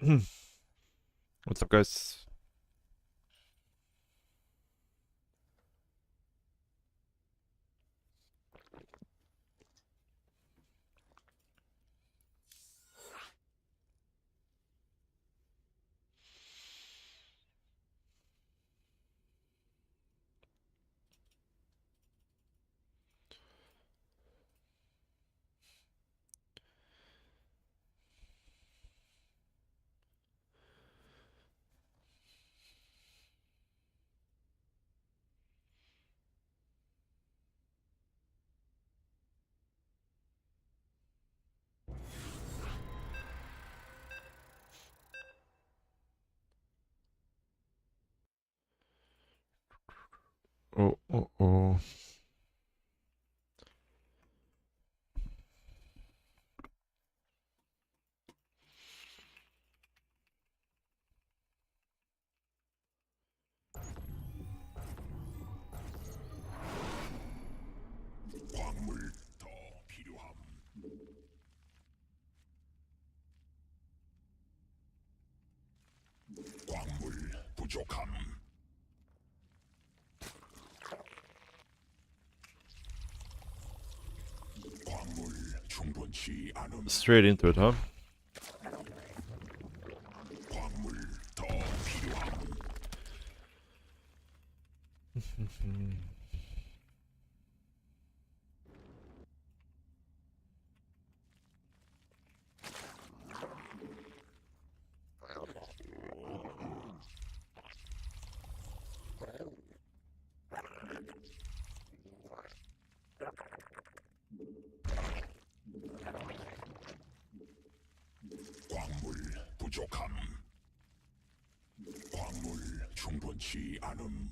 What's up, guys? Oh. 광물 더 필요함. 광물 부족함. 광물 충분치 않음. Straight into it, huh? 광물 더 필요함. 광물 부족함. 광물 충분치 않음.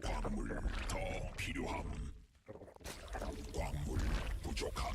광물 더 필요함. 광물 부족함.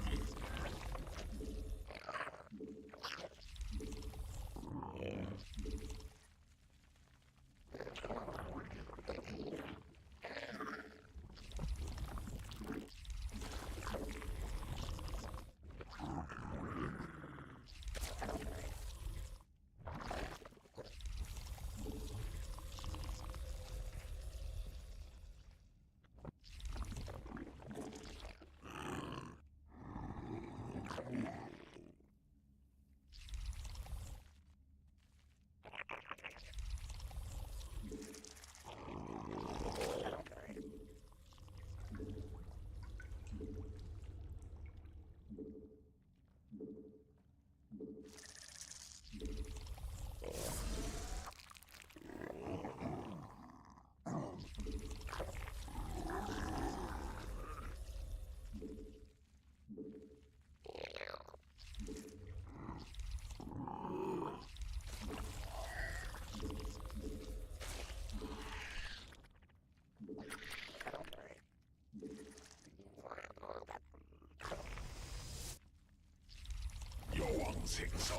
여왕 생성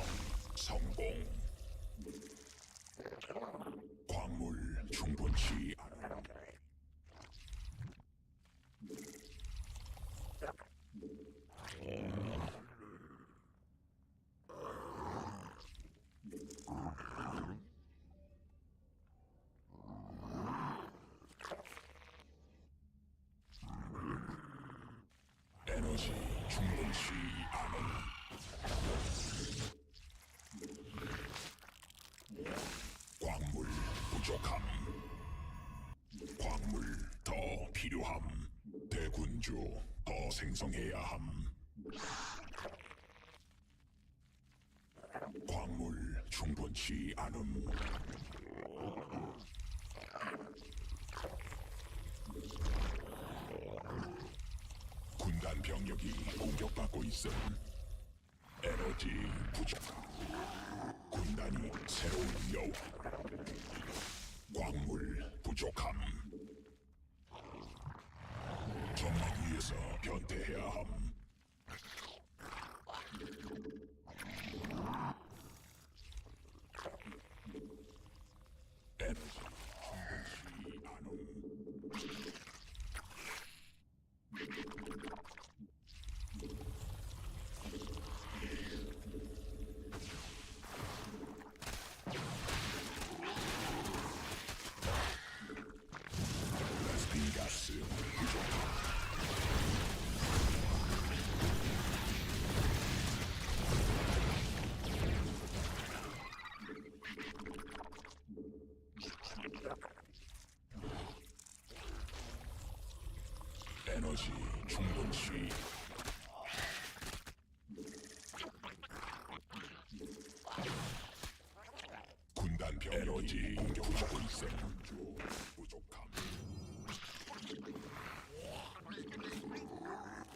성공. 광물 충분치 않음. 에너지 충분치 않음. 광물 부족함. 광물 더 필요함. 대군주 더 생성해야 함. 광물 충분치 않음. 군단 병력이 공격받고 있음. 에너지 부족함. 군단이 새로운 여왕. 광물 부족함. 정막 위에서 변태해야 함. 에너지 충분치. 군단 병력이 공격하고 있어. 부족함.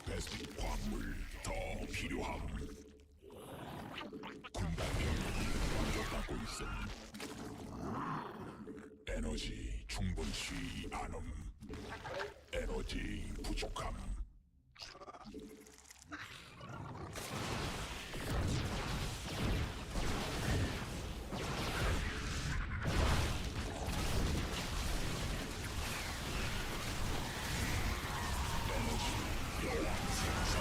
베스핀 광물 더 필요함. 군단 병력이 공격받고 있어. 에너지 충분치 않음. 에너지 부족함. 에너지 여왕 생성.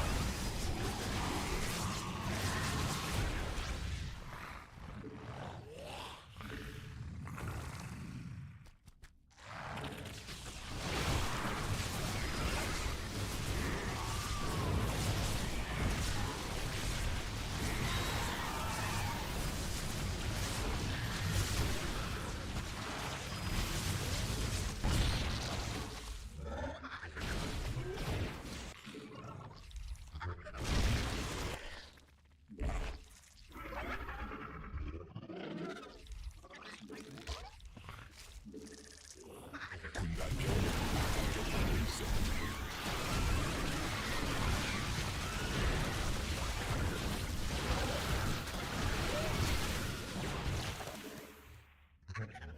군단 병력이 공격받고 있어.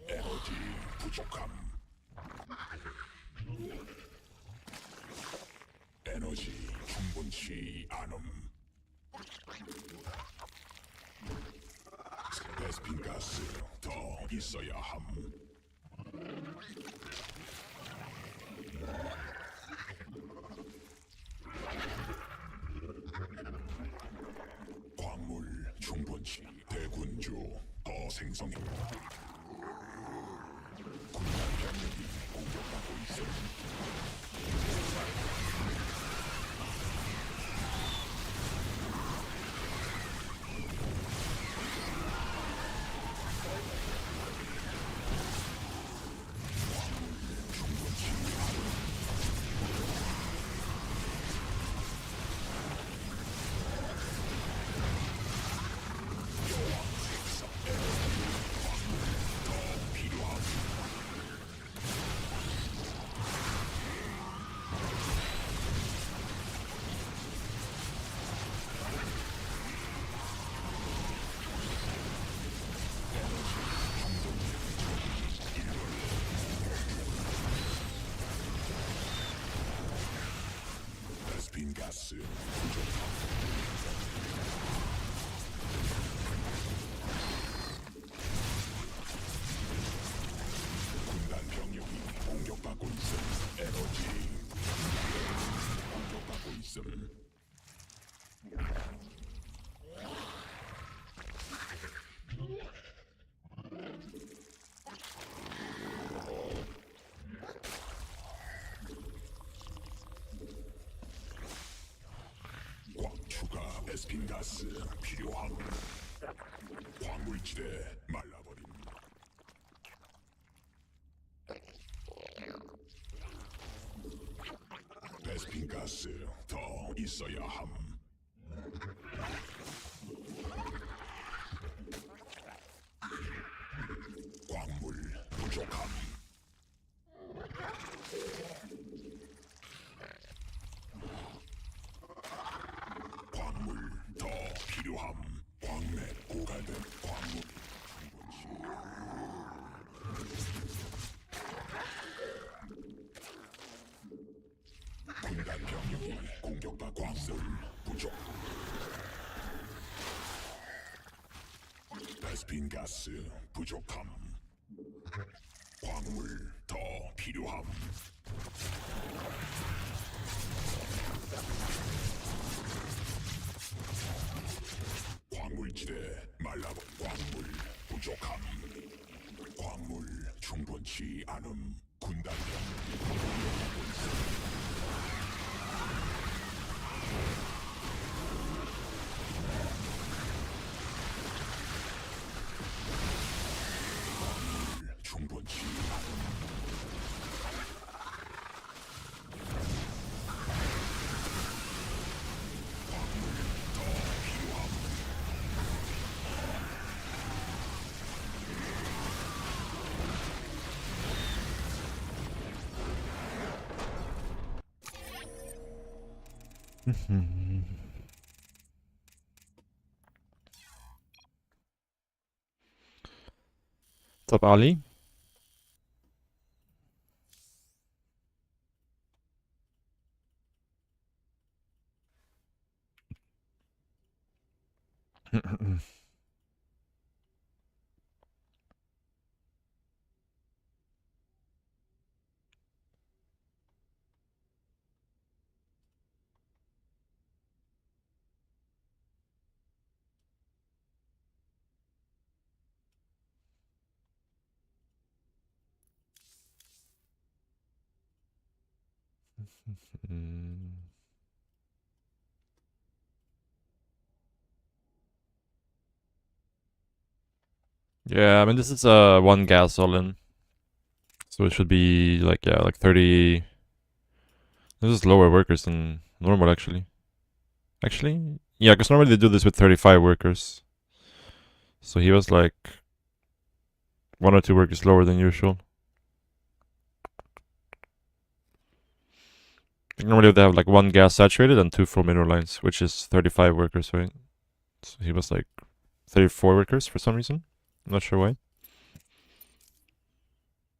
에너지 부족함. 에너지 충분치 않음. 베스핀 가스 더 있어야 함. 광물 충분치. 대군주 더 생성해. 군단 병력이 공격받고 있어. 충분치 않음. 여왕 생성. 광물 더 필요함. 베스핀 가스 부족함. 군단 병력이 공격받고 있음. 에너지 공격받고 있음. 추가 베스핀 가스 필요함. 광물지대 말라버림. 베스핀 가스 더 있어야 함. 광물 부족함. 광물 더 필요함. 광맥 고갈된 광물 충분치. 군단 병력이 공격받고 광물 부족. 베스핀 가스 부족함. 광물 더 필요함. 광물지대 말라버. 광물 부족함. 광물 충분치 않음. 군단 병력이 공격받고 있어. 광물 충분치 않음. What's up, Ali? Yeah, I mean this is one gas all in, so it should be like like 30. This is lower workers than normal actually. Actually, yeah, because normally they do this with 35 workers. So he was like 1 or 2 workers lower than usual. Normally they have like 1 gas saturated and 2 full mineral lines, which is 35 workers, right? So he was like 34 workers for some reason. I'm not sure why.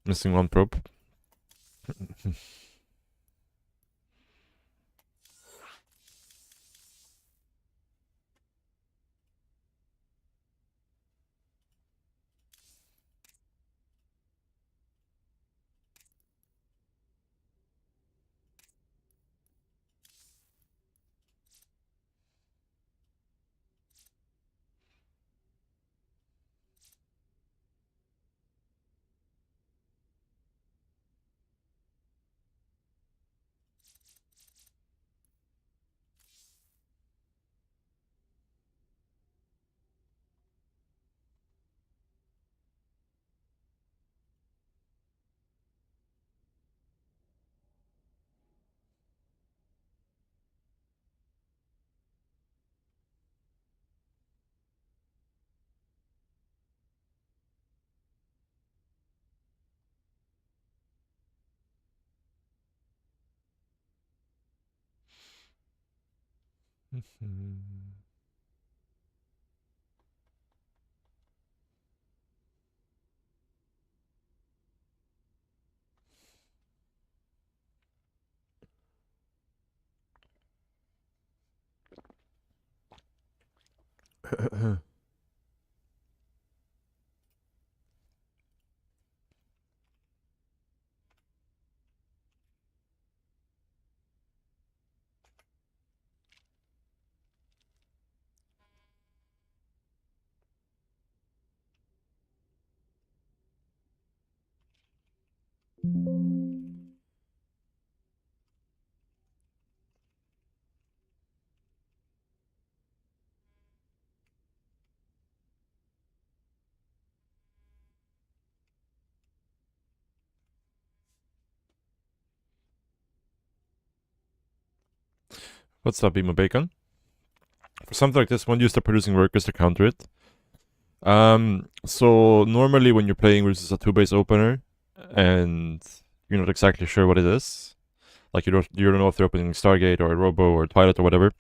Missing 1 probe. What's up, Emo Bacon? For something like this, one you start producing workers to counter it. So normally when you're playing versus a 2 base opener, and you're not exactly sure what it is, like you don't know if they're opening Stargate or Robo or Twilight or whatever,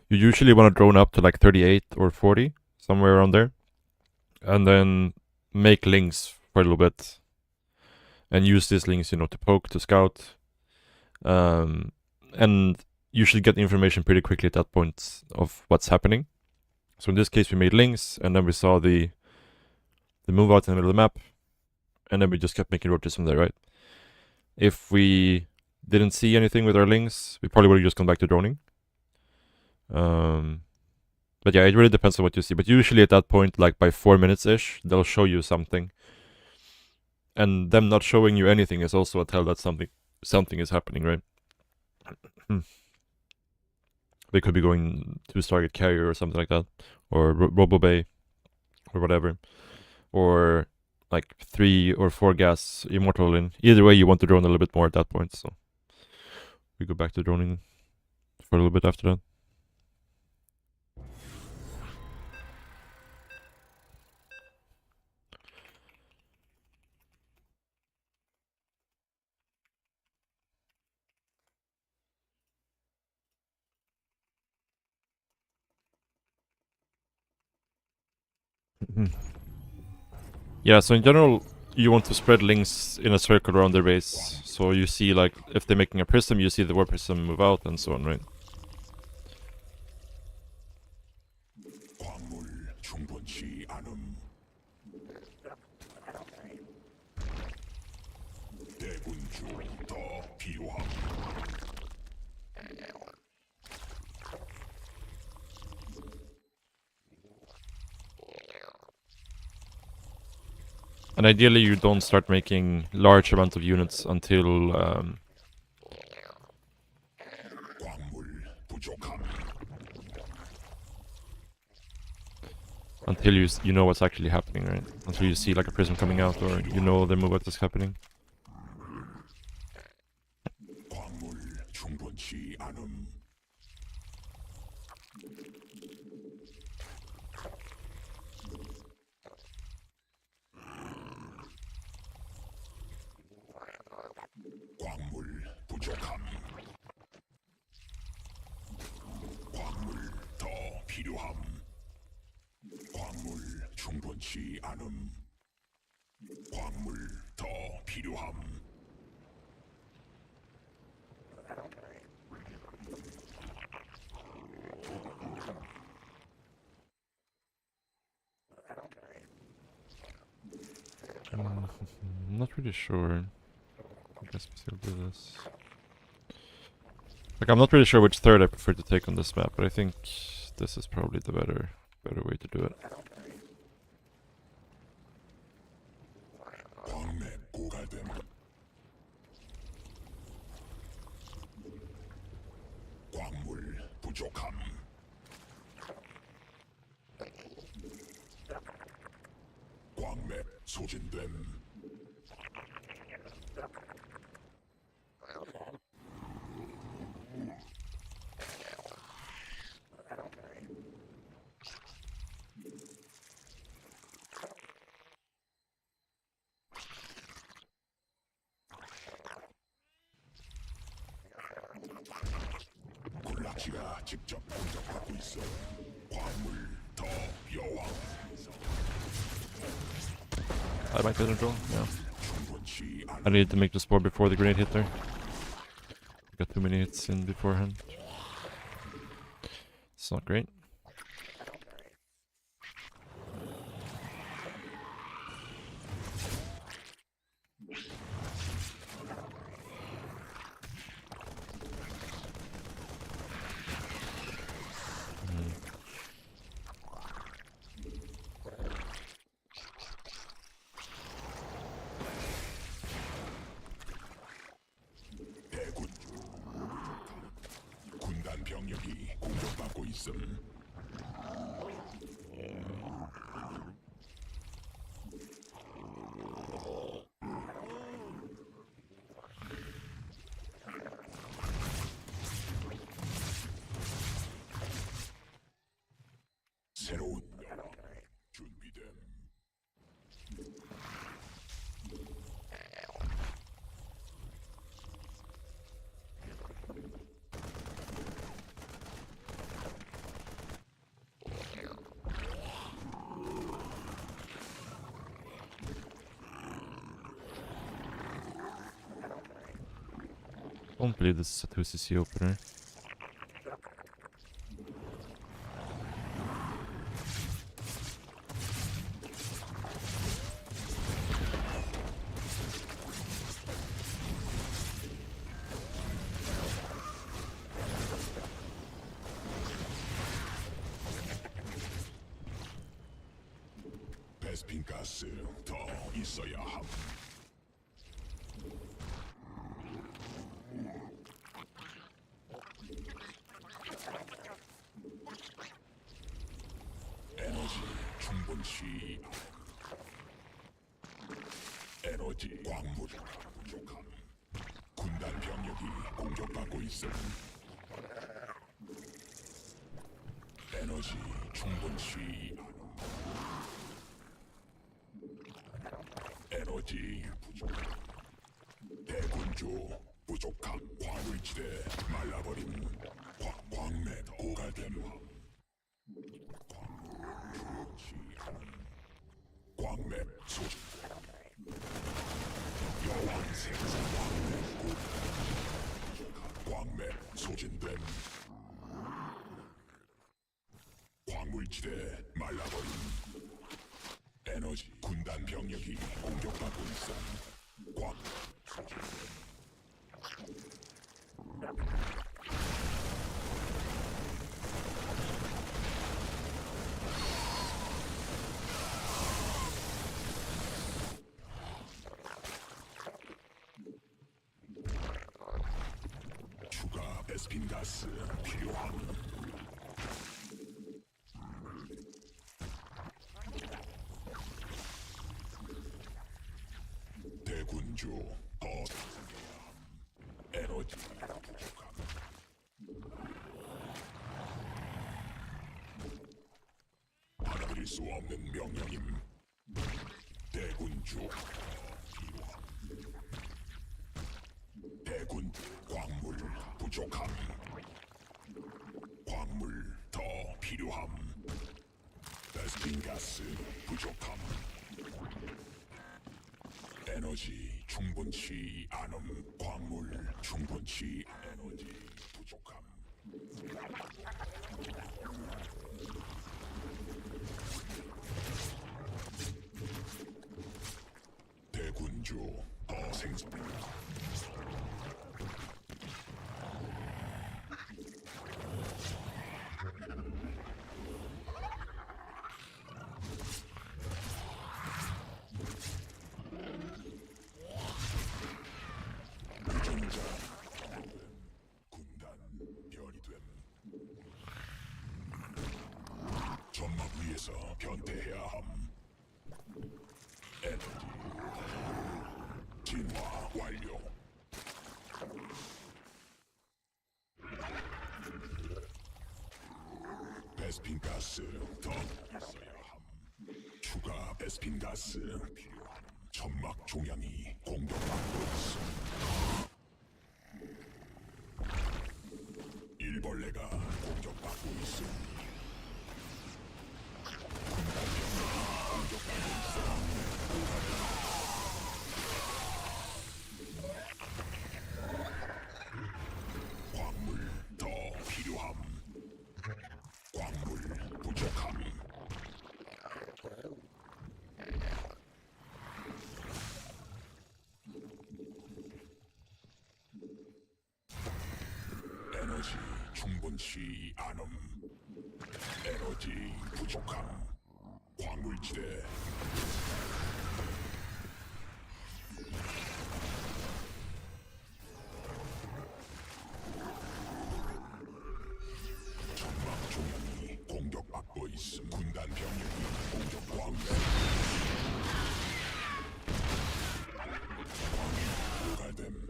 you usually want to drone up to like 38 or 40, somewhere around there, and then make links for a little bit, and use these links, to poke, to scout, and you should get information pretty quickly at that point of what's happening. So in this case, we made links, and then we saw the move out in the middle of the map, and then we just kept making roaches from there, right? If we didn't see anything with our links, we probably would have just gone back to droning. But yeah, it really depends on what you see. But usually at that point, like by 4 minutes ish, they'll show you something. And them not showing you anything is also a tell that something is happening, right? They could be going to Stargate Carrier or something like that, or Robo Bay, or whatever, or like 3 or 4 gas Immortal in. Either way, you want to drone a little bit more at that point. So we go back to droning for a little bit after that. Yeah, so in general, you want to spread links in a circle around their base. So you see, like, if they're making a prism, you see the war prism move out and so on, right? 광물 충분치 않음. 대군주 더 필요함. And ideally, you don't start making large amount of units until 광물 부족함. until you know what's actually happening, right? Until you see like a prism coming out, or you know the move is happening. 광물 충분치 않음. 광물 부족함. 광물 더 필요함. 광물 충분치 않음. 광물 더 필요함. I'm not really sure. I guess we still do this. Like, I'm not really sure which third I prefer to take on this map, but I think this is probably the better way to do it. 광맥 고갈됨. 광물 부족함. 광맥 소진됨. 굴락지가 직접 공격하고 있어. 광물 더 여왕. I might get a draw, yeah. 충분치 I 않음. needed to make the spore before the grenade hit there. Got too many hits in beforehand. It's not great. 대군 군단 병력이 공격받고 있음. 새로운 준비됨. Don't believe this is a 2cc opener. 베스핀 가스 더 있어야 함. 에너지 충분치. 에너지 광물 부족함. 군단 병력이 공격받고 있음. 에너지 충분치. 에너지 부족함. 대군주 부족함. 광물지대 말라버림. 광맥 고갈됨. 광물 충분치 않음. 광맥 소진 여왕 생산 광맥 소진됨 광물지대 말라버림 에너지 군단 병력이 공격받고 있어 광 추가 베스핀 가스 필요함. 대군주 더 에너지 부족함. 받아들일 수 없는 명령임. 대군주 필요함. 대군 광물 부족함. 광물 더 필요함. 베스핀 가스 부족함. 에너지 충분치 않음. 광물 충분치 에너지 부족함. 대군주 더 생성. 유전자 군단 변이 됨. 점막 위에서 변태해야 함. 에너지 진화 완료. 베스핀 가스 더 있어야 함. 추가 베스핀 가스 필요함. 점막 종양이 공격받고 있어. 일벌레가 공격받고 있어. 광물 더 필요함. 광물 부족함. 에너지 충분치 않음. 에너지 부족함. 광물지대 점막 종양이 공격받고 있음. 군단 병력이 공격. 광맥 고갈됨.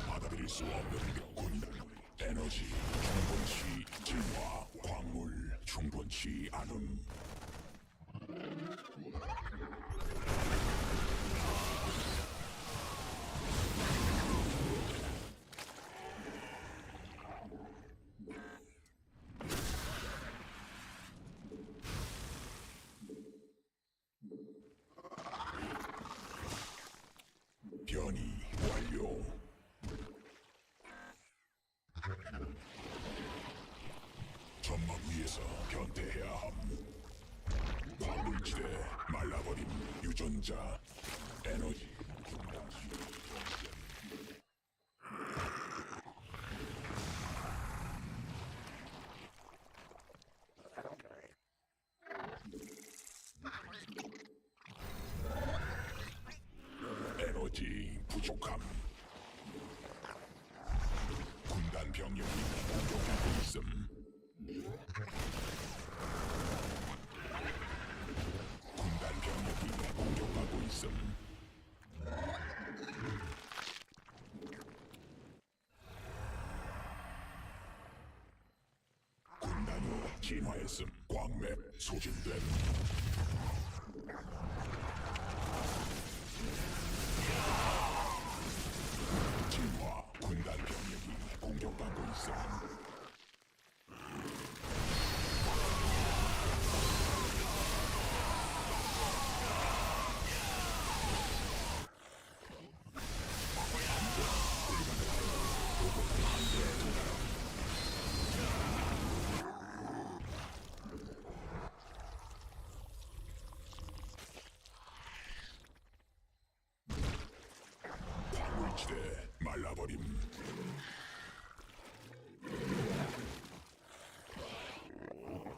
받아들일 수 없는 군단. 에너지 충분치 진화. 광물 충분치 않음. 변이 완료. 점막 위에서 변태해야 함. 광물지대 말라버림. 유전자 에너지 에너지 부족함. 군단 병력이 공격하고 있음. 군단 병력이 공격하고 있음. 군단이 진화했음. 광맥 소진됨. 진화. 군단 병력이 공격받고 있음. 말라버림.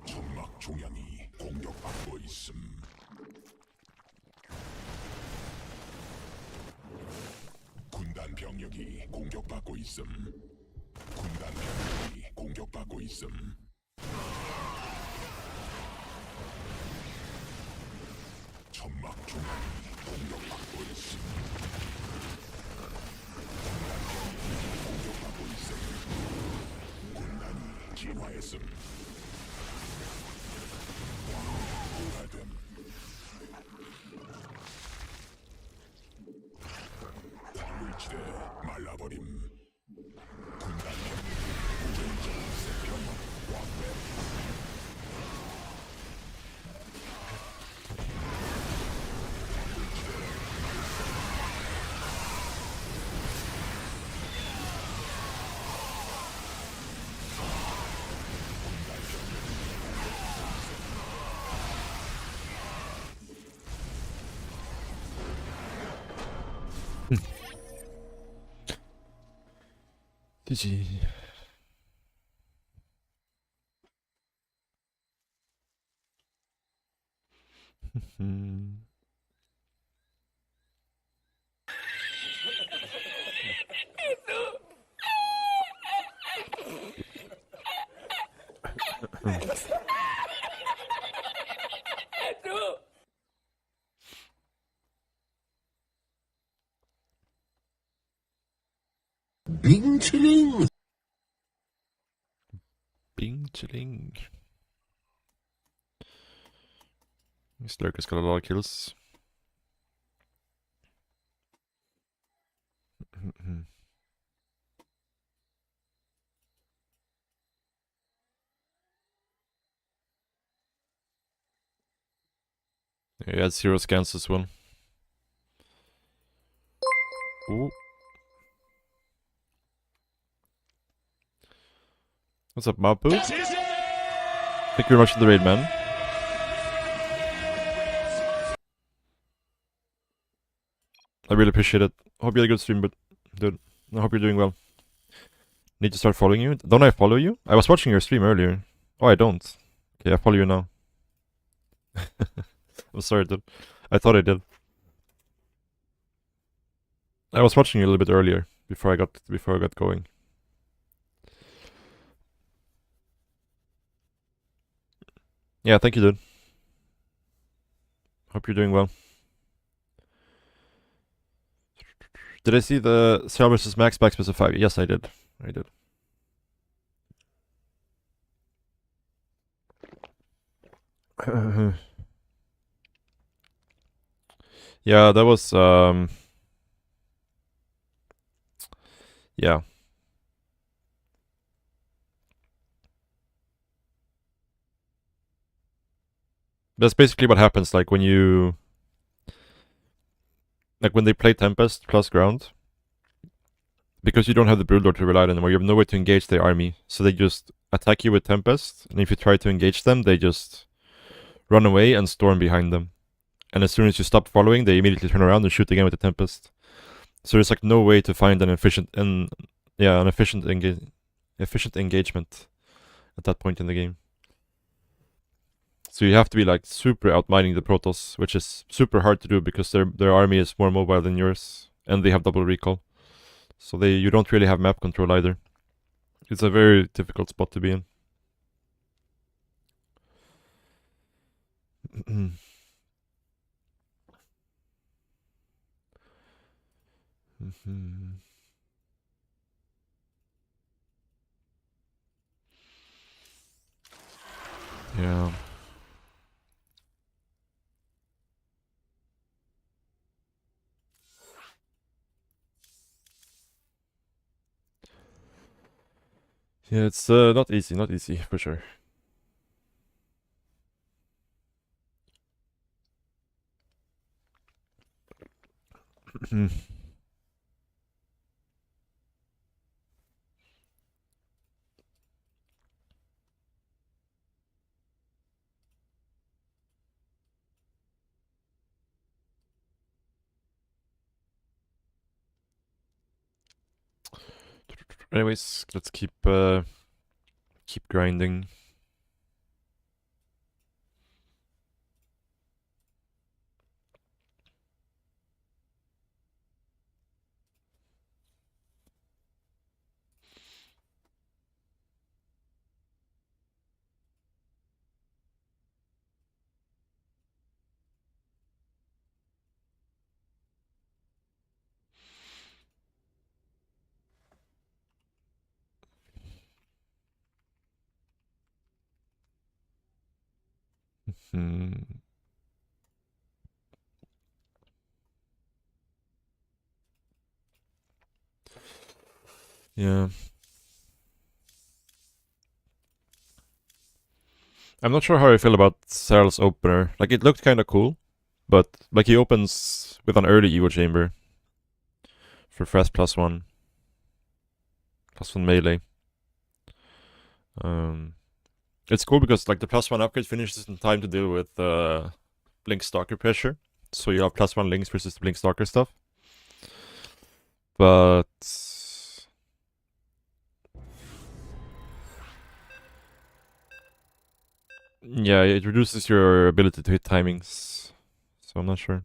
천막 종양이 공격받고 있음. 군단 병력이 공격받고 있음. 군단 병력이 공격받고 있음. 천막 종양이 공격받고 있음. 군단 병력이 공격받고 있음. 군단이 진화했음. 오라됨. 광물지대 말라버림. 군단 병력이 우전적 세평 왕래. GG. Bing chilling. Bing chilling. This lurker's got a lot of kills. Yeah, he had 0 scans as well. Ooh. What's up, Mapu? Thank you very much for the raid, man. I really appreciate it. Hope you had a good stream, but dude, I hope you're doing well. Need to start following you. Don't I follow you? I was watching your stream earlier. Oh, I don't. Okay, I follow you now. I'm sorry, dude. I thought I did. I was watching you a little bit earlier before I got going. Yeah, thank you, dude. Hope you're doing well. Did I see the Cell vs Max back specified? Yes, I did. I did. Yeah, that was yeah. That's basically what happens like when you when they play Tempest plus ground. Because you don't have the Broodlord to rely on anymore, you have no way to engage their army. So they just attack you with Tempest, and if you try to engage them, they just run away and storm behind them. And as soon as you stop following, they immediately turn around and shoot again with the Tempest. So there's like no way to find an efficient efficient engagement at that point in the game. So you have to be like super outmining the Protoss, which is super hard to do because their army is more mobile than yours, and they have double recall. So you don't really have map control either. It's a very difficult spot to be in. Yeah. Yeah, it's not easy for sure. Anyways, let's keep grinding. Hmm. Yeah. I'm not sure how I feel about Saral's opener. Like, it looked kind of cool, but like he opens with an early Evo Chamber for fast +1 melee. It's cool because like the +1 upgrade finishes in time to deal with Blink Stalker pressure, so you have +1 links versus the Blink Stalker stuff. But yeah, it reduces your ability to hit timings, so I'm not sure.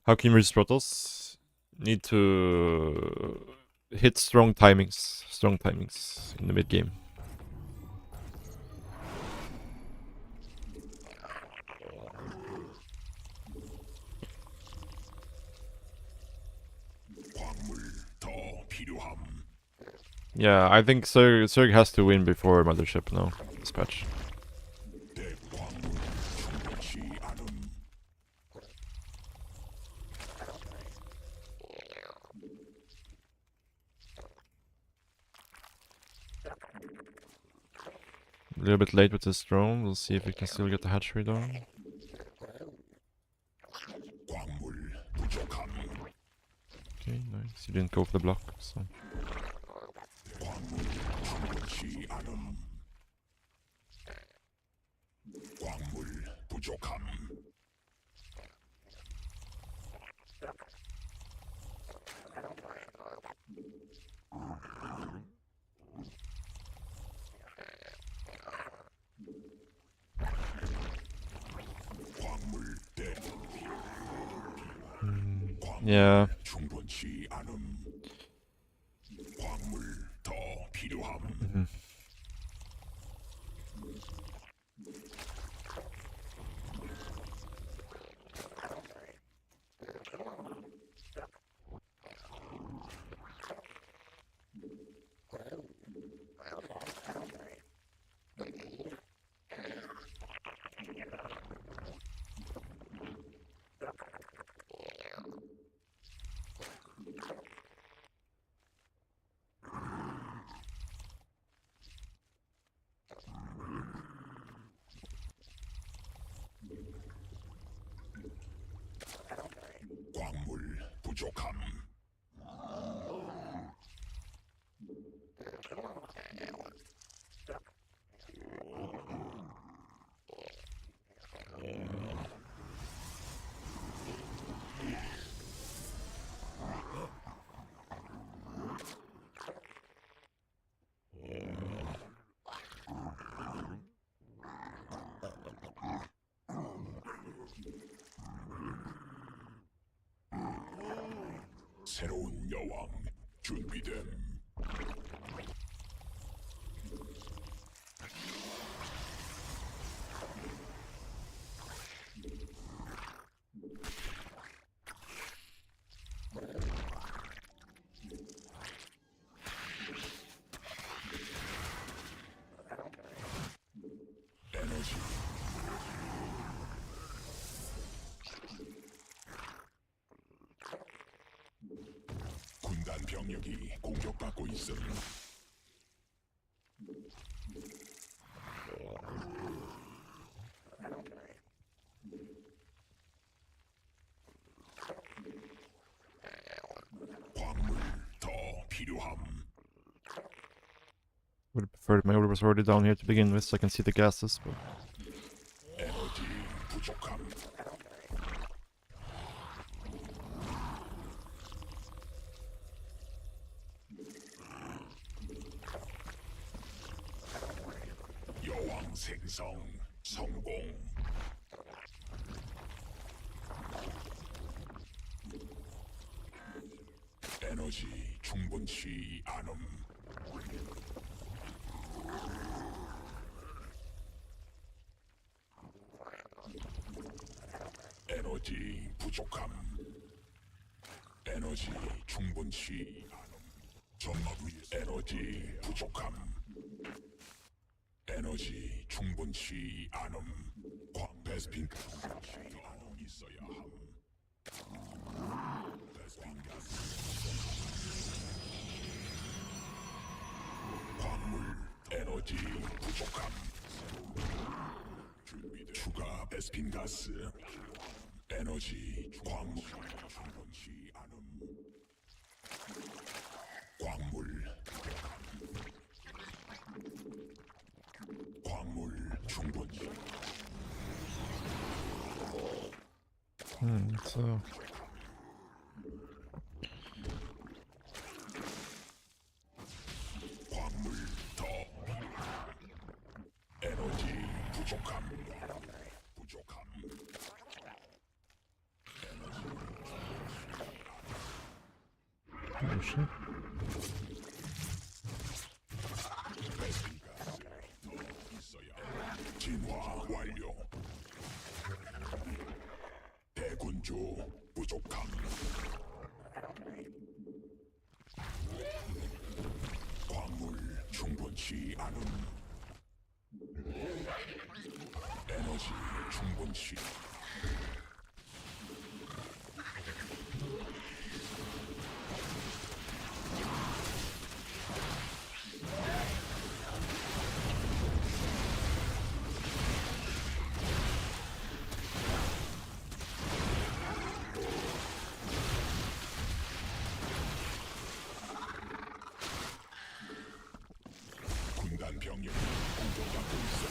How can you resist Protoss? Need to hit strong timings in the mid game. 광물 더 필요함. Yeah, I think Zerg has to win before Mothership now, this patch. 내 광물 충분치 않음. A little bit late with this drone, we'll see if we can still get the hatchery down. 광물 부족함. Okay, nice. You didn't go for the block, so... 광물 충분치 않음. 광물 부족함. 광물 대 Yeah. 충분치 않음. 광물 더 필요함. 광물 부족함. 새로운 여왕 준비됨. 에너지 군단 병력이 공격받고 있음. 광물 더 필요함. Would have preferred my order was already down here to begin with, so I can see the gases, but... 에너지 부족함. 생성 성공. 에너지 충분치 않음. 에너지 부족함. 에너지 충분치 않음. 점막 위 에너지 부족함. 에너지 충분치 않음. 베스핀 가스 충분치 있어야 함. 베스핀 가스 광물 에너지 부족함. 준비돼. 추가 베스핀 가스. 에너지 광물 충분치 않음. 광물 충분치. So 광물 더. 에너지 부족함. oh shit. 진화 완료. 대군주 부족함. 광물 충분치 않음. 에너지 충분치. 군단 병력이 공격받고 있음.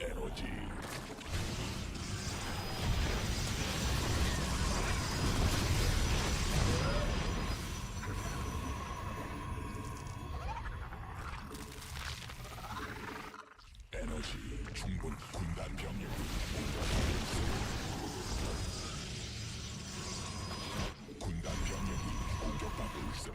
에너지 에너지 충분. 군단 병력이 군단 병력이 공격받고 있음.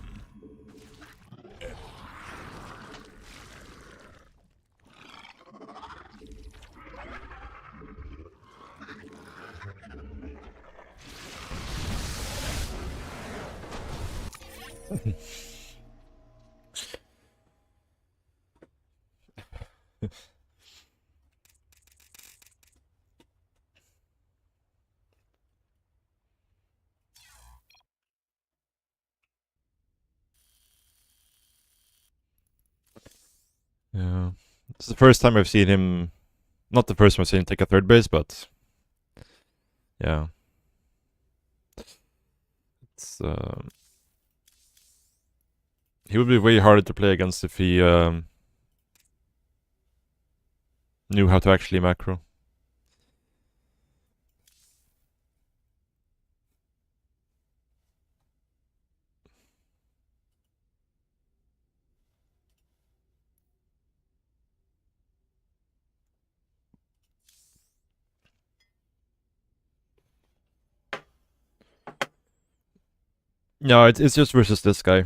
Yeah. It's the first time I've seen him. Not the first time I've seen him take a third base, but yeah. It's he would be way harder to play against if he knew how to actually macro. No, it's just versus this guy.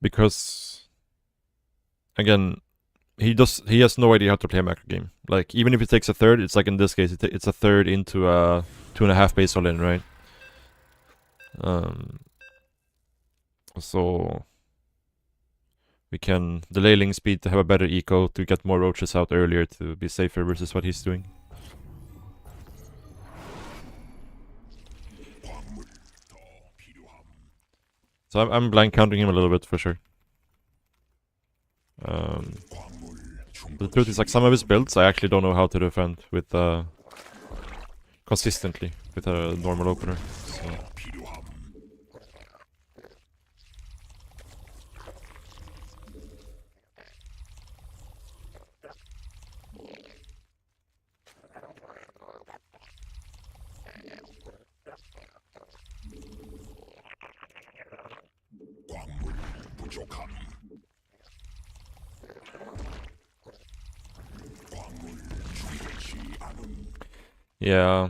Because again, he has no idea how to play a macro game. Like even if he takes a third, it's like in this case, it's a third into a 2.5 base all in, right? So we can delay link speed to have a better eco to get more roaches out earlier to be safer versus what he's doing. So I'm blank counting him a little bit for sure. The truth is, like, some of his builds I actually don't know how to defend with consistently with a normal opener. So. Yeah.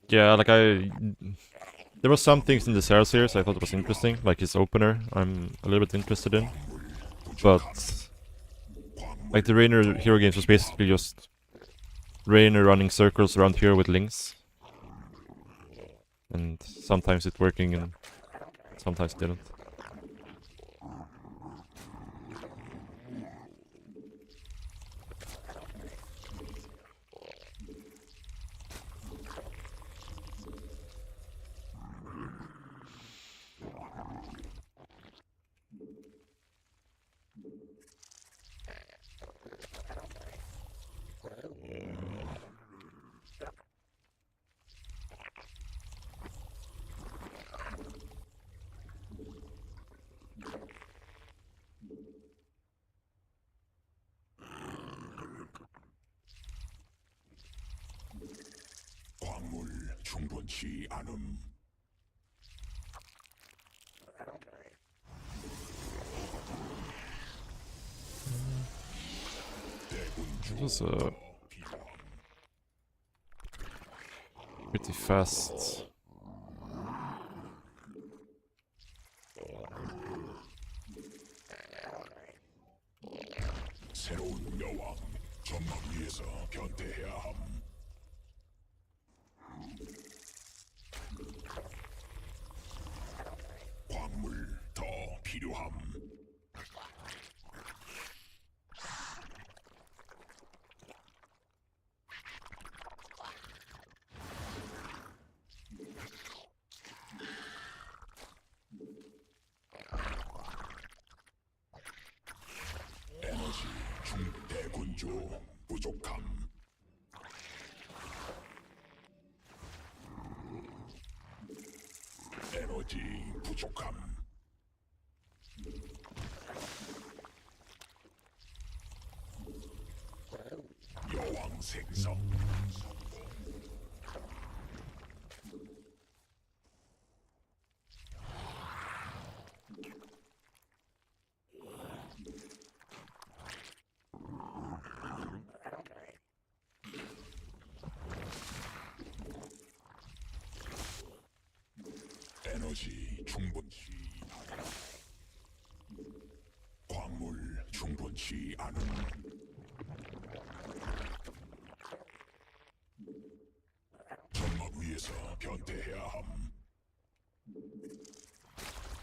Yeah, like there were some things in the Zerg series I thought was interesting, like his opener I'm a little bit interested in. But like the Rainer hero games was basically just Rainer running circles around here with links. And sometimes it's working and sometimes it didn't. 충분치 않음. This was pretty fast. 새로운 여왕 전망 위에서 변태해야 함. 광물 더 필요함. 에너지 중대군주 부족함. 에너지 부족함. 여왕 생성. 에너지 충분치 광물 충분치 않음. 점막 위에서 변태해야 함.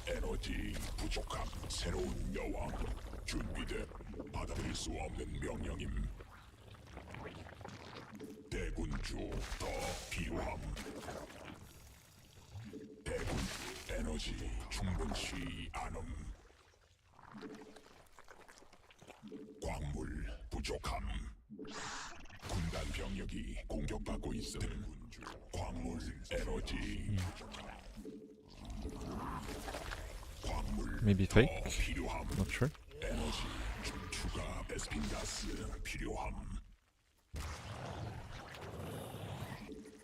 에너지 부족함. 새로운 여왕 준비돼. 받아들일 수 없는 명령임. 대군주 더 필요함. 대군 에너지 충분치 않음. 광물 부족함. 군단 병력이 공격받고 있음. 광물 에너지 광물 Maybe 더 fake? 필요함. Not sure. 에너지 추가 베스핀 가스 필요함.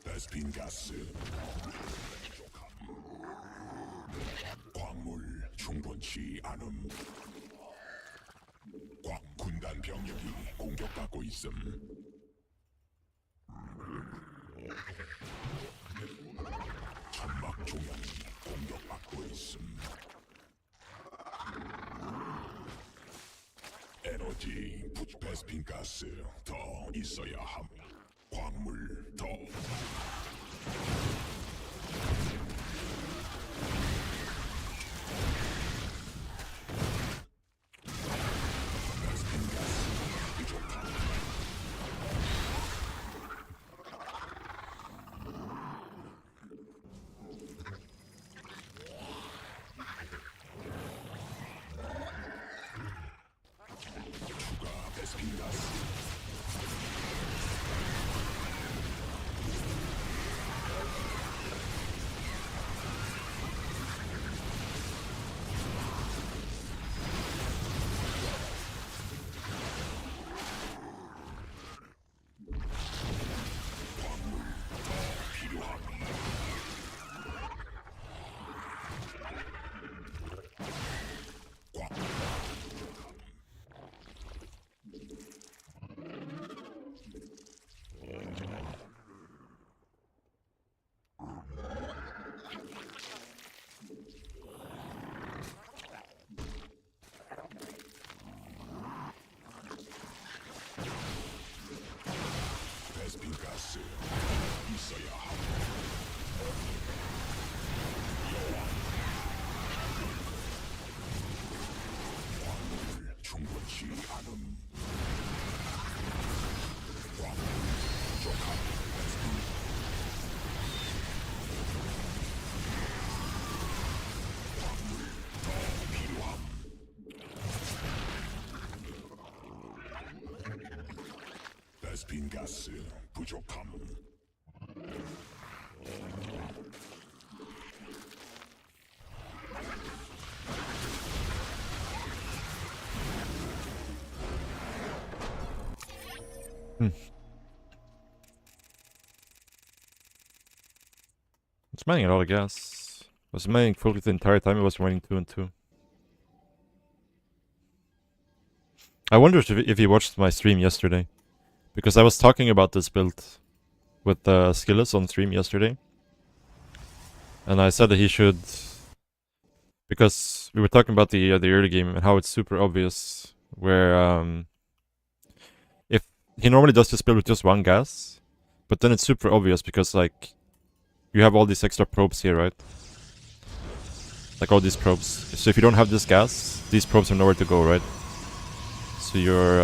베스핀 가스 부족함. 광물 충분치 않음. 군단 병력이 공격받고 있음. 천막 조명이 공격받고 있음. 에너지 베스핀 가스 더 있어야 함. 광물 더. 베스핀 가스 부족함. 추가 베스핀 가스. 광물 더 필요함. 베스핀 가스 있어야 함. 광물 충분치 않음. 광물 부족함. 광물 더 필요함. 베스핀 가스 부족함. It's mining a lot of gas. Was mining fully the entire time. It was mining 2 and 2. I wonder if he watched my stream yesterday, because I was talking about this build with Skillet on stream yesterday, and I said that he should, because we were talking about the early game and how it's super obvious where if he normally does this build with just one gas, but then it's super obvious because like you have all these extra probes here, right? Like all these probes. So if you don't have this gas, these probes have nowhere to go, right? So you're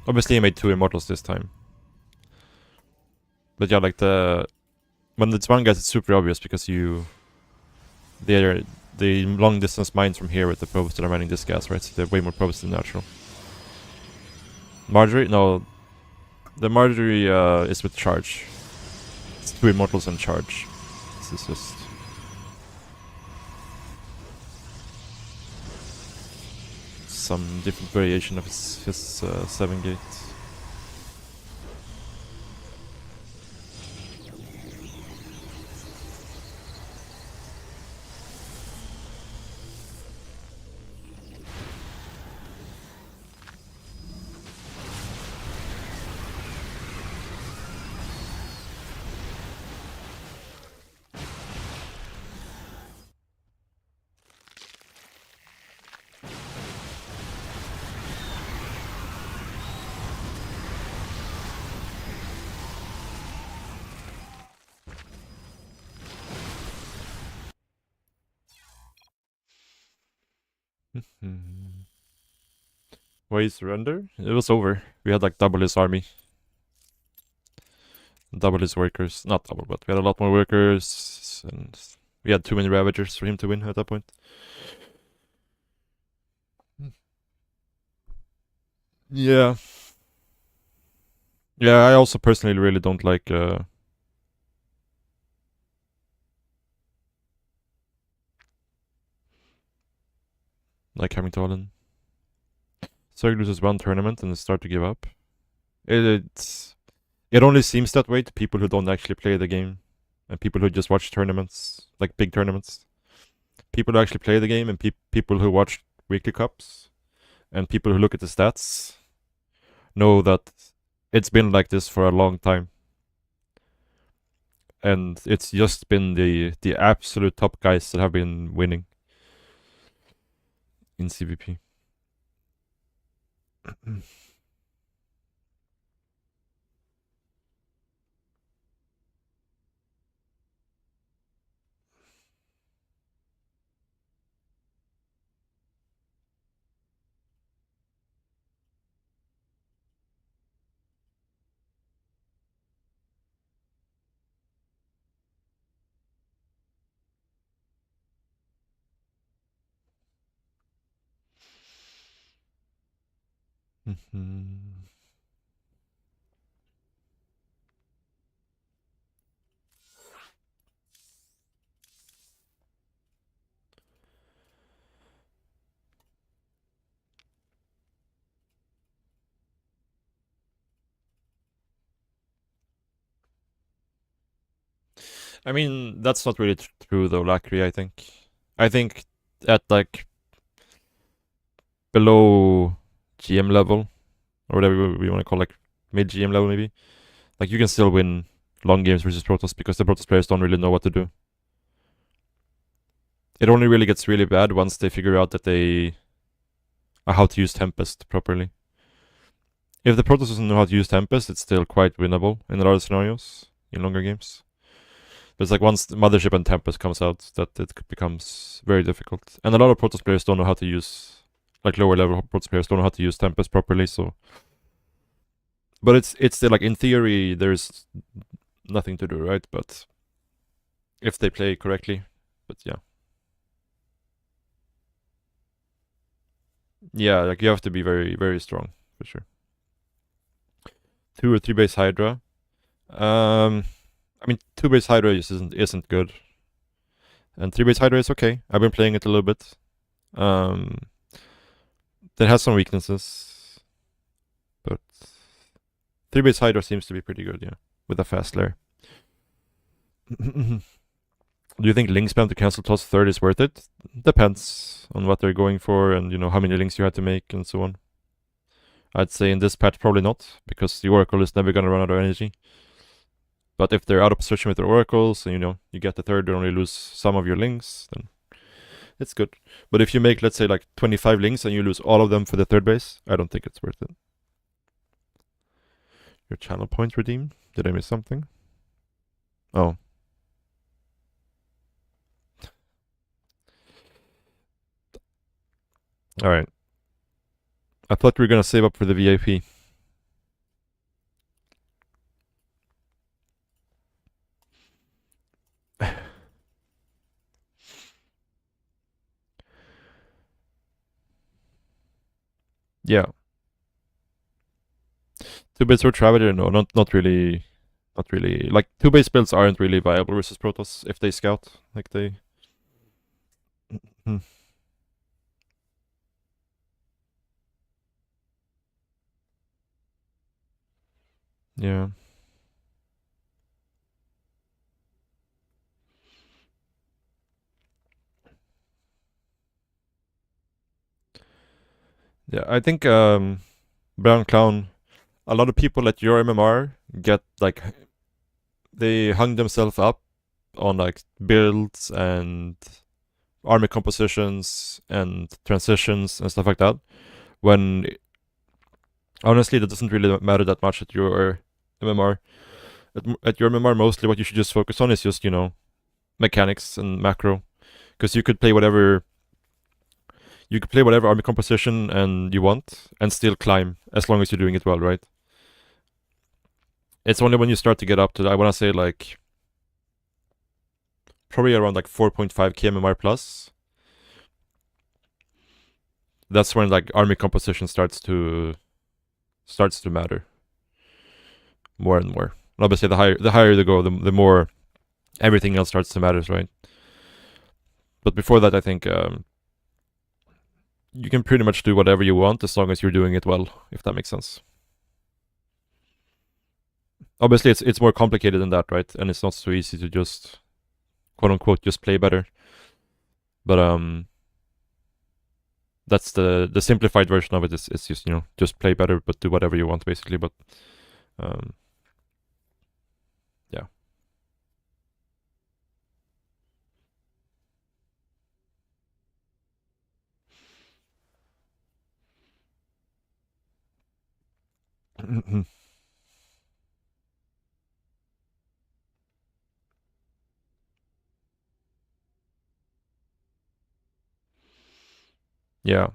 obviously he made 2 immortals this time. But yeah, like when it's one gas, it's super obvious because they're the long distance mines from here with the probes that are mining this gas, right? So they're way more probes than natural. Marjorie? No. The Marjorie is with charge. It's 2 immortals and charge. This is just... some different variation of his 7 gate. Why he surrender? It was over. We had like double his army. Double his workers. Not double, but we had a lot more workers. And we had too many Ravagers for him to win at that point. Yeah. Yeah, I also personally really don't like having to all in. Zerg loses 1 tournament and start to give up. It only seems that way to people who don't actually play the game and people who just watch tournaments, like big tournaments. People who actually play the game and people who watch weekly cups and people who look at the stats know that it's been like this for a long time. And it's just been the absolute top guys that have been winning. in CVP. Mhm. I mean, that's not really true though, Lackery, I think. I think at like below GM level, or whatever we want to call like mid GM level maybe, like you can still win long games versus Protoss because the Protoss players don't really know what to do. It only really gets really bad once they figure out that they how to use Tempest properly. If the Protoss doesn't know how to use Tempest, it's still quite winnable in a lot of scenarios in longer games. There's like once the Mothership and Tempest comes out, that it becomes very difficult. And a lot of Protoss players don't know how to use, like lower level Protoss players don't know how to use Tempest properly. So, but it's still like in theory there's nothing to do, right? But if they play correctly, but yeah, like you have to be very very strong for sure. 2 or 3 base Hydra. I mean 2 base Hydra isn't good, and 3 base Hydra is okay. I've been playing it a little bit. Um, it has some weaknesses, but 3 base Hydra seems to be pretty good, yeah, with a fast lair. Do you think link spam to cancel toss third is worth it? Depends on what they're going for and how many links you had to make and so on. I'd say in this patch probably not, because the Oracle is never gonna run out of energy. But if they're out of position with their Oracles and you get the third and only lose some of your links, then it's good. But if you make, let's say, like 25 links and you lose all of them for the third base, I don't think it's worth it. Your channel point redeemed? Did I miss something? Oh. Alright. I thought we were gonna save up for the VIP. Yeah. 2 base or Travager? No, not really. Not really. Like 2 base builds aren't really viable versus Protoss if they scout. Like they. Hmm. Yeah. Yeah, I think Brown Clown. A lot of people at your MMR get like they hung themselves up on like builds and army compositions and transitions and stuff like that. When honestly, that doesn't really matter that much at your MMR. At your MMR, mostly what you should just focus on is just mechanics and macro, because you could play whatever army composition and you want and still climb as long as you're doing it well, right? It's only when you start to get up to I want to say like probably around like 4.5k MMR plus. That's when like army composition starts to matter more and more. And obviously, the higher you go, the more everything else starts to matter, right? But before that, I think you can pretty much do whatever you want as long as you're doing it well, if that makes sense. Obviously, it's more complicated than that, right? And it's not so easy to just quote unquote just play better. But that's the simplified version of it. It's just just play better, but do whatever you want, basically. But um, yeah. Yeah.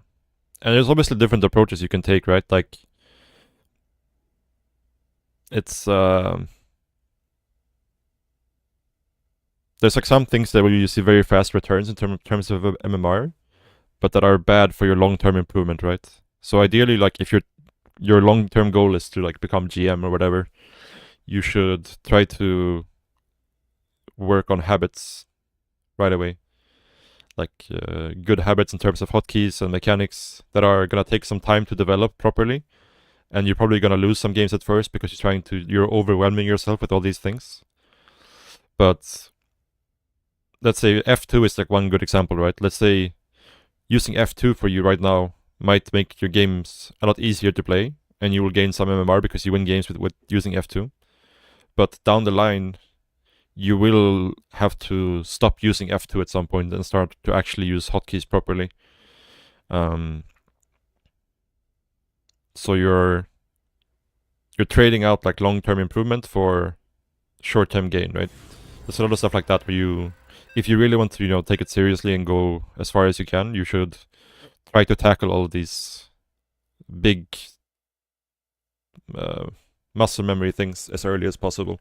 And there's obviously different approaches you can take, right? Like, it's there's like some things that you see very fast returns in terms of MMR, but that are bad for your long-term improvement, right? So ideally, like if your long-term goal is to like become GM or whatever, you should try to work on habits right away. Like good habits in terms of hotkeys and mechanics that are gonna take some time to develop properly, and you're probably gonna lose some games at first because you're overwhelming yourself with all these things. But let's say F2 is like one good example, right? Let's say using F2 for you right now might make your games a lot easier to play, and you will gain some MMR because you win games with using F2. But down the line, you will have to stop using F2 at some point and start to actually use hotkeys properly. So you're trading out like long-term improvement for short-term gain, right? There's a lot of stuff like that where if you really want to, take it seriously and go as far as you can, you should try to tackle all of these big muscle memory things as early as possible.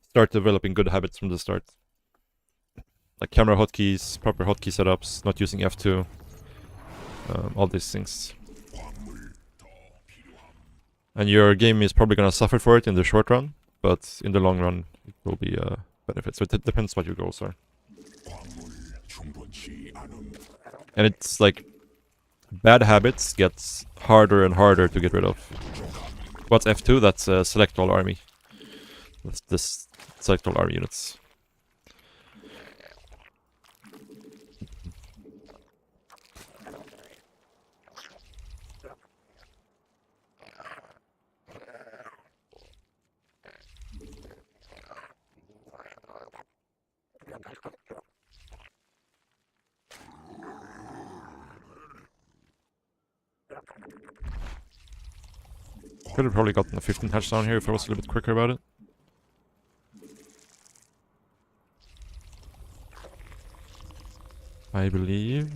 Start developing good habits from the start. Like camera hotkeys, proper hotkey setups, not using F2, all these things. And your game is probably gonna suffer for it in the short run, but in the long run, it will be benefits. So it depends what your goals are. And it's like bad habits gets harder and harder to get rid of. What's F2? That's select all army. That's this select all army units. Could have probably gotten a 15 touchdown here if I was a little bit quicker about it. I believe.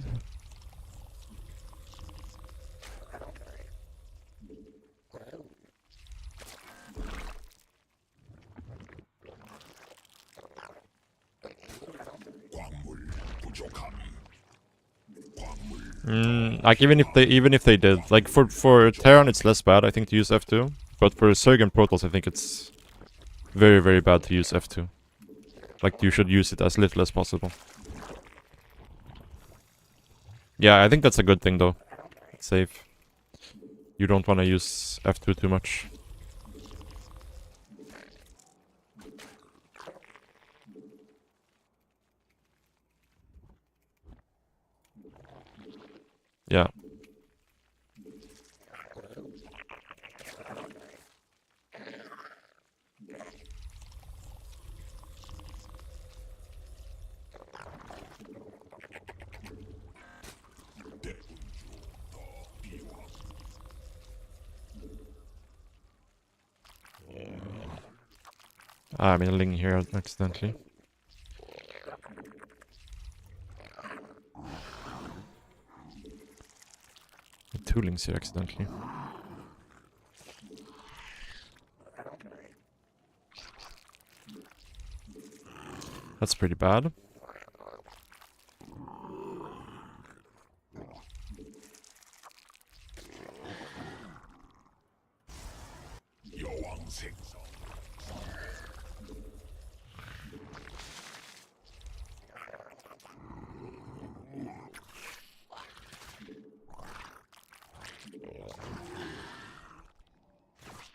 Like even if they did, like for Terran it's less bad I think to use F2, but for Zerg and Protoss I think it's very very bad to use F2. Like you should use it as little as possible. Yeah, I think that's a good thing though. It's safe. You don't want to use F2 too much. Yeah. I'm in a Ling here accidentally. Two Lings here accidentally. That's pretty bad.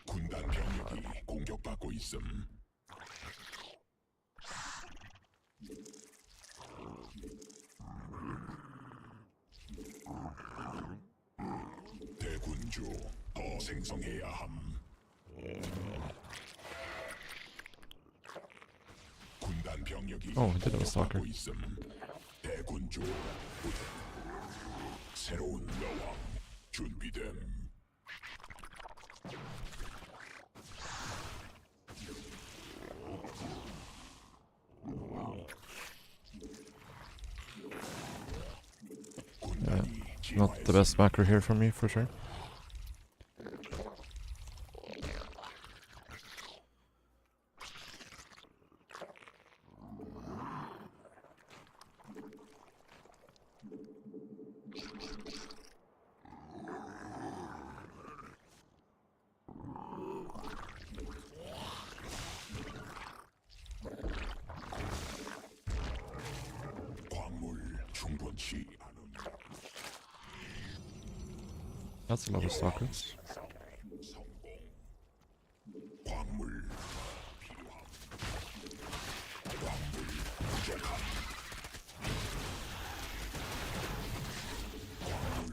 군단 병력이 공격받고 있음. 대군주 더 생성해야 함. 군단 병력이 Oh, I did have a stalker. 공격받고 있음. 대군주 새로운 여왕 준비됨. Not the best macro here for me, for sure. 광물 충분치 않음. That's a lot of stalker. 성공. 광물 필요함. 광물 부족함. 광물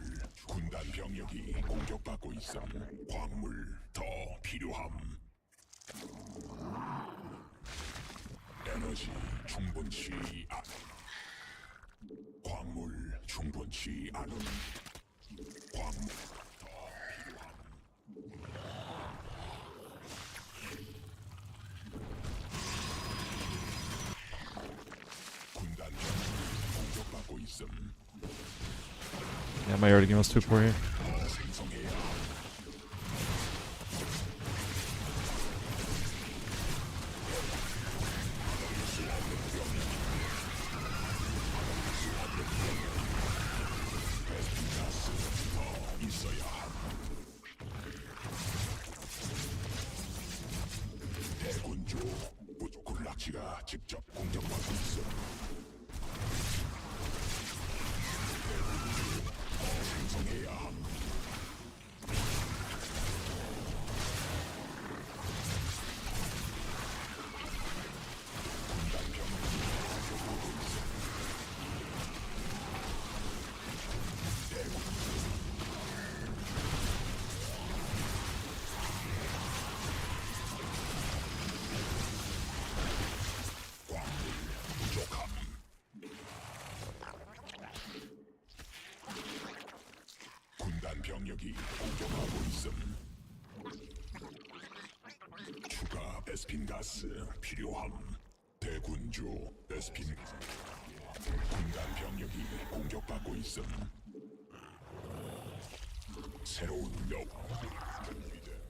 군단 병력이 공격받고 있음. 광물 더 필요함. 에너지 충분치 않음. 광물 충분치 않음. 광물 더 필요함. 군단 병력이 공격받고 있음. Yeah, my early game was too poor here. 더 생성해야 함. 더 있어야 함. 대군주 굴락지가 직접 공격받고 있음. 더 생성해야 함. 군단 병력이 공격받고 있음. 광물 부족함. 군단 병력이 공격하고 있음. 추가 베스핀 가스 필요함. 대군주 베스핀 군단 병력이 공격받고 있음. 새로운 역 준비됨.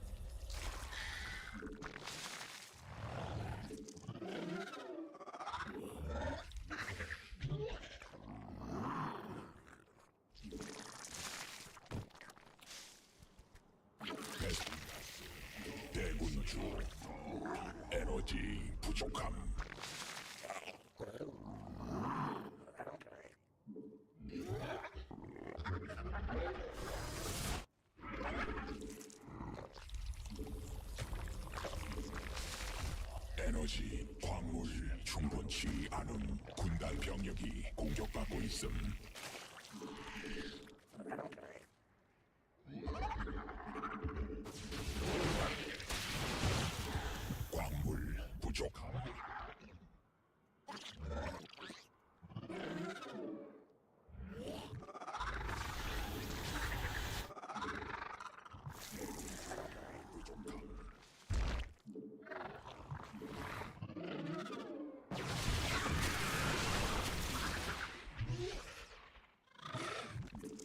베스핀 가스 대군주 에너지 부족함. 에너지 광물 충분치 않음. 군단 병력이 공격받고 있음. 광물 부족함.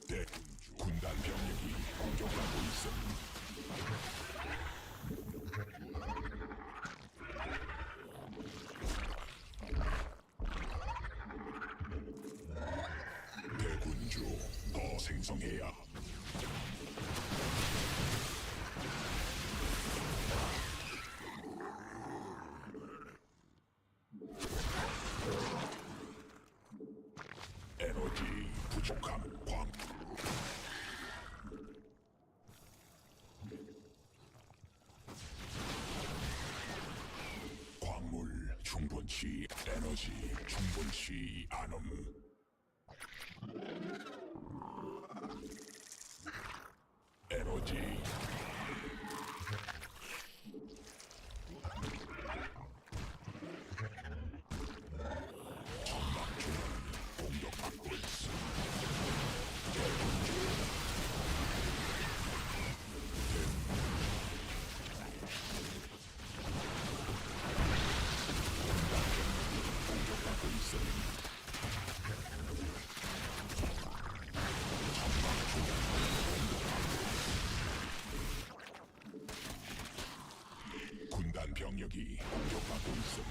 대군주 군단 병력이 공격하고 있음. 대군주 더 생성해야 함. 에너지 부족함. 광물 충분치 에너지 충분치 않음. 에너지 천막 중앙이 공격받고 있어. 공격받고 있어. 천막 병력이 공격받고 있음.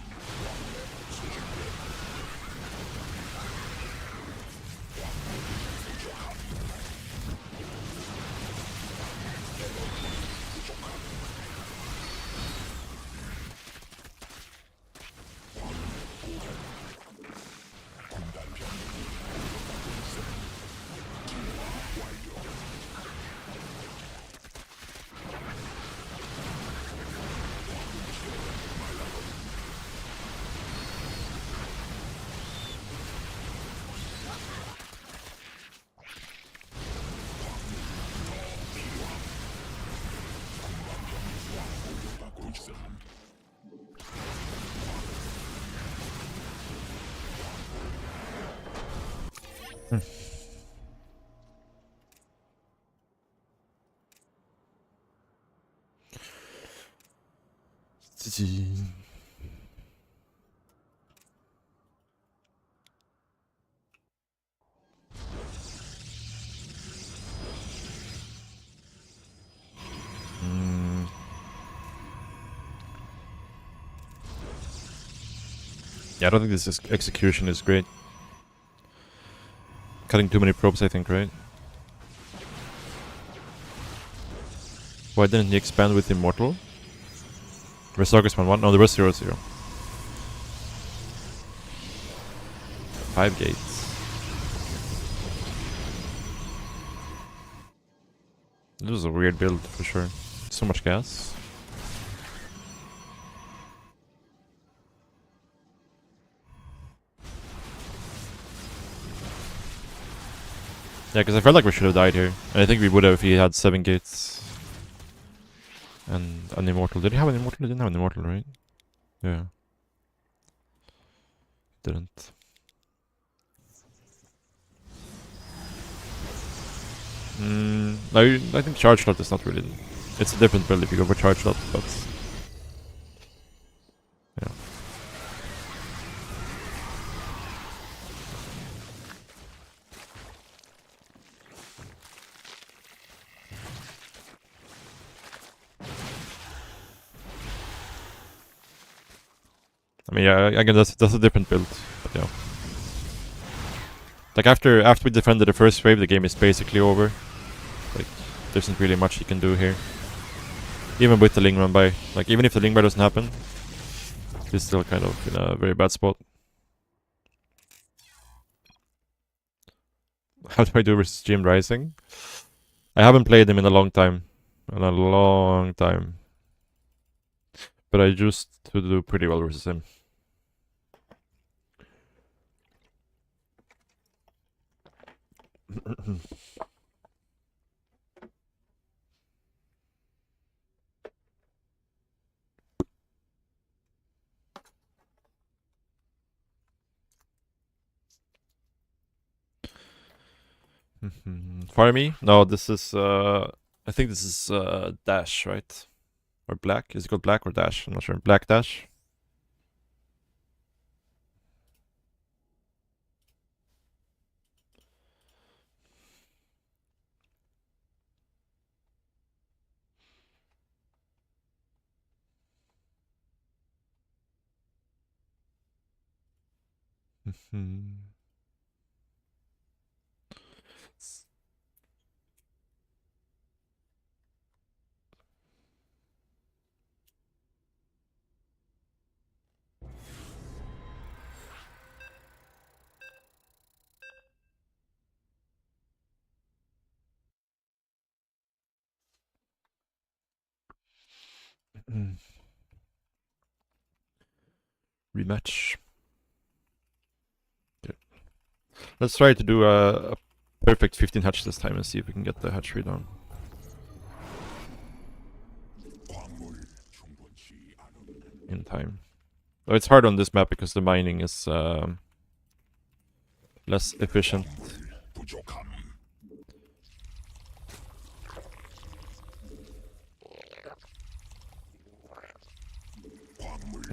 받고 있음. 지지. Yeah, I don't think execution is great. Cutting too many probes, I think, right? Why didn't he expand with Immortal? Where's Augustman 1? No, there was 0-0. 5 gates. This was a weird build, for sure. So much gas. Yeah, because I felt like we should have died here. And I think we would have if he had 7 gates. And an Immortal. Did he have an Immortal? He didn't have an Immortal, right? Yeah. Didn't. I think Charge Shot is not really... It's a different build if you go for Charge Shot, but... Yeah. I mean, yeah, again, that's a different build, but yeah. Like, after we defended the first wave, the game is basically over. Like, there isn't really much you can do here. Even with the Ling run by. Like, even if the Ling by doesn't happen, he's still kind of in a very bad spot. How do I do versus GM Rising? I haven't played him in a long time. But I used to do pretty well versus him. Farmy? No, this is I think this is Dash, right? Or Black? Is it called Black or Dash? I'm not sure. Black Dash? Rematch. Okay. Let's try to do a perfect 15 hatch this time and see if we can get the hatchery down. In time. Oh, it's hard on this map because the mining is less efficient.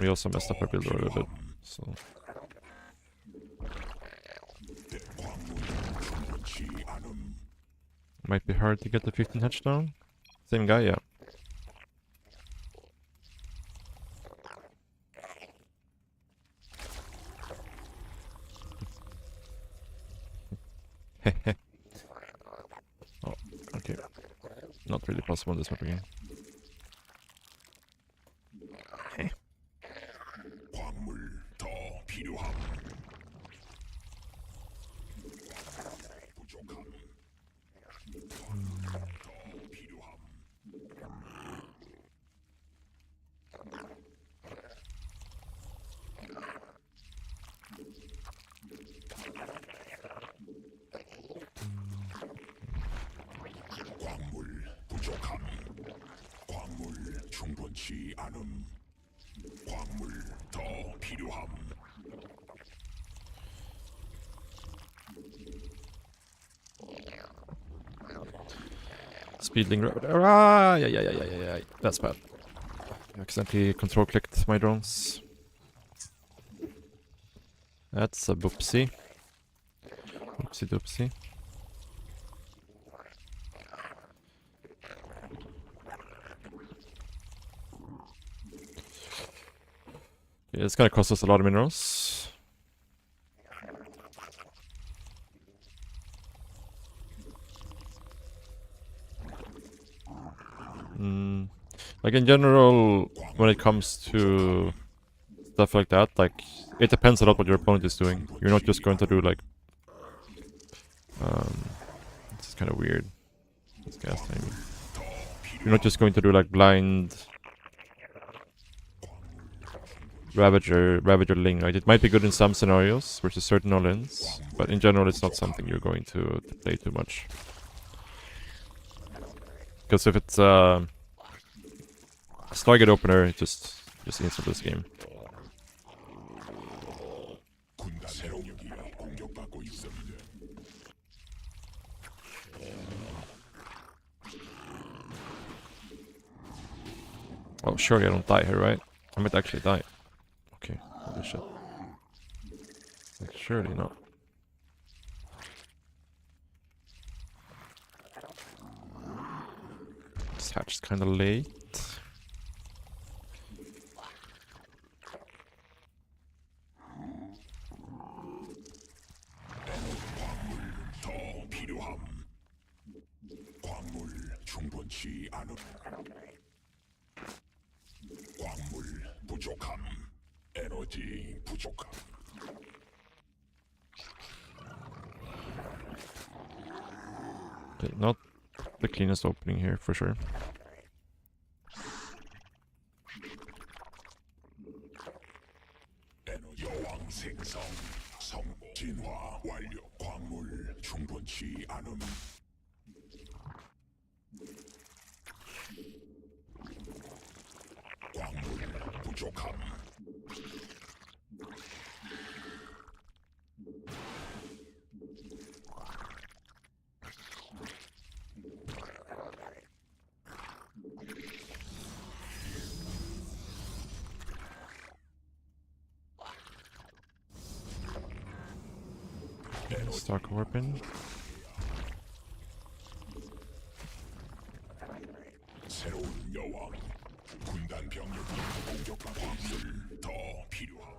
We also messed up our build a little bit, so... Might be hard to get the 15 hatch down. Same guy, yeah. Oh, okay. Not really possible on this map again. 광물 더 필요함. 부족함. 더 필요함. 광물 부족함. 광물 충분치 않음. 광물 더 필요함. Speedling rabbit. Ah, yeah. That's bad. I accidentally control clicked my drones. That's a boopsie. Oopsie doopsie. Yeah, it's gonna cost us a lot of minerals. Like in general, when it comes to stuff like that, like it depends a lot what your opponent is doing. You're not just going to do like this is kind of weird. This gas timing. You're not just going to do like blind Ravager Ling, right? It might be good in some scenarios versus certain all-ins, but in general it's not something you're going to play too much. Because if it's Stargate opener, it just instant this game. 군단 세력이 공격받고 있습니다. Oh, surely I don't die here, right? I might actually die. Okay, holy shit. Like, surely not. This hatch is kinda late. 더 필요함. 광물 충분치 않음. 광물 부족함. 에너지 부족함. Okay, not the cleanest opening here for sure. 에너지 여왕 생성 성공. 진화 완료. 광물 충분치 않음. 광물 부족함. Stock weapon. 새로운 여왕. 군단 병력이 공격받고 광물 더 필요함.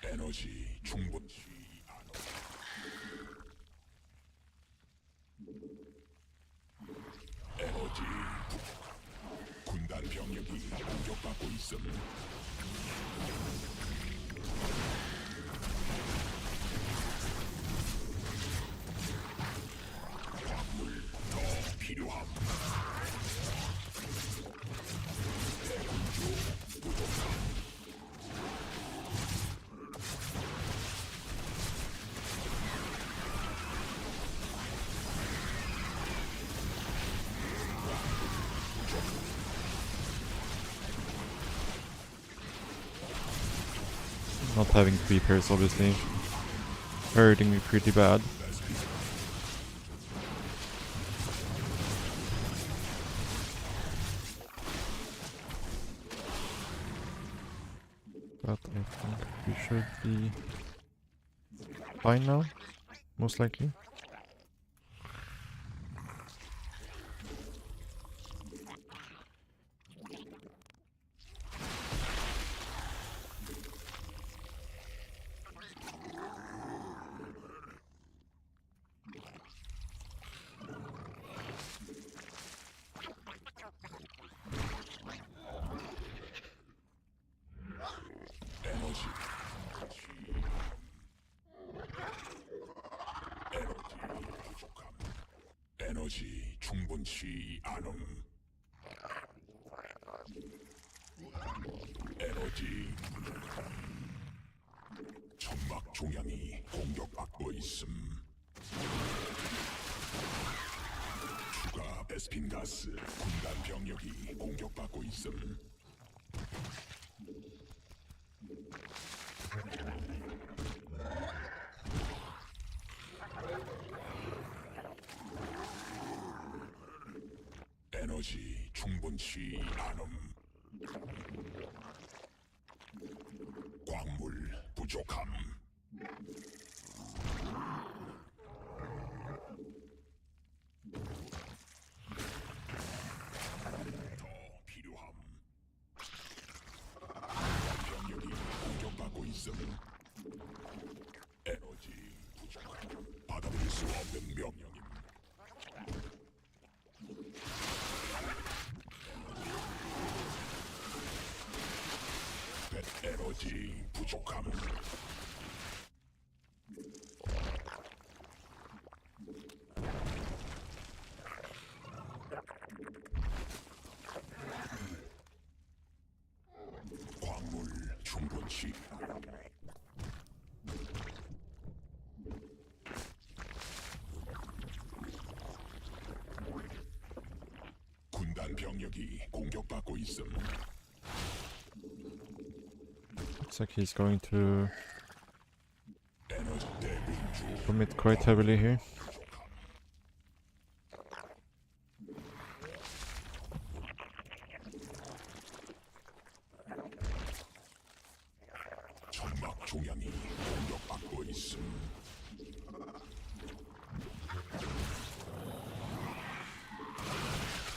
에너지 충분치 않음. 에너지 군단 병력이 공격받고 있음. 광물 더 필요함. 대군주 부족함. Not having creepers obviously hurting me pretty bad. But I think we should be fine now, most likely. 에너지 충분치 않음. 에너지 천막 종양이 공격받고 있음. 추가 베스핀 가스 군단 병력이 공격받고 있음. 에너지 충분치 않음. 광물 부족함. 더 필요함. 병력이 공격받고 있음. 에너지 부족함. 받아들일 수 없는 명령임. 에너지 부족함. 광물 충분치. 군단 병력이 공격받고 있음. Looks like he's going to 에너지 대군주 commit quite heavily here. 부족함. 천막 종양이 공격받고 있음.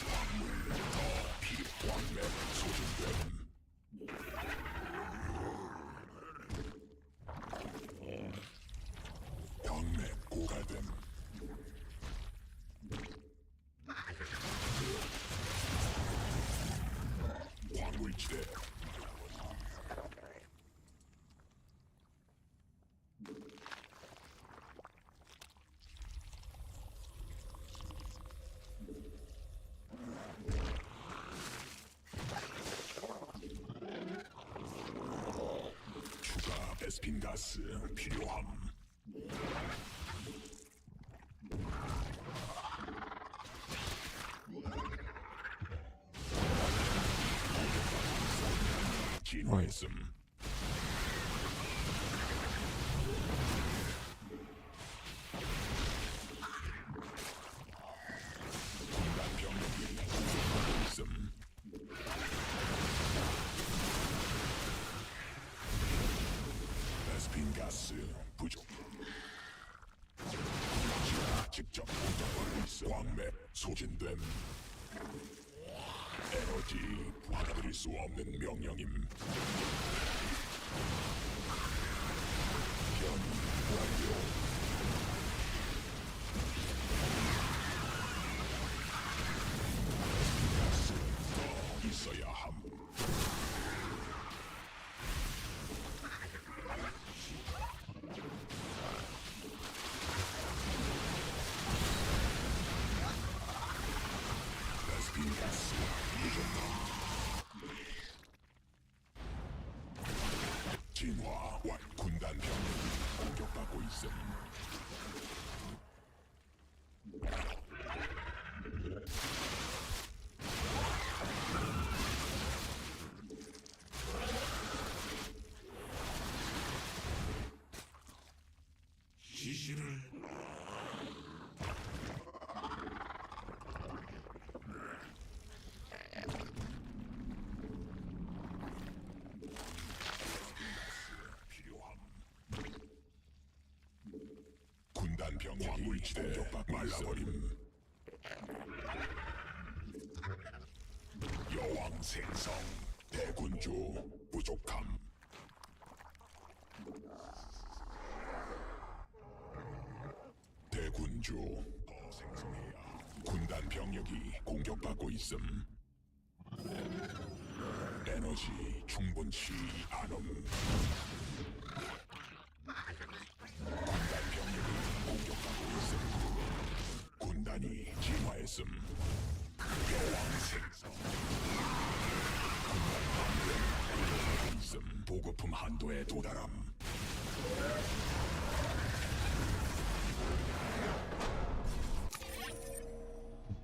광물 더 필요. 광맥 소진됨. 광맥 고갈됨. 광물지대. 추가 베스핀 가스 필요함. 진화했음. 군단 병력이 공격받고 있음. 베스핀 가스 부족. 직접 공격받고 있음. 광맥 소진됨. 에너지 받아들일 수 없는 명령임. 변이 완료. 가스 더 있어야 함. 베스핀 가스 부족함. 진화 완. 군단 병력이 공격받고 있음. 지시를. 필요함. 군단 병력이 공격받고 말라버림. 여왕 생성. 대군주 부족함. 대군주 더 생성해야. 군단 병력이 공격받고 있음. 에너지 충분치 않음. 군단 병력이 공격받고 있음. 군단이 진화 한도에 도달함.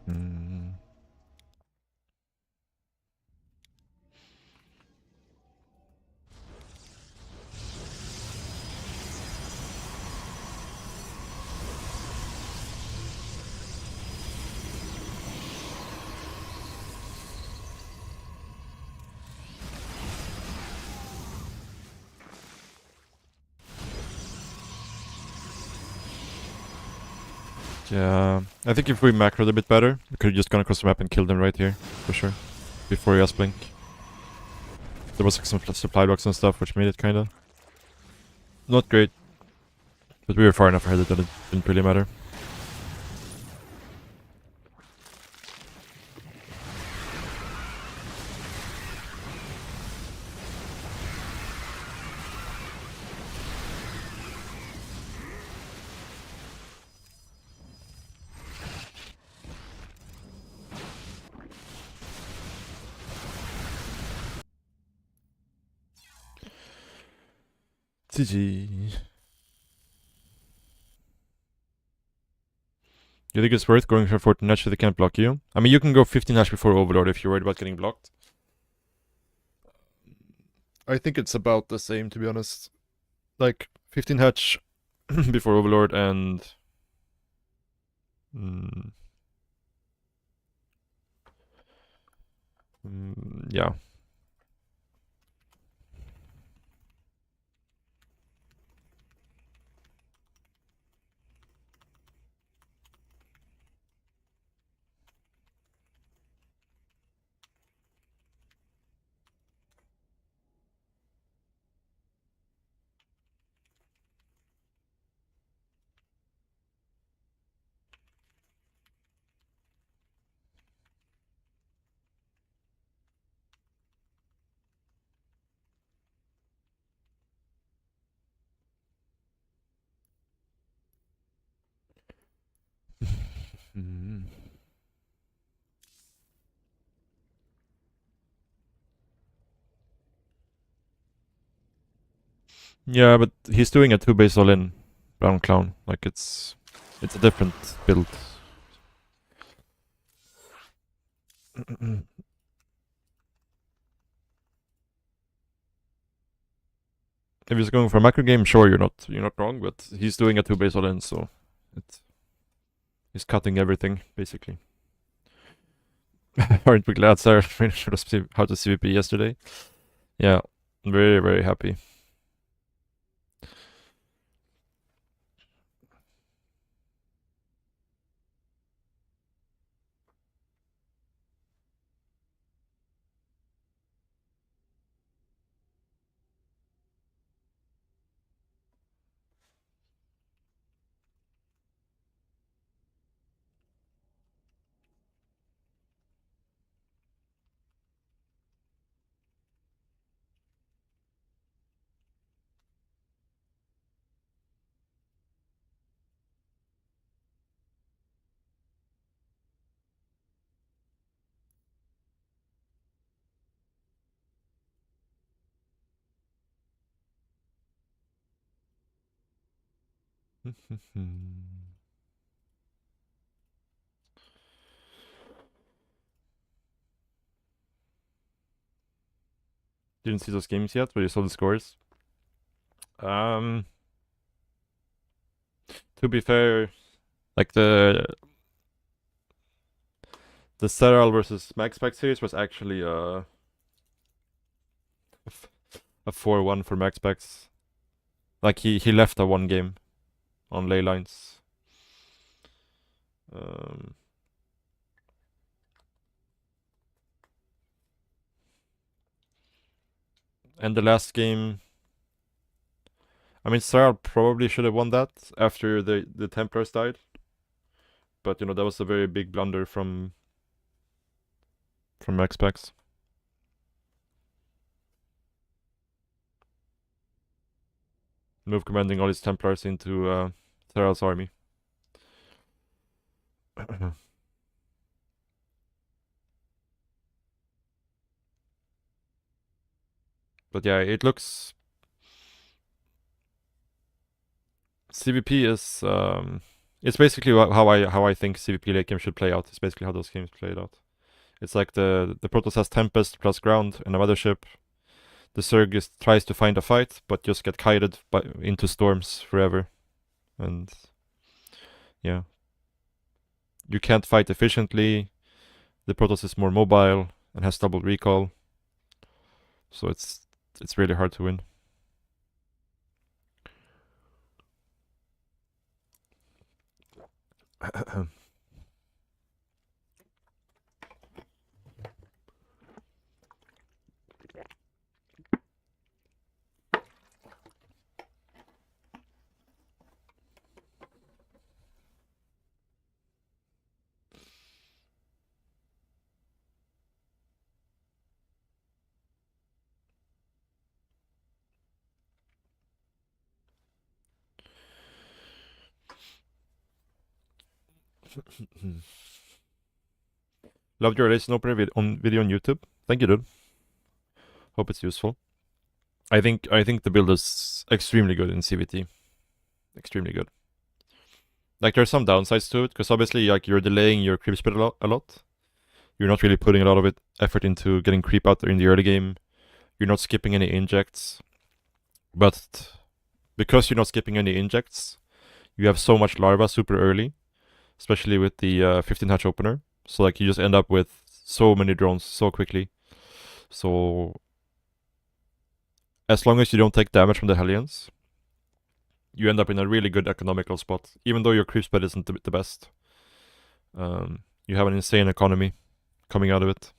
Hmm. Yeah, I think if we macroed a bit better, we could have just gone across the map and killed them right here, for sure. Before he has blink. There was like some supply blocks and stuff, which made it kinda not great. But we were far enough ahead that it didn't really matter. GG. You think it's worth going for 14 Hatch if they can't block you? I mean, you can go 15 Hatch before Overlord if you're worried about getting blocked. I think it's about the same, to be honest. Like, 15 Hatch before Overlord and... yeah. Yeah, but he's doing a 2-base all-in Brown Clown. Like, it's a different build. If he's going for a macro game, sure, you're not wrong, but he's doing a 2-base all-in, so he's cutting everything, basically. Aren't we glad Sarah finished how to CVP yesterday? Yeah, very, very happy. Didn't see those games yet, but you saw the scores. To be fair, like the Seral versus Max Pack series was actually a 4-1 for Max Packs. Like he left a 1 game on ley lines. And the last game, I mean, Seral probably should have won that after the Templars died. But you know, that was a very big blunder from Max Packs. Move commanding all his Templars into Seral's army. But yeah, it looks CVP is it's basically how I think CVP late game should play out. It's basically how those games played out. It's like the Protoss has Tempest plus ground and a mothership. The Zerg tries to find a fight, but just get kited into storms forever. And yeah, you can't fight efficiently. The Protoss is more mobile and has double recall, so it's really hard to win. Loved your relation opener video on YouTube. Thank you, dude. Hope it's useful. I think the build is extremely good in CVT. Extremely good. Like there's some downsides to it, because obviously like you're delaying your creep speed a lot. You're not really putting a lot of effort into getting creep out there in the early game. You're not skipping any injects. But because you're not skipping any injects, you have so much larva super early, especially with the 15 hatch opener. So like you just end up with so many drones so quickly. So as long as you don't take damage from the Hellions, you end up in a really good economical spot. Even though your creep speed isn't the best, you have an insane economy coming out of it.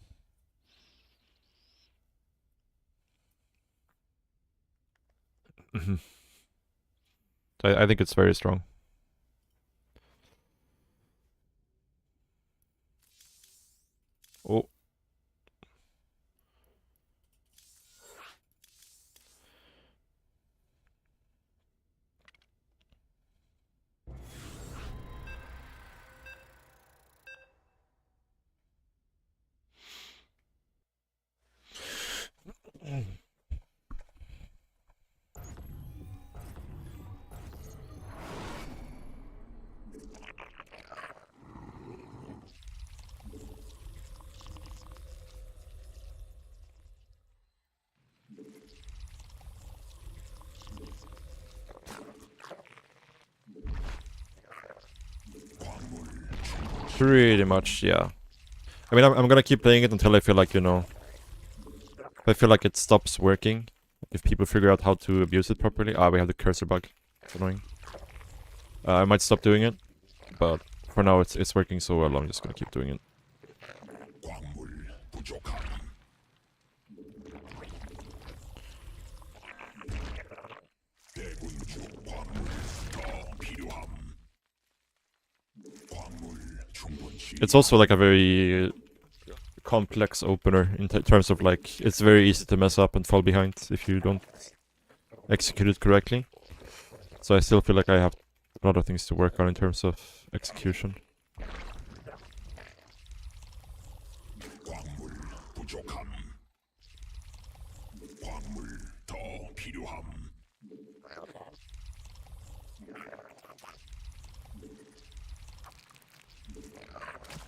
I think it's very strong. Oh. Pretty much, yeah. I mean, I'm gonna keep playing it until I feel like, you know, I feel like it stops working. If people figure out how to abuse it properly. Ah, we have the cursor bug. It's annoying. I might stop doing it, but for now it's working so well. I'm just gonna keep doing it. It's also like a very complex opener in terms of like it's very easy to mess up and fall behind if you don't execute it correctly. So I still feel like I have a lot of things to work on in terms of execution.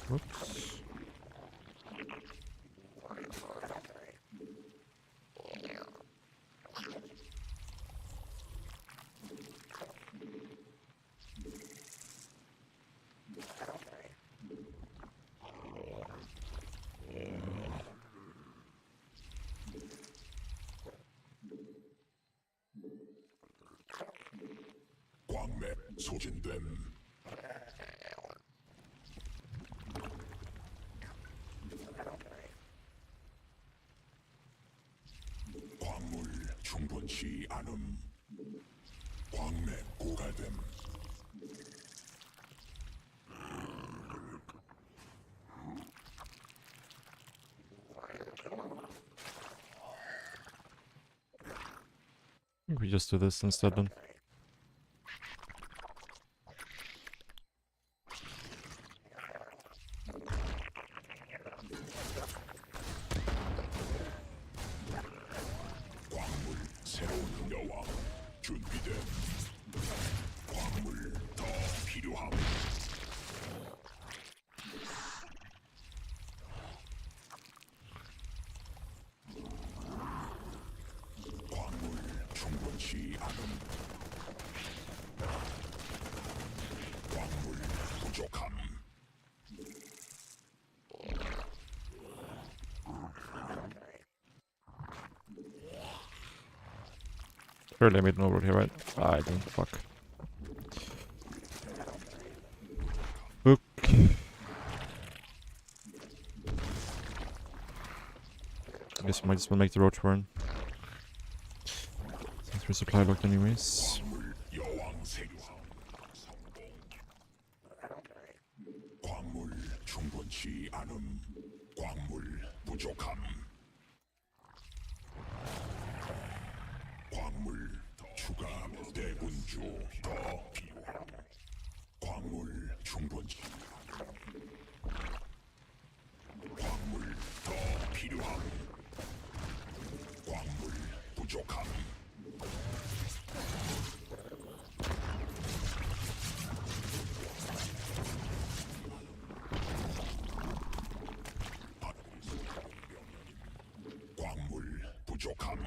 Whoops. 소진됨. 광물 충분치 않음. 광맥 고갈됨. I think we just do this instead then. 새로운 여왕 준비됨. 광맥 Surely I made an overload here, right? Ah, I didn't. Fuck. Hook. I guess we might just want to make the roach burn. Since we're supply locked anyways. 여왕 생성 성공. 광물 충분치 않음. 광물 부족함. 광물 더 추가 대군주 더 필요함. 광물 충분치 광물 더 필요함. 광물 부족함. 광물 부족함.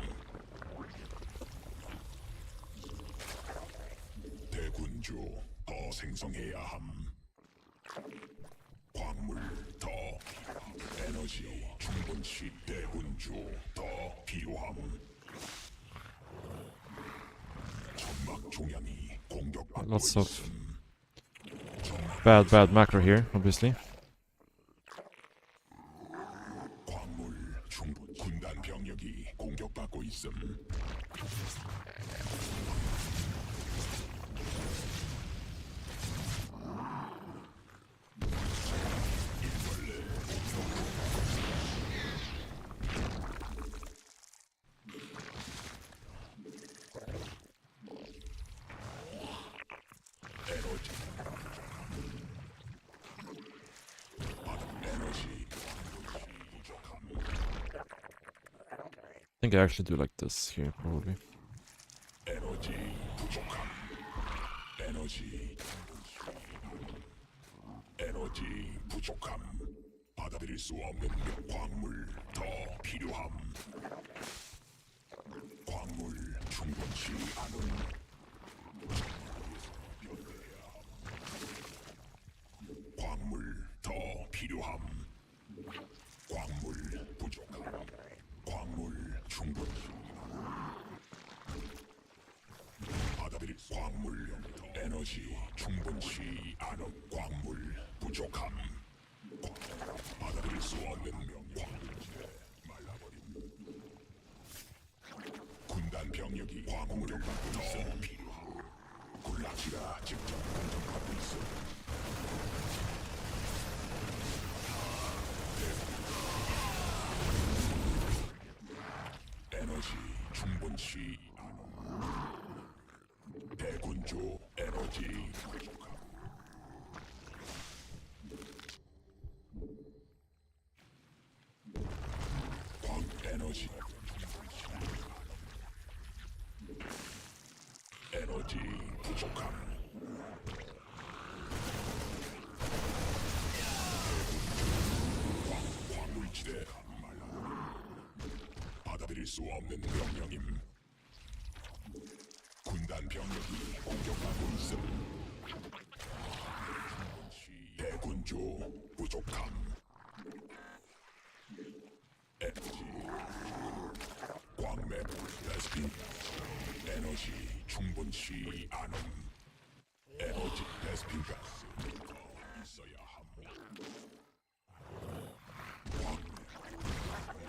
대군주 더 생성해야 함. 광물 더 필요함. 에너지 충분치 대군주 더 필요함. 천막 종양이 공격받고 Lots of 있음. bad macro here, obviously. 광물 충분. 군단 병력이 공격받고 있음. 에너지 에너지 부족함. I think I actually do like this here, probably. 에너지 부족함. 에너지 에너지 부족함. 받아들일 수 없는 광물 더 필요함. 광물 충분치 않은. 광물 더 필요함. 광물 부족함. 광물 충분치 받아들일 광물 에너지 충분치 않은. 광물 부족함. 받아들일 수 없는 광물지대 말라버림. 군단 병력이 광물을 받고 있어 필요함. 군락지가 직접 공격하고 있어. 에너지 충분치 않음. 대군주 에너지 부족함. 광 에너지 에너지 부족함. 광물지대 말라. 받아들일 수 없는 명령임. 군단 병력이 공격하고 있음. 대군주 부족함. 에너지 광맥 레스피 에너지 충분치 않음. 에너지 레스피가 더 있어야 함.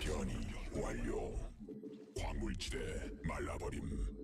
변이 완료. 광물지대 말라버림.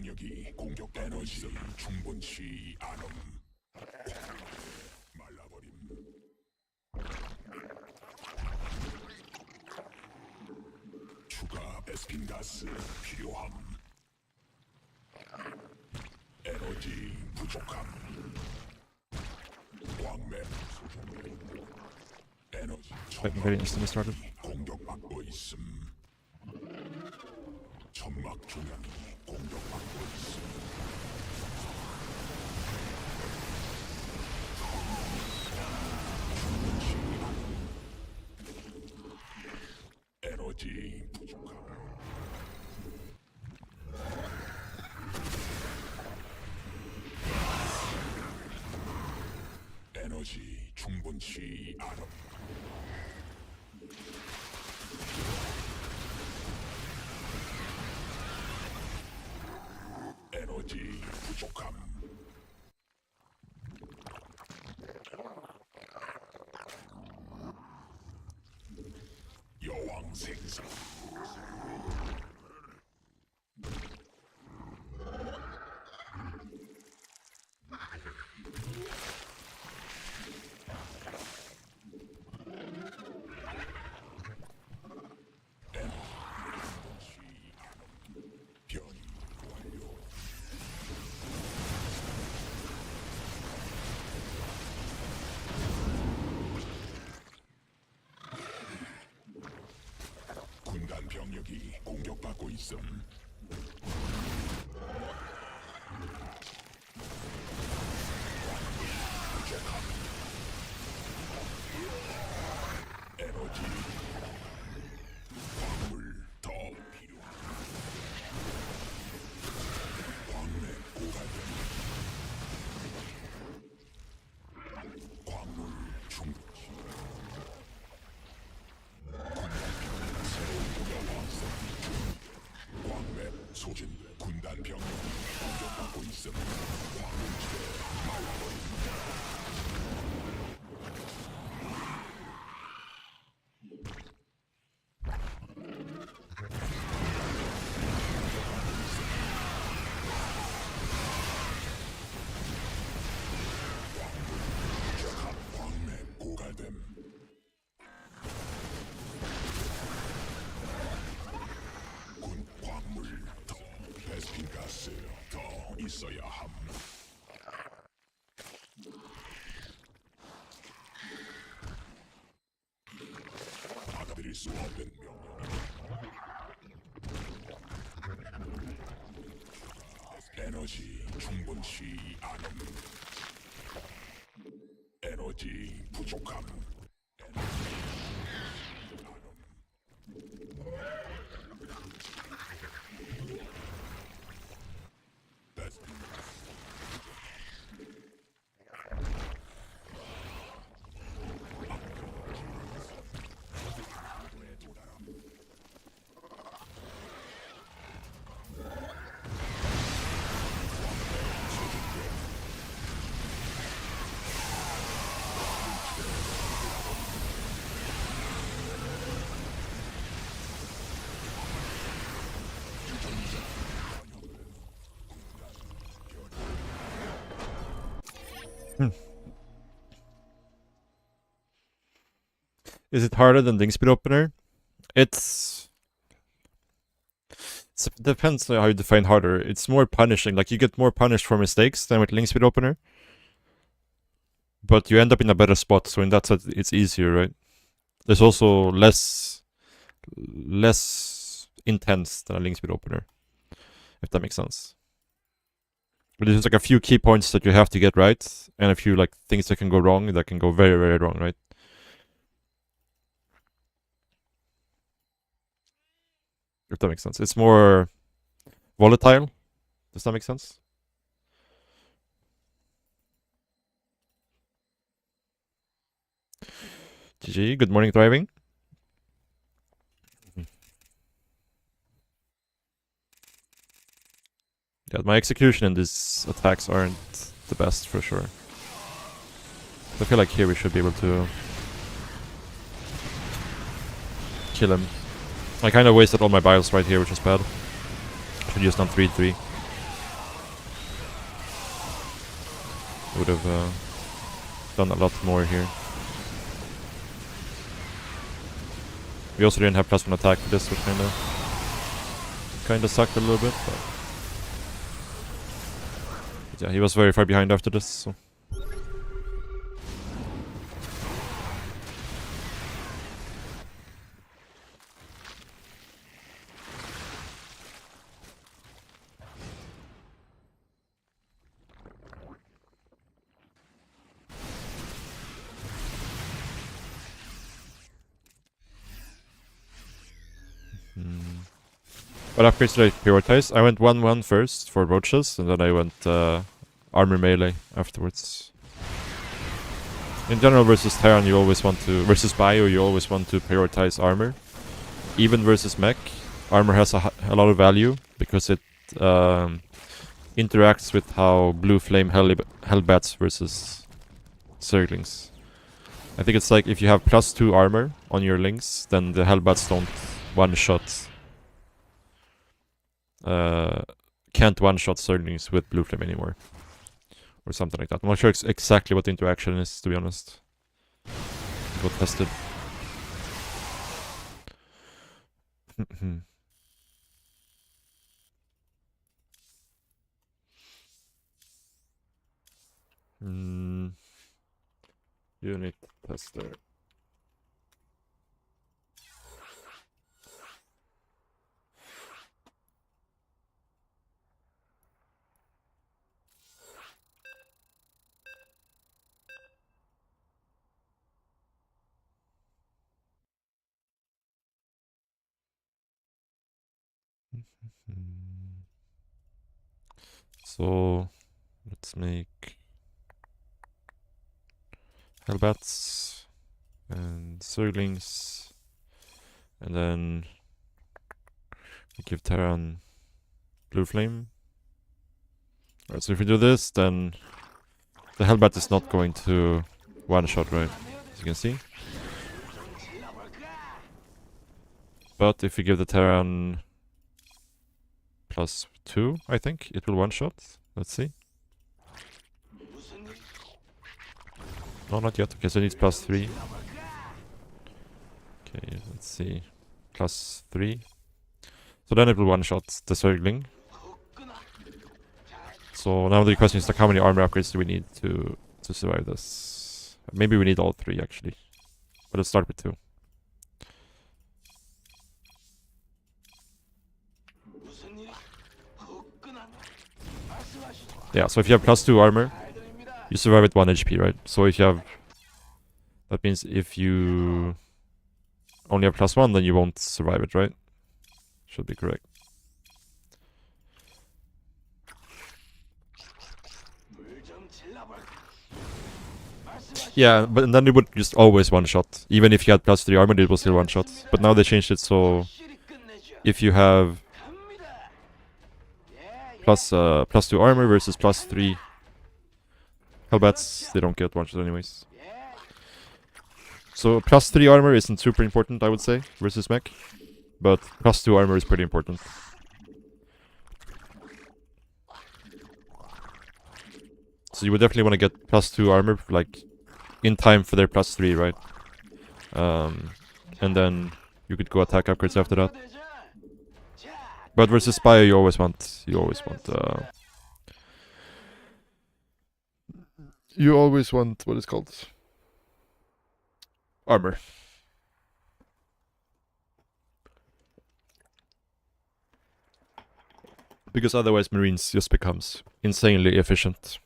병력이 공격 에너지 충분치 않음. 말라버림. 추가 베스핀 가스 필요함. 에너지 부족함. 광맥 소중. 에너지 Fighting very instantly started. 공격받고 있음. 천막 중량이 공격받고 있음. 에너지 부족함. 에너지 충분치 않음. 에너지 부족함. 여왕 생성. 변이 완료. 군단 병력이 공격받고 있음. 에너지 광물 더 필요함. 광맥 고갈됨. 광물 충분치. 광맥 소진. 군단 병력이 공격받고 있음. 광물지대 말라버림. 광맥 고갈됨. 군 광물 더 베스핀 가스 더 있어야 함. 받아들일 수 없는 명령. 에너지 충분치 않음. 에너지 부족함. 베스핀 가스. Is it harder than Link Speed Opener? It depends on how you define harder. It's more punishing. Like, you get more punished for mistakes than with Link Speed Opener. But you end up in a better spot, so in that sense, it's easier, right? There's also less intense than a Link Speed Opener, if that makes sense. But there's like a few key points that you have to get right, and a few like things that can go wrong, that can go very, very wrong, right? If that makes sense. It's more volatile. Does that make sense? GG, good morning driving. Yeah, my execution in these attacks aren't the best for sure. I feel like here we should be able to kill him. I kind of wasted all my bios right here, which is bad. Should use done 3-3. would have done a lot more here. We also didn't have +1 attack for this, which kinda sucked a little bit, but yeah, he was very far behind after this, so. What upgrades did I prioritize? I went 1-1 first for roaches, and then I went armor melee afterwards. In general, versus Terran, you always want to... Versus Bio, you always want to prioritize armor. Even versus mech, armor has a lot of value, because it interacts with how Blue Flame Hellbats versus Zerglings. I think it's like, if you have +2 armor on your links, then the Hellbats don't one-shot... can't one-shot Zerglings with Blue Flame anymore. Or something like that. I'm not sure exactly what the interaction is, to be honest. Got tested. Unit tester. So let's make Hellbats and Zerglings, and then we give Terran Blue Flame. Alright, so if we do this, then the Hellbat is not going to one-shot, right? As you can see. But if we give the Terran +2, I think, it will one-shot. Let's see. No, not yet. Okay, so it needs +3. Okay, let's see. +3. So then it will one-shot the Zergling. So now the question is, like, how many armor upgrades do we need to survive this? Maybe we need all 3, actually. But let's start with 2. Yeah, so if you have +2 armor, you survive with 1 HP, right? So if you have... That means if you only have +1, then you won't survive it, right? Should be correct. Yeah, but then it would just always one-shot. Even if you had +3 armor, it will still one-shot. But now they changed it so... If you have... +2 armor versus +3 Hellbats, they don't get one-shot anyways. So +3 armor isn't super important, I would say, versus mech. But +2 armor is pretty important. So you would definitely want to get +2 armor, like, in time for their +3, right? And then you could go attack upgrades after that. But versus Spire, you always want, you always want, what is called? Armor. Because otherwise Marines just becomes insanely efficient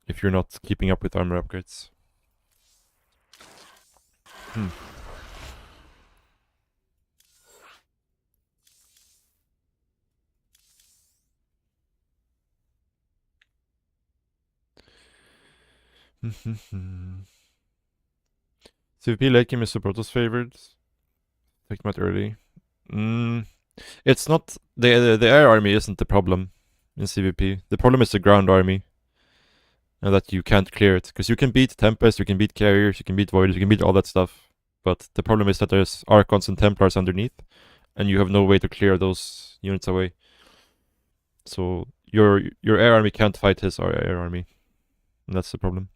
if you're not keeping up with armor upgrades. CVP late game is Protoss favored. Take him out early. It's not... The air army isn't the problem in CVP. The problem is the ground army. And that you can't clear it. Because you can beat Tempest, you can beat Carriers, you can beat Voiders, you can beat all that stuff. But the problem is that there's Archons and Templars underneath. And you have no way to clear those units away. So your air army can't fight his air army. And that's the problem.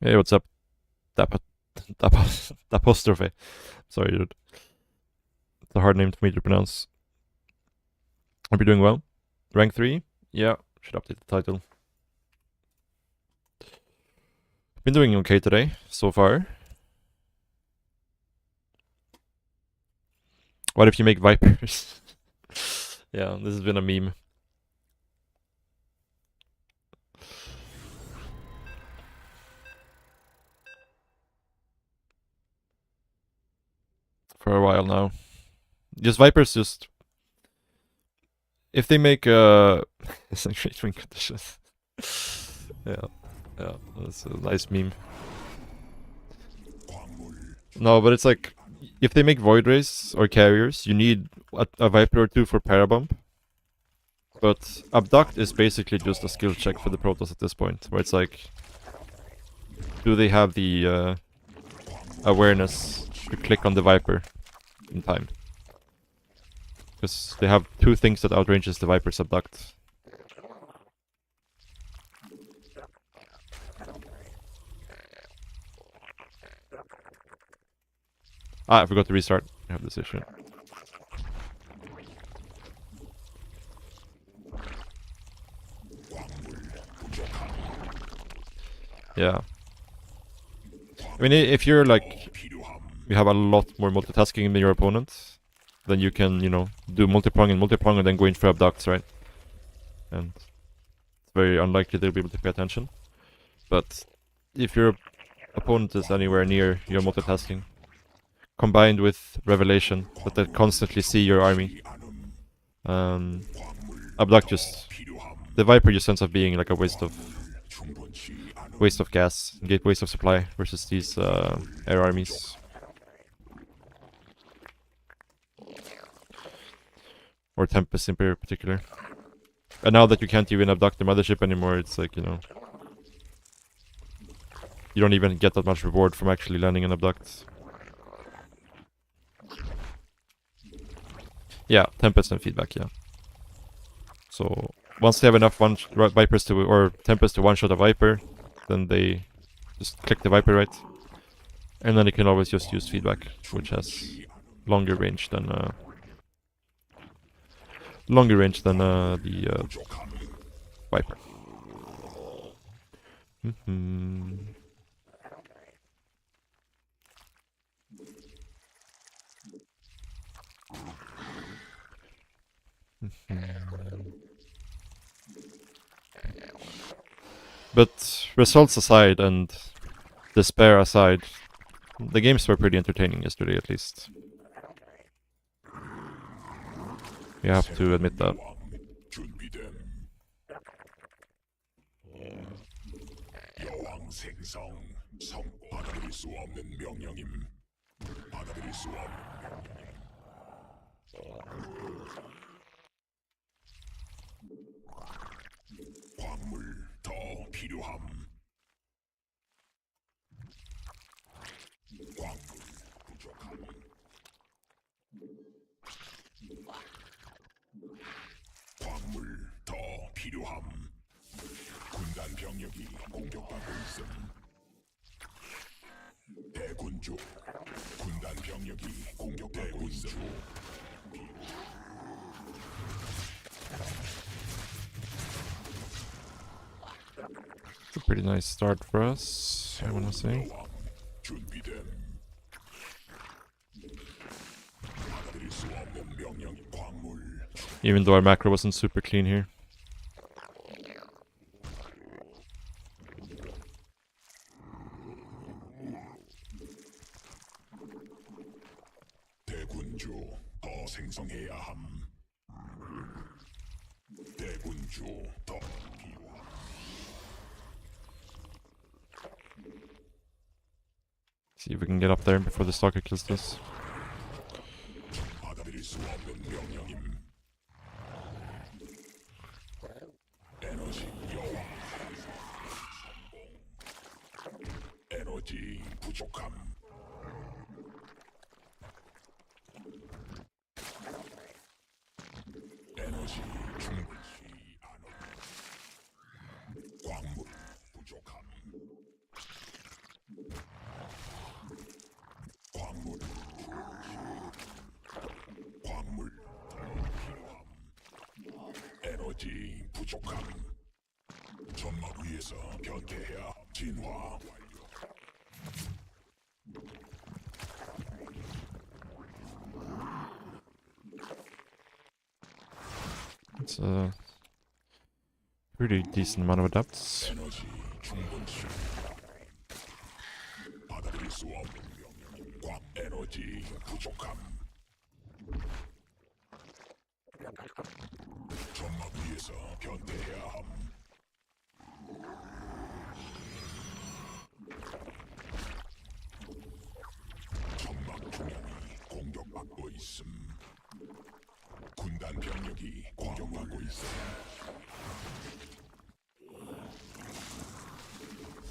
Hey, what's up? Apostrophe. Sorry, dude. It's a hard name for me to pronounce. Hope you're doing well. Rank 3? Yeah, should update the title. Been doing okay today, so far. What if you make Vipers? Yeah, this has been a meme. For a while now. Just Vipers just... If they make it's like great win conditions. Yeah, that's a nice meme. No, but it's like, if they make Void Rays or Carriers, you need a Viper or two for Parabomb. But Abduct is basically just a skill check for the Protoss at this point, where it's like, do they have the awareness to click on the Viper in time? Because they have two things that outranges the Viper's Abduct. Ah, I forgot to restart. I have this issue. Yeah. I mean, if you're like, you have a lot more multitasking than your opponent, then you can, you know, do multi-prong and then go in for abducts, right? And it's very unlikely they'll be able to pay attention. But if your opponent is anywhere near your multitasking, combined with Revelation, that they constantly see your army, abduct just... The Viper just ends up being like a waste of gas, waste of supply versus these air armies. Or Tempest in particular. And now that you can't even abduct the mothership anymore, it's like, you know, you don't even get that much reward from actually landing an abduct. Yeah, Tempest and feedback, yeah. So once they have enough Vipers to, or Tempest to one-shot a Viper, then they just click the Viper right. And then you can always just use feedback, which has longer range than the Viper. But results aside and despair aside, the games were pretty entertaining yesterday at least. You have to admit that. 군단 병력이 공격받고 있음. 대군주. 군단 병력이 공격받고 있음. It's a pretty nice start for us, I wanna say. 준비됨. 받아들일 수 없는 명령 광물. Even though our macro wasn't super clean here. 대군주 더 생성해야 함. 대군주 더 필요함. See if we can get up there before the stalker kills this. 받아들일 수 없는 명령임. 에너지 여왕. 에너지 부족함. 에너지 충분치 않음. 부족함. 점막 위에서 변태해야 진화 완료. It's a pretty decent amount of adepts. 에너지 충분치. 받아들일 수 없는 광 에너지 부족함. 점막 위에서 변태해야 함. 점막 중앙이 공격받고 있음. 군단 병력이 공격받고 있음.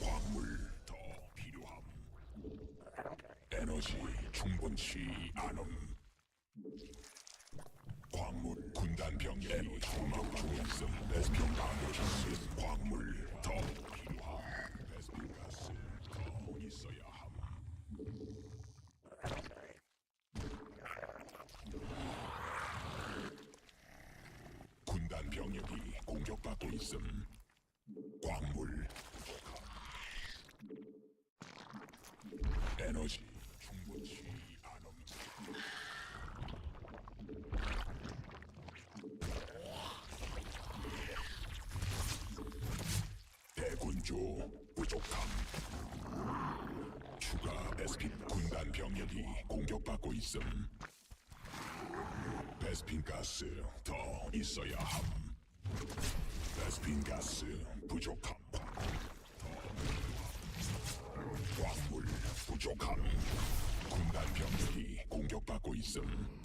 광물 더 필요함. 에너지 충분치 않음. 광물 군단 병력이 점막 중에 있음. 베스핀 가스 광물 더 필요함. 베스핀 가스 더 있어야 함. 군단 병력이 공격받고 있음. 광물 에너지 충분치 않음. 대군주 부족함. 추가 베스핀 군단 병력이 공격받고 있음. 베스핀 가스 더 있어야 함. 베스핀 가스 부족함. 광물 부족함. 군단 병력이 공격받고 있음.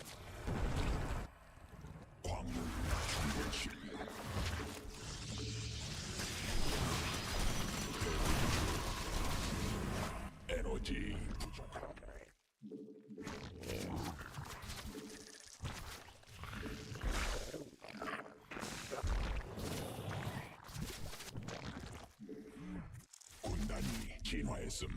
광물 충분치. 에너지 부족함. 군단이 진화했음.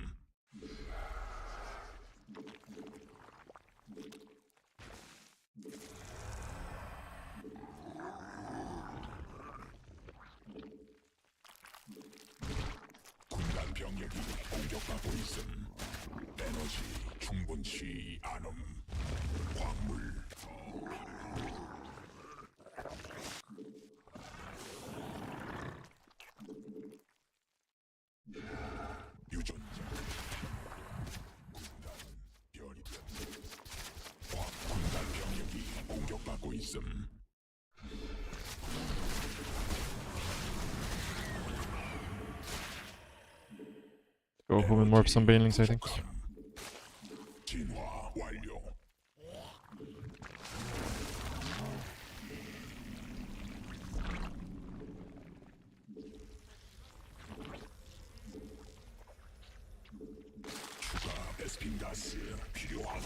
군단 병력이 공격받고 있음. 에너지 충분치 않음. 광물 더 필요함. 유전자 군단 별이 군단 병력이 공격받고 있음. Go home and morph some banelings, I think. 진화 완료. 추가 베스핀 가스 필요함.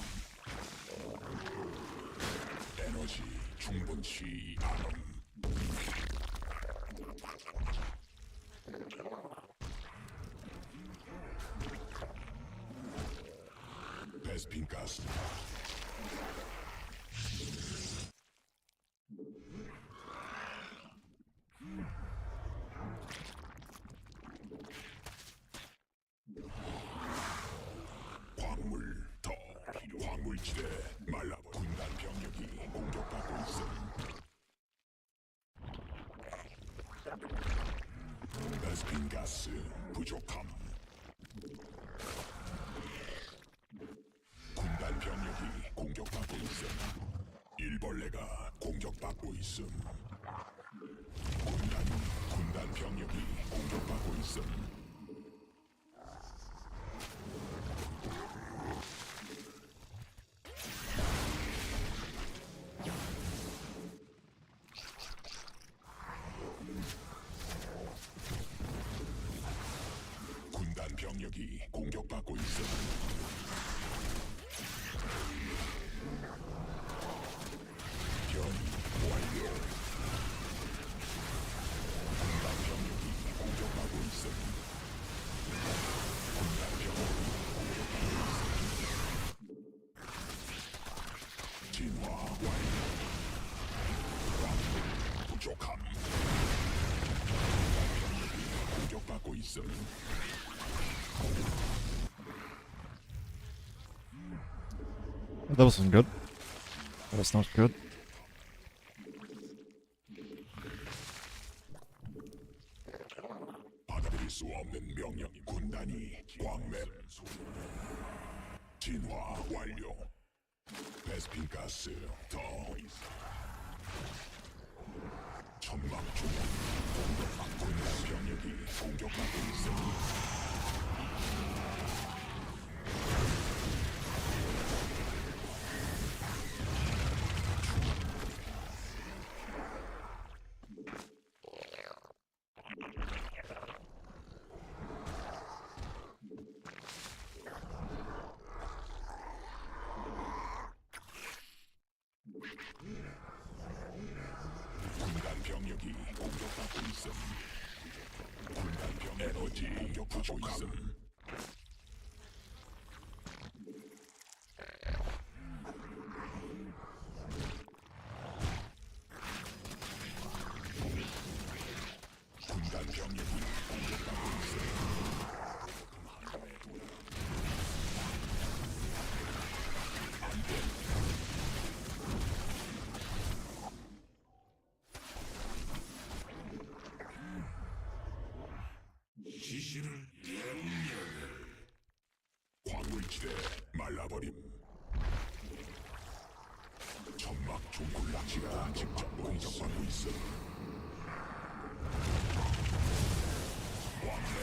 에너지 충분치 않음. 베스핀 가스 광물 더 필요. 광물지대 말라버 군단 병력이 공격받고 있음. 베스핀 가스 부족함. 군단 병력이 공격받고 있음. 일벌레가 공격받고 있음. 군단 병력이 공격받고 있음. 군단 병력이 공격받고 있음. 변이 완료. 군단 병력이 공격받고 있음. 군단 병력이 공격받고 있음. 진화 완료. 광물 부족함. 있음. That wasn't good. That was not good. 받아들일 수 없는 명령. 군단이 광맥 진화 완료. 베스핀 가스 더 천막 중 군단 병력이 공격받고 있음. 군단 병력이 공격받고 있음. 군단 병 에너지 공격받고 있음. 군단 병력이 공격받고 있음. 지시를 광물지대 말라버림. 천막 중군락지가 직접 공격받고 있음. 왕래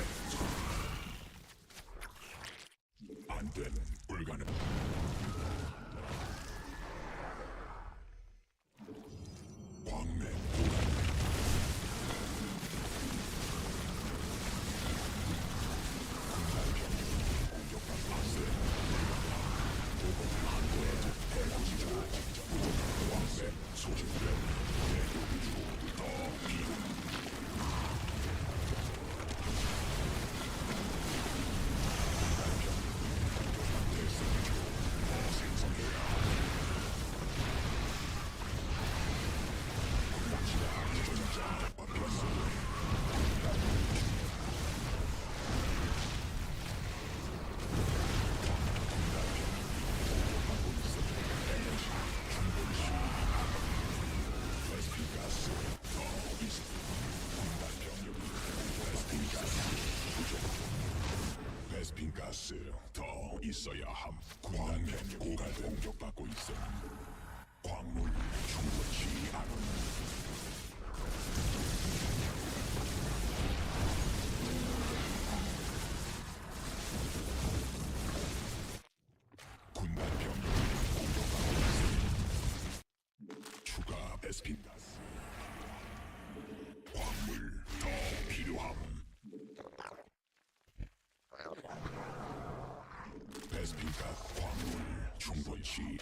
안된 불가능. 광맥 베스핀 가스 더 있어야 함. 광맥 고갈 공격받고 있음. 광물 충분치 않음. 군단 병력이 공격받고 있음. 추가 베스핀 가스. 광물 더 필요함. 베스핀 가스 광물 충분치.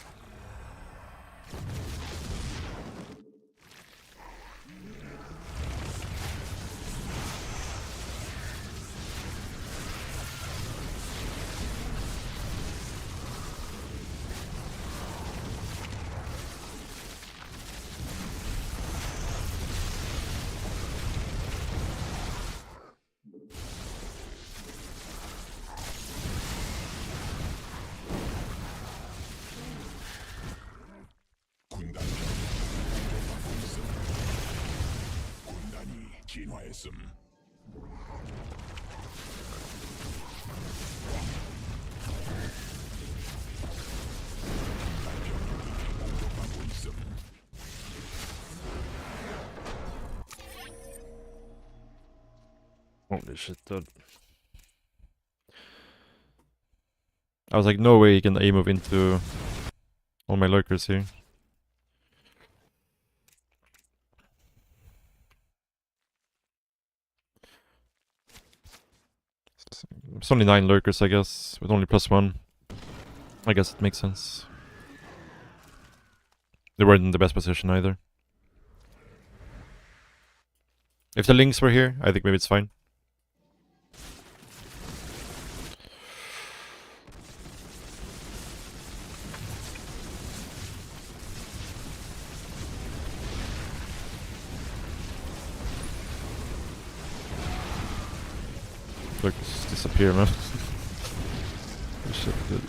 군단 공격받고 있음. 군단이 진화했음. 군단 병력이 공격받고 있음. Holy shit, dude. I was like, no way he can A-move into all my lurkers here. It's only 9 lurkers, I guess, with only +1. I guess it makes sense. They weren't in the best position either. If the links were here, I think maybe it's fine. Look, just disappear, man. Shit, dude.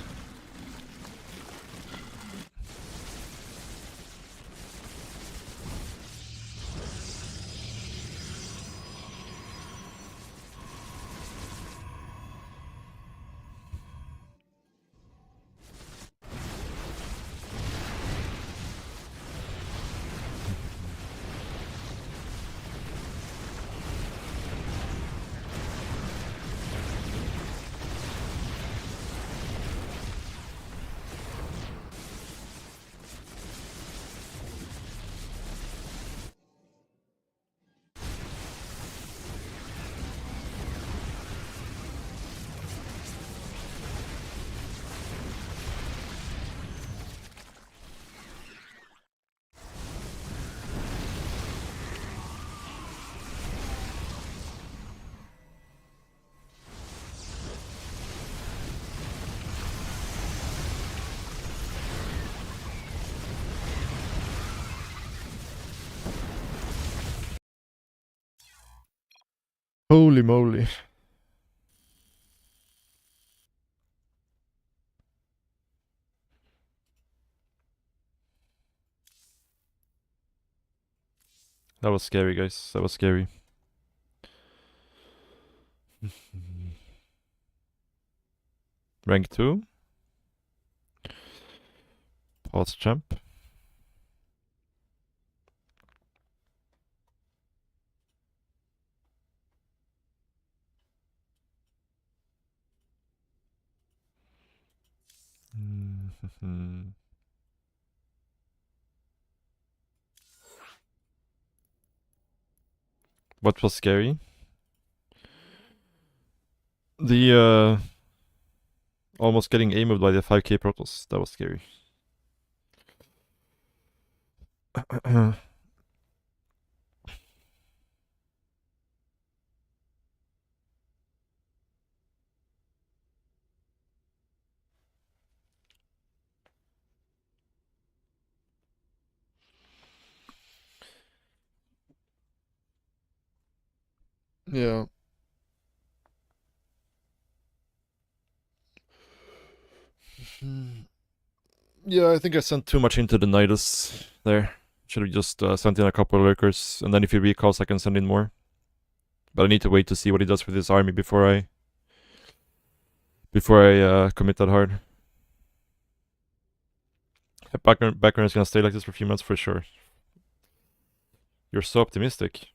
Holy moly. That was scary, guys. That was scary. Rank 2. Pause champ. What was scary? The almost getting A-moved by the 5k Protoss. That was scary. Yeah. Yeah, I think I sent too much into the Nidus there. Should have just sent in a couple of lurkers, and then if he recalls, I can send in more. But I need to wait to see what he does with his army before I commit that hard. Background is gonna stay like this for a few months for sure. You're so optimistic.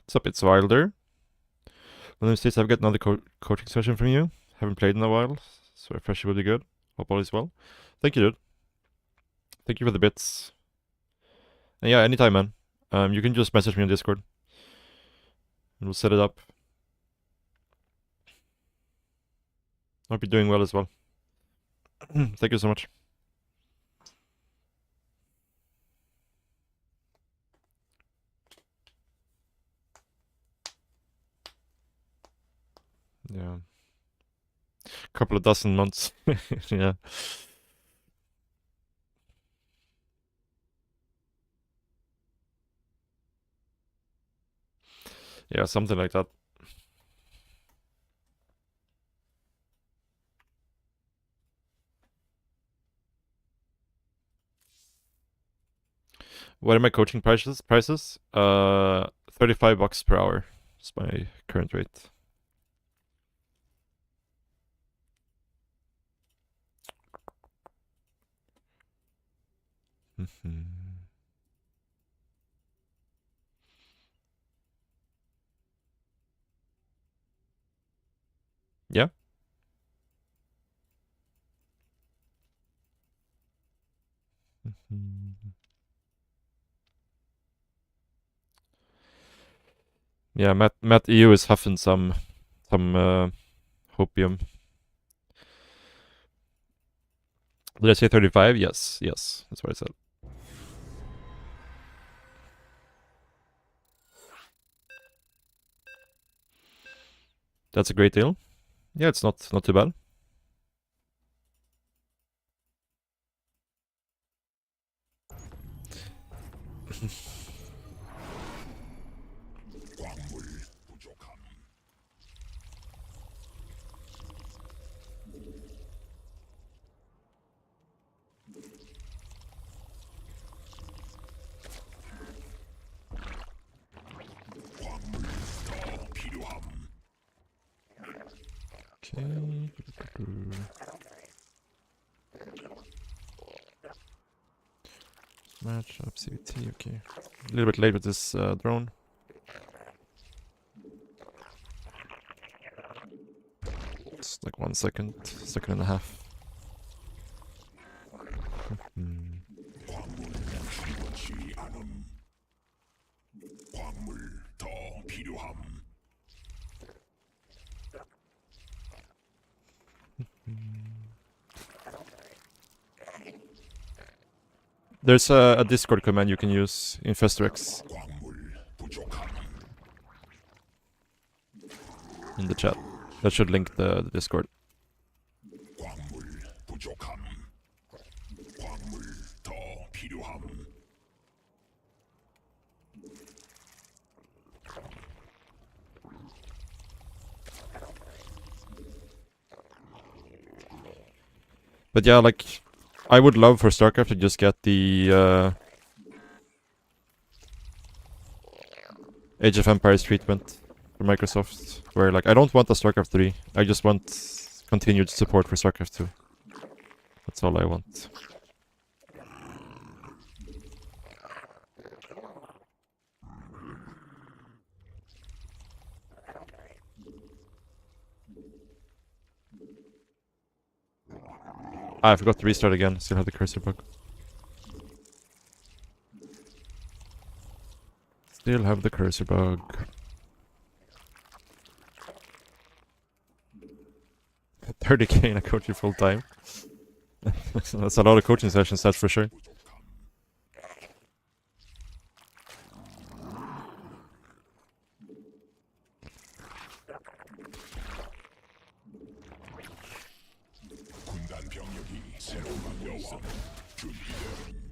What's up, it's Wilder. One of these days I've got another coaching session from you. Haven't played in a while, so a refresher would be good. Hope all is well. Thank you, dude. Thank you for the bits. And yeah, anytime, man. You can just message me on Discord. And we'll set it up. Hope you're doing well as well. Thank you so much. Yeah. Couple of dozen months. Yeah. Yeah, something like that. What are my coaching prices? 35 bucks per hour is my current rate. Yeah. Yeah, Matt EU is huffing some hopium. Did I say 35? Yes, that's what I said. That's a great deal. Yeah, it's not too bad. 광물 부족함. 광물 더 필요함. Okay. Match up CVT. Okay. A little bit late with this drone. It's like 1 second, second and a half. Hmm. 광물 충분치 않음. 광물 더 필요함. There's a Discord command you can use in Festerex 광물 부족함. in the chat. That should link the Discord. 광물 부족함. 광물 더 필요함. But yeah, like, I would love for StarCraft to just get the Age of Empires treatment for Microsoft, where like I don't want a StarCraft 3, I just want continued support for StarCraft 2. That's all I want. Ah, I forgot to restart again, still have the cursor bug. Still have the cursor bug. $30K in a coaching full time. That's a lot of coaching sessions, that's for sure. 군단 병력이 새로운 여왕 준비됨.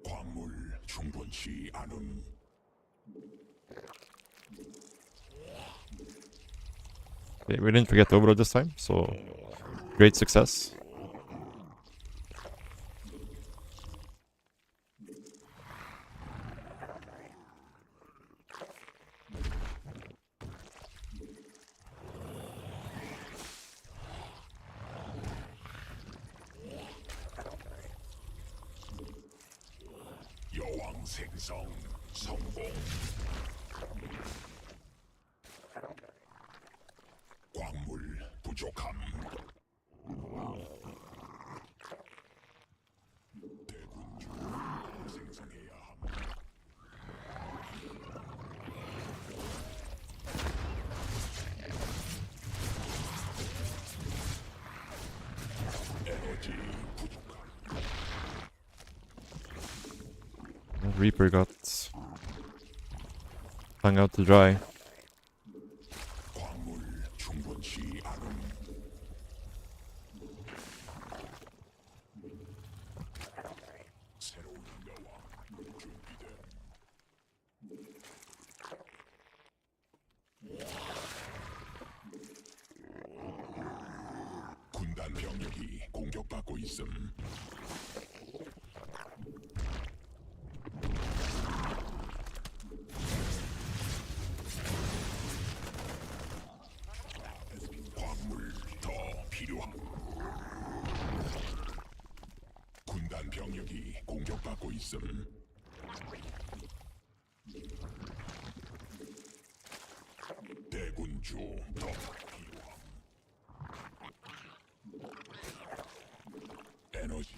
광물 충분치 않음. Yeah, we didn't forget the overload this time, so great success. 여왕 생성 성공. 광물 부족함. 대군 중 생성해야 함. 에너지 부족함. Reaper got hung out to dry. 광물 충분치 않음. 새로운 여왕 준비됨. 군단 병력이 공격받고 있음. 광물 더 필요함. 군단 병력이 공격받고 있음. 대군주 더 필요함. 에너지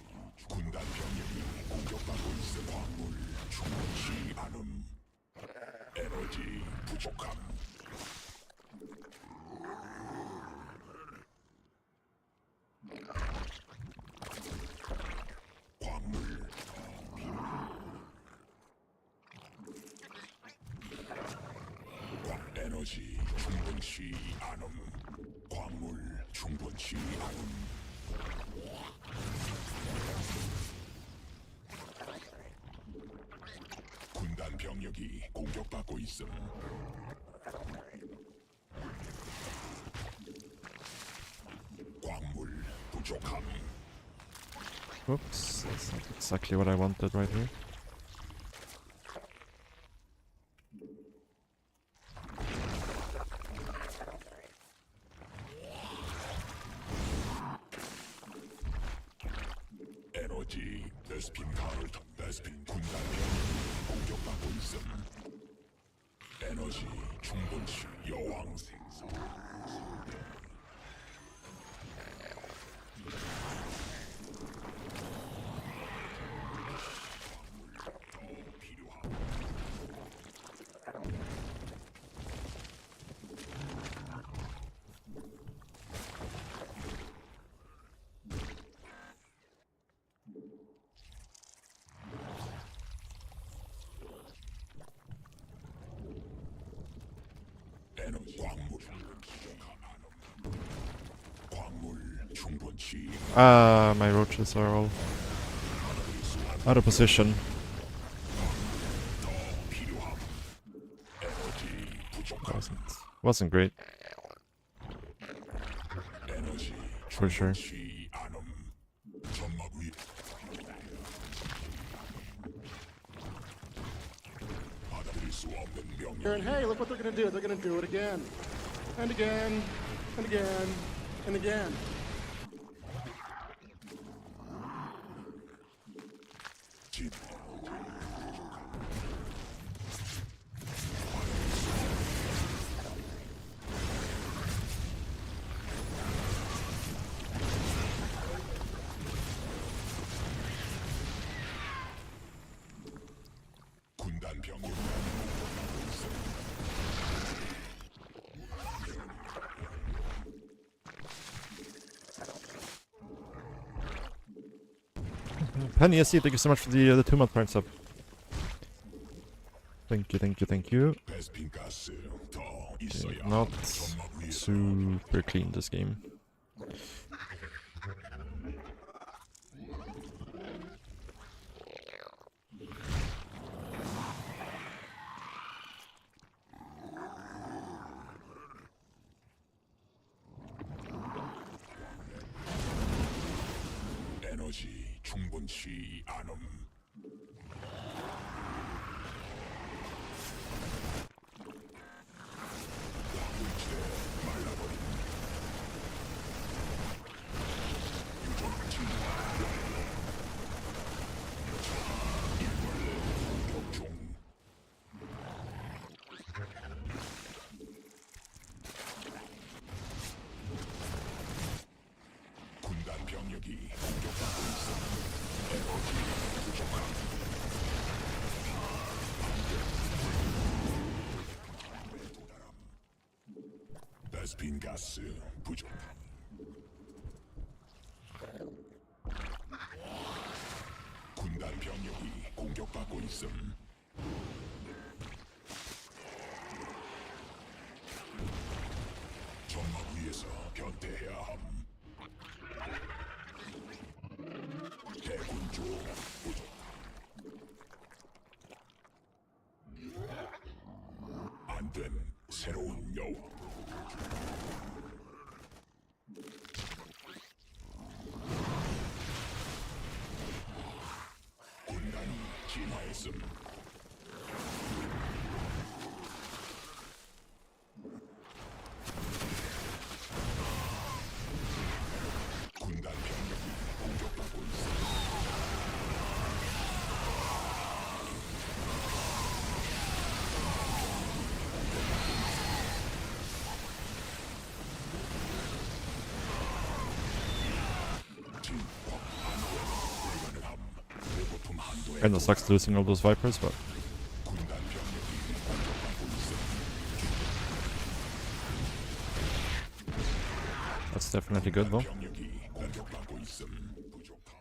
군단 병력이 공격받고 있음. 광물 충분치 않음. 에너지 부족함. 광물 더 필요함. 에너지 충분치 않음. 광물 충분치 않음. 군단 병력이 공격받고 있음. 광물 부족함. Oops, that's not exactly what I wanted right here. 에너지 베스핀 가를 베스핀 군단 병력이 공격받고 있음. 에너지 충분치 여왕 생성. 에너지 광물 충분치 Ah, my roaches are all out of position. 필요함. 에너지 부족함. Wasn't great, 에너지 for sure. 충분치 않음. 점막 위 받아들일 수 없는 명령. And hey, look what they're gonna do. They're gonna do it again. And again. And again. And again. 진 군단 병력 Penny SC, thank you so much for the 2-month Prime sub. Thank you, thank you, thank you. 베스핀 가스 더 Okay, 있어야 not 점막 위에서 super clean this game. 에너지 충분치 않음. 군단 병력이 공격받고 있어. 에너지 부족함. 베스핀 가스 부족함. 군단 병력이 공격받고 있음. 점막 위에서 변태해야 함. 대군주 부족함. 안된 새로운 여왕. 군단이 진화했음. 군단 병력이 공격받고 있어. Kinda sucks losing all those Vipers, but 군단 병력이 공격받고 있어. that's definitely good though. 병력이 공격받고 있음. 부족함.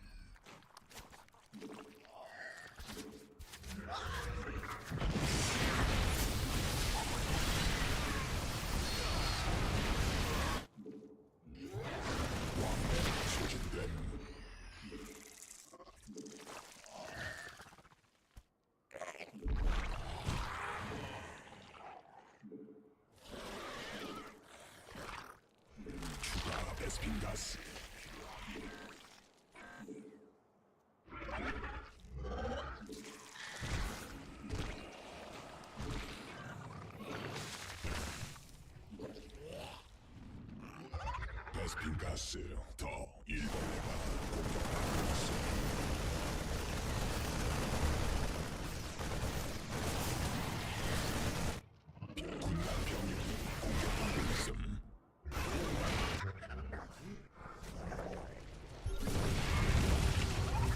베스핀 가스. 베스핀 가스 더 일벌레가 공격받고 있어. 군단 병력이 공격받고 있음.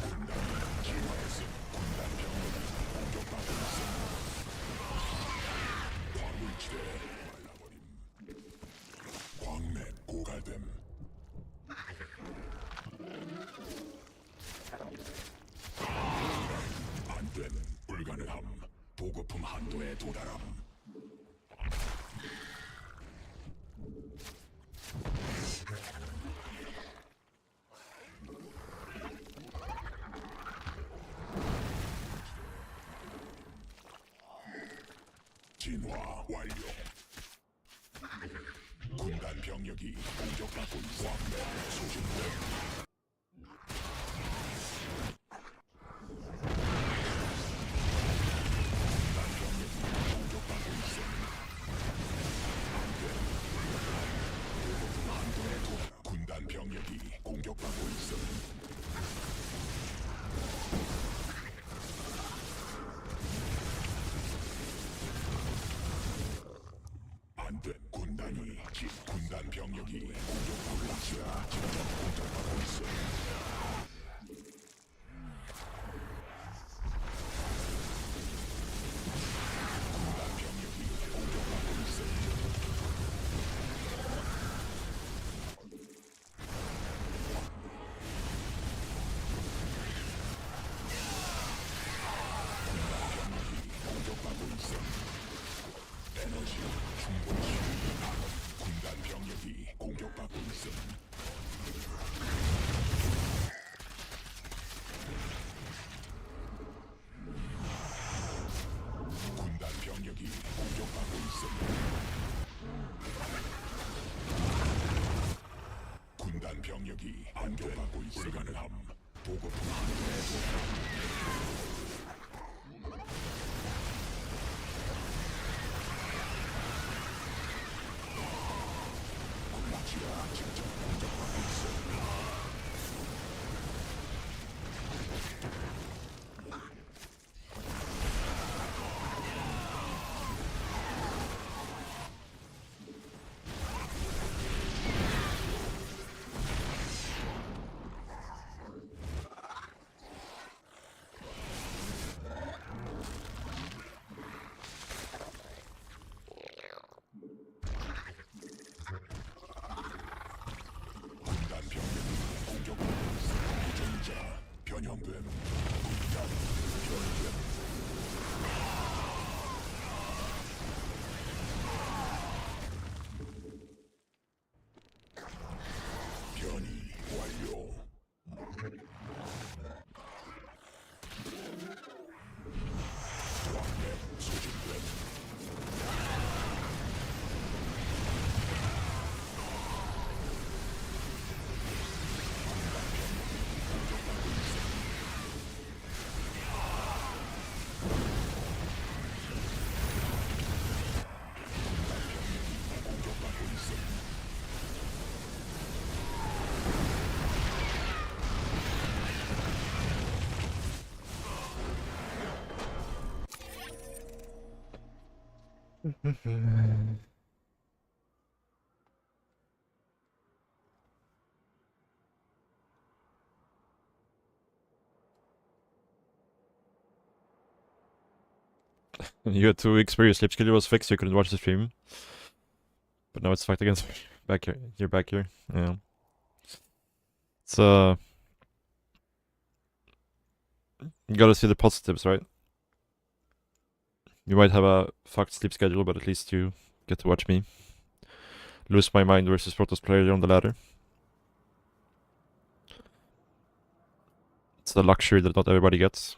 군단이 진화했음. 군단 병력이 공격받고 있음. 광물지대 말라버림. 광맥 고갈됨. 안됨. 불가능함. 보급품 한도에 도달함. 진화 완료. 군단 병력이 공격받고 있어. 광맥 소진됨. 공격받고 있음. 한도에 도달함. 군단 병력이 공격받고 있음. 안돼. 군단 병력이 공격받고 있어. 직접 공격받고 있어. 군단 병력이 공격받고 있어. 공격받고 있어. 에너지 충분히. 군단 병력이 공격받고 있음. 군단 병력이 공격받고 있음. 군단 병력이 공격받고 있음. 불가능함. 보급품 한도에 도달함. 군락지가 직접 공격받고 있어. 군단 병력이 공격받고 있어. 유전자 변형됨. 군단 변형됨. 변이 완료. 왕맥 소진됨. 공격받고 있음. You had 2 weeks where your sleep schedule was fixed, so you couldn't watch the stream. But now it's fucked again. So back here, you're back here. Yeah. It's you gotta see the positives, right? You might have a fucked sleep schedule, but at least you get to watch me lose my mind versus Protoss player on the ladder. It's a luxury that not everybody gets.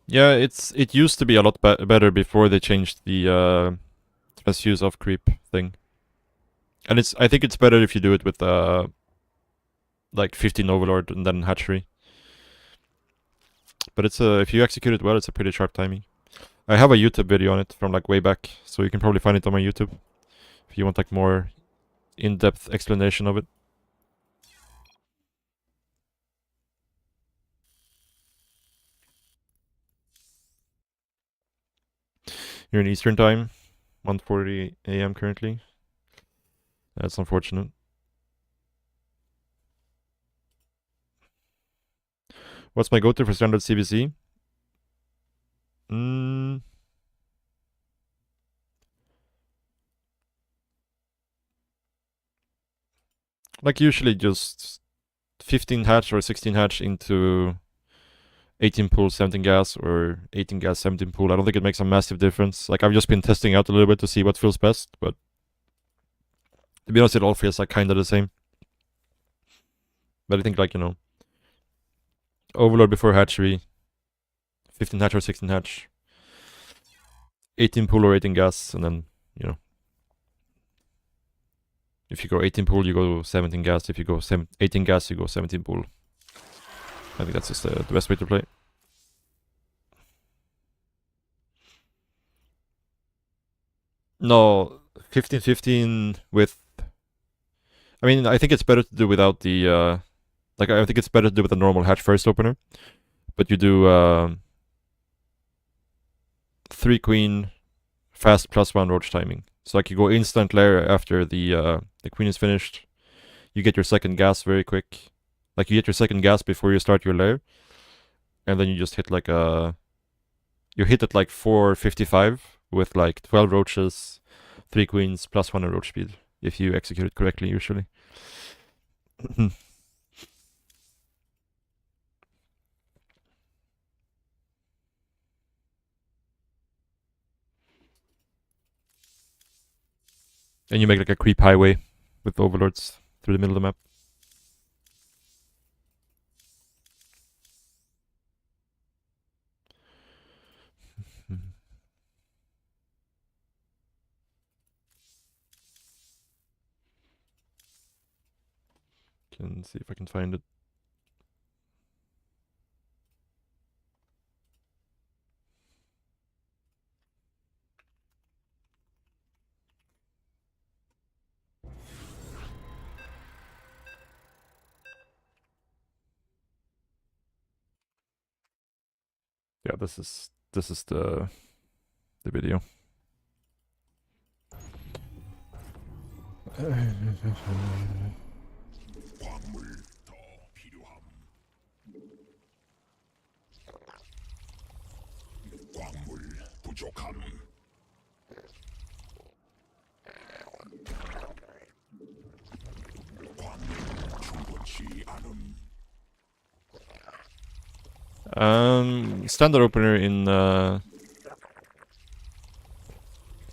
Yeah, it used to be a lot better before they changed the transfuse off creep thing. And I think it's better if you do it with like 15 Overlord and then hatchery. But it's if you execute it well, it's a pretty sharp timing. I have a YouTube video on it from like way back, so you can probably find it on my YouTube if you want like more in-depth explanation of it. You're in Eastern time, 1:40 a.m. currently. That's unfortunate. What's my go-to for standard CBC? Like usually just 15 hatch or 16 hatch into 18 pool, 17 gas, or 18 gas, 17 pool. I don't think it makes a massive difference. Like I've just been testing out a little bit to see what feels best, but to be honest, it all feels like kind of the same. But I think like, you know, Overlord before hatchery, 15 hatch or 16 hatch, 18 pool or 18 gas, and then, you know, if you go 18 pool, you go 17 gas. If you go 18 gas, you go 17 pool. I think that's just the best way to play. No, 15-15 with... I mean, I think it's better to do without the... like, I think it's better to do with a normal hatch first opener. But you do 3 queen, fast +1 roach timing. So like you go instant lair after the queen is finished. You get your second gas very quick. Like you get your second gas before you start your lair. And then you just hit like a... You hit at like 4:55 with like 12 roaches, 3 queens, +1 roach speed. If you execute it correctly, usually. And you make like a creep highway with overlords through the middle of the map. Can see if I can find it. Yeah, this is the video. 광물 더 필요함. 광물 부족함. 광물 충분치 않음. Standard opener in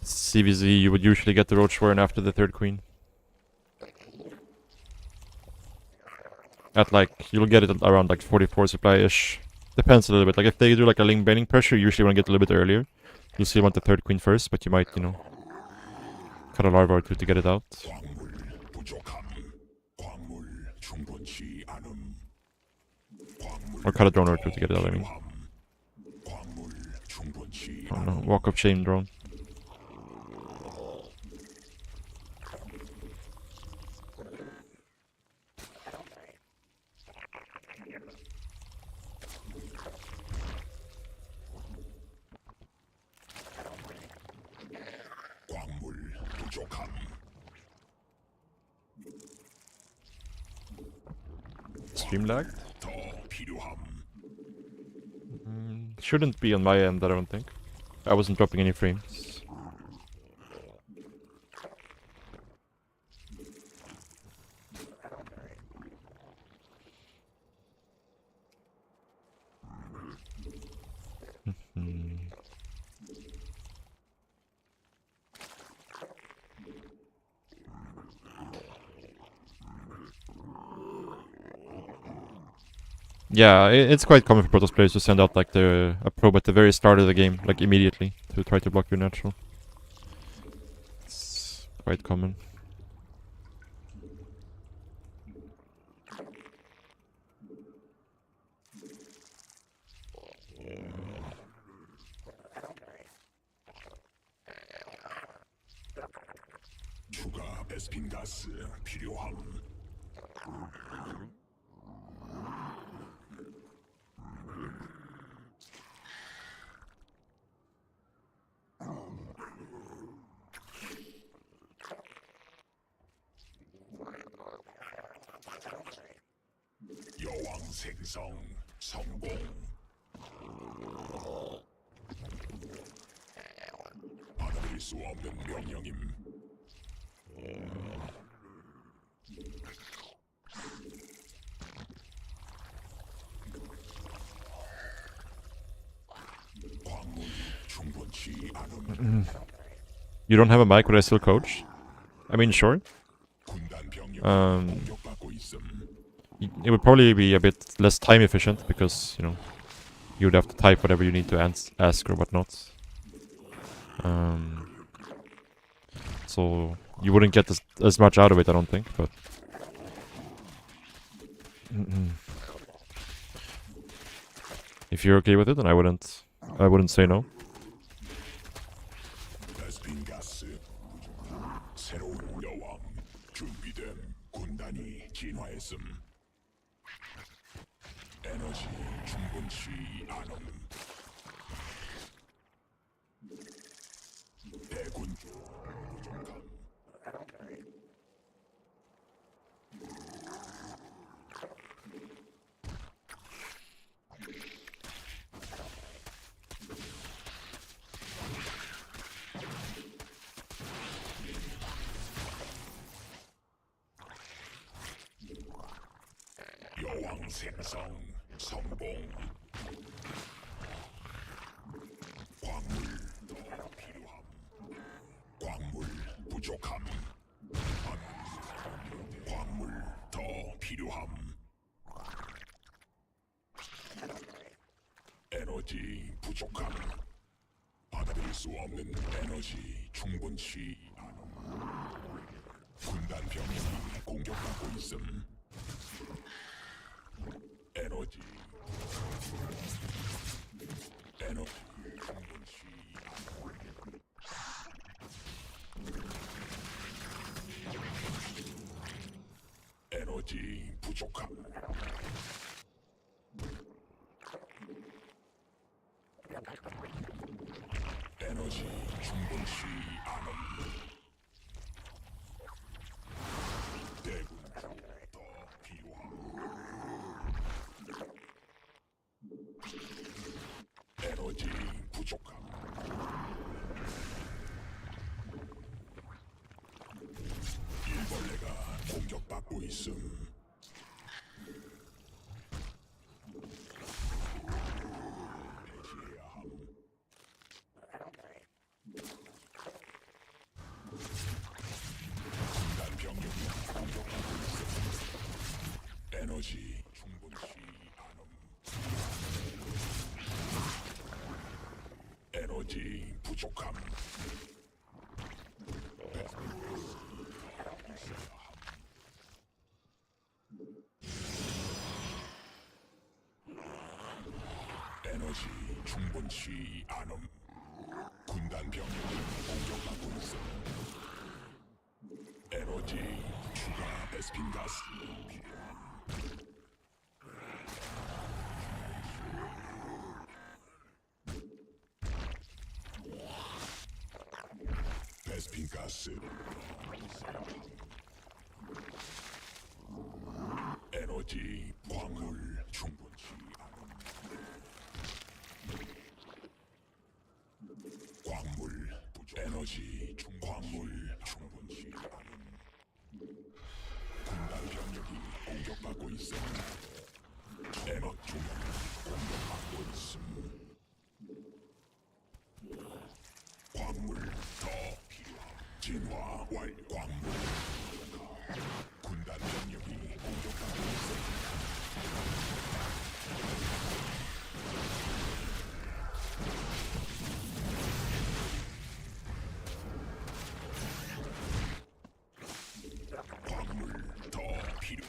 CVZ, you would usually get the Roach Warren after the third queen. At like, you'll get it around like 44 supply-ish. Depends a little bit. Like if they do like a Ling Baiting pressure, you usually want to get a little bit earlier. You still want the third queen first, but you might, you know, cut a larva or two to get it out. 광물 부족함. 광물 충분치 않음. 광물 Or cut a drone or two to get it out, I mean. 광물 충분치 I don't know, walk of shame drone. 광물 부족함. Stream lag? 더 필요함. Shouldn't be on my end, I don't think. I wasn't dropping any frames. Yeah, it's quite common for Protoss players to send out like a probe at the very start of the game, like immediately, to try to block your natural. It's quite common. 추가 베스핀 가스 필요함. 여왕 생성 성공. 받아들일 수 없는 명령임. 광물 충분치 않음. You don't have a mic, would I still coach? I mean, sure. 군단 병력 공격받고 있음. It would probably be a bit less time efficient because, you know, you would have to type whatever you need to ask or whatnot. So you wouldn't get as much out of it, I don't think, but... If you're okay with it, then I wouldn't say no. 베스핀 가스 새로운 여왕 준비된 군단이 진화했음. 에너지 충분치 않음. 대군 부족함. 여왕 생성 성공. 광물 더 필요함. 광물 부족함. 광물 더 필요함. 에너지 부족함. 받아들일 수 없는 에너지 충분치 않음. 군단 병력이 공격받고 있음. 에너지 충분치 않음. 에너지 부족함. 에너지 충분치 않음. 대군 더 필요함. 에너지 부족함. 일벌레가 공격받고 있음. 배치해야 함. 군단 병력이 공격받고 있음. 에너지 충분치 않음. 에너지 부족함. 에너지 충분치 않음. 군단 병력이 공격받고 있음. 에너지 추가 베스핀 가스 필요함. 베스핀 가스. 에너지 광물 충분치 않음. 광물 부족. 에너지 광물 충분치 않음. 군단 병력이 공격받고 있음. 에너지 공격받고 있음. 광물 더 필요함. 진화 완료. 광물 부족함. 군단 병력이 공격받고 있음. 광물 더 필요.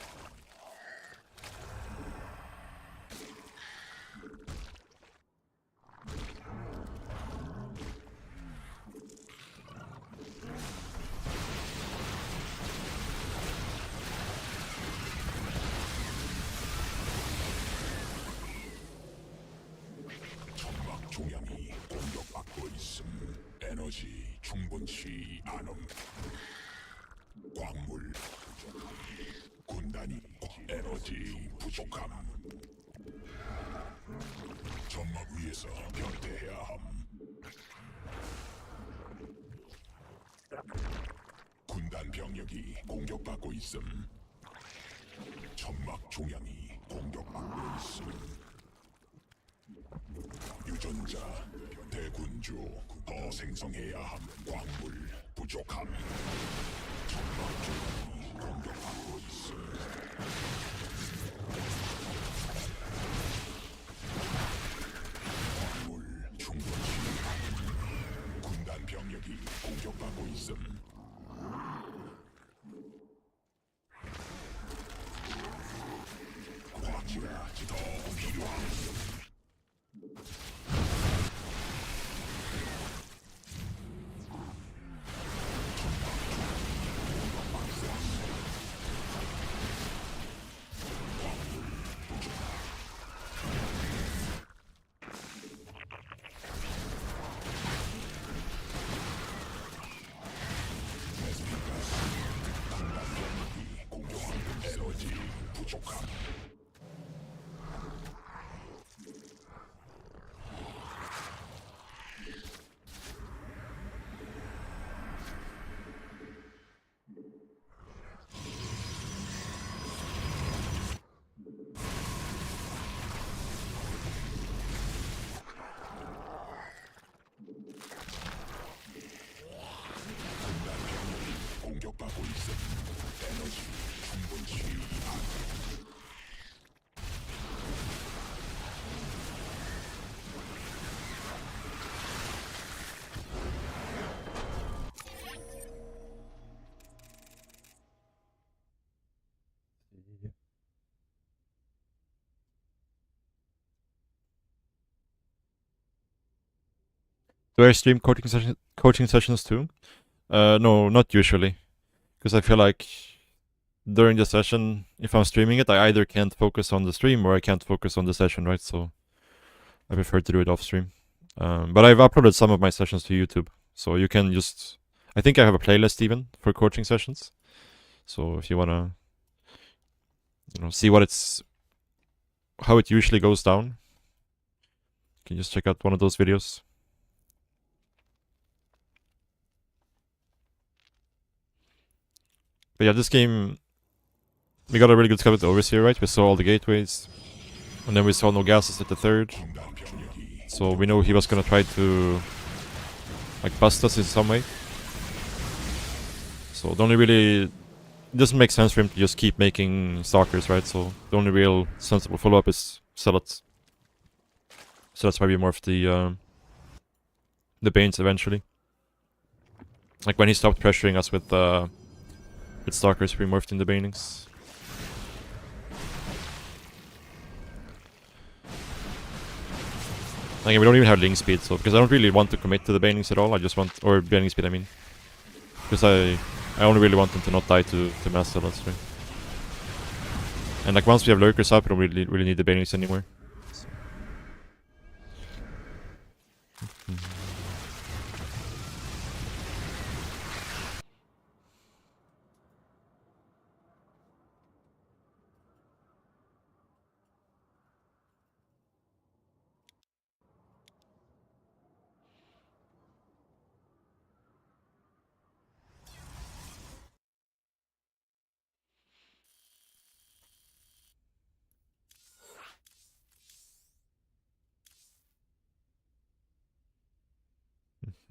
천막 종양이 공격받고 있음. 에너지 충분치 않음. 광물 부족함. 군단이 에너지 부족함. 천막 위에서 변태해야 함. 군단 병력이 공격받고 있음. 천막 종양이 공격받고 있음. 유전자 대군주 더 생성해야 함. 광물 부족함. 천막 종양이 공격받고 있음. 광물 충분치 않음. 군단 병력이 공격받고 있음. 광물이 더 필요함. 에너지 부족함. 군단 병력이 공격받고 있음. 에너지 충분치 않음. Do I stream coaching sessions too? No, not usually, because I feel like during the session, if I'm streaming it, I either can't focus on the stream or I can't focus on the session, right? So I prefer to do it off stream. But I've uploaded some of my sessions to YouTube, so you can just. I think I have a playlist even for coaching sessions. So if you wanna, see how it usually goes down, you can just check out one of those videos. But yeah, this game, we got a really good scout with the overseer, right? We saw all the gateways, and then we saw no gases at the third. 군단 병력이 So we know he was gonna try to like bust us in some way. So the only really it doesn't make sense for him to just keep making stalkers, right? So the only real sensible follow-up is zealots. So that's why we morphed the Banes eventually. Like when he stopped pressuring us with stalkers, we morphed in the Banings. Like we don't even have link speed, so because I don't really want to commit to the Banings at all. I just want, or Banning speed, I mean, because I only really want them to not die to mass zealots, right? And like once we have lurkers up, we don't really need the Banings anymore. So.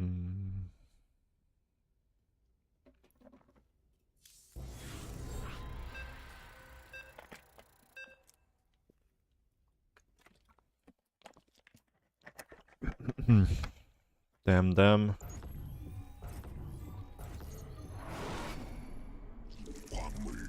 Hmm. Damn. 광물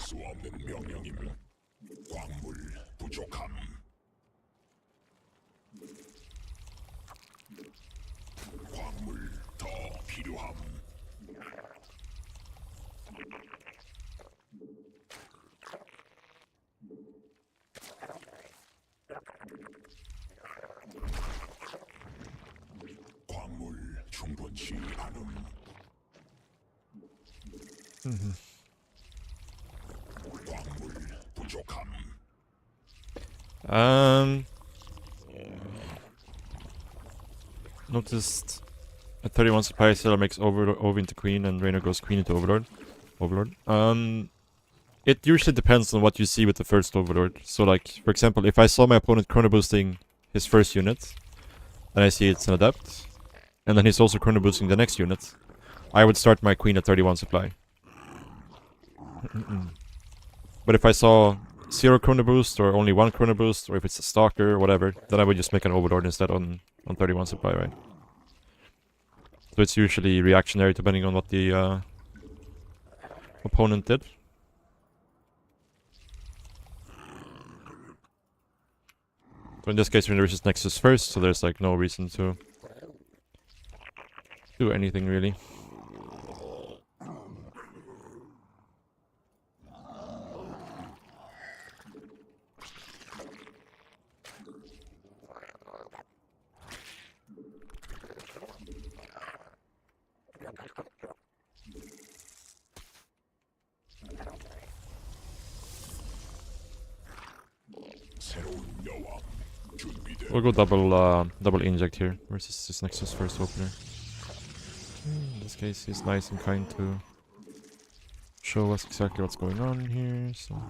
수 없는 명령임. 광물 부족함. 광물 더 필요함. 광물 충분치 않음. 광물 부족함. Noticed a 31 supply seller makes over into queen and Rainer goes queen into overlord. It usually depends on what you see with the first overlord. So like, for example, if I saw my opponent chrono boosting his first unit, and I see it's an adept, and then he's also chrono boosting the next unit, I would start my queen at 31 supply. But if I saw 0 chrono boost or only 1 chrono boost, or if it's a stalker or whatever, then I would just make an overlord instead on 31 supply, right? So it's usually reactionary depending on what the opponent did. So in this case, we're versus Nexus first, so there's like no reason to do anything really. 새로운 여왕 준비돼. We'll go double inject here versus this Nexus first opener. In this case, he's nice and kind to show us exactly what's going on here. So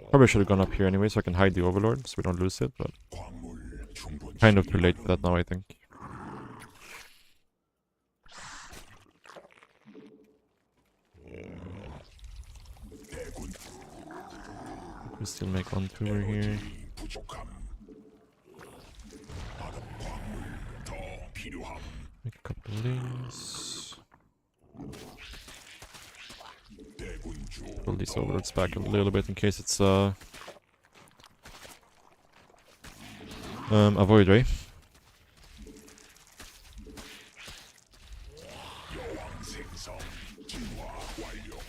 probably should have gone up here anyway, so I can hide the Overlord so we don't lose it. But 광물 충분치 kind of too late for that now, I think. 대군 We still make one tour here. 부족함. 바다 광물 더 필요함. Make a couple of links. 대군주 Pull these Overlords back a little bit in case it's a void ray. 여왕 생성 진화 완료.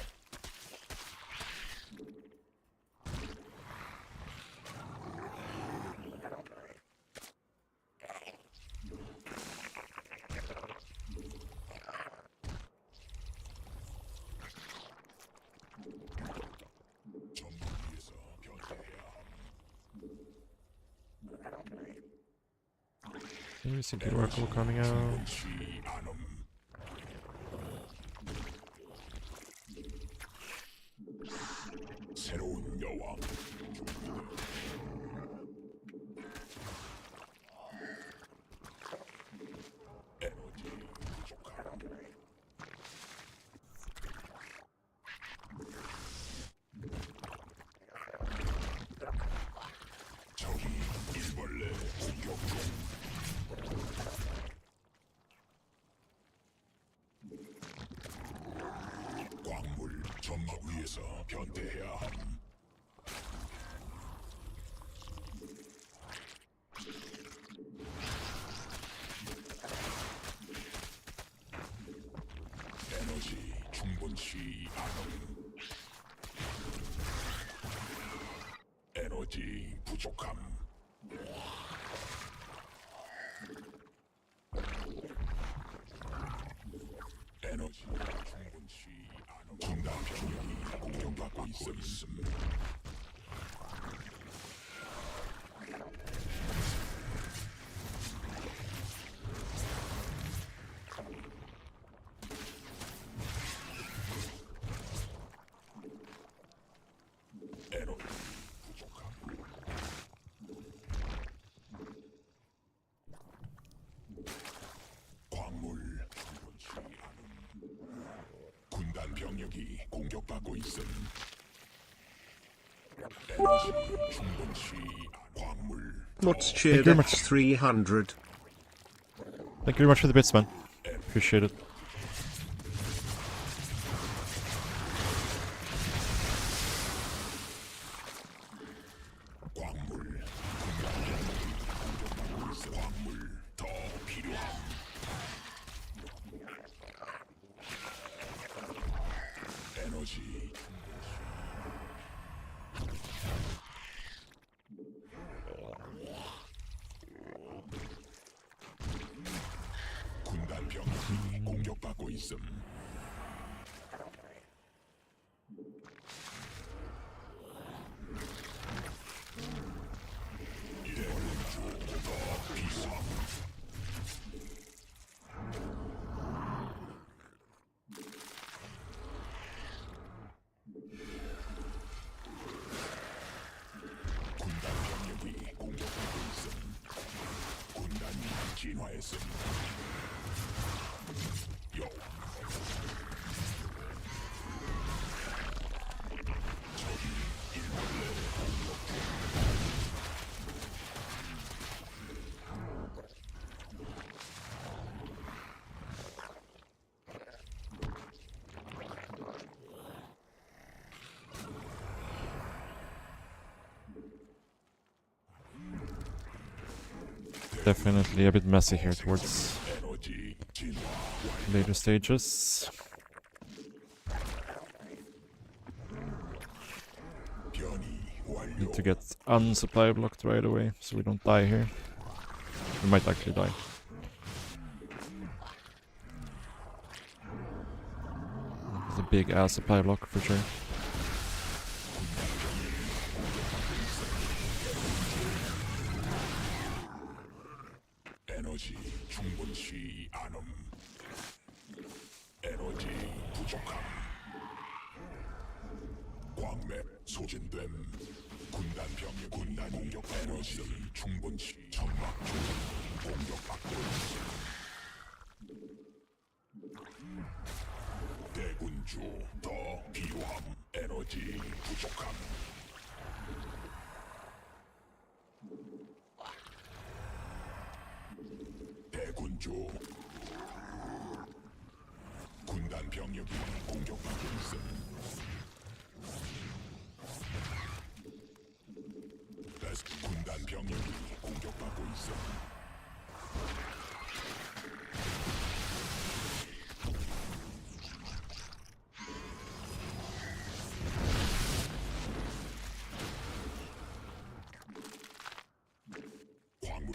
전문위에서 변태해야 함. Maybe some good Oracle coming out. 시 않음. 새로운 여왕 에너지 부족함. 적이 일벌레 공격 중. 광물 점막 위에서 변태해야 함. 에너지 충분치 않음. 에너지 부족함. 에너지 충분치 않음. 군단 병력이 공격받고 있음. 에너지 부족함. 광물 충분치 않음. 군단 병력이 공격받고 있음. 에너지 충분치 않음. 광물 What's Thank you cheered very at much. 300? Thank you very much for the bits, man. Appreciate it. 있음. 군단 병력이 공격하고 있음. 군단이 진화했음. 요. Definitely a bit messy here towards 에너지 진화 later stages. 변이 완료. Need to get unsupply blocked right away so we don't die here. We might actually die. It's a big ass supply block for sure. 에너지 충분치 않음. 에너지 부족함. 광맥 소진됨. 군단 병력 군단 공격 에너지 충분치 점막 중 공격받고 있음. 대군주 더 필요함. 에너지 부족함. 대군주 군단 병력이 공격받고 있음. 군단 병력이 공격받고 있음. 광물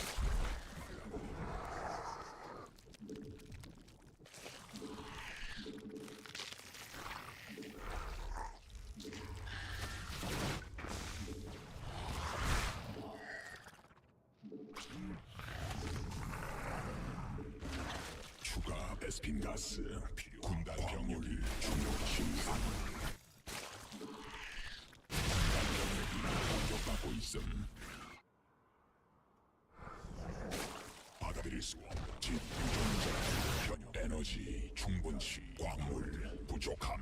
추가 베스핀 가스 필요. 군단 병력이 중요시 군단 병력이 공격받고 있음. 받아들일 수 없지. 유전자 변형 에너지 충분치 광물 부족함.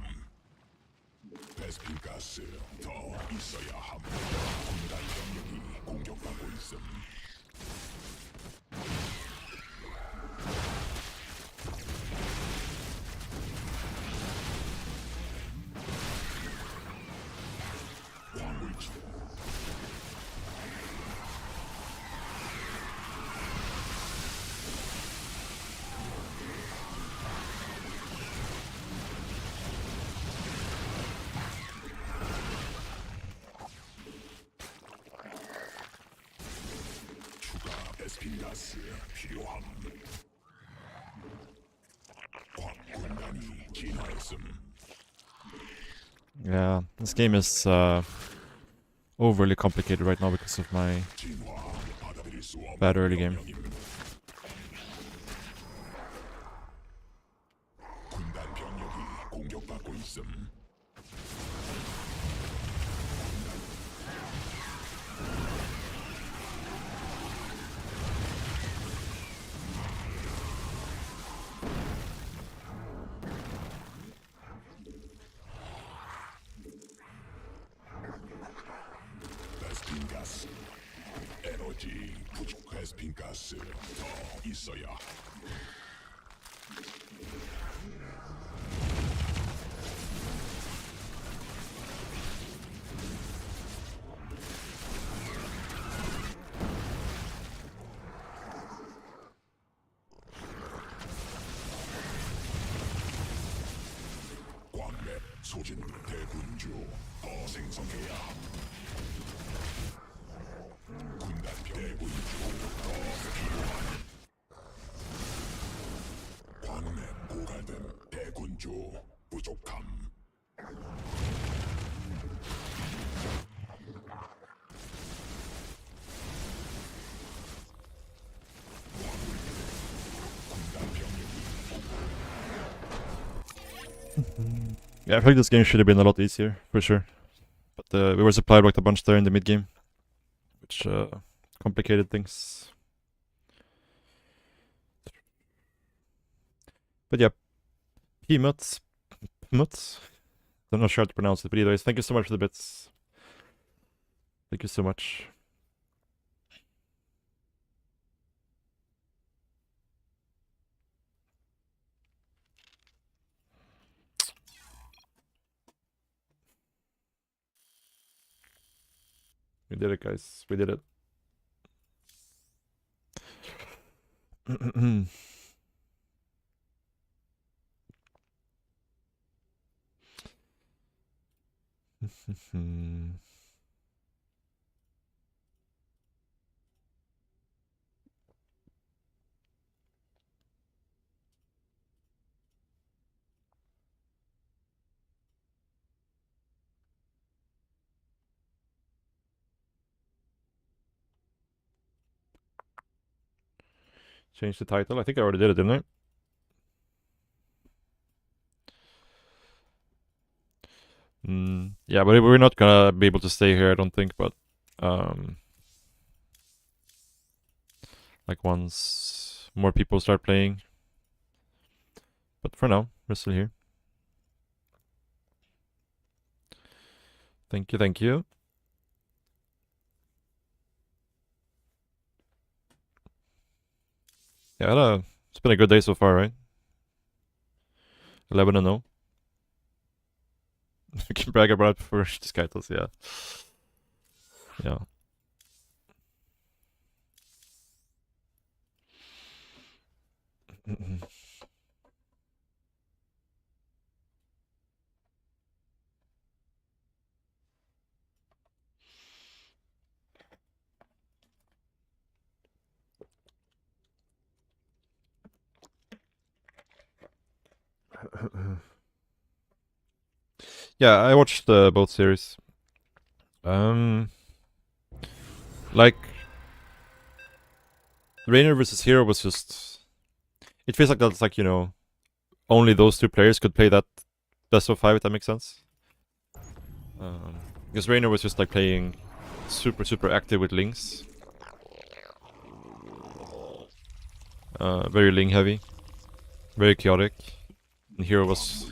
베스핀 가스 더 있어야 함. 군단 병력이 공격받고 있음. 광물지 추가 베스핀 가스 필요함. 군단이 진화했음. Yeah, this game is overly complicated right now because of my 진화 받아들일 수 없는 bad early game. 명령임. 군단 병력이 공격받고 있음. 베스핀 가스 에너지 부족. 베스핀 가스 더 있어야. 광맥 소진 대군주 더 생성해야 함. 군단 대군주 더 필요함. 광맥 고갈된 Yeah, I feel like this game should have been a lot easier, for sure. But we were supplied like a bunch there in the mid game, which complicated things. But yeah, Peanuts. I'm not sure how to pronounce it, but anyways, thank you so much for the bits. Thank you so much. We did it, guys. We did it. Change the title. I think I already did it, didn't I? Yeah, but we're not gonna be able to stay here, I don't think. But like once more people start playing. But for now, we're still here. Thank you, thank you. Yeah, it's been a good day so far, right? 11-0. We can brag about it before these titles, yeah. Yeah. Yeah, I watched both series. Like Rainer versus Hero was just. It feels like that's like, you know, only those two players could play that best of 5, if that makes sense. Because Rainer was just like playing super active with Lings. Very Ling heavy. Very chaotic. And Hero was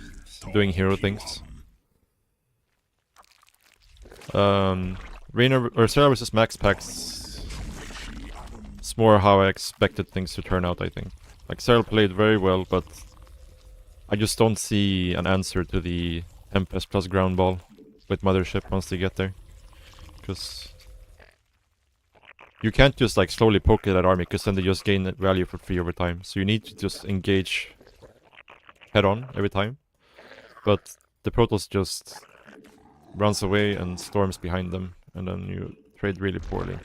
doing hero things. Rainer or Sarah versus Max Pax. It's more how I expected things to turn out, I think. Like Sarah played very well, but I just don't see an answer to the Tempest plus ground ball with Mothership once they get there. Because you can't just like slowly poke at that army, because then they just gain value for free over time. So you need to just engage head on every time. But the Protoss just runs away and storms behind them, and then you trade really poorly.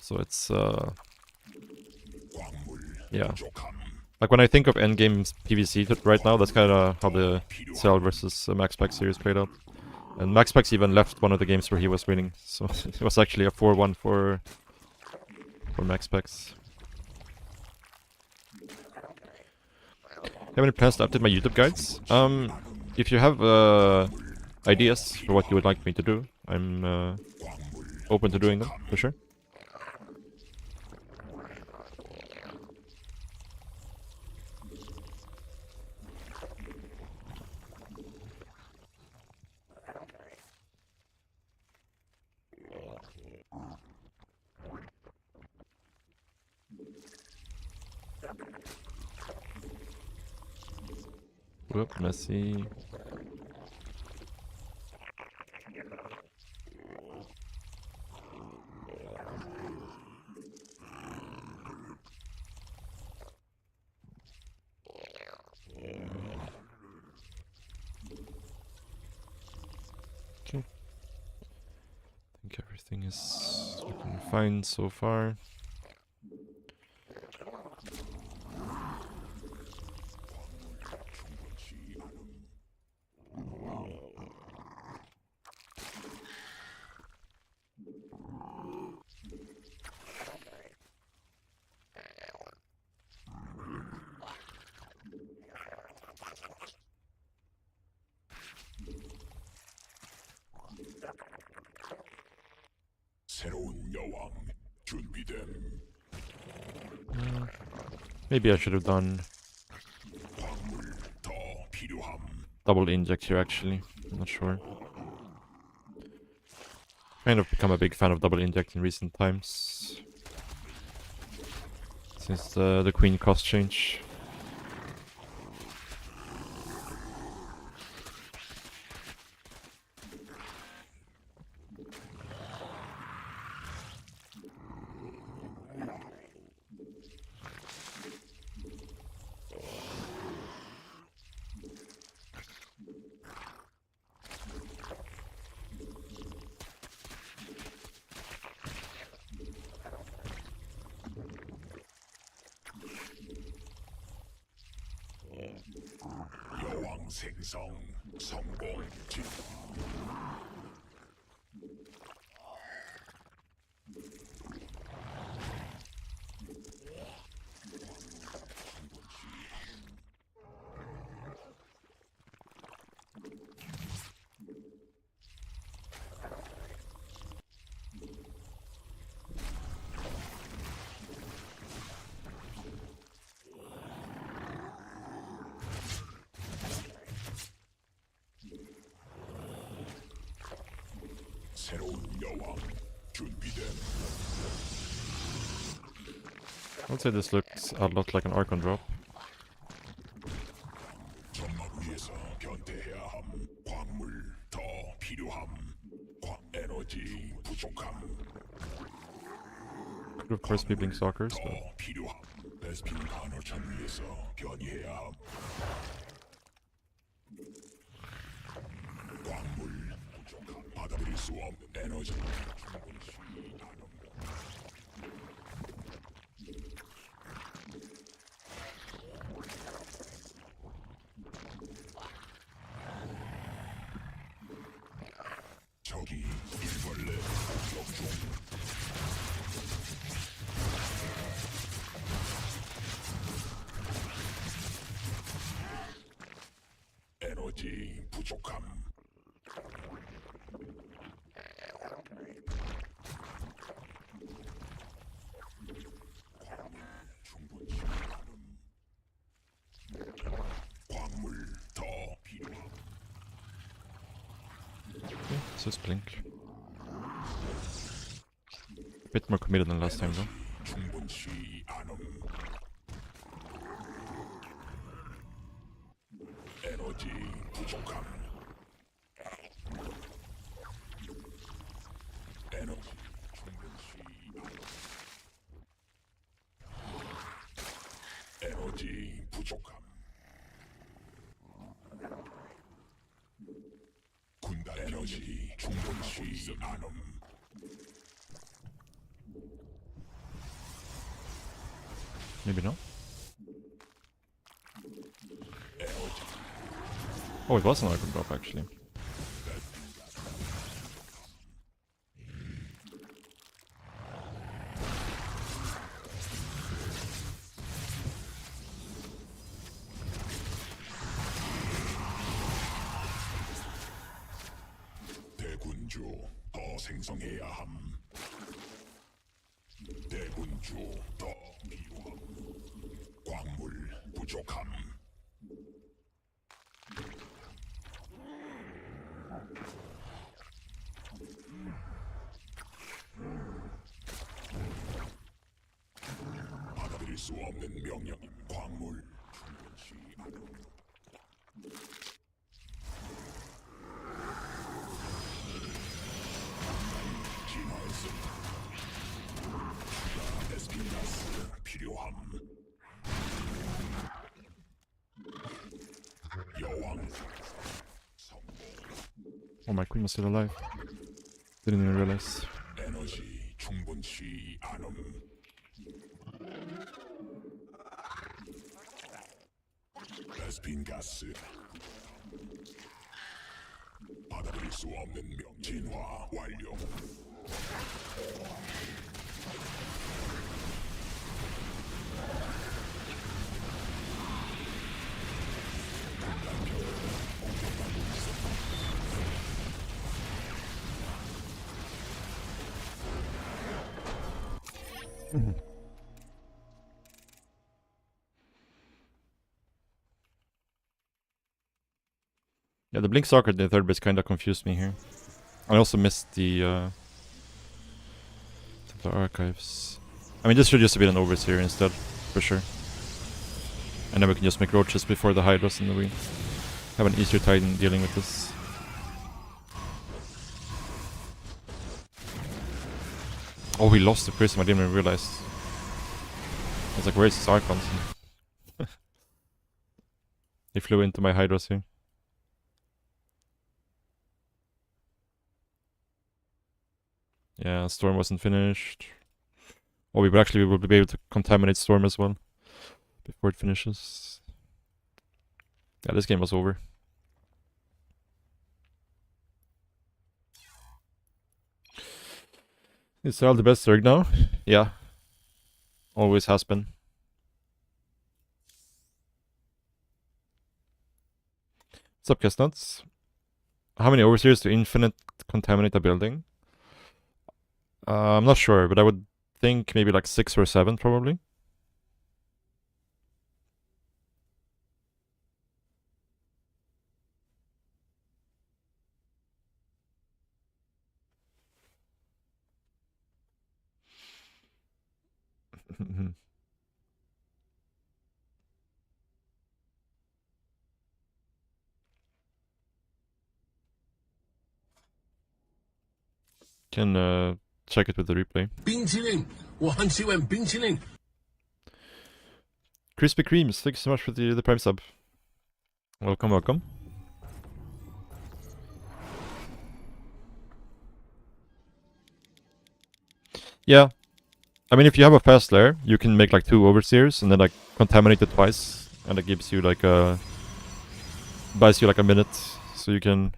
So it's yeah. Like when I think of endgame PvC right now, that's kind of how the Cell versus Max Pack series played out. And Max Pax even left one of the games where he was winning, so it was actually a 4-1 for Max Pax. Have any plans to update my YouTube guides? If you have ideas for what you would like me to do, I'm open to doing them, for sure. Whoop, messy. Okay. I think everything is looking fine so far. 새로운 여왕 준비됨. Maybe I should have done 광물 더 필요함. double inject here actually. I'm not sure. Kind of become a big fan of double inject in recent times. Since the queen cost change. 여왕 생성 성공. 새로운 여왕 준비됨. I'd say this looks a lot like an Archon drop. 점막 위에서 변태해야 함. 광물 더 필요함. 에너지 부족함. Could of course be Blink Stalkers, but 더 필요함. 베스핀 간헐천 위에서 변이해야 함. 광물 부족함. 받아들일 수 없는 에너지. 저기 일벌레 공격 중. 에너지 부족함. 충분치 않음. 광물 더 필요함. this is Blink. A bit more committed than last time though. 충분치 않음. 에너지 부족함. 에너지 충분치 않음. 에너지 부족함. 군단 에너지 충분치 않음. Maybe not. 에너지 Oh, it was an Archon drop actually. 대군주 더 생성해야 함. 대군주 더 필요함. 광물 부족함. 받아들일 수 없는 명령. 광물 충분치 않음. 진화했음. 에스핀가스 필요함. 여왕 성공. Oh, my queen was still alive. Didn't even realize. 에너지 충분치 않음. 에스핀가스 받아들일 수 없는 명. 진화 완료. Yeah, the Blink Soccer in the third base kind of confused me here. I also missed the archives. I mean, this should just have been an overseer instead, for sure. And then we can just make roaches before the hydras, and we have an easier time dealing with this. Oh, we lost the prism. I didn't even realize. I was like, where's his archons? He flew into my hydras here. Yeah, Storm wasn't finished. Oh, we will be able to contaminate Storm as well before it finishes. Yeah, this game was over. Is Al the best Zerg now? Yeah. Always has been. What's up, Chestnuts? How many overseers do infinite contaminate a building? I'm not sure, but I would think maybe like 6 or 7 probably. Can check it with the replay. 冰淇淋，我很喜欢冰淇淋。 Krispy Kremes, thank you so much for the Prime sub. Welcome, welcome. Yeah. I mean, if you have a fast lair, you can make like 2 overseers and then like contaminate it twice. And it gives you like a... buys you like a minute. So you can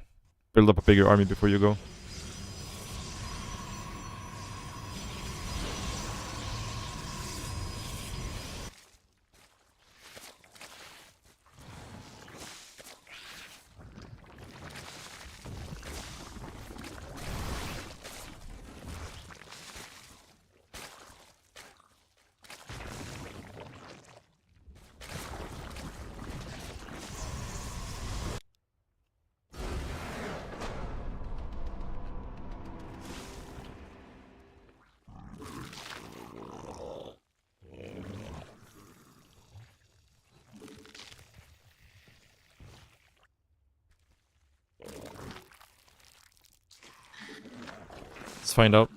build up a bigger army before you go. Let's find out.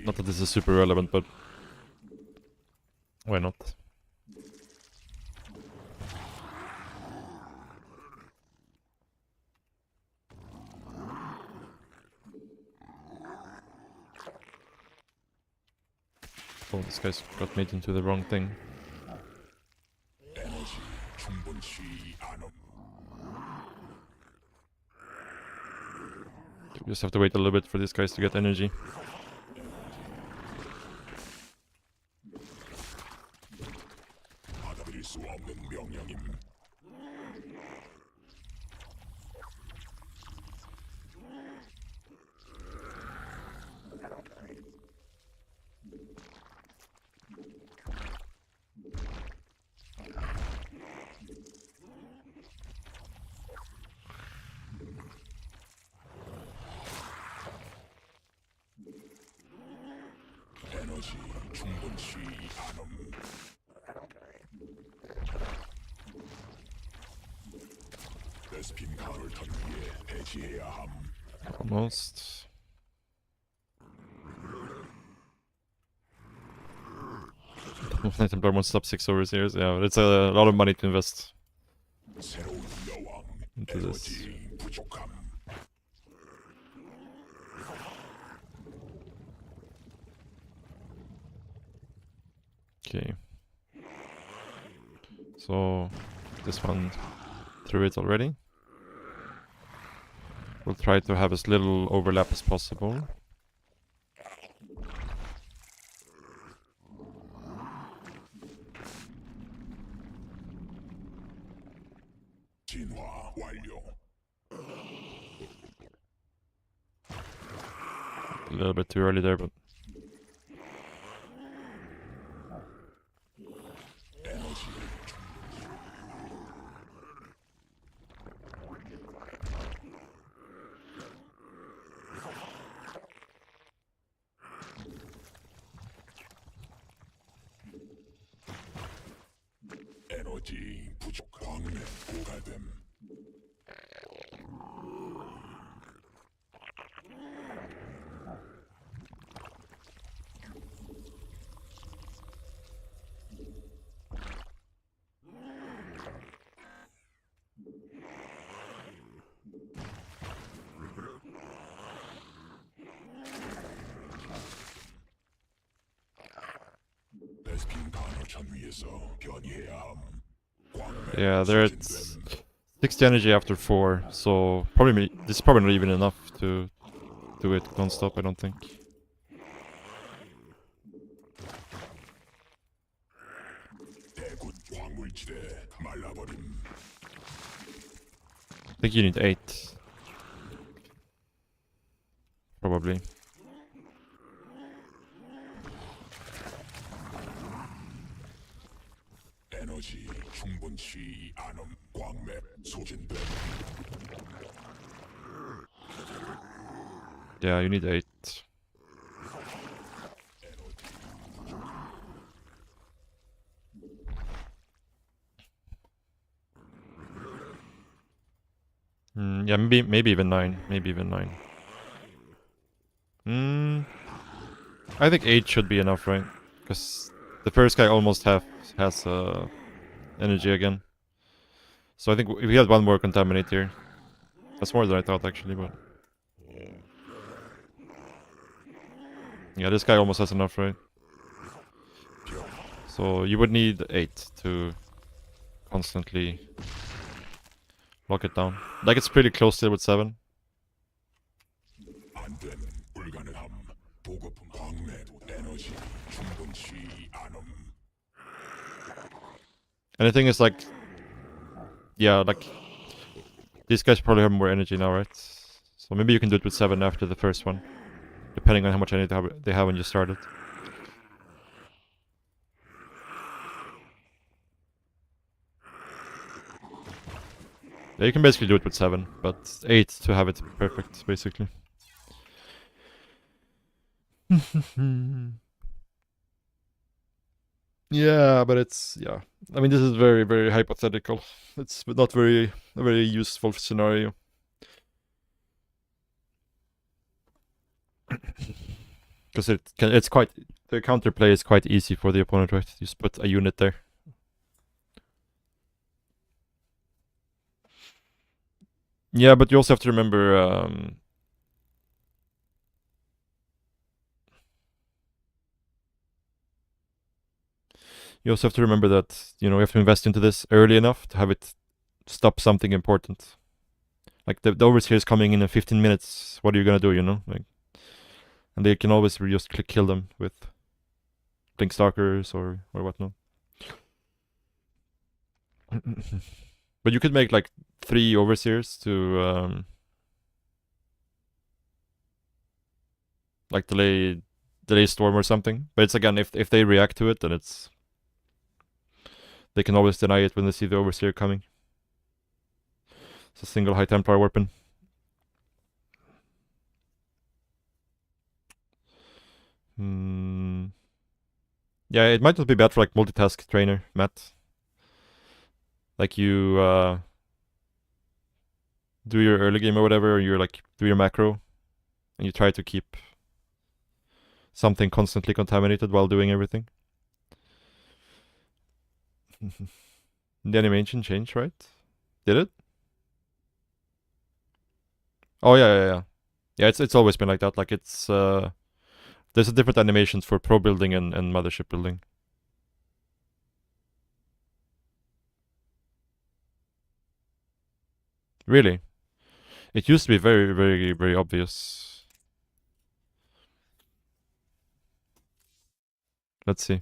Not that this is super relevant, but why not? Oh, this guy's got made into the wrong thing. 에너지 충분치 않음. We just have to wait a little bit for these guys to get energy. 받아들일 수 없는 명령임. 에너지 충분치 않음. 베스핀 가루를 턴 위에 배치해야 함. Almost. Templar wants up 6 overseers. Yeah, but it's a lot of money to invest 새로운 여왕. into this. 에너지 부족함. Okay. So this one through it already. We'll try to have as little overlap as possible. 진화 완료. A little bit too early there, but 산 위에서 변이해야 함. Yeah, they're at 60 energy after 4, so probably this is probably not even enough to do it non-stop, I don't think. 대군 광물지대 말라버림. I think you need 8. Probably. 에너지 충분치 않음. 광맥 소진됨. Yeah, you need 8. Yeah, maybe even 9. Maybe even 9. I think 8 should be enough, right? Because the first guy almost has energy again. So I think if we had one more contaminate here, that's more than I thought actually, but yeah, this guy almost has enough, right? So you would need 8 to constantly lock it down. Like it's pretty close still with 7. 안됨. 불가능함. 보급품 광맥 에너지 충분치 않음. And the thing is like, yeah, like these guys probably have more energy now, right? So maybe you can do it with 7 after the first one, depending on how much energy they have when you start it. Yeah, you can basically do it with 7, but 8 to have it perfect, basically. Yeah, but it's, yeah. I mean, this is very, very hypothetical. It's not a very useful scenario. Because it's quite, the counterplay is quite easy for the opponent, right? You just put a unit there. Yeah, but you also have to remember, you also have to remember that, you know, you have to invest into this early enough to have it stop something important. Like the overseer is coming in 15 minutes. What are you gonna do, you know? Like, and they can always just kill them with blink stalkers or whatnot. But you could make like 3 overseers to like delay storm or something. But it's again, if they react to it, then it's, they can always deny it when they see the overseer coming. It's a single high Templar weapon. Yeah, it might not be bad for like multitask trainer, Matt. Like you do your early game or whatever, or you're like do your macro, and you try to keep something constantly contaminated while doing everything. The animation changed, right? Did it? Oh yeah. Yeah, it's always been like that. Like it's there's a different animations for pro building and mothership building. Really? It used to be very, very, very obvious. Let's see.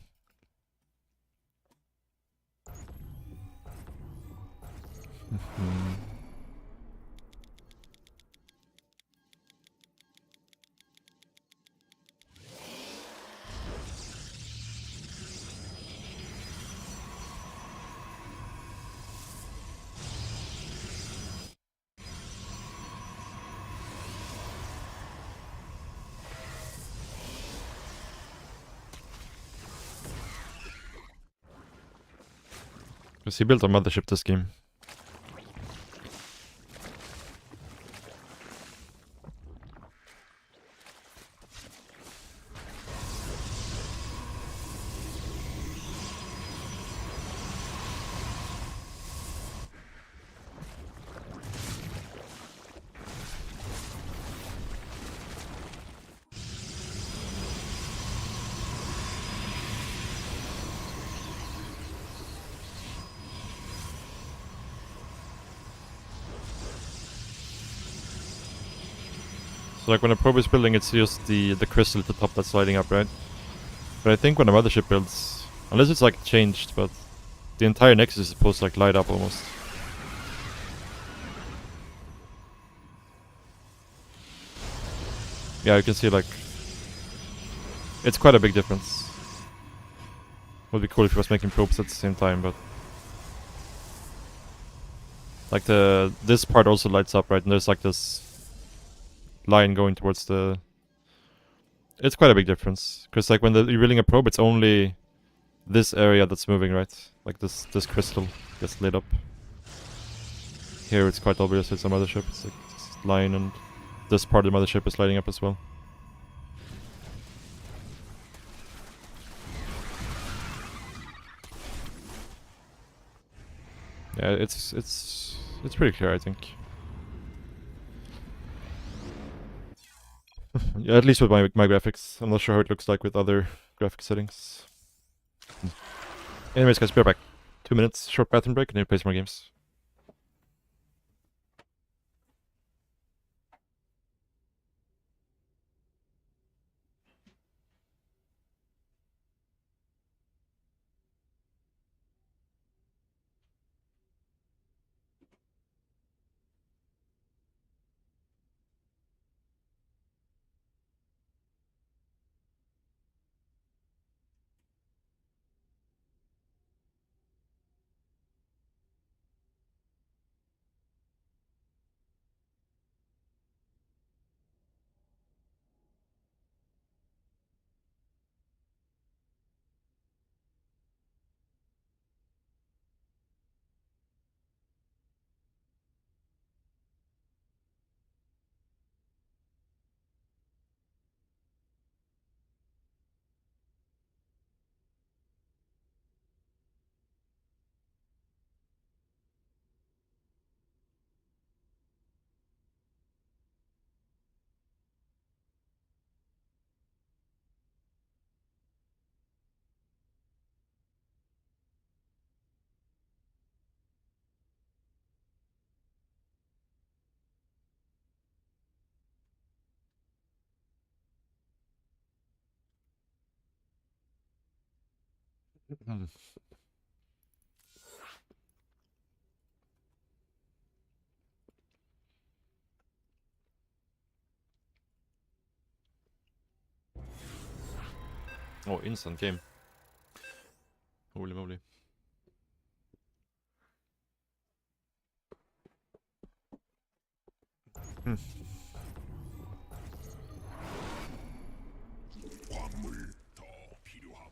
Because he built a mothership this game. So like when a probe is building, it's just the crystal at the top that's lighting up, right? But I think when a mothership builds, unless it's like changed, but the entire nexus is supposed to like light up almost. Yeah, you can see like it's quite a big difference. Would be cool if he was making probes at the same time, but like this part also lights up, right? And there's like this line going towards the. It's quite a big difference because like when you're building a probe, it's only this area that's moving, right? Like this crystal gets lit up. Here it's quite obvious it's a mothership. It's like this line, and this part of the mothership is lighting up as well. Yeah, it's pretty clear, I think. Yeah, at least with my graphics. I'm not sure how it looks like with other graphic settings. Anyways, guys, be right back. 2 minutes, short bathroom break, and then play some more games. Oh, instant game. Holy moly. 광물 더 필요함.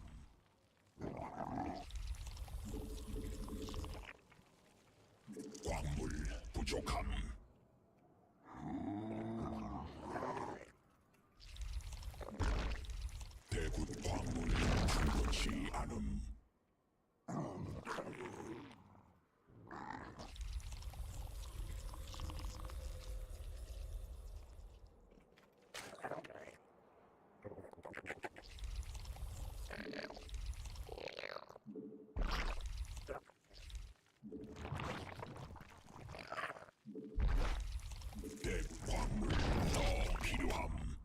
광물 부족함. 대군 광물이 충분치 않음. 대군 광물 더 필요함.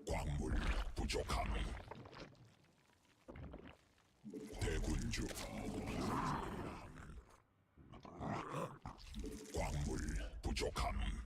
광물 부족함. 대군주. 광물 부족함.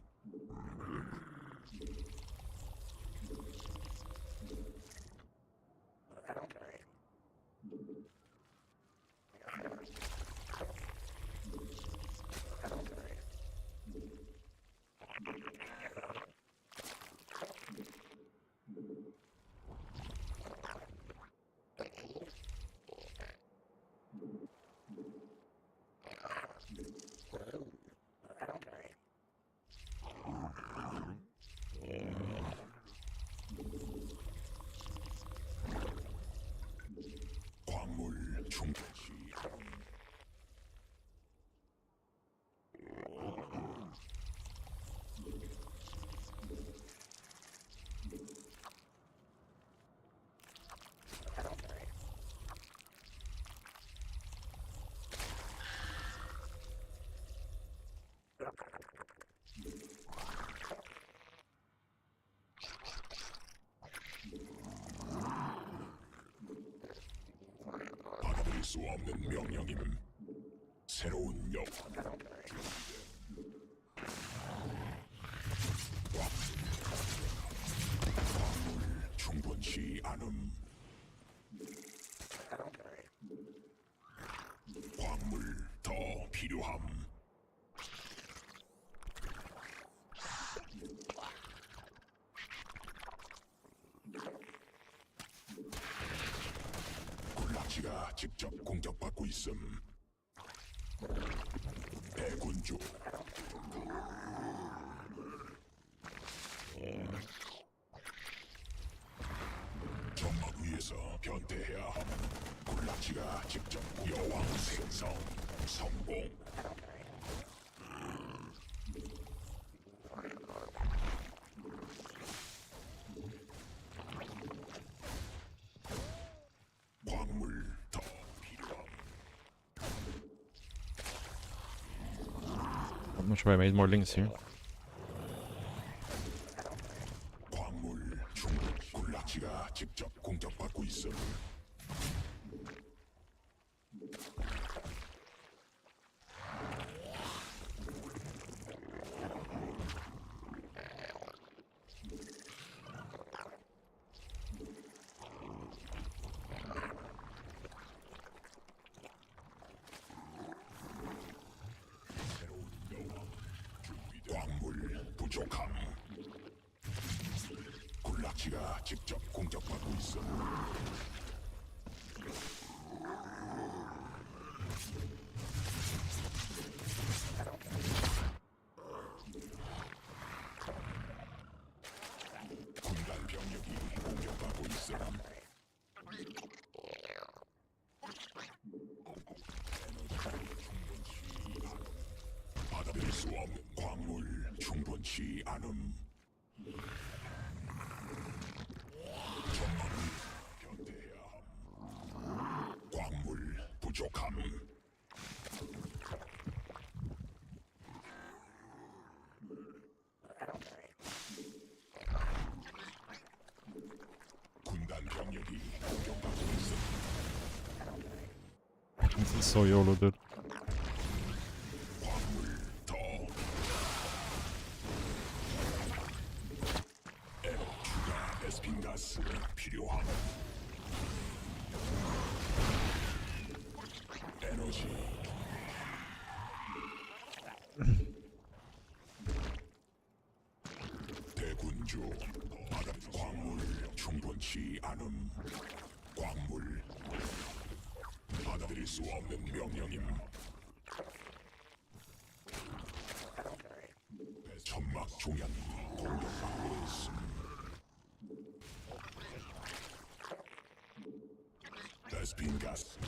수 없는 명령임. 새로운 역. 광물 충분치 않음. 광물 더 필요함. 군락지가 직접 공격받고 있음. 대군주. 점막 위에서 변태해야 함. 군락지가 직접 여왕 생성 성공. 광물 더 필요함. I'm not sure I made more links here. 광물 충분. 군락지가 직접 공격받고 있음. 새로운 여왕 준비돼. 광물 부족함. 군락지가 직접 공격받고 있어. 군단 병력이 공격받고 있어. 받아들일 수 없는 광물 충분치 않음. 전망을 변태해야 함. 광물 부족함. 군단 병력이 공격받고 있어. This is so YOLO, dude. 광물 더. 추가 베스핀 가스 필요함. 에너지. 대군주. 바다 광물 충분치 않음. 광물 받아들일 수 없는 명령임. 천막 종양이 공격받고 있음. 베스핀 가스.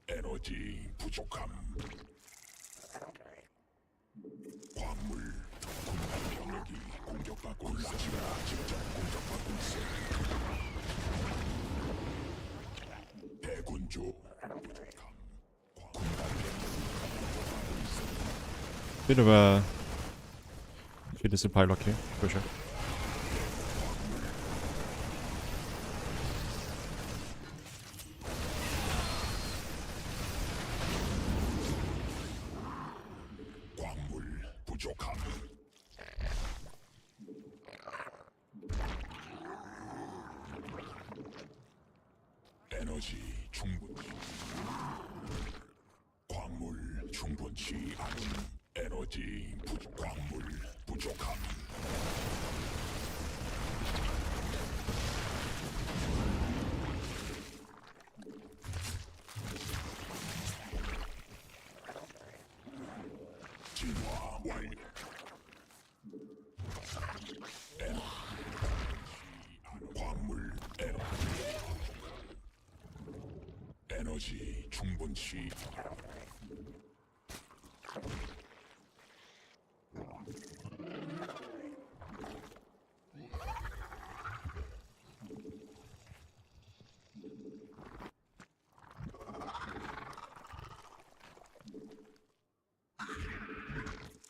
에너지 부족함. 광물 군단 병력이 공격받고 있어. 군락지가 직접 공격받고 있어. 대군주 부족함. 군단 병력이 공격받고 있어. Bit of a good supply lock here, for sure. 광물 부족함. 에너지 충분치. 광물 충분치 않음. 에너지 광물 부족함. 진화 완료. 광물 에너지 충분치.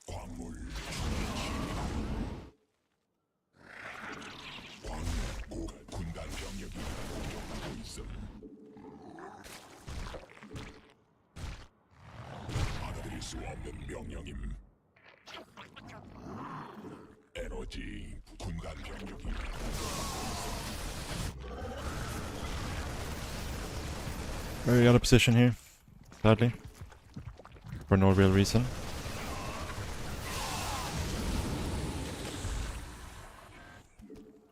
광물 충분치. 광물 군단 병력이 없는 명령임. 에너지 군단 병력이 Very out of position here, sadly, for no real reason.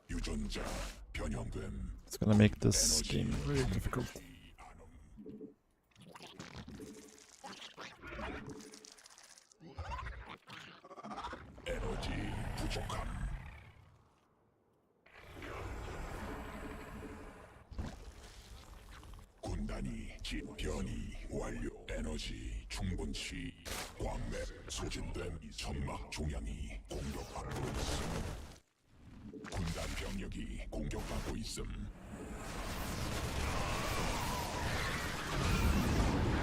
유전자 변형됨. It's gonna make this game very difficult. 에너지 부족함. 군단이 변이 완료. 에너지 충분치. 광맥 소진됨. 점막 종양이 공격받고 있음. 군단 병력이 공격받고 있음.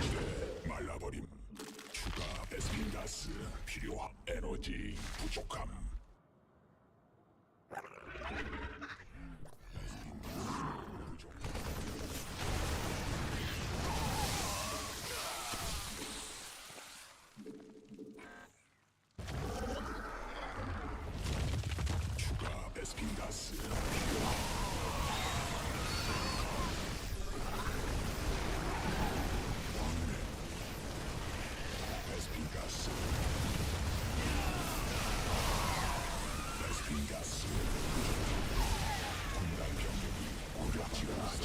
기대 말라버림. 추가 베스핀 가스 필요함. 에너지 부족함. 추가 베스핀 가스 필요함. 베스핀 가스. 베스핀 가스. 군단 병력이 공격지고 있어.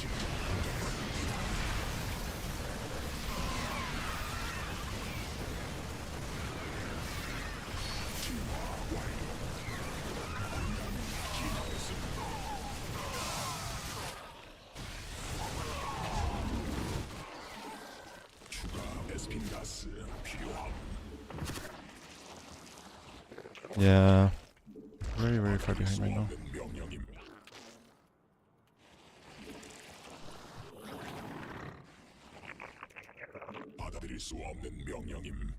진화 완료. 군단이 진화했습니다. 추가 베스핀 가스 필요함. Yeah, very far behind right now. 없는 명령임. 받아들일 수 없는 명령임.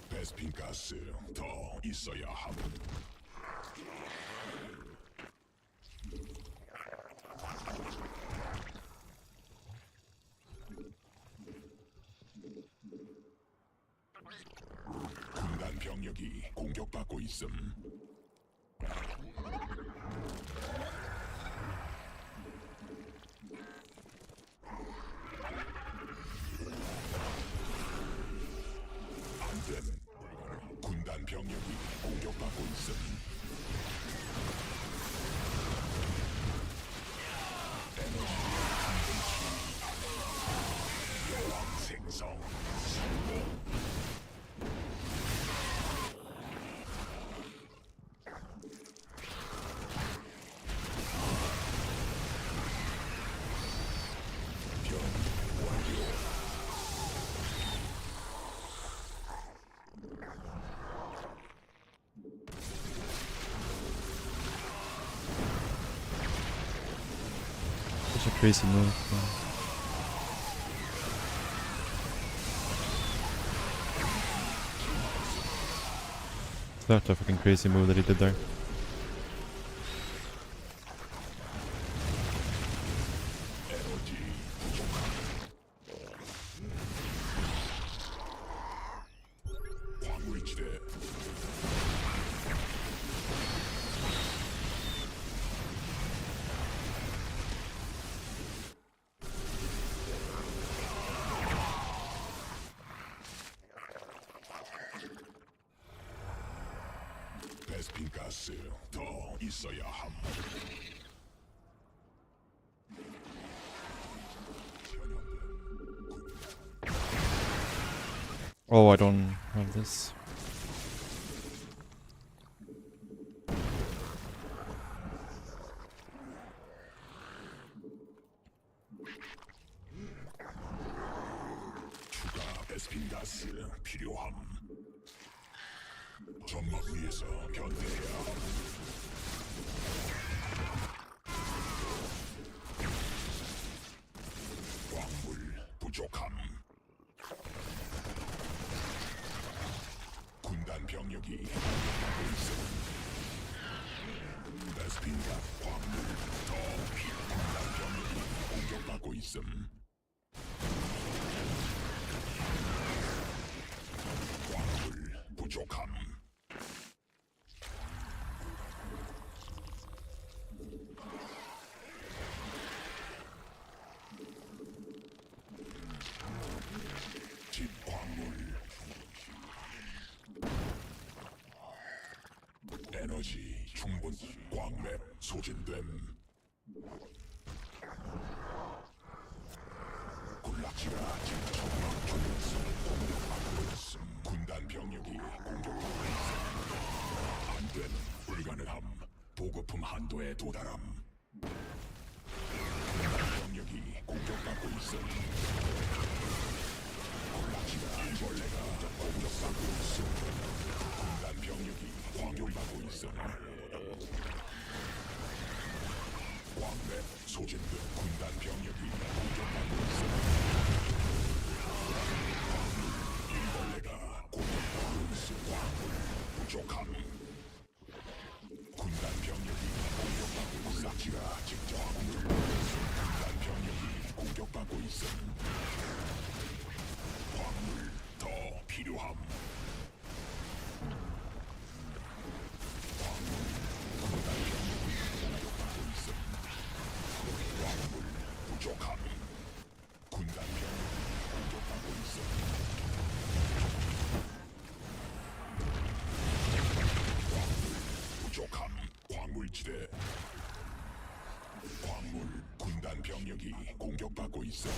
베스핀 가스 더 있어야 함. 군단 병력이 공격받고 있음. 안됨. 군단 병력이 공격받고 있음. 에너지 여왕 생성. Such a crazy move. That's a fucking crazy move that he did there. 에너지 부족함. 광물지대. 베스핀 가스 더 있어야 함. Oh, I don't have this. 추가 베스핀 가스 필요함. 점막 위에서 견제해야 함. 광물 부족함. 군단 병력이 베스핀가 광물 더 필요한 병력이 공격받고 있음. 광물 부족함. 집 광물 에너지 충분. 광맥 소진됨. 군락지가 지금 정막 중에서 공격받고 있음. 군단 병력이 공격받고 있음. 안됨. 불가능함. 보급품 한도에 도달함. 군단 병력이 공격받고 있음. 군락지가 벌레가 공격받고 있음. 군단 병력이 공격받고 있음. 광맥 소진된 군단 병력이 공격받고 있음. 일벌레가 공격받고 있음. 광물 부족함. 군단 병력이 공격받고 있음. 군락지가 직접 광물 군단 병력이 공격받고 있음. 광물 더 필요함. 군단 병력이 공격받고 있음. 광물 부족함. 군단 병력이 공격받고 있음. 광물 부족함. 광물지대. 광물 군단 병력이 공격받고 있음.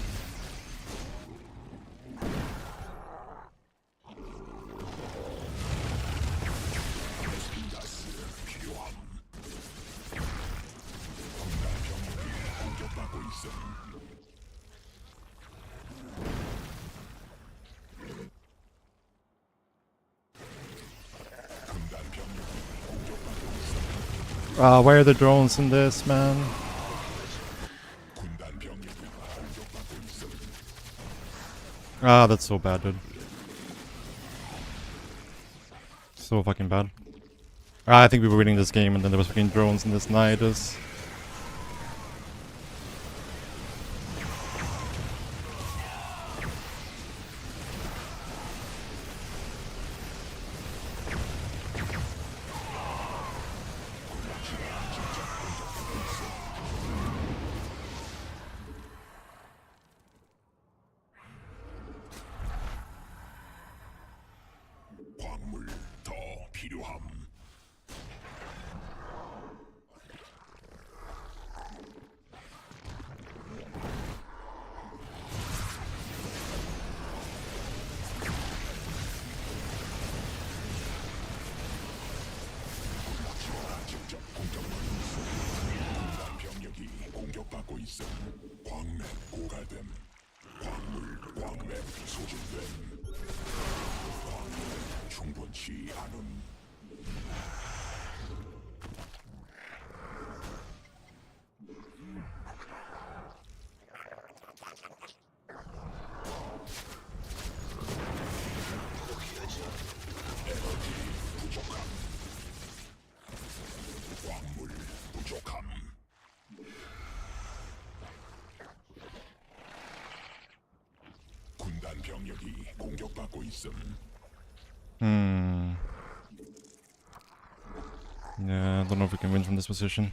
베스핀가스 필요함. 군단 병력이 공격받고 있음. 군단 병력이 공격받고 있음. Why are the drones in this, man? 군단 병력이 공격받고 있음. That's so bad, dude. So fucking bad. I think we were winning this game and then there was fucking drones in this nidus. 광물 더 필요함. 군락지가 직접 공격받고 있음. 군단 병력이 공격받고 있음. 광맥 고갈됨. 광맥 소진됨. 광맥 충분치 않음. 에너지 부족함. 광물 부족함. 군단 병력이 공격받고 있음. Yeah, I don't know if we can win from this position.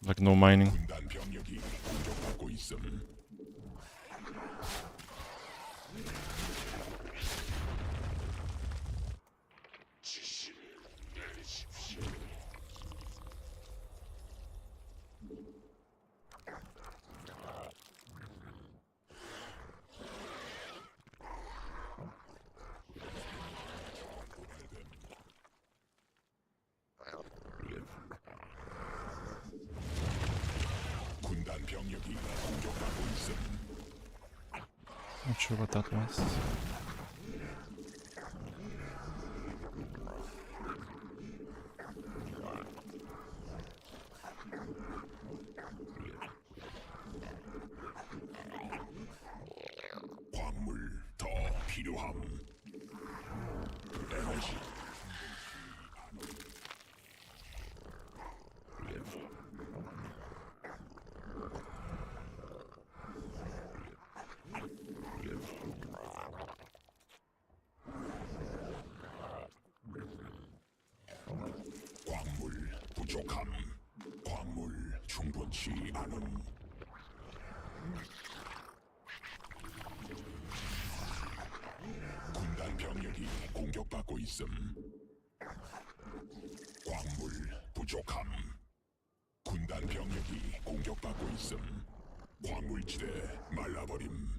Like no mining. 군단 병력이 공격받고 있음. 군단 병력이 공격받고 있음. Not sure what that was. 광물 더 필요함. 에너지 부족함. 광물 충분치 않음. 군단 병력이 공격받고 있음. 광물 부족함. 군단 병력이 공격받고 있음. 광물지대 말라버림.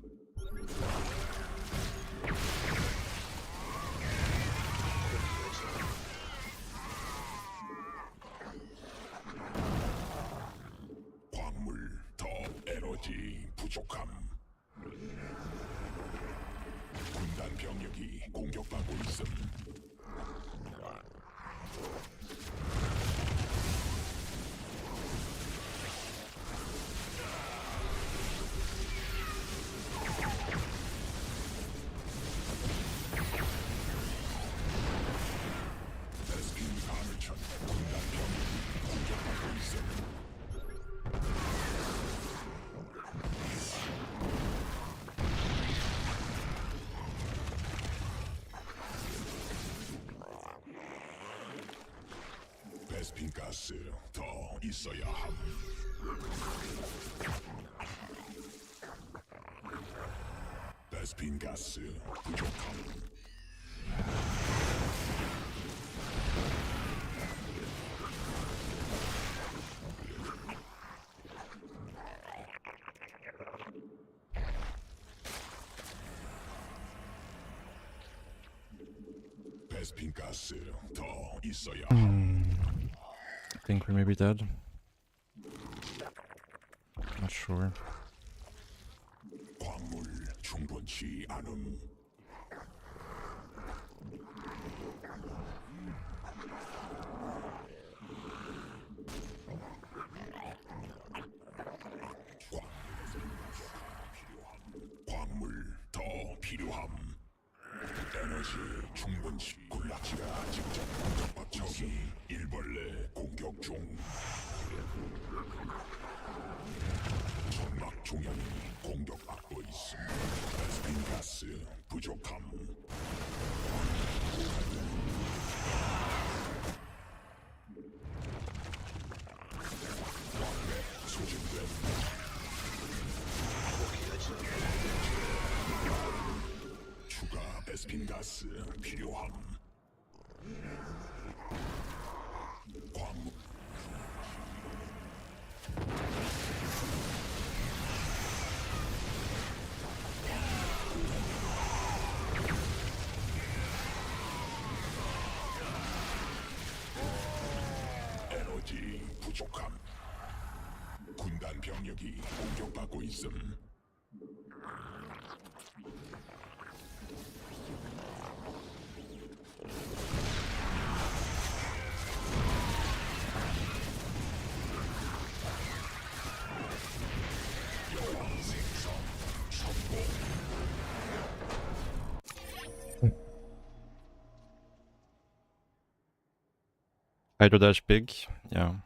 광물 더 에너지 부족함. 군단 병력이 공격받고 있음. 베스킨 가늘천 군단 병력이 공격받고 있음. 베스핀 가스 더 있어야 함. 베스핀 가스 부족함. 베스핀 가스 더 있어야 함. I think we're maybe dead. Not sure. 광물 충분치 않음. 광물 더 필요함. 에너지 충분치. 군락지가 직접 공격받. 적이 일벌레 공격 중. 천막 종양이 공격받고 있음. 베스핀 가스 부족함. 광맥 소진됨. 추가 베스핀 가스 필요함. 광물 에너지 부족함. 군단 병력이 공격받고 있음. 여왕 생성 성공. Hydro dash big. Yeah.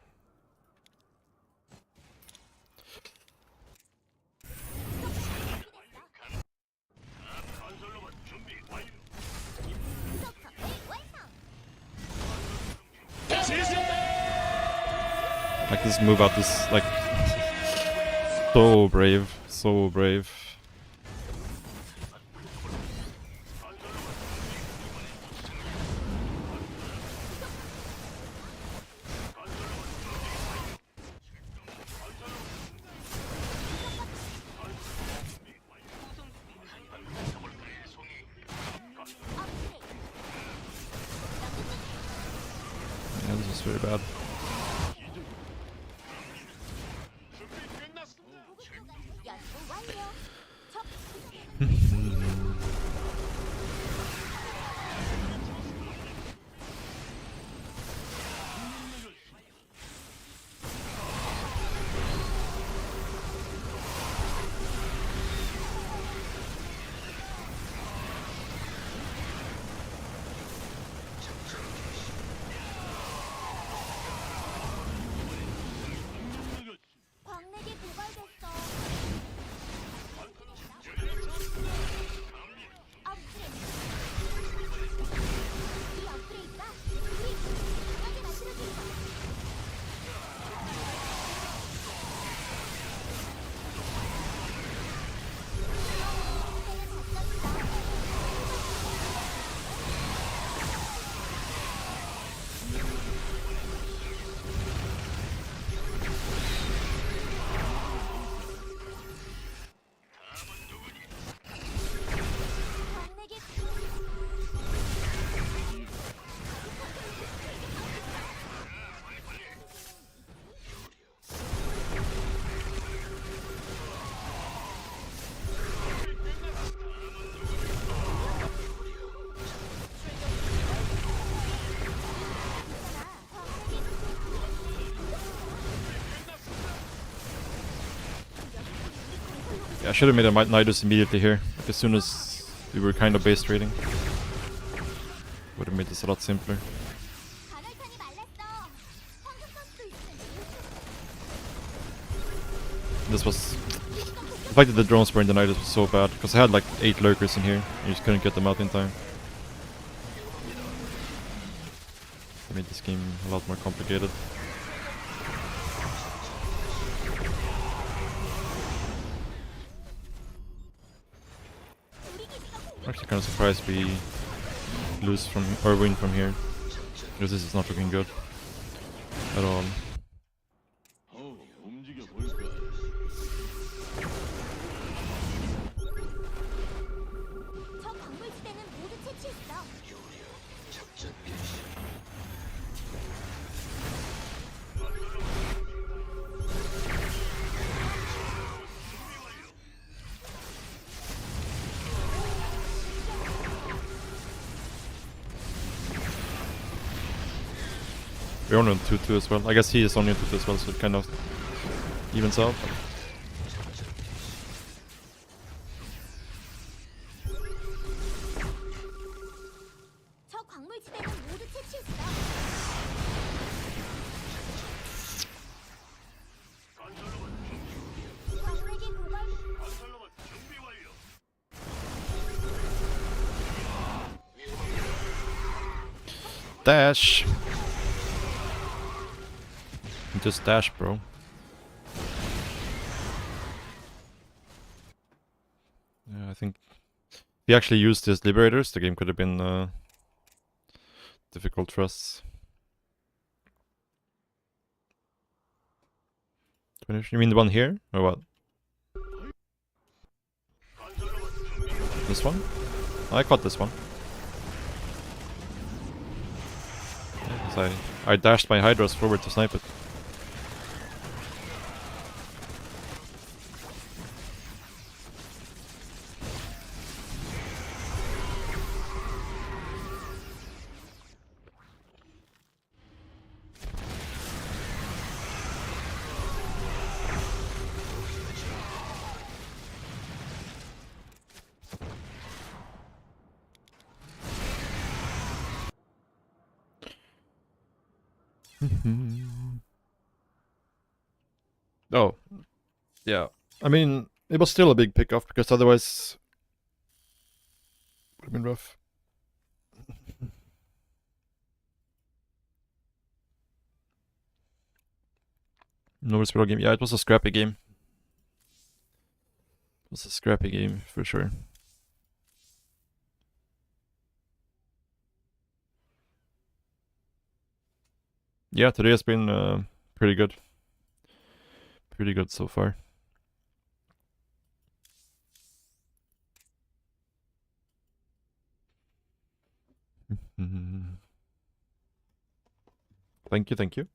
Like this move out is like so brave, so brave. Yeah, this is very bad. Yeah, I should have made a Nidus immediately here, like as soon as we were kind of base trading. Would have made this a lot simpler. 간헐천이 말랐어. 황금가스도 있으면 This was... The fact that the drones were in the Nidus was so bad, because I had like 8 lurkers in here, you just couldn't get them out in time. It made this game a lot more complicated. I'm actually kind of surprised we lose from or win from here, because this is not looking good at all. 저 광물지대는 모두 채취했어. We're only on 2-2 as well. I guess he is only on 2-2 as well, so it kind of evens out. 저 광물지대는 모두 채취했어. 광맥의 고갈 Dash! Just dash, bro. Yeah, I think if he actually used his liberators, the game could have been difficult for us. Finish? You mean the one here? Or what? This one? I caught this one. Yeah, 'cause I dashed my Hydras forward to snipe it. Oh, yeah. I mean, it was still a big pickoff because otherwise would have been rough. No Whisper game. Yeah, it was a scrappy game. It was a scrappy game for sure. Yeah, today has been pretty good. Pretty good so far. Thank you, thank you.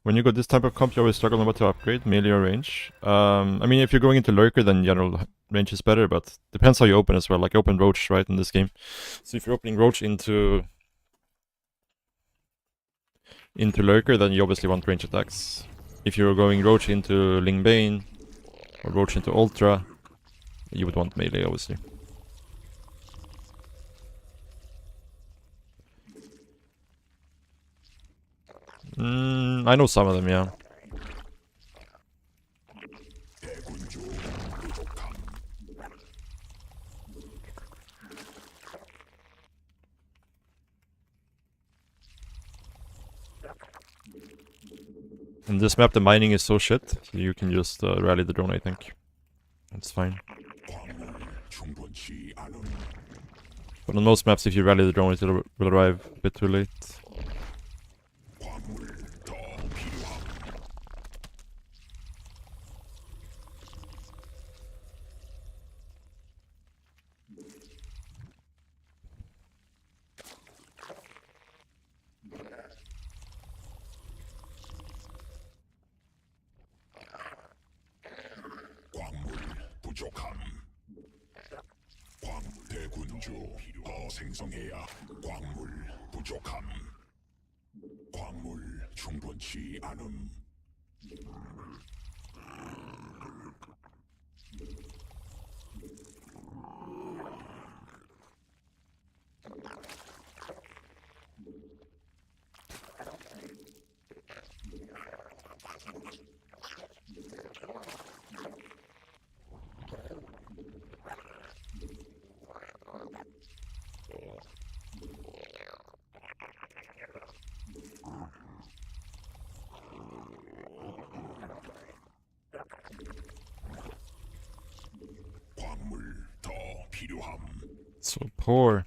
When you got this type of comp, you always struggle on what to upgrade, melee or range. I mean, if you're going into Lurker, then general range is better, but depends how you open as well. Like, I open Roach, right, in this game. So if you're opening Roach into Lurker, then you obviously want range attacks. If you're going Roach into Lingbane, or Roach into Ultra, you would want melee, obviously. I know some of them, yeah. In this map, the mining is so shit, you can just rally the drone, I think. It's fine. 광물 충분치 않음. But on most maps, if you rally the drone, it will arrive a bit too late. 광물 더 필요함. 광물 부족함. 광물 대군주 더 생성해야. 광물 부족함. 광물 충분치 않음. 광물 더 필요함. So poor.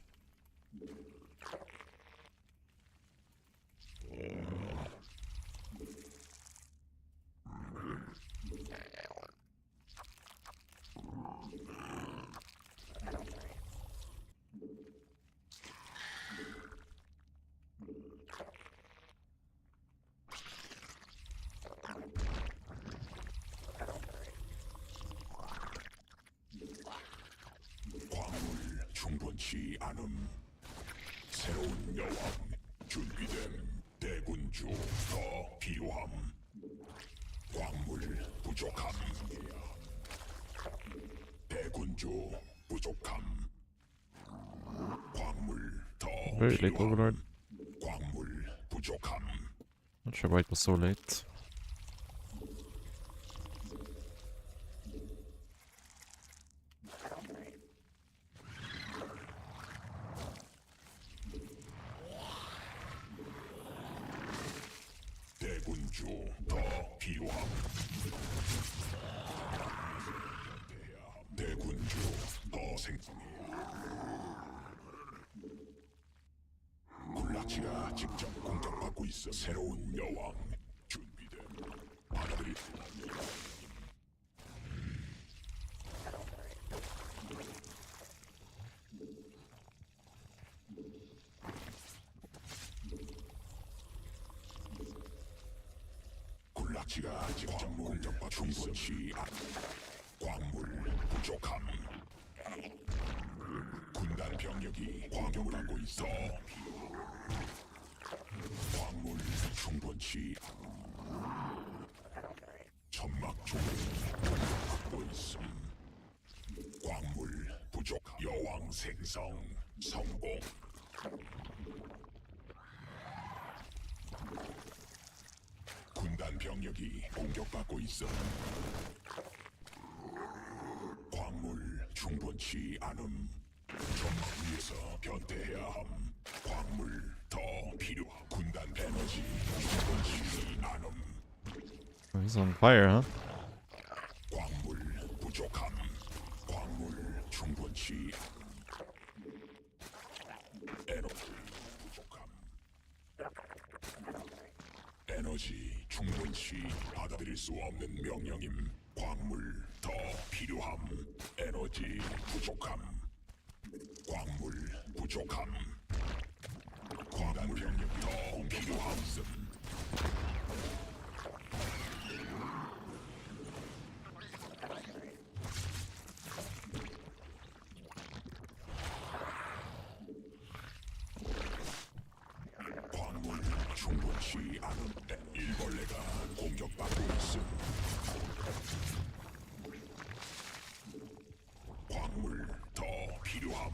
광물 충분치 않음. 새로운 여왕 준비됨. 대군주 더 필요함. 광물 부족함. 대군주 부족함. 광물 더 Very late, 필요함. Overlord. 광물 부족함. Not sure why it was so late. 대군주 더 필요함. 대군주 더 생성해야. 굴라치가 직접 공격받고 있어. 새로운 여왕 준비됨. 받아들이. 굴라치가 직접 공격받고 있어. 광물 부족함. 군단 병력이 공격을 하고 있어. 광물 충분치. 천막 중 하고 있음. 광물 부족. 여왕 생성 성공. 군단 병력이 공격받고 있어. 광물 충분치 않음. 전막 위에서 변태해야 함. 광물 더 필요함. 군단 에너지 충분치 않음. Oh, he's on fire, huh? 광물 부족함. 광물 충분치. 에너지 부족함. 에너지 충분치. 받아들일 수 없는 명령임. 광물 더 필요함. 에너지 부족함. 광물 부족함. 광물 병력 더 필요함. 광물 충분치 않은. 일벌레가 공격받고 있음. 광물 더 필요함.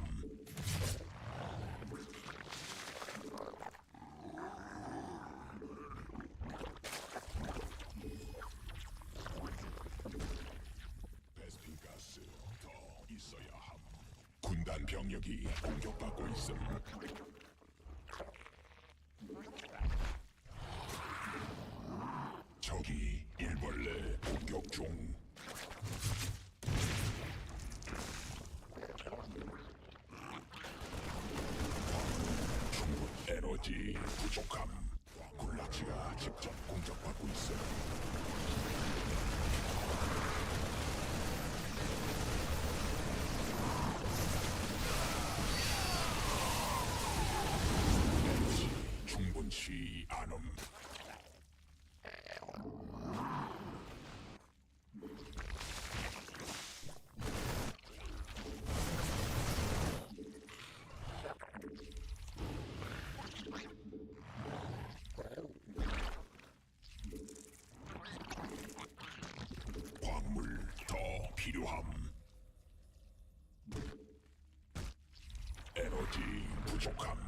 베스핀 가스 더 있어야 함. 군단 병력이 공격받고 있음. 적이 부족함. 굴라치가 직접 공격받고 있어. 에너지 충분치 않음. 광물 더 필요함. 에너지 부족함.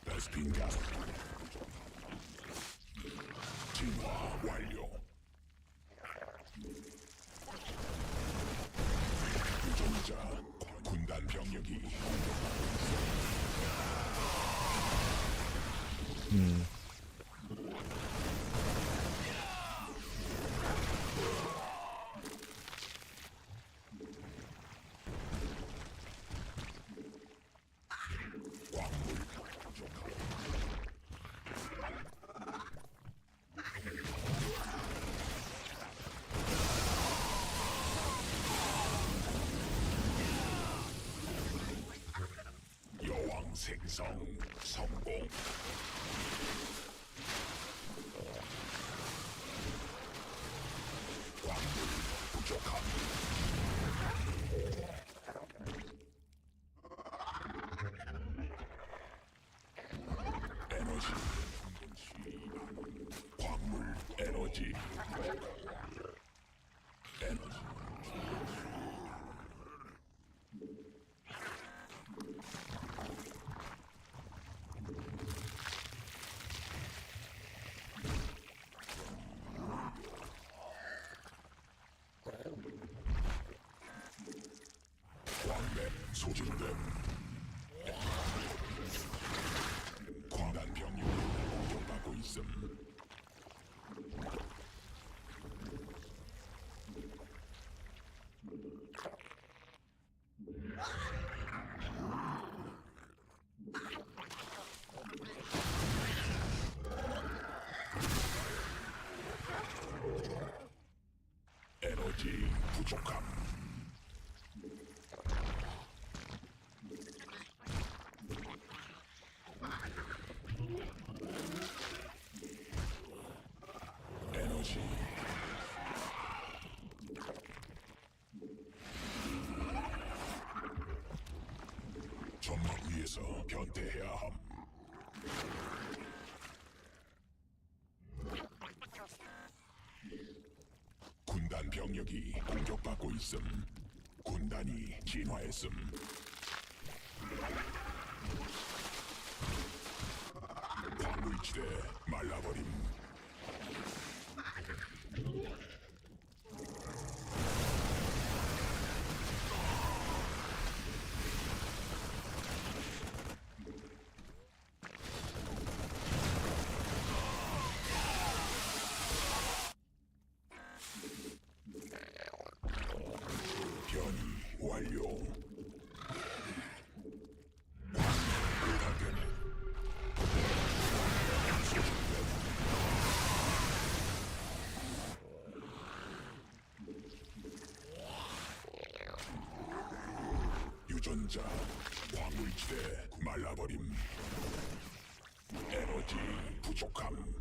베스핀 가스 진화 완료. 유전자 군단 병력이 여왕 생성 성공. 광물 부족함. 에너지 충분치 않음. 광물 에너지 에너지 광맥 소진됨. 광단 병력이 공격받고 있음. 에너지 부족함. 에너지 점막 위에서 변태해야 함. 군단 병력이 공격받고 있음. 군단이 진화했음. 광물지대 말라버림. 변이 완료. 유전자 광물지대 말라버림. 에너지 부족함.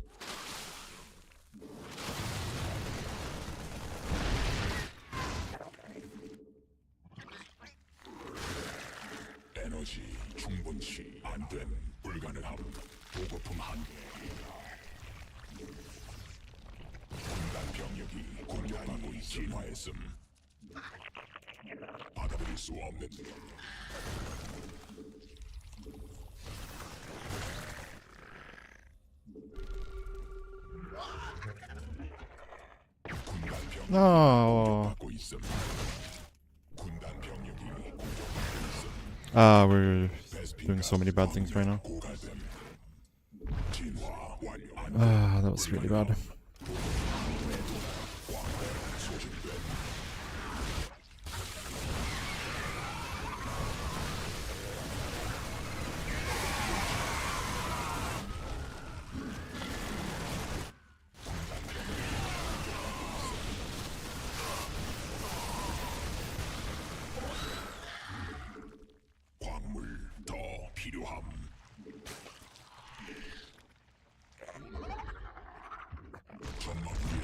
에너지 충분치 안됨. 불가능함. 보급품 한계. 군단 병력이 공격받고 진화했음. 받아들일 수 없는 군단 병력이 No. 공격받고 있음. 군단 병력이 공격받고 있음. We're doing so many bad things right now. 고갈됨. 진화 완료. That was really bad.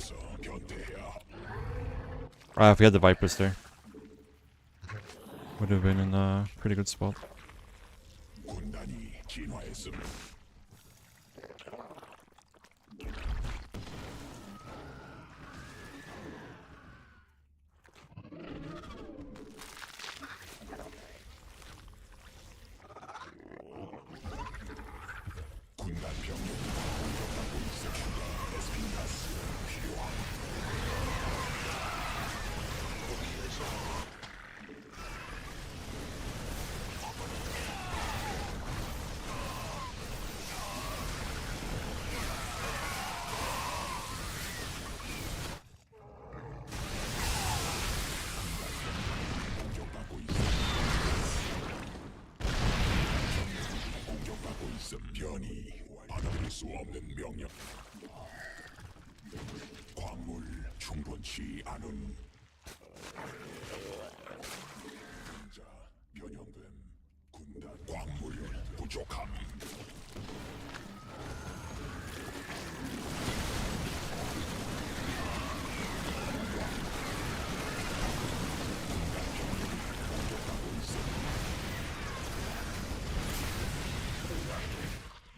어서 변태해야 If we had the Vipers there, would have been in a pretty good spot. 군단이 진화했음. 군단 병력이 공격받고 있어. 베스핀 가스 필요함. 공격받고 있어. 공격받고 있음. 변이 받아들일 수 없는 명령. 광물 충분치 않음. 자, 변형됨. 군단 광물 부족함.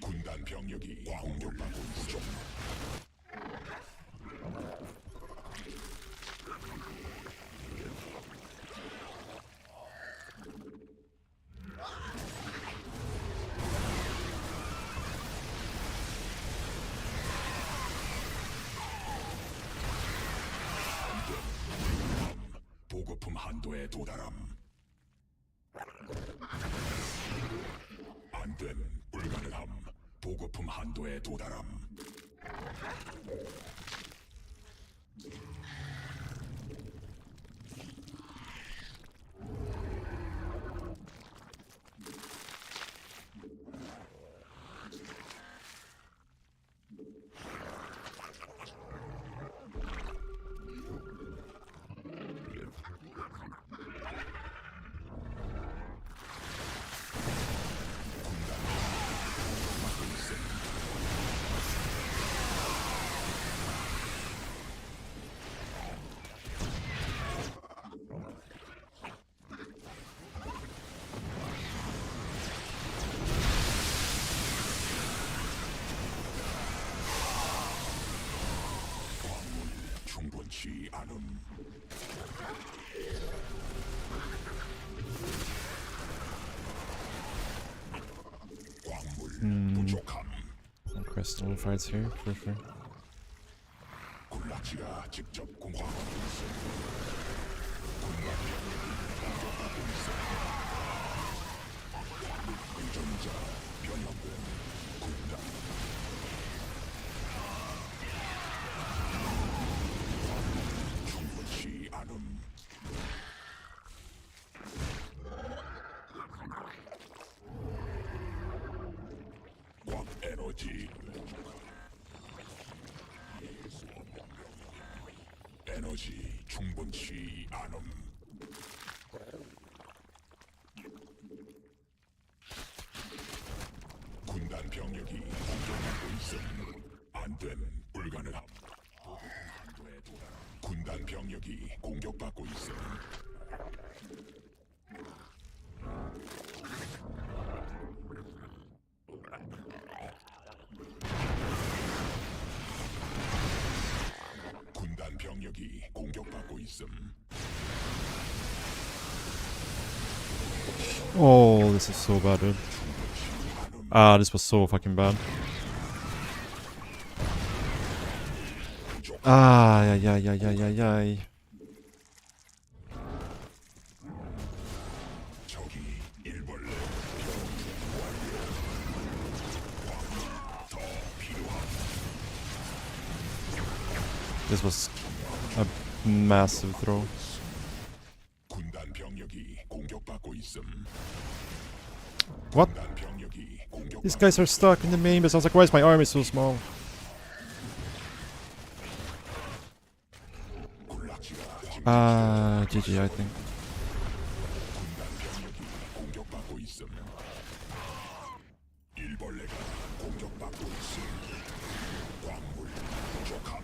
군단 병력이 공격받고 있어. 보급품 한도에 도달함. 안됨 불가능함. 보급품 한도에 도달함. 충분치 않음. 광물 부족함. Some crystal fights here, for sure. 굴락지가 직접 공격하고 있어. 유전자 변형된 군단. 충분치 않음. 광 에너지. 에너지 충분치 않음. 군단 병력이 공격받고 있음. 안됨 불가능함. 한도에 도달함. 군단 병력이 공격받고 있음. 군단 병력이 공격받고 있음. Oh, this is so bad, dude. This was so fucking bad. Ay. 저기 일벌레 더 필요함. This was a massive throw. 군단 병력이 공격받고 있음. What? 군단 병력이 공격받고 These guys are stuck in the main base. I was like, why is my army so small? 굴락지가 GG, I think. 군단 병력이 공격받고 있음. 일벌레가 공격받고 있음. 광물 부족함.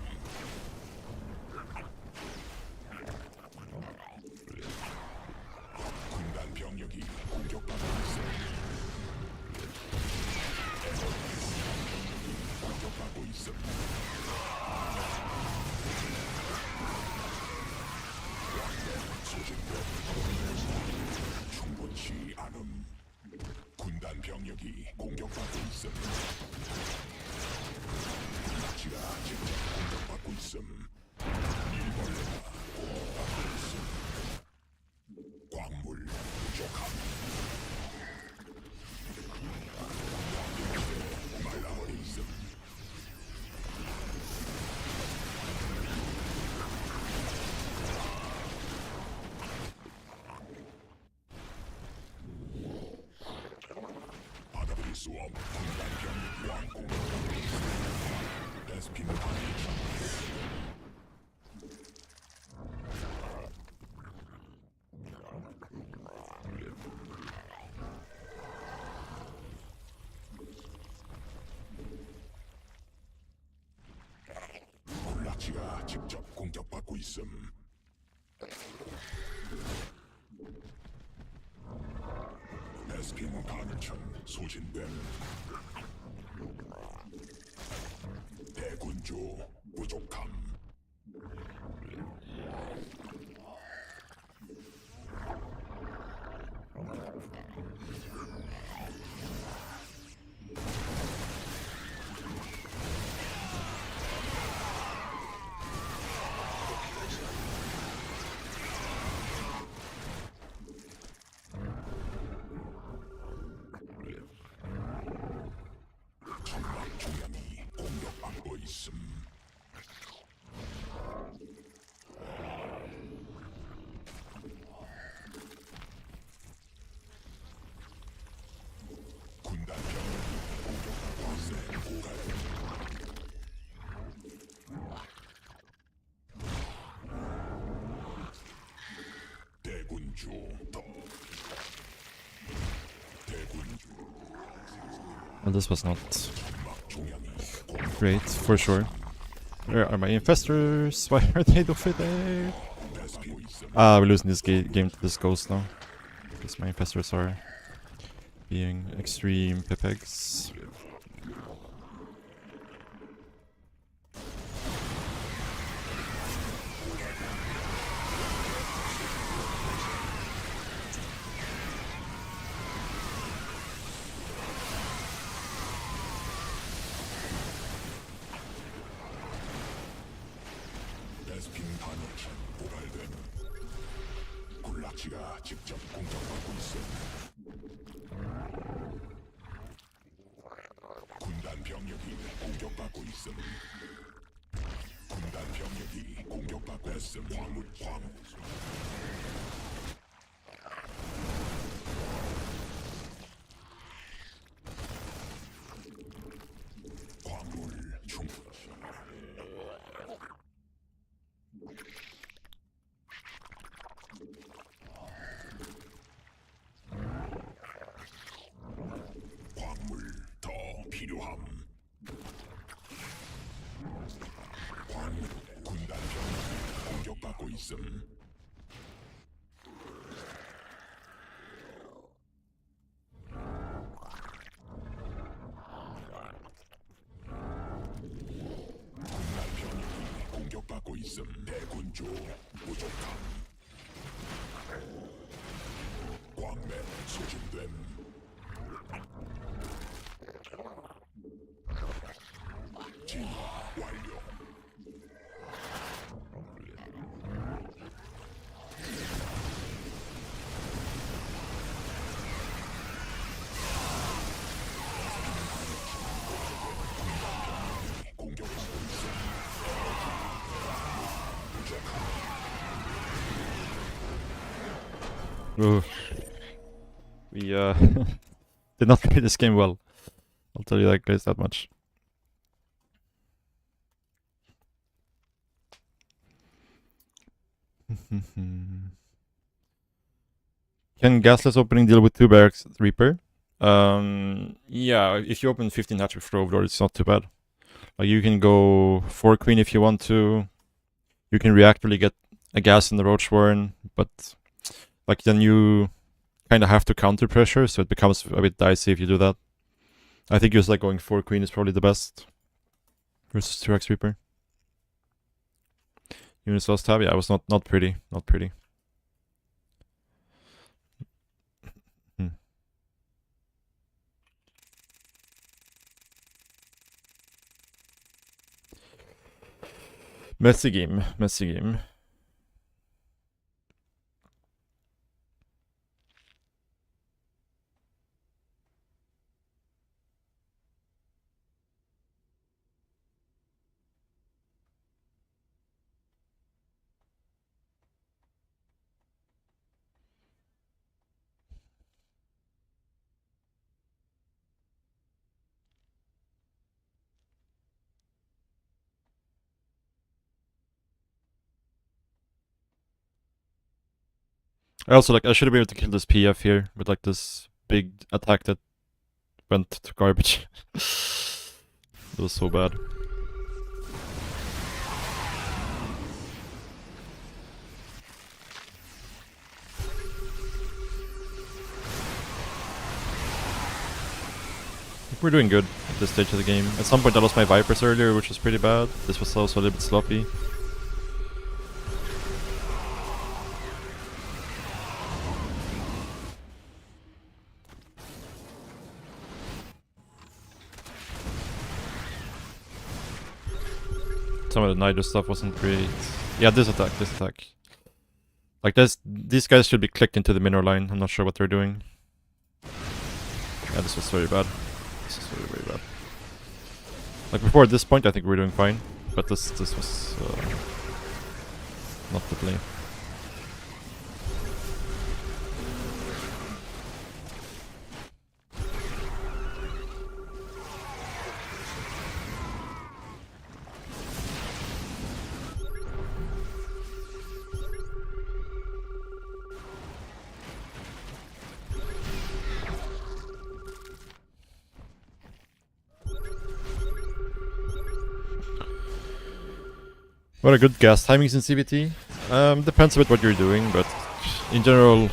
직접 공격받고 있음. 베스핀 가늘천 소진됨. 대군주 부족함. 천막 중량이 공격받고 있음. 군단병 공격받고 있음. 고갈. 대군주 더. 대군주 Well, this was not 천막 중량이 great, for sure. Where are my infestors? Why are they over there? 베스핀 있음. Ah, we're losing this game to this ghost now. Because my infestors are being extreme pipegs. 베스핀 단열천 고갈됨. 굴락지가 직접 공격받고 있음. 군단 병력이 공격받고 있음. 군단 병력이 공격받고 있음. 광물 광. 광물 충. 광물 더 필요함. 광물 군단 병력이 공격받고 있음. 군단 병력이 공격받고 있음. 대군주 부족함. 광맥 소진됨. 진화 완료. 공격받고 있어. Ugh. We did not play this game well. I'll tell you that, guys, that much. Can Gasless opening deal with 2 barracks Reaper? Yeah, if you open 15 hatch with Overlord, it's not too bad. Like, you can go 4 Queen if you want to. You can reactively get a gas in the Roach Warren, but like then you kind of have to counter pressure, so it becomes a bit dicey if you do that. I think just like going 4 Queen is probably the best versus 2x Reaper. Units lost tab, yeah, it was not pretty, not pretty. Messy game, messy game. I also like I should have been able to kill this PF here with like this big attack that went to garbage. It was so bad. we're doing good at this stage of the game. At some point I lost my Vipers earlier, which was pretty bad. This was also a little bit sloppy. Some of the Nitro stuff wasn't great. Yeah, this attack. Like these guys should be clicked into the minor line. I'm not sure what they're doing. Yeah, this was very bad. This is very, very bad. Like before this point, I think we were doing fine, but this was not the play. What are good gas timings in CVT? Depends a bit what you're doing, but in general,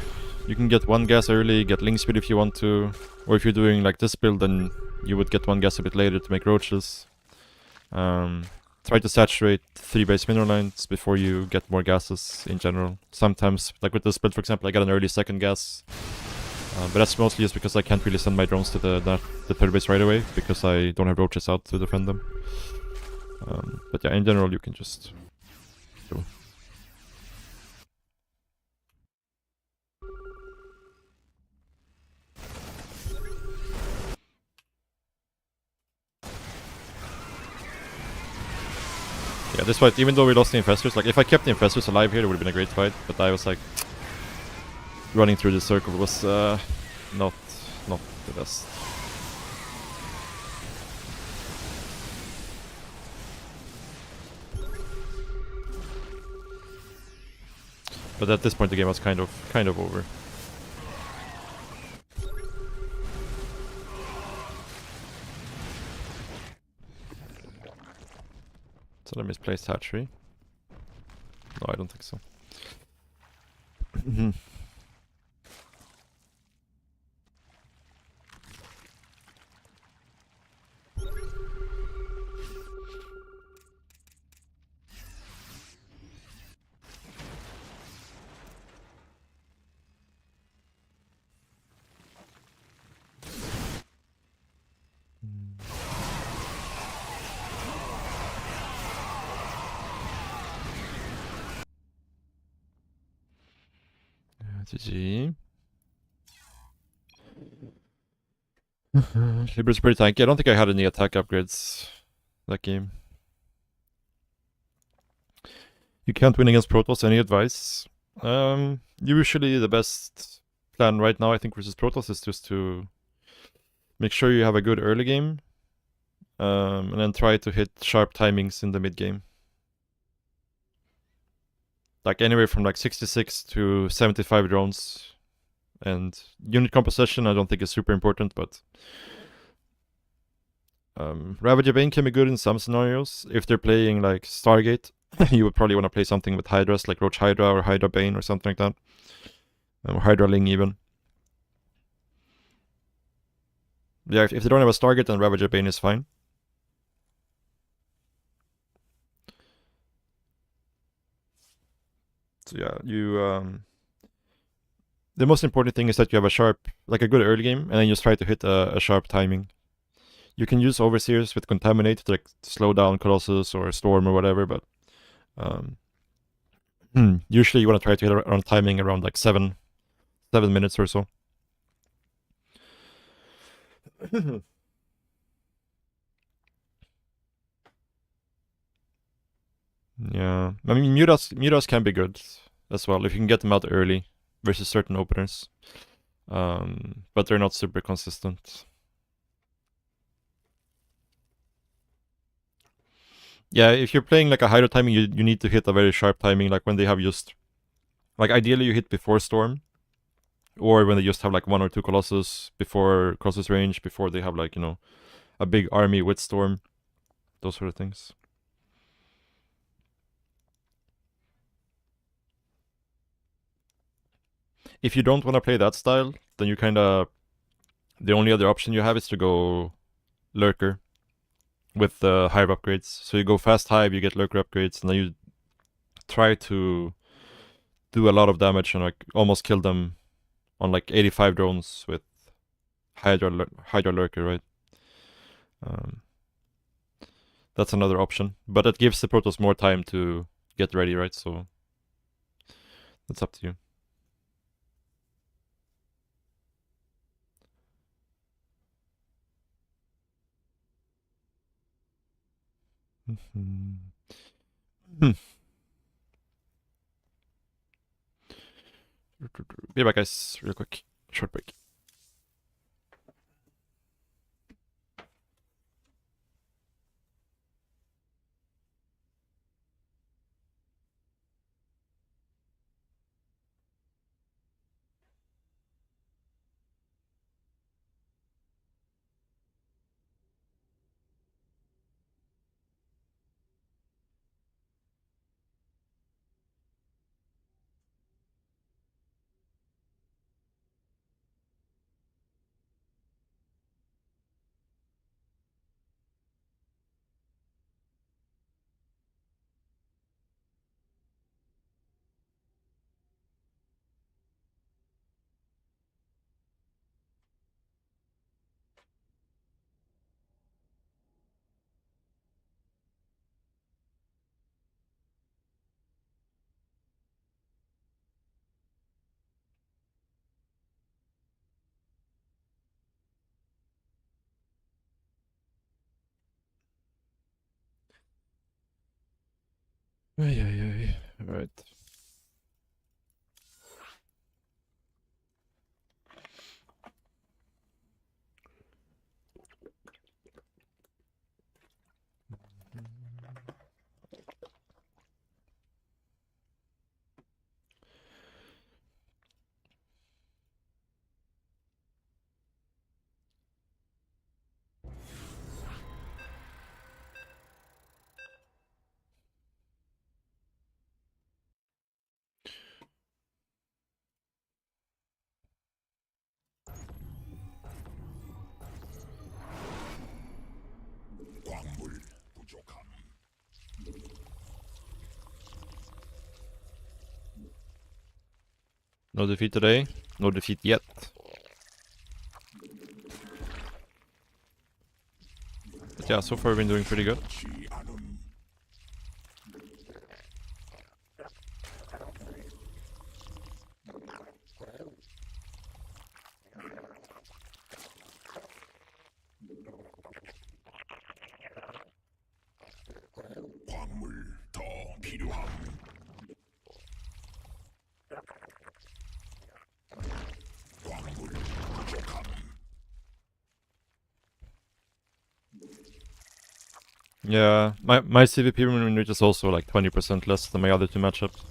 you can get one gas early, get link speed if you want to, or if you're doing like this build, then you would get one gas a bit later to make roaches. Try to saturate 3 base mineral lines before you get more gases in general. Sometimes, like with this build for example, I got an early second gas, but that's mostly just because I can't really send my drones to the third base right away, because I don't have roaches out to defend them. But yeah, in general you can just go. Yeah, this fight, even though we lost the infestors, like if I kept the infestors alive here, it would have been a great fight, but I was like running through the circle was not the best. But at this point the game was kind of over. So I misplaced hatchery. No, I don't think so. GG. Libra's pretty tanky. I don't think I had any attack upgrades that game. You can't win against Protoss. Any advice? Usually the best plan right now, I think, versus Protoss is just to make sure you have a good early game, and then try to hit sharp timings in the mid game. Like anywhere from like 66 to 75 drones. And unit composition I don't think is super important, but Ravager Bane can be good in some scenarios. If they're playing like Stargate, you would probably want to play something with Hydras, like Roach Hydra or Hydra Bane or something like that. Or Hydra Ling even. Yeah, if they don't have a Stargate, then Ravager Bane is fine. So yeah, the most important thing is that you have a sharp, like a good early game, and then you just try to hit a sharp timing. You can use Overseers with Contaminate to like slow down Colossus or Storm or whatever, but usually you want to try to hit around timing around like 7 minutes or so. Yeah, I mean Mutas can be good as well if you can get them out early versus certain openers, but they're not super consistent. Yeah, if you're playing like a Hydra timing, you need to hit a very sharp timing, like when they have just, like ideally you hit before Storm, or when they just have like 1 or 2 Colossus before Colossus range, before they have like, you know, a big army with Storm, those sort of things. If you don't want to play that style, then you kind of, the only other option you have is to go lurker with the hive upgrades. So you go fast hive, you get lurker upgrades, and then you try to do a lot of damage and like almost kill them on like 85 drones with Hydra lurker, right? That's another option, but it gives the Protoss more time to get ready, right? So that's up to you. Be back, guys, real quick. Short break. Alright. 광물 부족함. No defeat today. No defeat yet. But yeah, so far we've been doing pretty good. 지 않음. 광물 더 필요함. 광물 부족함. Yeah, my CVP win rate is also like 20% less than my other two matchups.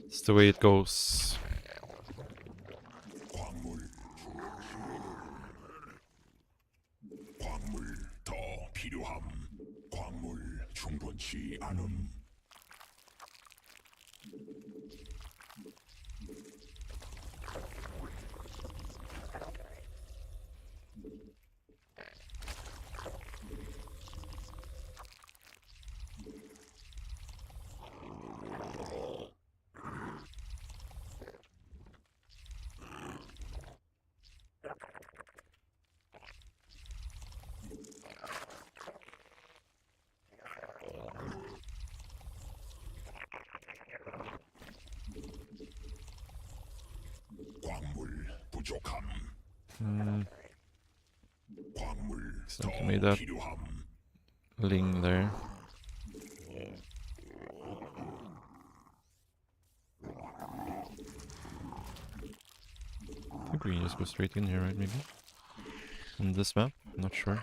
It's the way it goes. 광물 더 필요함. 광물 충분치 않음. 광물 부족함. 광물 더 Something made that 필요함. Ling there. I think we can just go straight in here, right? Maybe on this map. I'm not sure.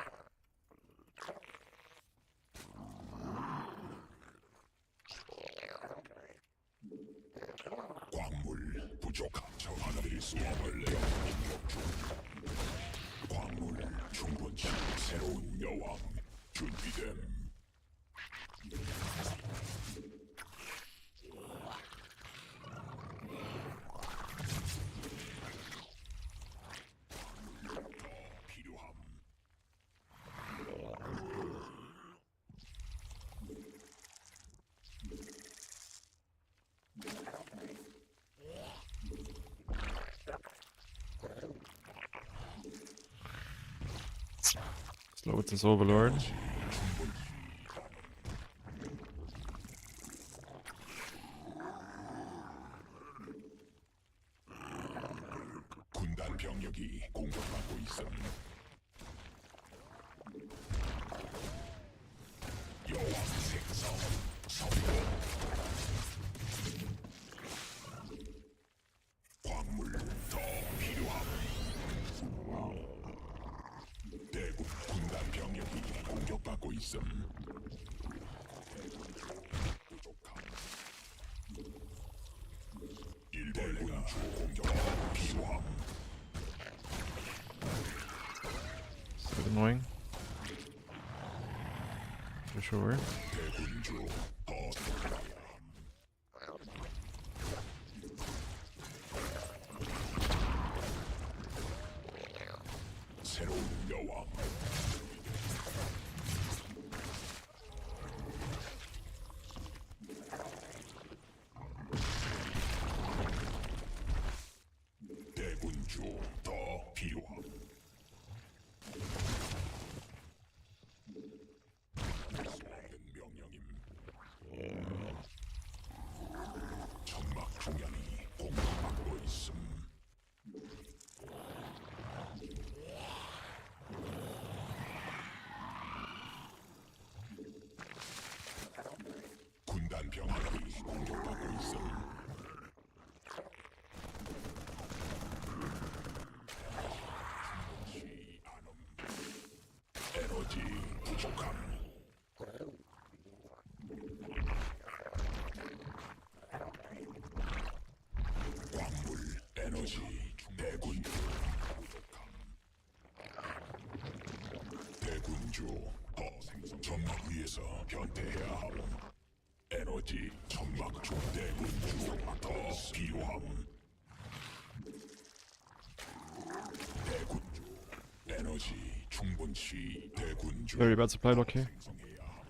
광물 부족함. 저 하나들이 수업을 내어 공격 중. 광물 충분치. 새로운 여왕 준비됨. Slow with this overlord. 군단 병력이 공격받고 있음. 여왕 생성 성공. 광물 더 필요함. 대군 군단 병력이 공격받고 있음. 부족함. 일대군 주 공격 필요함. It's a bit annoying. For sure. 대군주 더 새로운 여왕. 대군주 더 필요함. 수행된 명령임. 천막 중량이 공격받고 있음. 군단 병력이 공격받고 있음. 에너지 부족함. 광물 에너지 대군 부족함. 대군주 더 생성. 점막 위에서 변태해야 함. 에너지 점막 중 대군주 더 필요함. 대군주 에너지 충분치. 대군주 Very bad supply block here. 생성해야 함.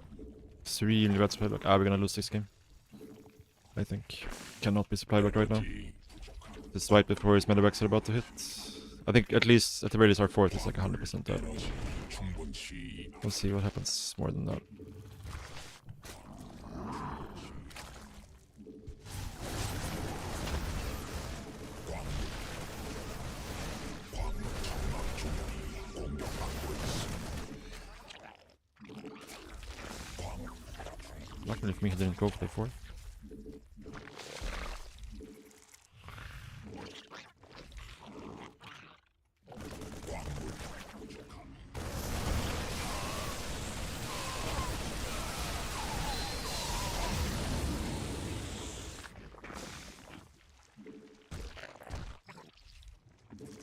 It's really bad supply block. Ah, we're gonna lose this game. I think. Cannot be supply blocked right now. 에너지 부족함. This right before his medevacs are about to hit. I think at the very least our fourth is like 100% dead. 에너지 충분치. We'll see what happens more than that. 광물 점막 중량이 공격받고 있음. Luckily for me, he didn't go for the fourth.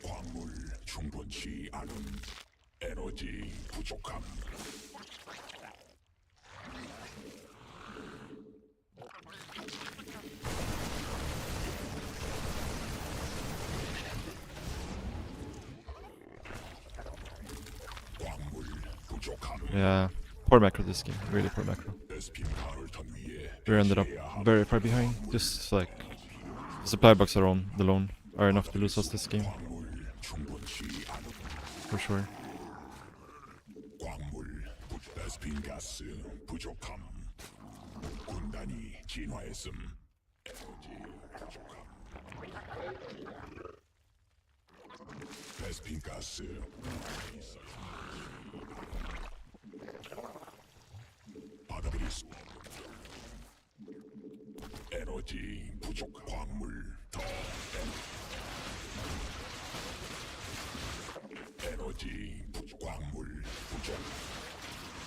광물 충분치 않은. 에너지 부족함. 광물 부족함. Yeah, poor macro this game. Really poor macro. 베스핀 가을턴 위에 We ended up 배치해야 함. very far behind. Just like the supply box alone are enough to lose us this game 광물 충분치 않은. for sure. 광물 베스핀 가스 부족함. 군단이 진화했음. 에너지 부족함. 베스핀 가스 받아들일 수 없는. 에너지 부족. 광물 더 에너지 부족. 광물 부족.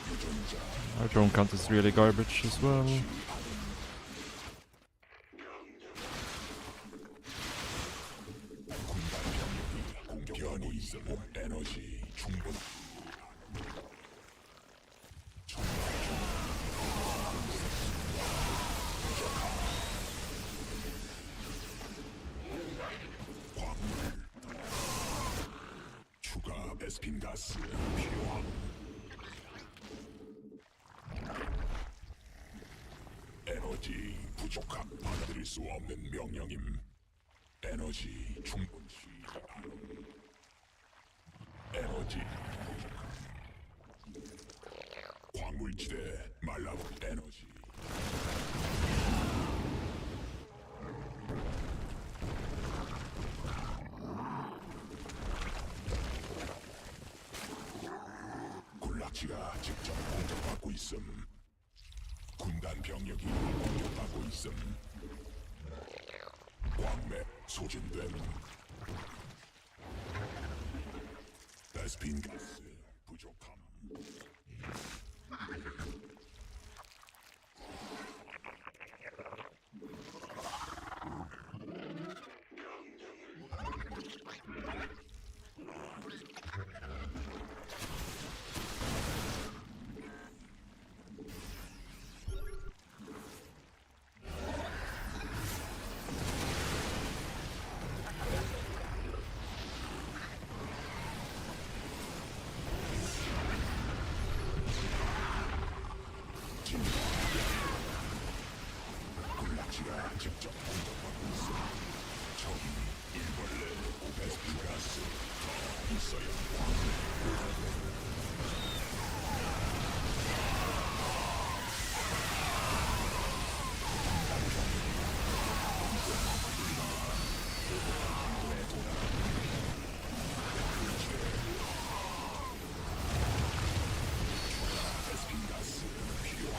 유전자 Our drone count is really garbage as well. 군단 병력이 공격하고 있음. 에너지 충분. 추가 베스핀 가스 필요함. 에너지 부족함. 받아들일 수 없는 명령임. 에너지 충분치 않음. 에너지 부족함. 광물지대 말라버 에너지. 군락지가 직접 공격받고 있음. 군단 병력이 공격받고 있음. 광맥 소진됨. 베스핀 가스 부족함. 군락지가 직접 공격받고 있어. 적이 일벌레 베스핀 가스 더 있어야. 베스핀 가스 필요함.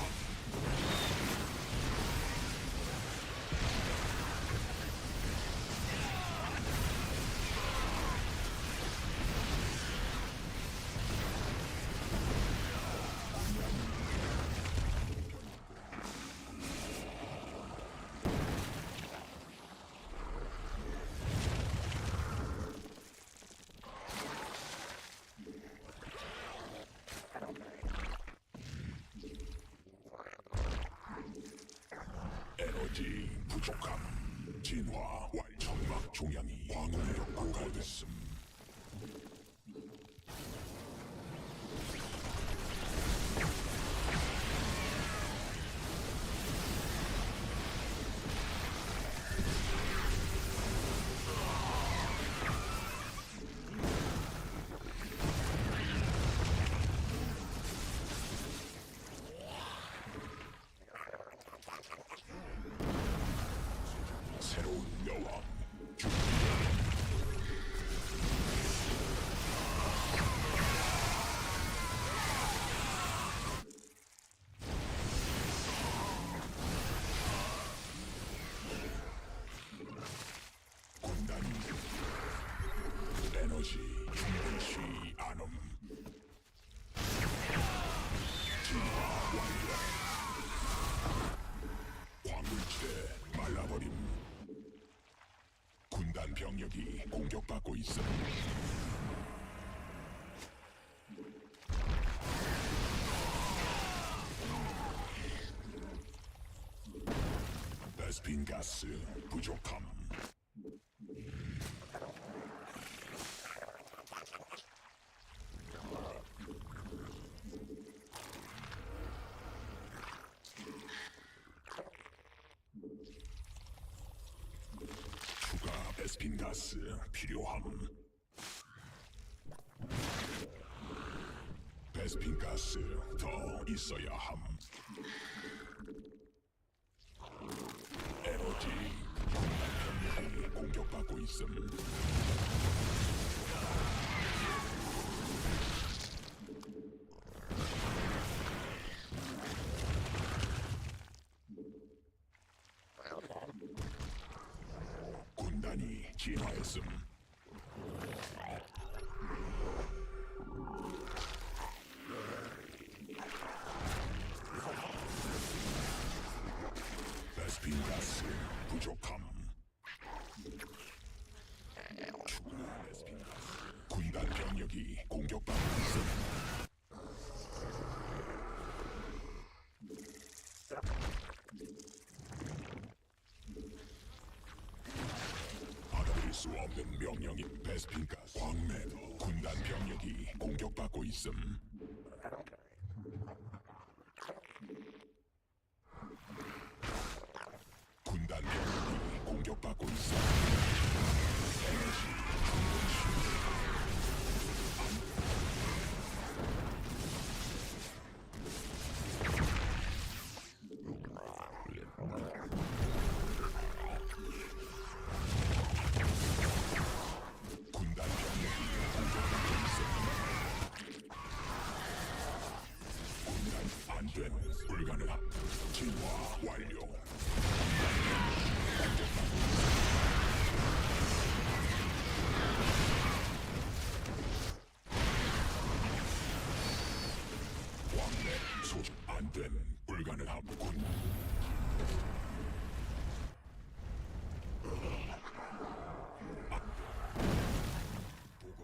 에너지 부족함. 진화 완. 점막 종양이 광원력 고갈됐음. 새로운 여왕. 군단이 에너지 충분치 않음. 진화 완료. 광물지대 말라버림. 군단 병력이 공격받고 있어. 베스핀 가스 부족함. 추가 베스핀 가스 필요함. 베스핀 가스 더 있어야 함. 에너지 병력이 공격받고 있음. 군단이 진화했음. 베스핀 가스 부족함. 추가 베스핀 가스. 군단 병력이 공격받고 있음. 받아들일 수 없는 명령인 베스핀 가스. 광맥 군단 병력이 공격받고 있음. 군단 병력이 공격받고 있어. 에너지 충분치. 불가능함. 진화 완료. 왕래 소집 안됨. 불가능함.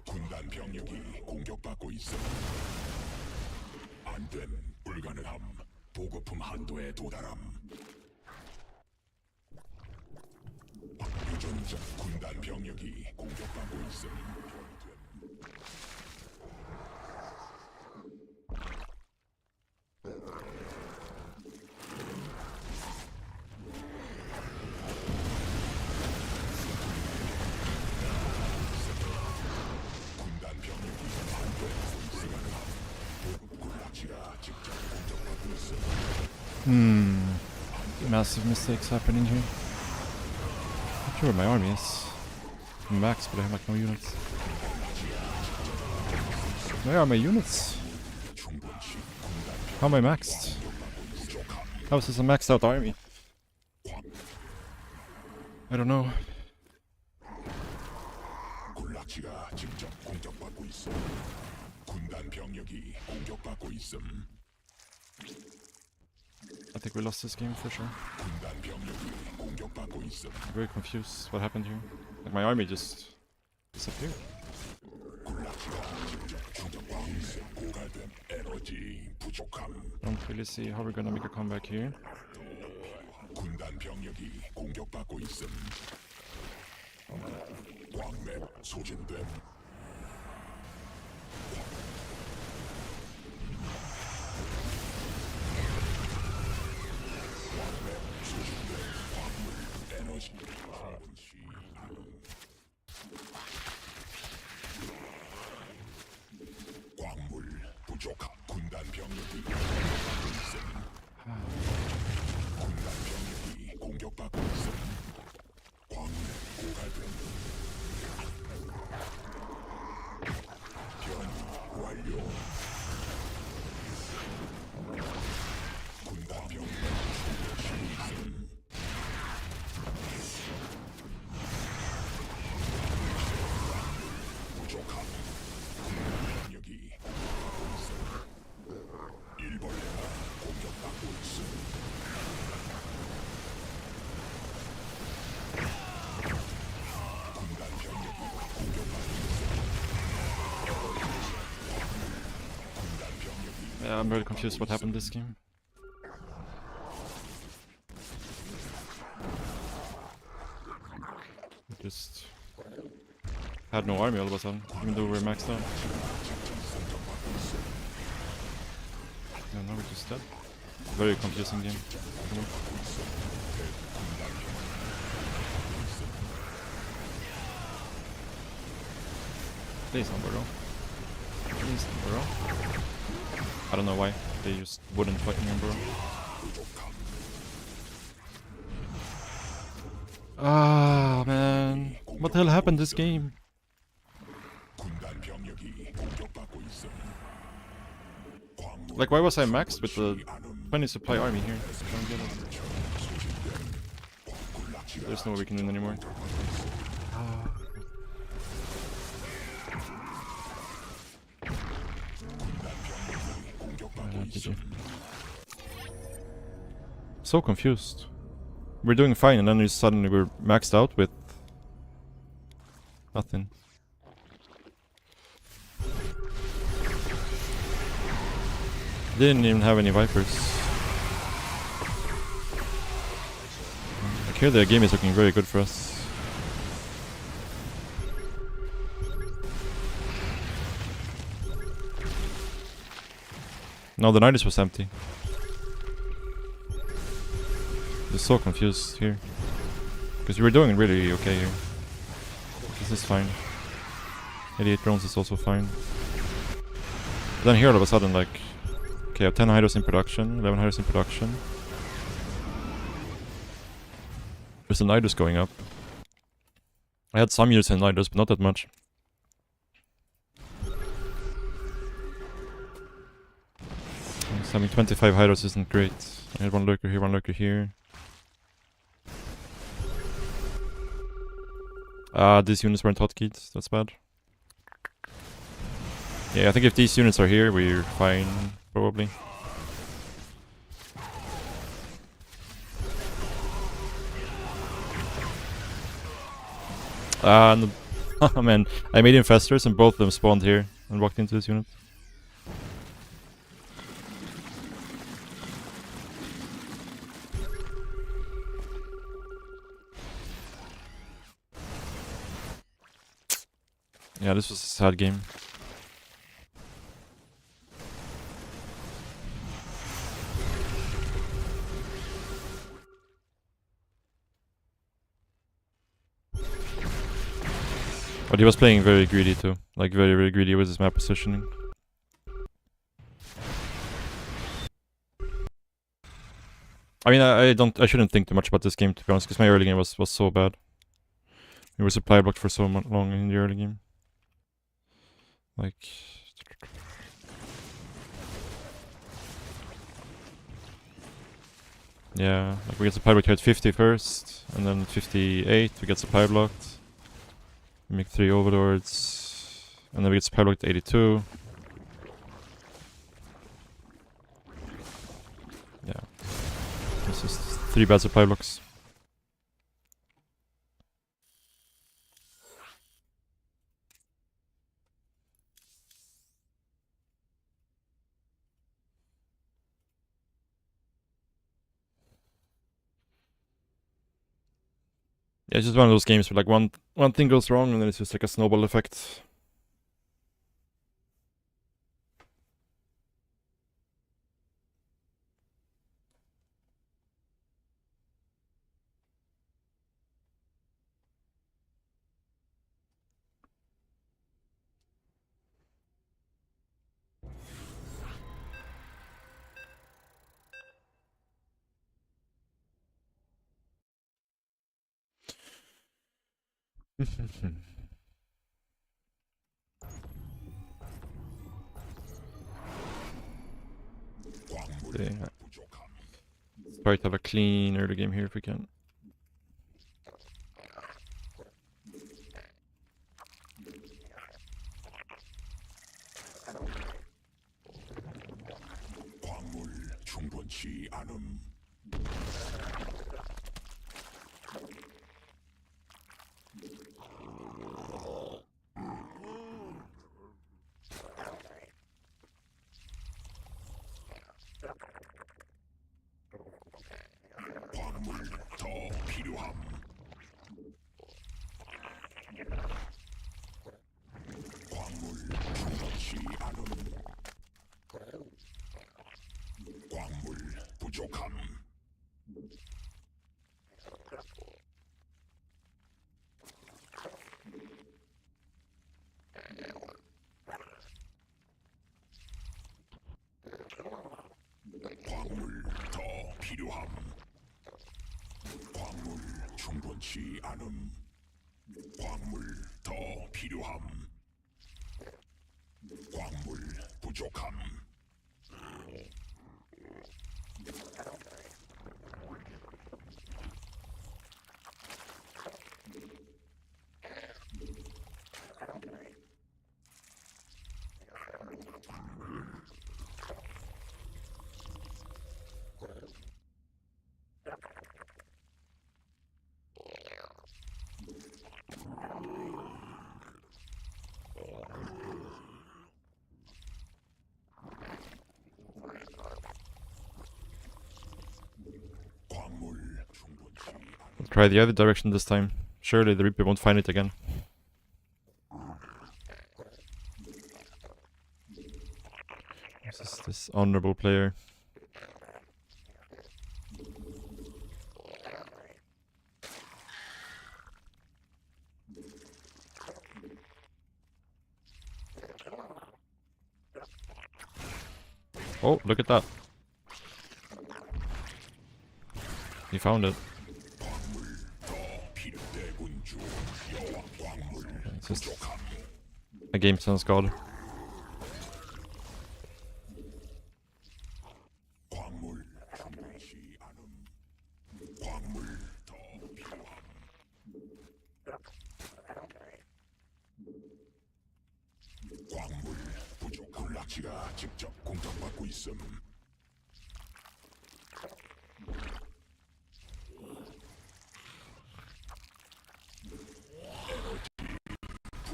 군단 병력이 공격받고 있어. 안됨. 불가능함. 보급품 한도에 도달함. 유전자 군단 병력이 공격받고 있음. 군단 병력이 한도에 불가능함. 보급 군락지가 직접 공격받고 있음. Massive mistakes happening here. Not sure where my army is. I'm max, but I have like no units. Where are my units? How am I maxed? How is this a maxed out army? I don't know. 군락지가 직접 공격받고 있음. 군단 병력이 공격받고 있음. I think we lost this game for sure. 군단 병력이 공격받고 있음. Very confused. What happened here? Like my army just disappeared. 군락지가 직접 공격받고 있음. 고갈된 에너지 부족함. Don't really see how we're gonna make a comeback here. 군단 병력이 공격받고 있음. 광맥 소진됨. 광맥 소진됨. 광물 에너지 충분치 않음. 광물 부족함. 군단 병력이 공격받고 있음. 군단 병력이 공격받고 있음. 광맥 고갈됨. 변이 완료. 군단 병력 충분치 있음. 부족함. 군단 병력이 공격받고 있음. 일벌레가 공격받고 있음. 군단 병력이 공격받고 있음. 군단 병력이 Yeah, I'm very confused what happened this game. We just had no army all of a sudden, even though we were maxed out. Yeah, now we're just dead. Very confusing game. Please no bro. Please no bro. I don't know why. They just wouldn't fight me, bro. Ah, man. What the hell happened this game? 군단 병력이 공격받고 있음. 광물 Like, why was I maxed with the 않음. 20 supply army here? I don't get it. There's no way we can win anymore. GG. So confused. We're doing fine, and then we suddenly we're maxed out with nothing. Didn't even have any Vipers. Like here, the game is looking very good for us. No, the Nidus was empty. Just so confused here. Because we were doing really okay here. This is fine. 88 drones is also fine. But then here all of a sudden, like, okay, I have 10 Hydos in production, 11 Hydos in production. There's a Nidus going up. I had some units in Nidus, but not that much. Having 25 Hydos isn't great. I had one lurker here, one lurker here. These units weren't hotkeyed, that's bad. Yeah, I think if these units are here, we're fine, probably. No. Oh man, I made infestors and both of them spawned here and walked into this unit. Yeah, this was a sad game. But he was playing very greedy too. Like very, very greedy with his map positioning. I mean, I shouldn't think too much about this game, to be honest, because my early game was so bad. We were supply blocked for so long in the early game. Like... Yeah, like we get supply blocked here at 50 first, and then 58 we get supply blocked. We make 3 overlords, and then we get supply blocked at 82. Yeah. This is 3 bad supply blocks. Yeah, it's just one of those games where like one thing goes wrong and then it's just like a snowball effect. Yeah. Try to have a clean early game here if we can. 광물 충분치 않음. 광물 더 필요함. 광물 충분치 않음. 광물 부족함. 광물 더 필요함. 광물 충분치 않음. 광물 더 필요함. 광물 부족함. 광물 충분치 않음. We'll try the other direction this time. Surely the Reaper won't find it again. This is this honorable player. Oh, look at that. He found it. 필대군주 여왕 광물 It's just 부족함. a game sense god. 군락지가 직접 공격받고 있음.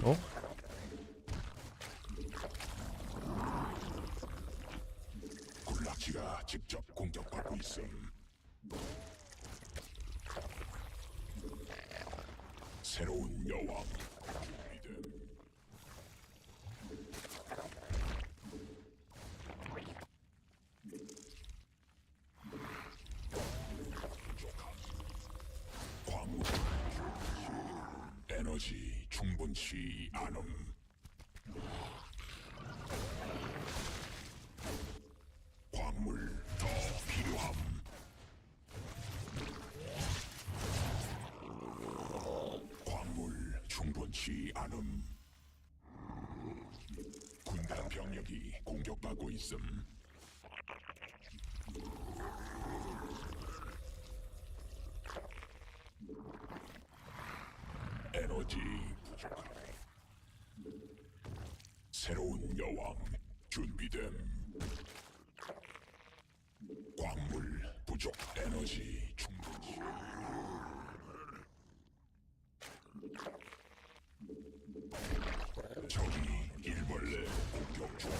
어? 군락지가 직접 공격받고 있음. 새로운 여왕 준비됨. 광물 에너지 충분치 않음. 광물 더 필요함. 광물 충분치 않음. 군단 병력이 공격받고 있음. 에너지 부족함. 새로운 여왕 준비됨. 광물 부족. 에너지 충분치. 적이 일벌레 공격 중.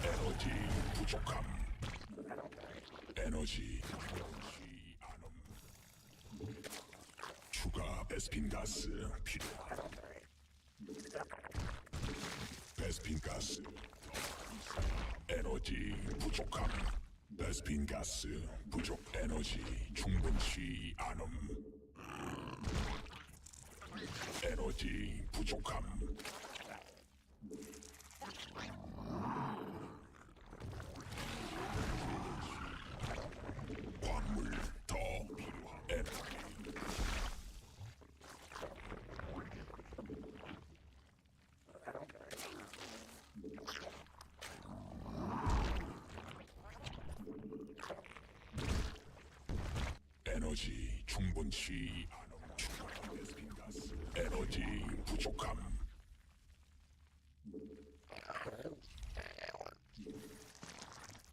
에너지 부족함. 에너지 충분치 않음. 추가 베스핀 가스 필요함. 베스핀 가스. 에너지 부족함. 베스핀 가스 부족. 에너지 충분치 않음. 에너지 부족함. 광물 더 필요함. 에너지. 에너지 충분치 않음. 추가 베스핀 가스. 에너지 부족함.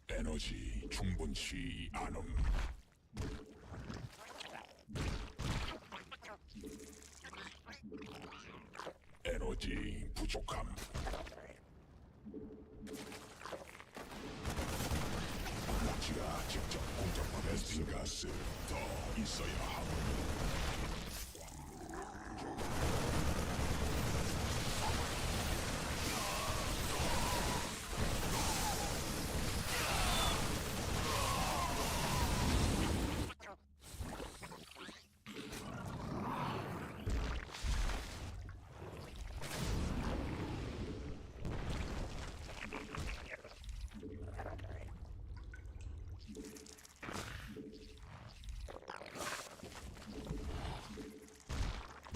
에너지 충분치 않음. 에너지 부족함. 군락지가 직접 공격받은 베스핀 가스 더 있어야 함.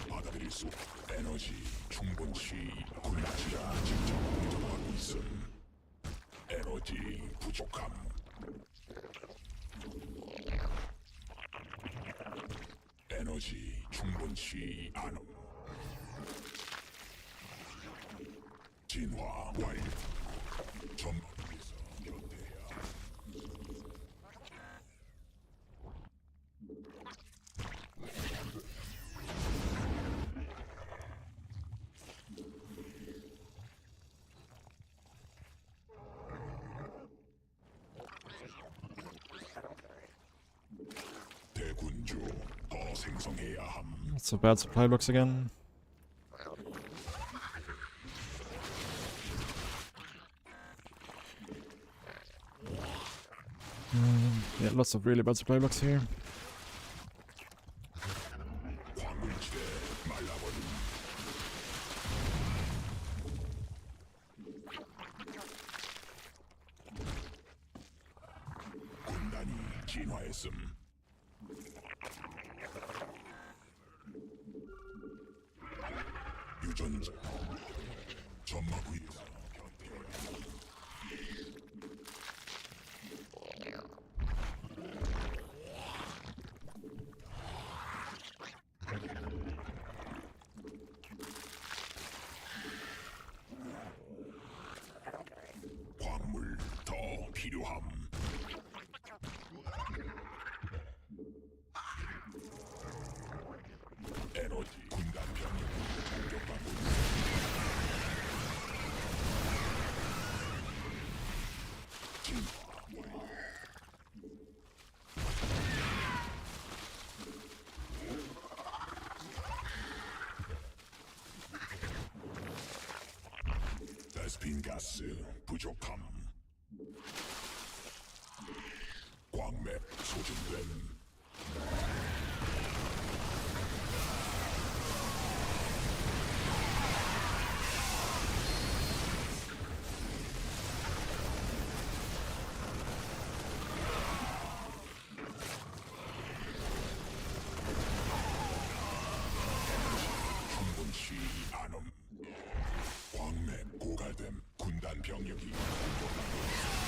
받아들일 수 에너지 충분치. 군락지가 직접 공격받고 있음. 에너지 부족함. 에너지 충분치 않음. 진화 완료. 점검에서 연대해야 함. 대군주 더 생성해야 함. So bad supply blocks again. Yeah, lots of really bad supply blocks here. 광물지대 말라버림. 군단이 진화했음. 유전자 점막 위에서 변태. 필요함. 에너지 군단 병력이 공격받고 있어. 진화 완료. 베스핀 가스 부족함. 광맥 소진됨. 충분치 않음. 광맥 고갈됨. 군단 병력이 공격받고 있어.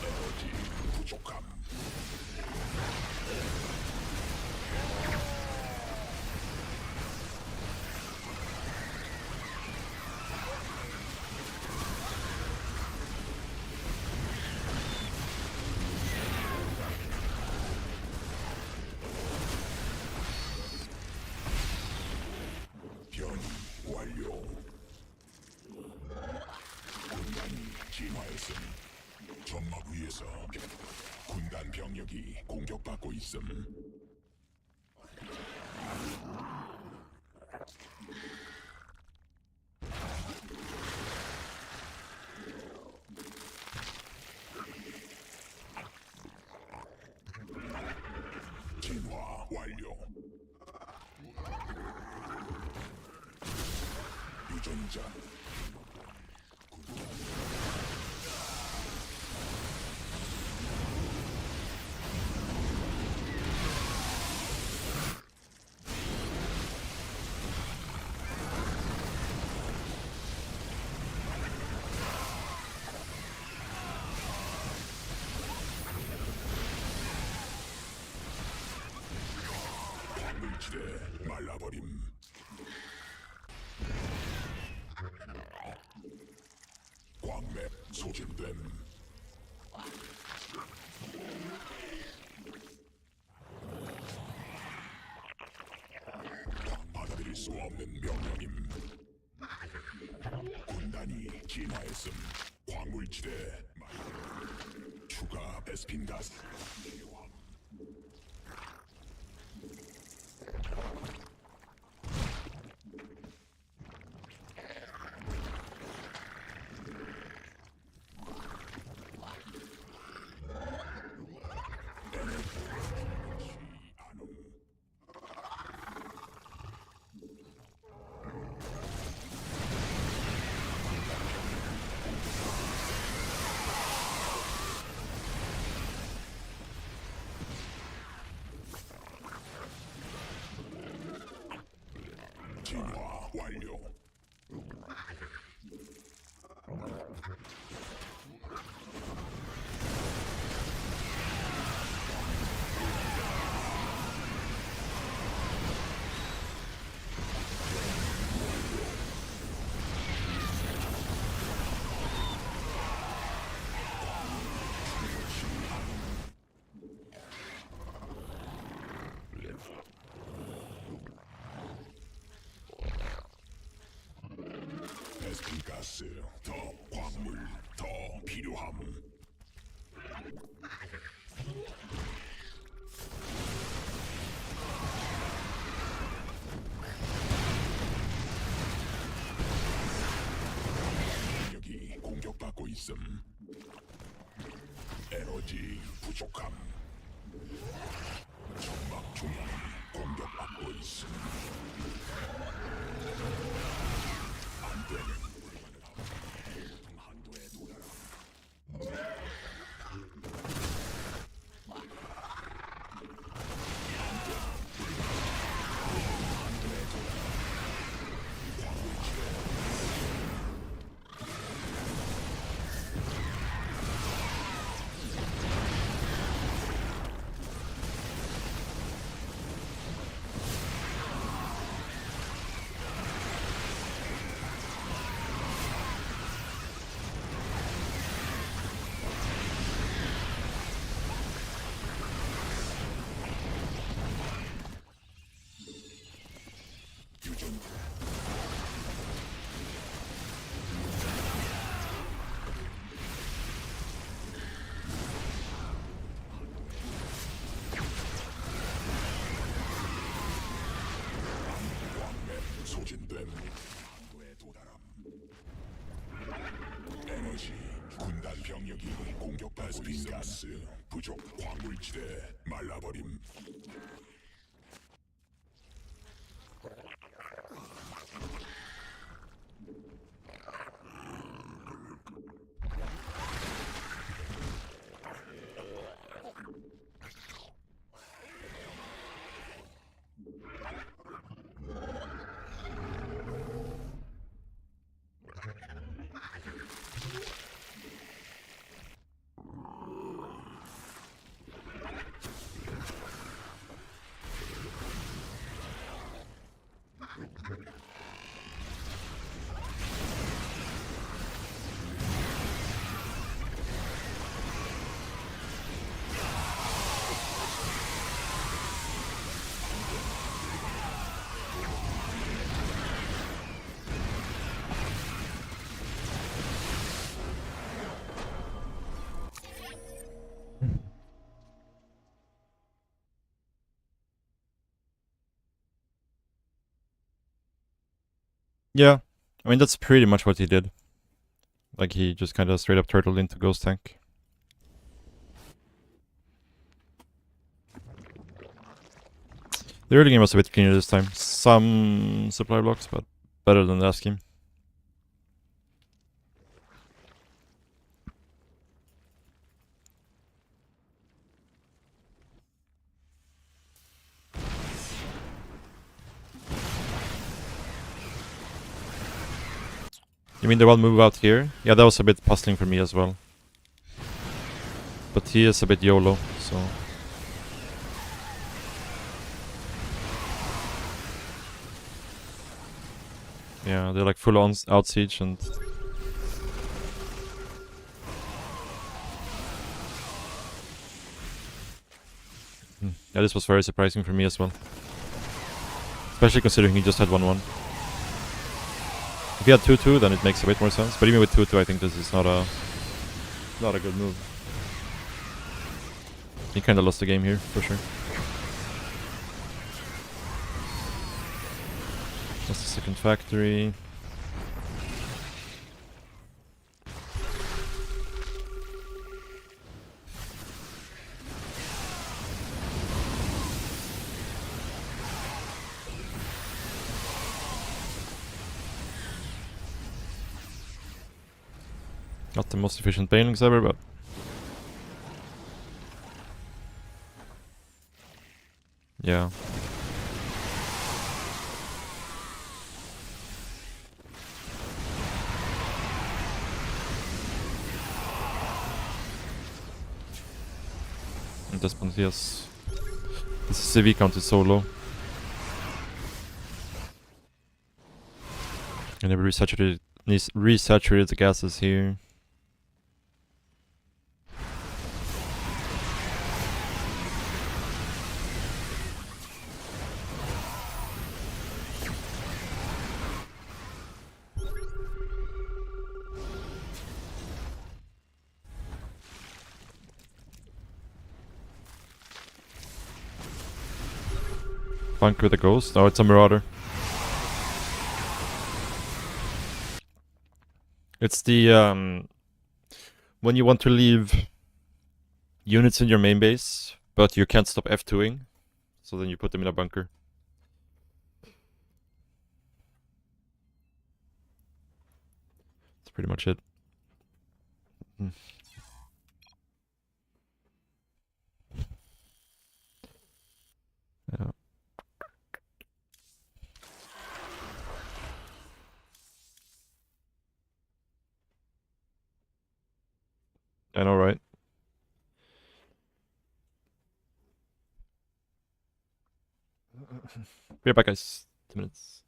에너지 부족함. 변이 완료. 군단이 진화했음. 점막 위에서 군단 병력이 공격받고 있음. 진화 완료. 유전자. 광물지대 말라버림. 광맥 소진됨. 받아들일 수 없는 명령임. 군단이 진화했음. 광물지대 말. 추가 베스핀 가스 필요함. 진화 완료. 베스핀 가스 더 광물 더 필요함. 여기 공격받고 있음. 에너지 부족함. 점막 중앙이 공격받고 있음. 안되는 한도에 도달함. 소진됨. 한도에 도달함. 에너지 군단 병력이 공격받고 있음. 가스 부족. 광물지대 말라버림. Yeah, I mean that's pretty much what he did. Like he just kind of straight up turtled into Ghost Tank. The early game was a bit cleaner this time. Some supply blocks, but better than last game. You mean the one move out here? Yeah, that was a bit puzzling for me as well. But he is a bit YOLO, so... Yeah, they're like full on out siege and... Yeah, this was very surprising for me as well. Especially considering he just had 1-1. If he had 2-2, then it makes a bit more sense. But even with 2-2, I think this is not a good move. He kinda lost the game here, for sure. That's the second factory. Not the most efficient banelings ever, but... Yeah. At this point, yes. This CV count is so low. I never resaturated the gases here. Bunker with a ghost? Oh, it's a marauder. It's the when you want to leave units in your main base, but you can't stop F2ing, so then you put them in a bunker. That's pretty much it. Yeah. I know, right? Be right back, guys. 2 minutes.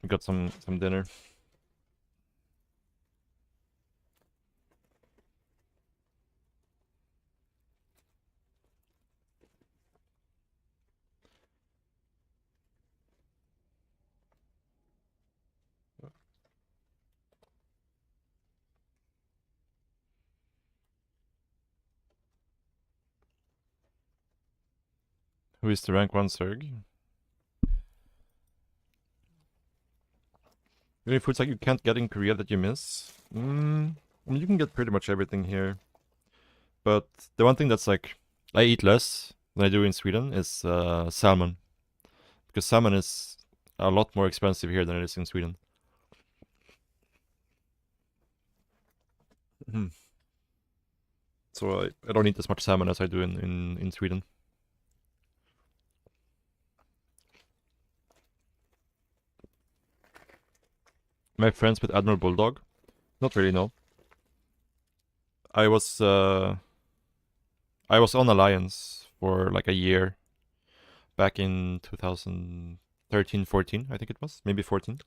got some dinner. Who is the rank 1 Zerg? Any foods like you can't get in Korea that you miss? I mean, you can get pretty much everything here. But the one thing that's like, I eat less than I do in Sweden is salmon. Because salmon is a lot more expensive here than it is in Sweden. So I don't eat as much salmon as I do in Sweden. Am I friends with Admiral Bulldog? Not really, no. I was on Alliance for like a year back in 2013, 14, I think it was. Maybe 14.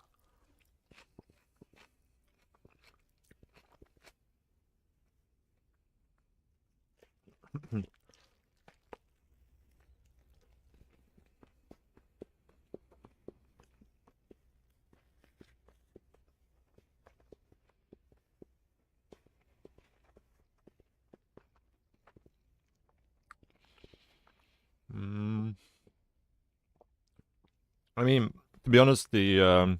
I mean, to be honest, the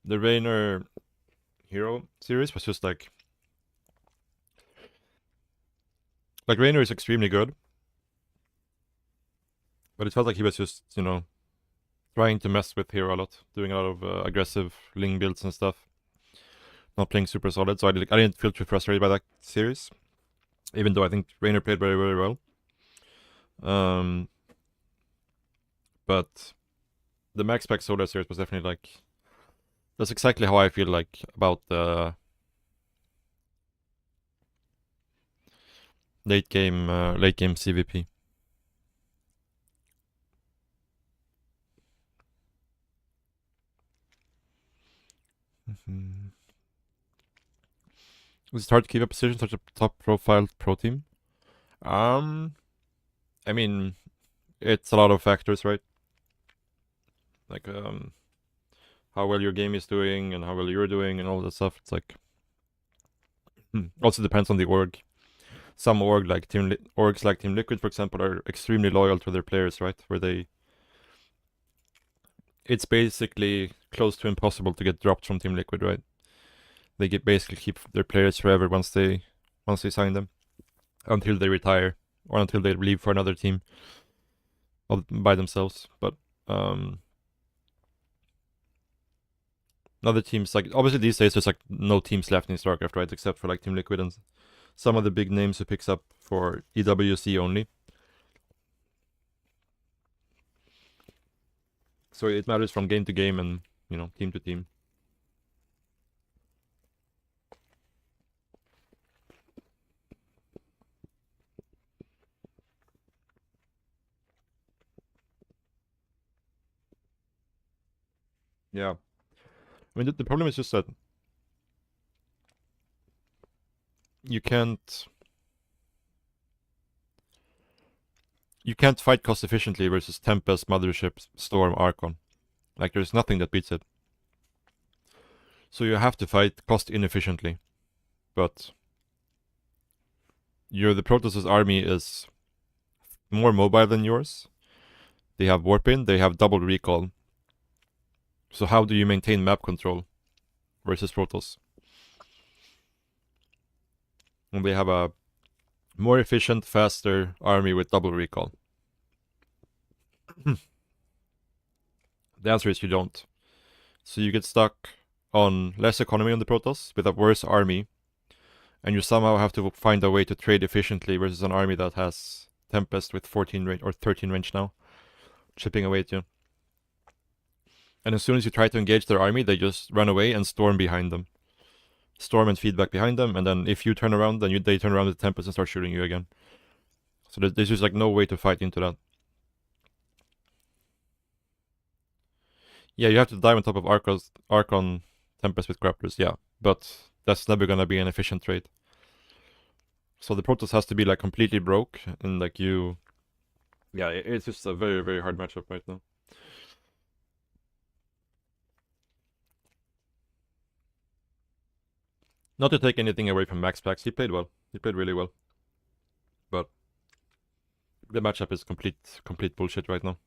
Rainer Hero series was just like Rainer is extremely good, but it felt like he was just, you know, trying to mess with Hero a lot, doing a lot of aggressive Ling builds and stuff, not playing super solid. So I didn't feel too frustrated by that series, even though I think Rainer played very, very well. But the Max Pack Solar series was definitely like, that's exactly how I feel like about the late game CVP. Is it hard to keep a position such a top profile pro team? I mean, it's a lot of factors, right? Like how well your game is doing and how well you're doing and all that stuff. It's like also depends on the org. Some orgs like Team Liquid, for example, are extremely loyal to their players, right? It's basically close to impossible to get dropped from Team Liquid, right? They basically keep their players forever once they sign them, until they retire or until they leave for another team by themselves. But other teams, like obviously these days there's like no teams left in StarCraft, right? Except for like Team Liquid and some of the big names who picks up for EWC only. So it matters from game to game and, you know, team to team. Yeah. I mean, the problem is just that you can't fight cost efficiently versus Tempest, Mothership, Storm, Archon. Like, there's nothing that beats it. So you have to fight cost inefficiently. But the Protoss' army is more mobile than yours. They have warp-in, they have double recall. So how do you maintain map control versus Protoss? And they have a more efficient, faster army with double recall. The answer is you don't. So you get stuck on less economy on the Protoss with a worse army, and you somehow have to find a way to trade efficiently versus an army that has Tempest with 14 range or 13 range now, chipping away at you. And as soon as you try to engage their army, they just run away and storm behind them. Storm and feedback behind them, and then if you turn around, then they turn around with Tempest and start shooting you again. So there's just like no way to fight into that. Yeah, you have to dive on top of Archon Tempest with Grapplers, yeah. But that's never gonna be an efficient trade. So the Protoss has to be like completely broke, and like you... Yeah, it's just a very, very hard matchup right now. Not to take anything away from Max Pax, he played well. He played really well. But the matchup is complete bullshit right now.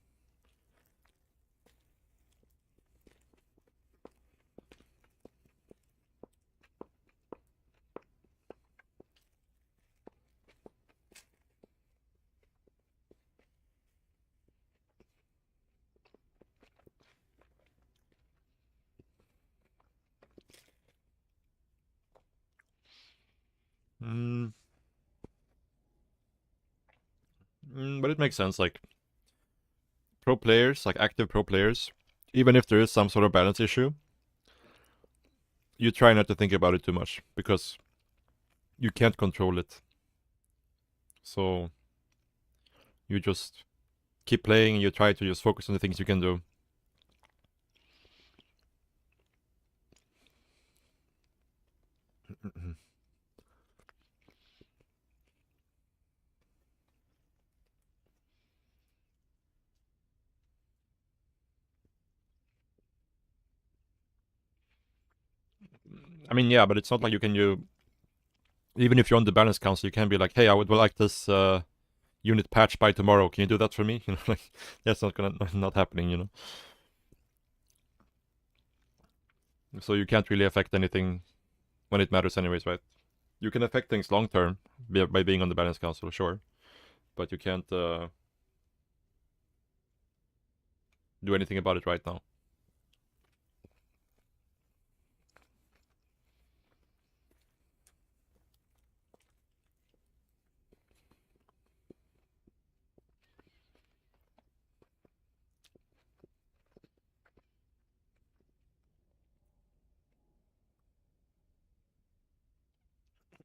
Mm, but it makes sense, like, pro players, like active pro players, even if there is some sort of balance issue, you try not to think about it too much, because you can't control it. So you just keep playing, you try to just focus on the things you can do. I mean, yeah, but it's not like you even if you're on the balance council, you can be like, hey, I would like this unit patch by tomorrow. Can you do that for me? You know, like, that's not happening, you know. So you can't really affect anything when it matters anyways, right? You can affect things long term by being on the balance council, sure, but you can't do anything about it right now.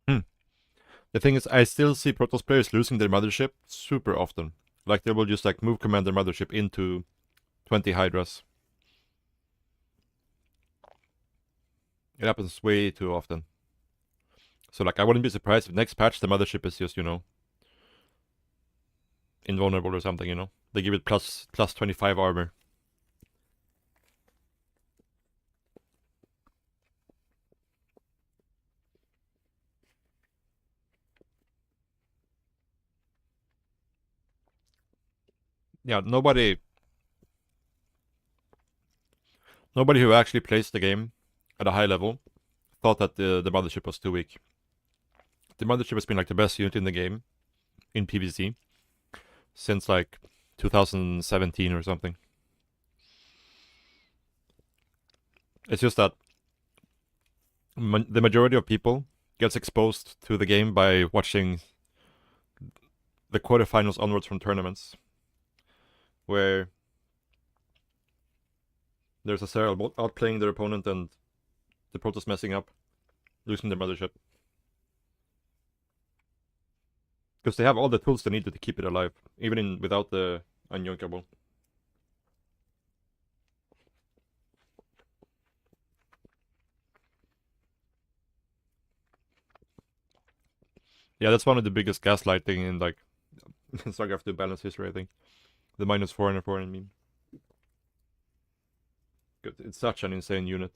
Hmm. The thing is, I still see Protoss players losing their mothership super often. Like, they will just like move command their mothership into 20 Hydras. It happens way too often. So like, I wouldn't be surprised if next patch the mothership is just, you know, invulnerable or something, you know. They give it plus 25 armor. Yeah, nobody who actually plays the game at a high level thought that the mothership was too weak. The mothership has been like the best unit in the game in PvC since like 2017 or something. It's just that the majority of people gets exposed to the game by watching the quarterfinals onwards from tournaments, where there's a Zerg outplaying their opponent and the Protoss messing up, losing their mothership. Because they have all the tools they need to keep it alive, even without the unyoinkable. Yeah, that's one of the biggest gaslighting in like StarCraft 2 balance history, I think. The -4 and 4 meme. It's such an insane unit.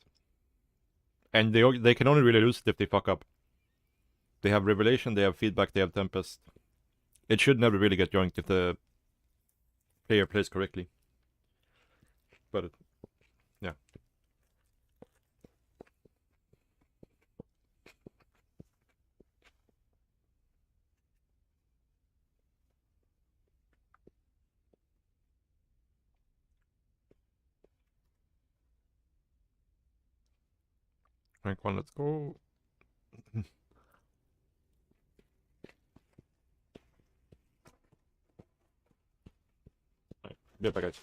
And they can only really lose it if they fuck up. They have Revelation, they have Feedback, they have Tempest. It should never really get joinked if the player plays correctly. But, yeah. Rank 1, let's go. Right, be right back, guys.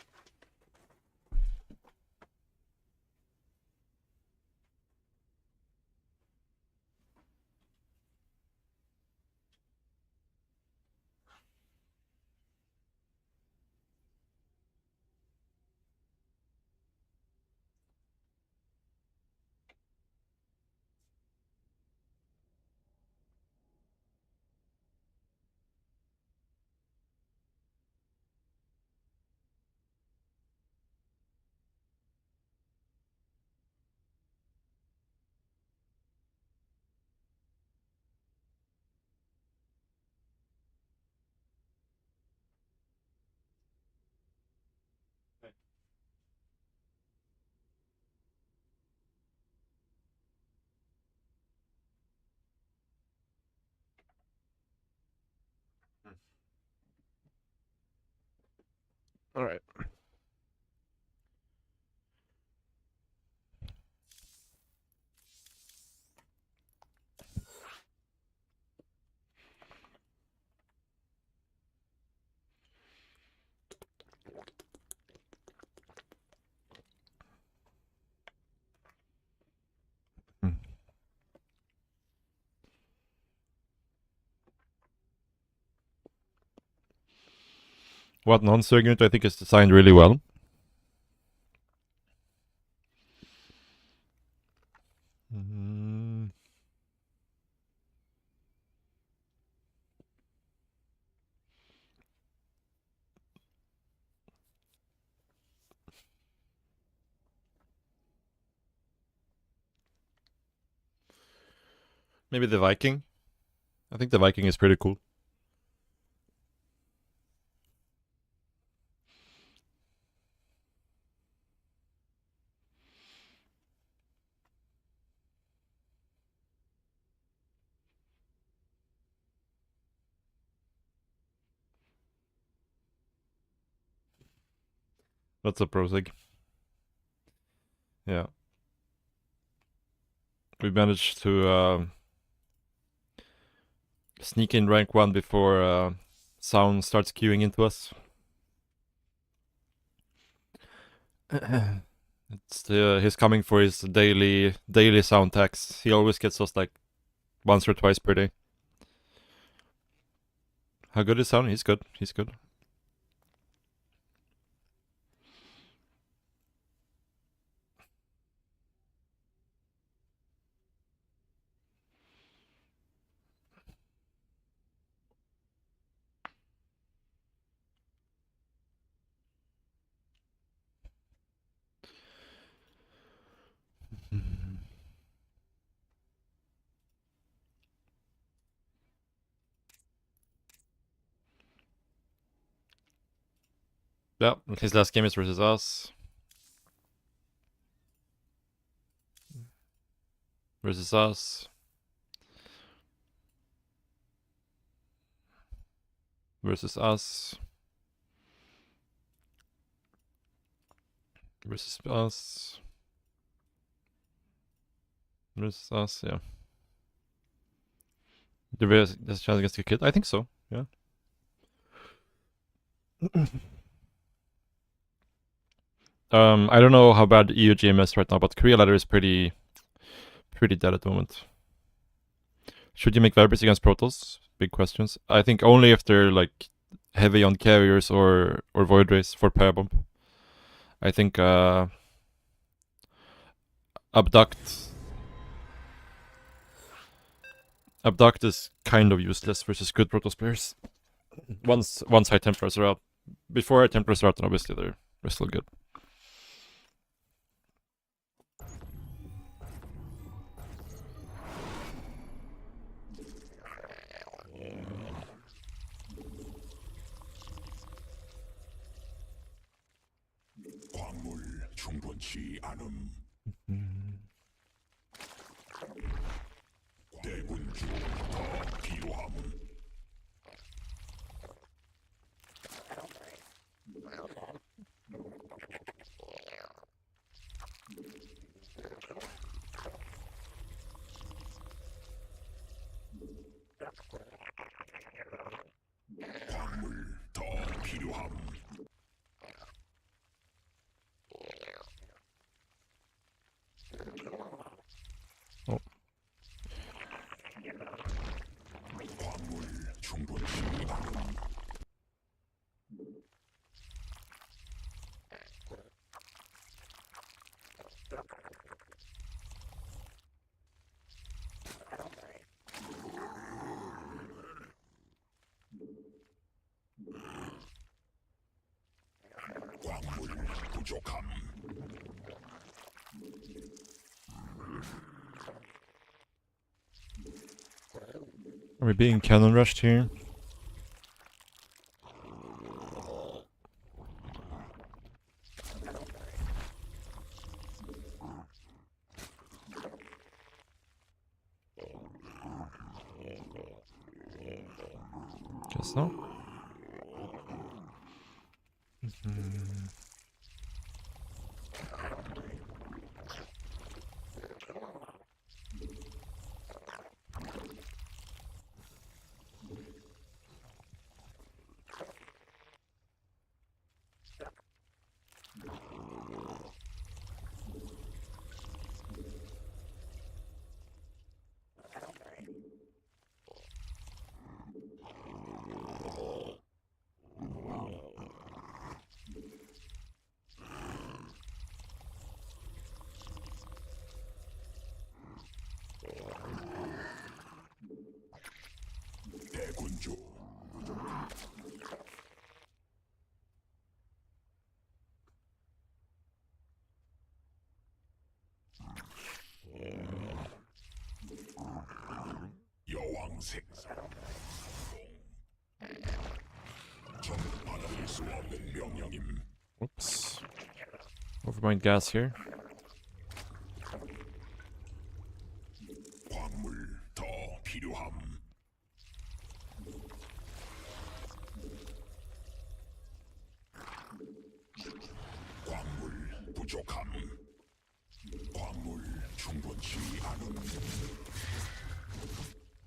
All right. Hmm. What non-Zerg unit I think is designed really well? Mm. Maybe the Viking. I think the Viking is pretty cool. That's a prosig. Yeah. We managed to sneak in rank 1 before Sound starts queuing into us. He's coming for his daily sound tax. He always gets us like once or twice per day. How good is Sound? He's good. He's good. Yeah, his last game is versus us. Versus us. Versus us. Versus us. Versus us, yeah. There's a chance against the kid? I think so, yeah. I don't know how bad EU GM is right now, but Korea ladder is pretty dead at the moment. Should you make Vipers against Protoss? Big questions. I think only if they're like heavy on carriers or Void Race for Power Bomb. I think Abduct is kind of useless versus good Protoss players. Once High Templars are out. Before High Templars are out, then obviously they're still good. 광물 충분치 않음. 대군주 더 필요함. 광물 더 필요함. Oh. 광물 충분치 않음. 광물 부족함. Are we being cannon rushed here? Guess not. 수 없는 명령임. Whoops. Overmind gas here. 광물 더 필요함. 광물 부족함. 광물 충분치 않음.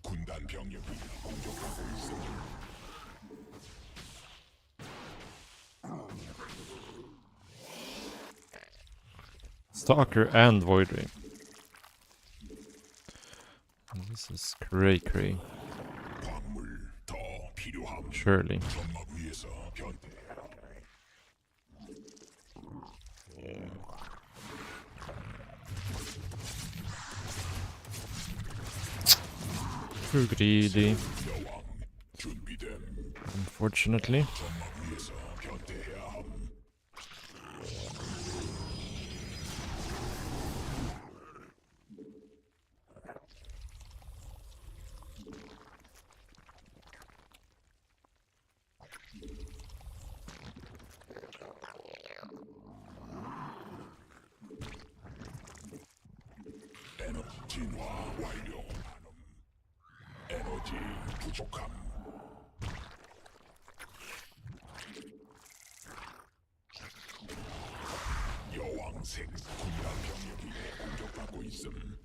군단 병력이 공격하고 있음. Stalker and Void Ray. This is cray. 광물 더 필요함. Surely. 점막 위에서 변태. Too greedy, 여왕 준비됨. unfortunately. 점막 위에서 변태해야 함. 에너지 진화 완료. 에너지 부족함. 여왕 생 군단 병력이 공격받고 있음.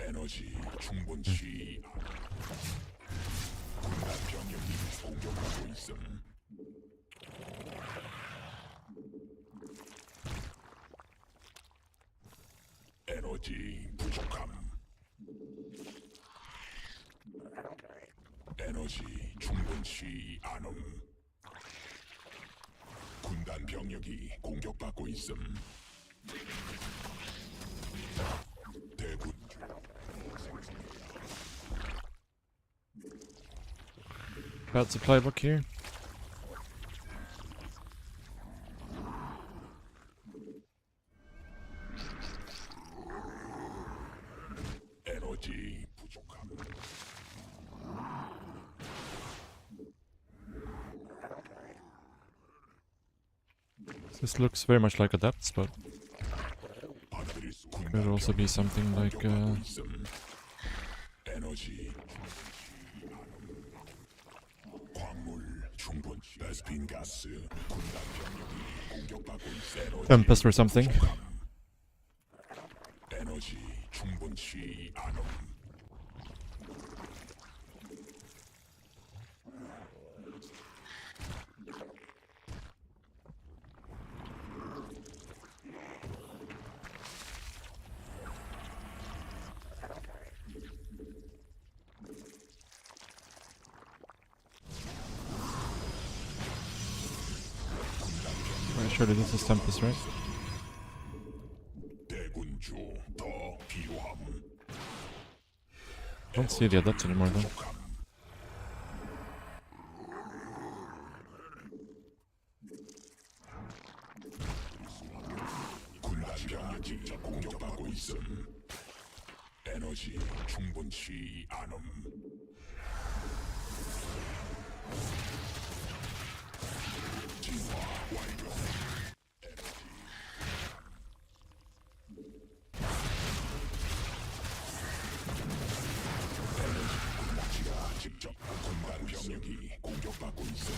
에너지 충분치 않음. 군단 병력이 공격받고 있음. 에너지 부족함. 에너지 충분치 않음. 군단 병력이 공격받고 있음. 대군 Bad supply book here. 에너지 부족함. This looks very much like a depths, but 받아들일 수 could also be something like 있음. 에너지 광물 충분치. 베스핀 가스 군단 병력이 공격받고 있어. 에너지 Tempest or something. 에너지 충분치 않음. Right, surely this is Tempest, right? 대군주 더 필요함. Don't see the adepts anymore though. 군단 병력이 직접 공격받고 있음. 에너지 충분치 않음. 진화 완료. 에너지가 직접 군단 병력이 공격받고 있음.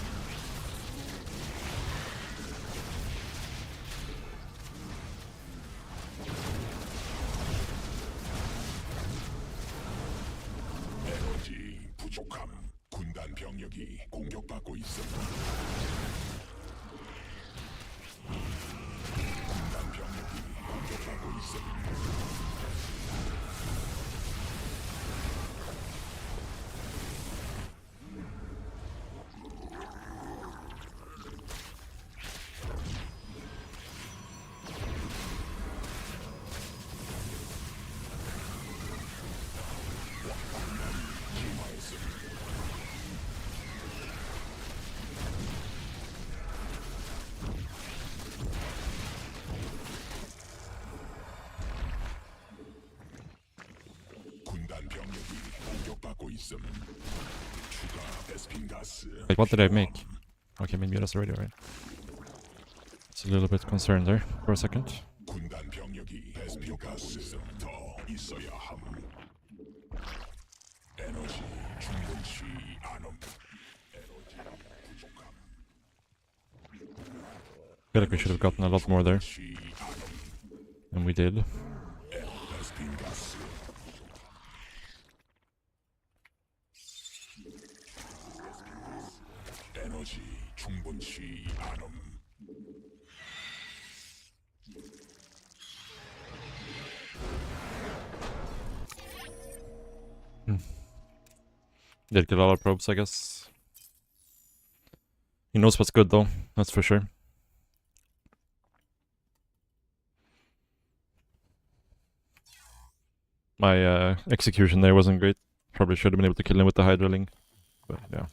있음. 추가 베스핀 가스. Like, what did I make? Okay, maybe that's already right. It's a little bit concerned there for a second. 군단 병력이 베스핀 가스 더 있어야 함. 에너지 충분치 않음. 에너지 부족함. I feel like we should have gotten a lot more there. 치 않음. And we did. 베스핀 가스. 에너지 충분치 않음. Did get a lot of probes, I guess. He knows what's good though, that's for sure. My execution there wasn't great. Probably should have been able to kill him with the Hydraling. But yeah.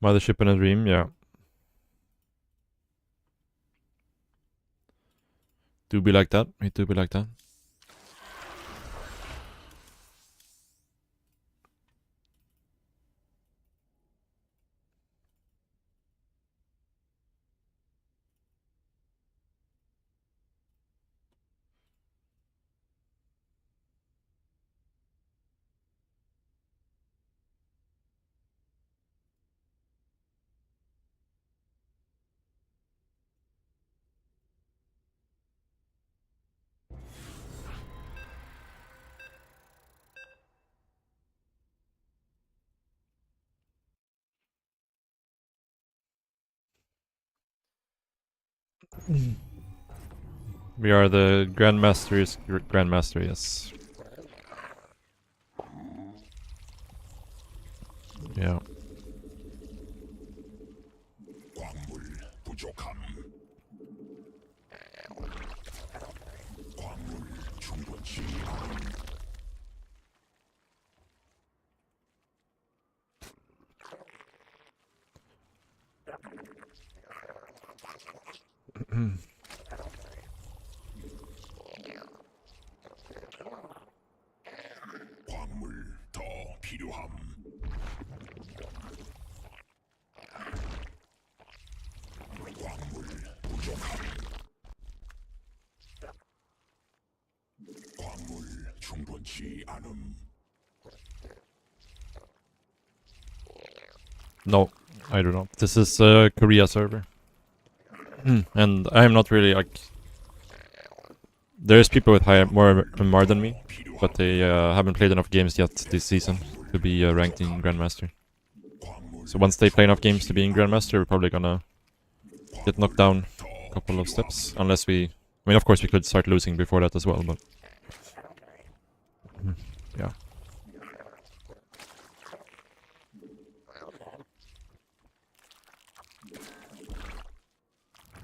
Mothership in a dream, yeah. Do be like that. It do be like that. We are the Grandmasters. Grandmaster, yes. Yeah. 광물 부족함. 광물 충분치 않음. 광물 더 필요함. 광물 부족함. 광물 충분치 않음. No, I do not. This is a Korea server. And I am not really like... There's people with more MMR than me, but they haven't played enough games yet this season to be ranked in Grandmaster. So once they play enough games to be in Grandmaster, we're probably gonna get knocked down a couple of steps. Unless we... I mean, of course we could start losing before that as well, but... yeah.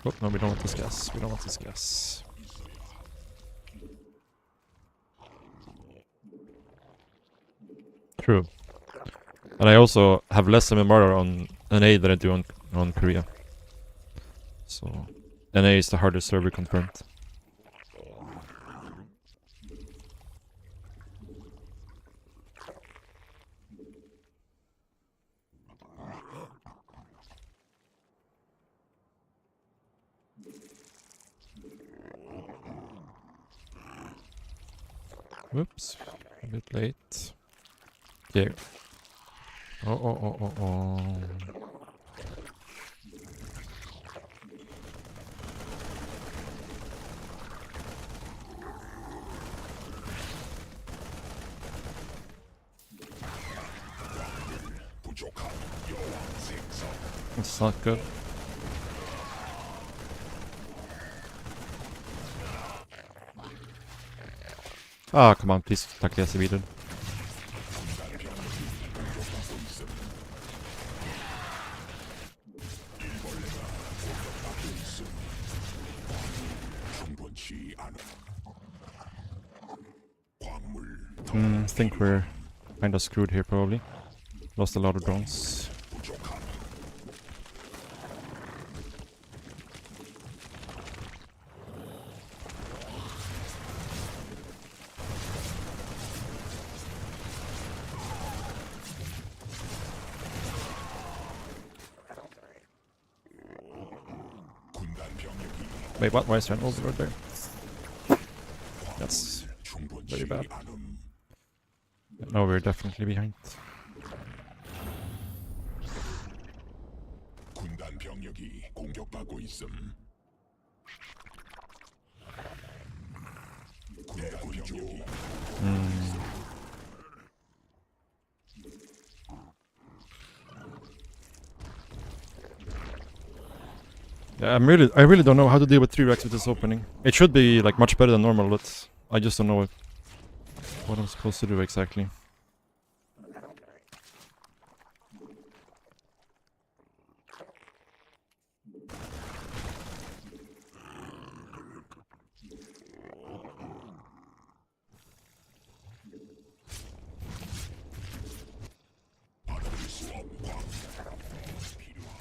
Oh, no, we don't want this gas. We don't want this gas. True. And I also have less MMR on NA than I do on Korea. So, NA is the hardest server confirmed. Whoops, a bit late. Yeah. Oh. It's not good. Ah, come on, please attack the SCV, dude. 충분치 않음. 광물 I think we're kinda screwed here probably. Lost a lot of drones. 부족함. 군단 병력이 Wait, what? Why is General over there? That's 충분치 very bad. 않음. No, we're definitely behind. 군단 병력이 공격받고 있음. 군단 병력이 Yeah, I really don't know how to deal with 3 racks with this opening. It should be like much better than normal, but I just don't know what I'm supposed to do exactly. 받아들일 수 없광. 필요함.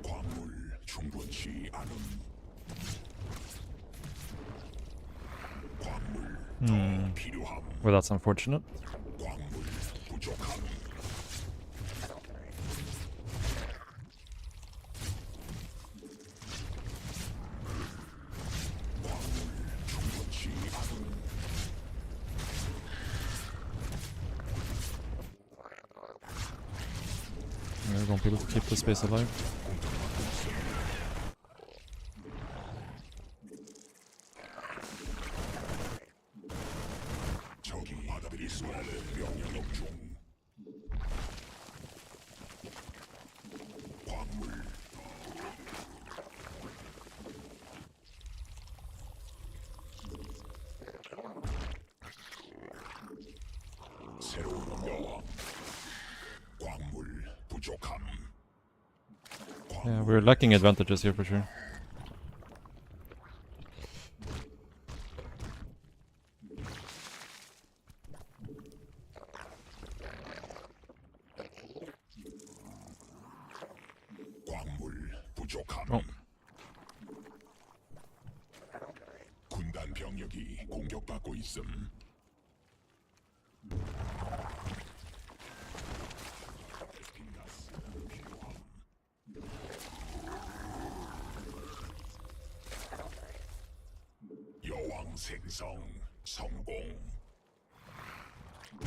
광물 충분치 않음. 광물 더 필요함. Well, that's unfortunate. 광물 부족함. 광물 충분치 않음. We're gonna be able to keep this base alive. 적이 받아들일 수 없는 명령력 중. 광물 새로운 여왕. 광물 부족함. Yeah, we're lacking advantages here for sure. 광물 부족함. Oh. 군단 병력이 공격받고 있음. 빈가스 필요함. 여왕 생성 성공.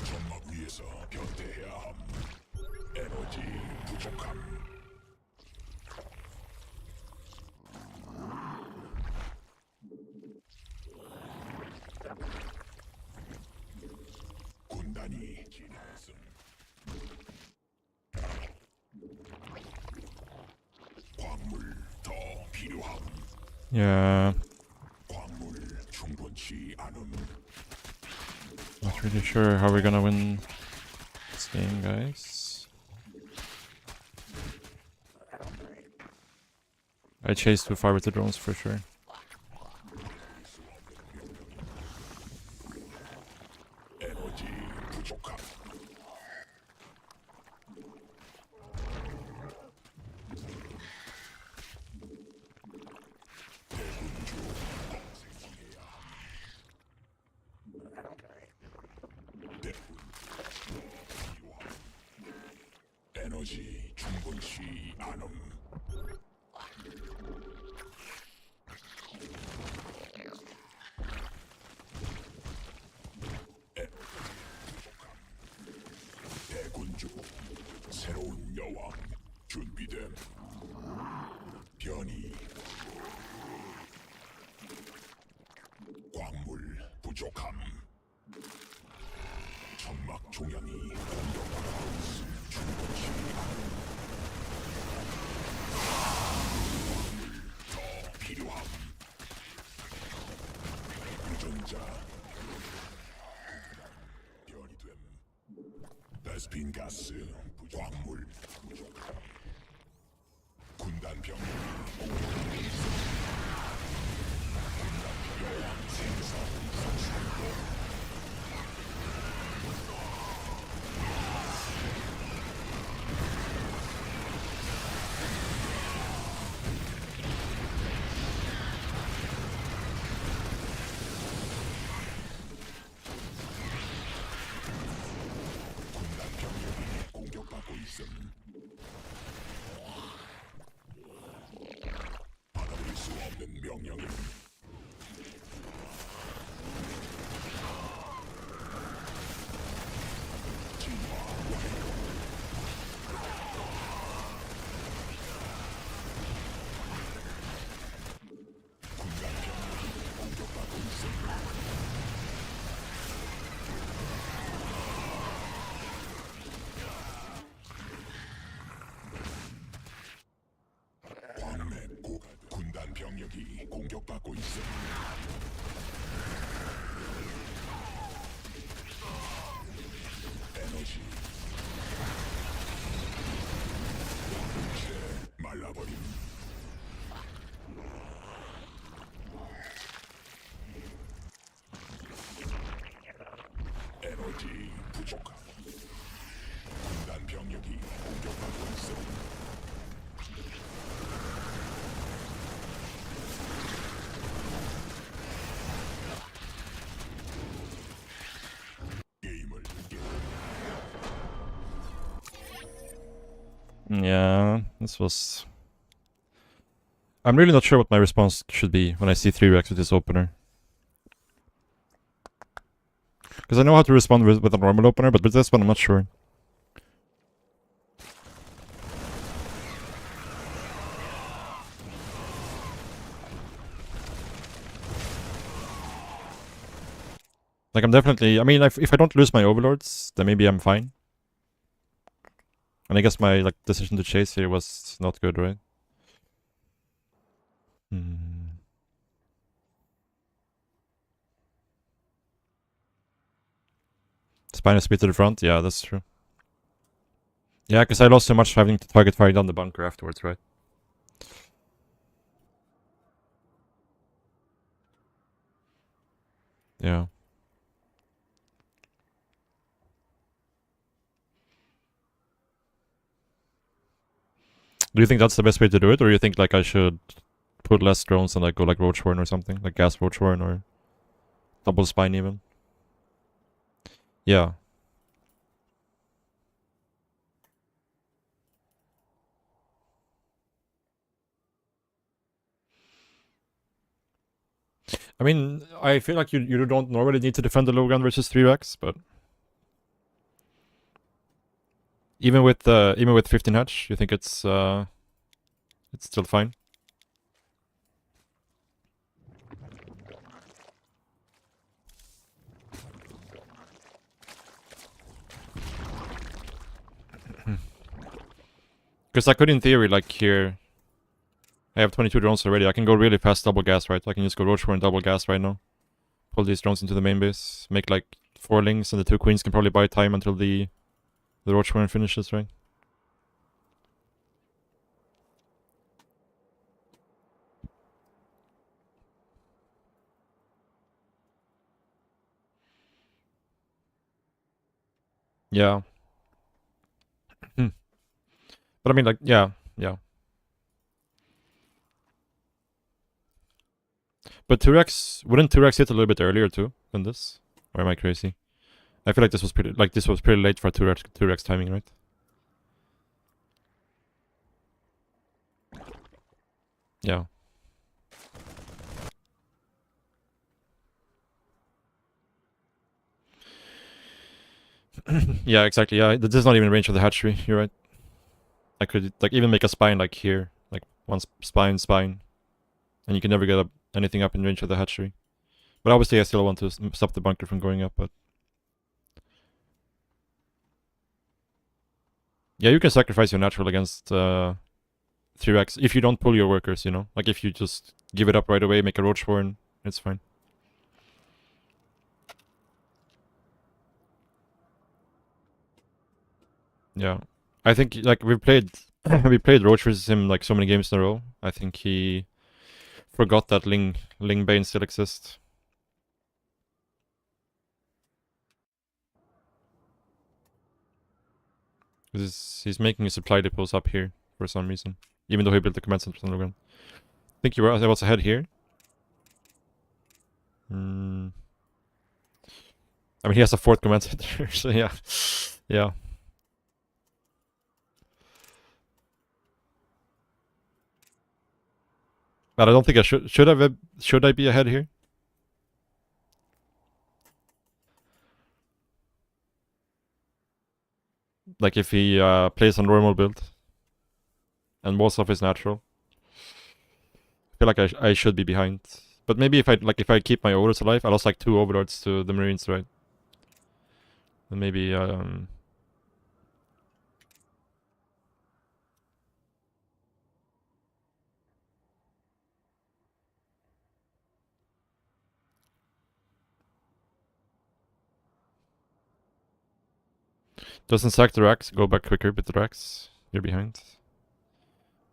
점막 위에서 변태해야 함. 에너지 부족함. 군단이 진화했음. 광물 더 필요함. Yeah, 광물 충분치 않음. not really sure how we're gonna win this game, guys. I chased too far with the drones for sure. 에너지 부족함. 대군주 생성해야 함. 대군 필요함. 에너지 충분치 않음. 대군주 새로운 여왕 준비됨. 변이 광물 부족함. 점막 종양이 공격받고 있음. 충분치 않음. 광물 더 필요함. 유전자 변이 됨. 베스핀 가스 부족. 광물 군단 병력이 공격받고 있음. 받아들일 수 없는 명령임. 진화 완료. 군단 병력이 공격받고 있음. 광맥 군단 병력이 공격받고 있음. 에너지 이제 말라버림. 에너지 부족함. 군단 병력이 공격받고 있음. 게임을 Yeah, this was... I'm really not sure what my response should be when I see 3 Rex with this opener. Because I know how to respond with a normal opener, but with this one I'm not sure. Like, I'm definitely... I mean, if I don't lose my overlords, then maybe I'm fine. And I guess my, like, decision to chase here was not good, right? Spine is speed to the front? Yeah, that's true. Yeah, because I lost so much having to target fire down the bunker afterwards, right? Yeah. Do you think that's the best way to do it, or do you think like I should put less drones and like go like Roachhorn or something, like gas Roachhorn or double spine even? Yeah. I mean, I feel like you don't normally need to defend the low gun versus 3x, but even with 15 hatch, you think it's still fine? Because I could, in theory, like here, I have 22 drones already. I can go really fast double gas, right? I can just go Roachhorn and double gas right now. Pull these drones into the main base. Make like 4 links, and the 2 queens can probably buy time until the Roachhorn finishes, right? Yeah. But I mean, like, yeah. But 2x, wouldn't 2x hit a little bit earlier too than this? Or am I crazy? I feel like this was pretty late for 2x timing, right? Yeah. Yeah, exactly. Yeah, this is not even range of the hatchery. You're right. I could like even make a spine like here, like one spine, and you can never get anything up in range of the hatchery. But obviously, I still want to stop the bunker from going up. But yeah, you can sacrifice your natural against 3x if you don't pull your workers. You know, like if you just give it up right away, make a Roachhorn, it's fine. Yeah. I think like we played we played Roach versus him like so many games in a row. I think he forgot that Ling Bane still exists. He's making his supply depots up here for some reason, even though he built the command center on the ground. I think you were I was ahead here. I mean, he has a 4th command center, so yeah, yeah. But I don't think I should I be ahead here? Like if he plays a normal build and most of his natural. I feel like I should be behind. But maybe if I keep my overlords alive, I lost like 2 overlords to the Marines, right? And maybe doesn't sack the racks, go back quicker with the racks. You're behind.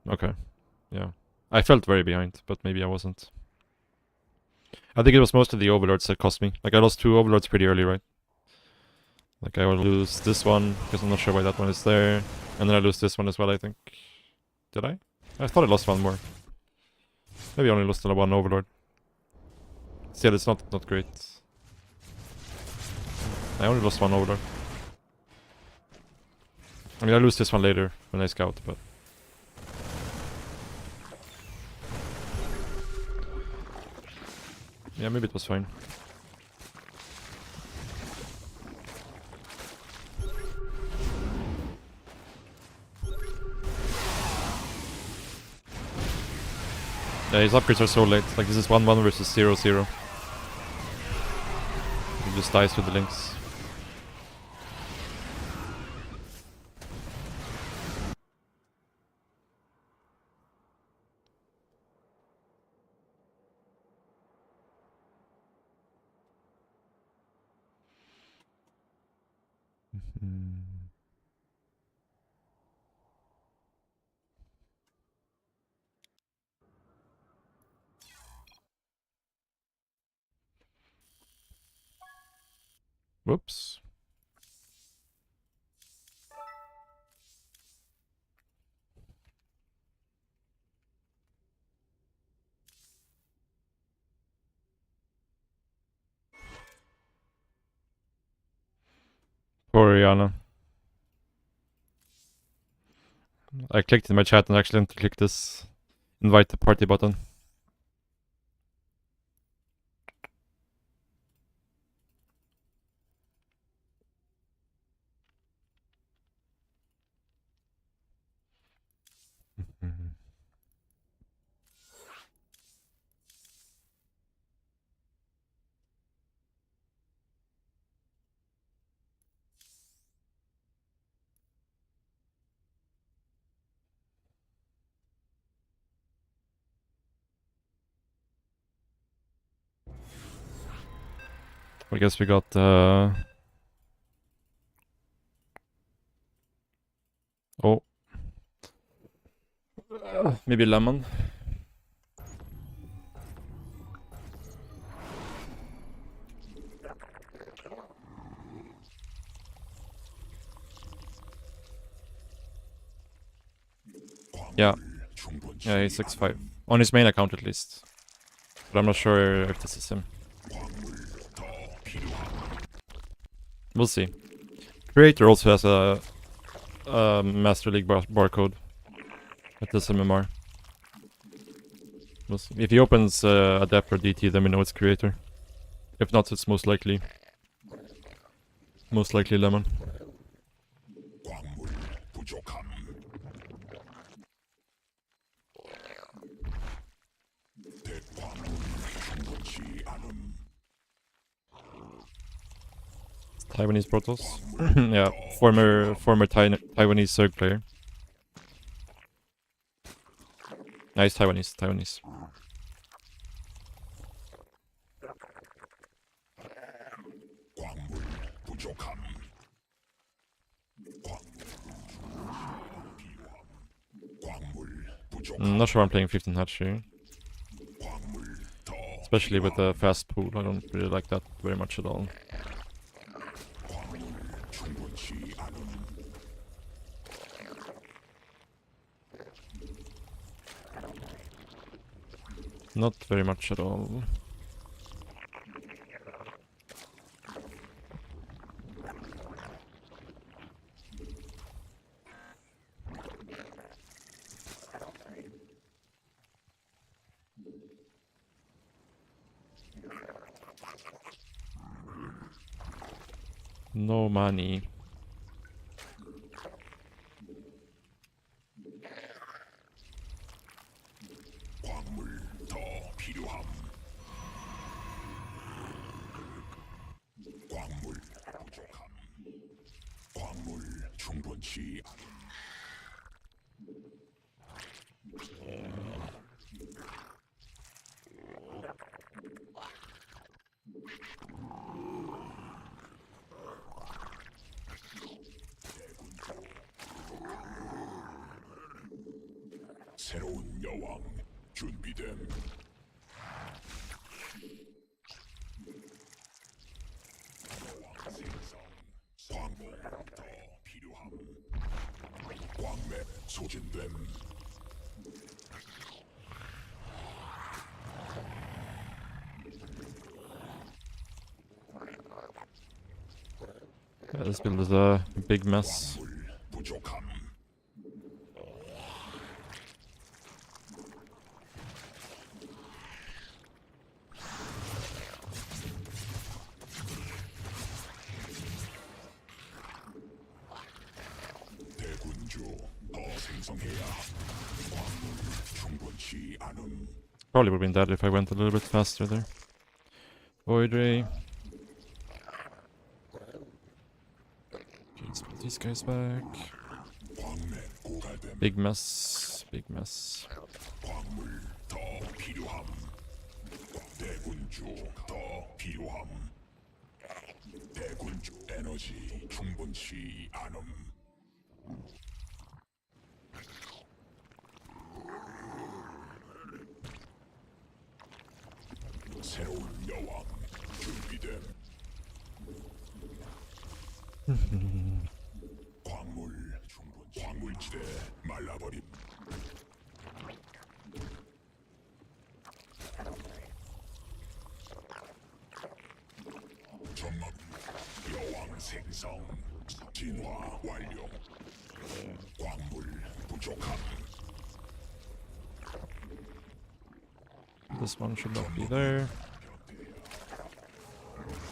Okay. Yeah. I felt very behind, but maybe I wasn't. I think it was mostly the overlords that cost me. Like I lost 2 overlords pretty early, right? Like I will lose this one, because I'm not sure why that one is there. And then I lose this one as well, I think. Did I? I thought I lost 1 more. Maybe I only lost 1 overlord. Still, it's not great. I only lost 1 overlord. I mean, I lose this one later when I scout, but... yeah, maybe it was fine. Yeah, his upgrades are so late. Like, this is 1-1 versus 0-0. He just dies with the links. Whoops. Poor Rihanna. I clicked in my chat and accidentally clicked this invite the party button. I guess we got oh. Maybe lemon. Yeah. Yeah, he's 6'5". On his main account at least. But I'm not sure if this is him. We'll see. Creator also has a Master League barcode at this MMR. We'll see. If he opens Adept or DT, then we know it's Creator. If not, it's most likely Lemon. 광물 부족함. 대광물이 충분치 않음. Taiwanese Protoss. Yeah, former Taiwanese Zerg player. Nice Taiwanese. 광물 부족함. I'm not sure I'm playing 15 Hachi. Especially with the fast pool, I don't really like that very much at all. Not very much at all. No money. 광물 더 필요함. 광물 부족함. 광물 충분치 않음. 새로운 여왕 준비됨. 여왕 생성. 광물 더 필요함. 광맥 소진됨. Yeah, this build is a big mess. 광물 부족함. 대군주 더 생성해야 함. 광물 충분치 않음. Probably would have been dead if I went a little bit faster there. Void Ray. Okay, let's put these guys back. 광맥 고갈됨. Big mess. Big mess. 광물 더 필요함. 대군주 더 필요함. 대군주 에너지 충분치 않음. 새로운 여왕 준비됨. 광물 충분. 광물지대 말라버림. 점막 여왕 생성. 진화 완료. 광물 부족함. This one should not be there.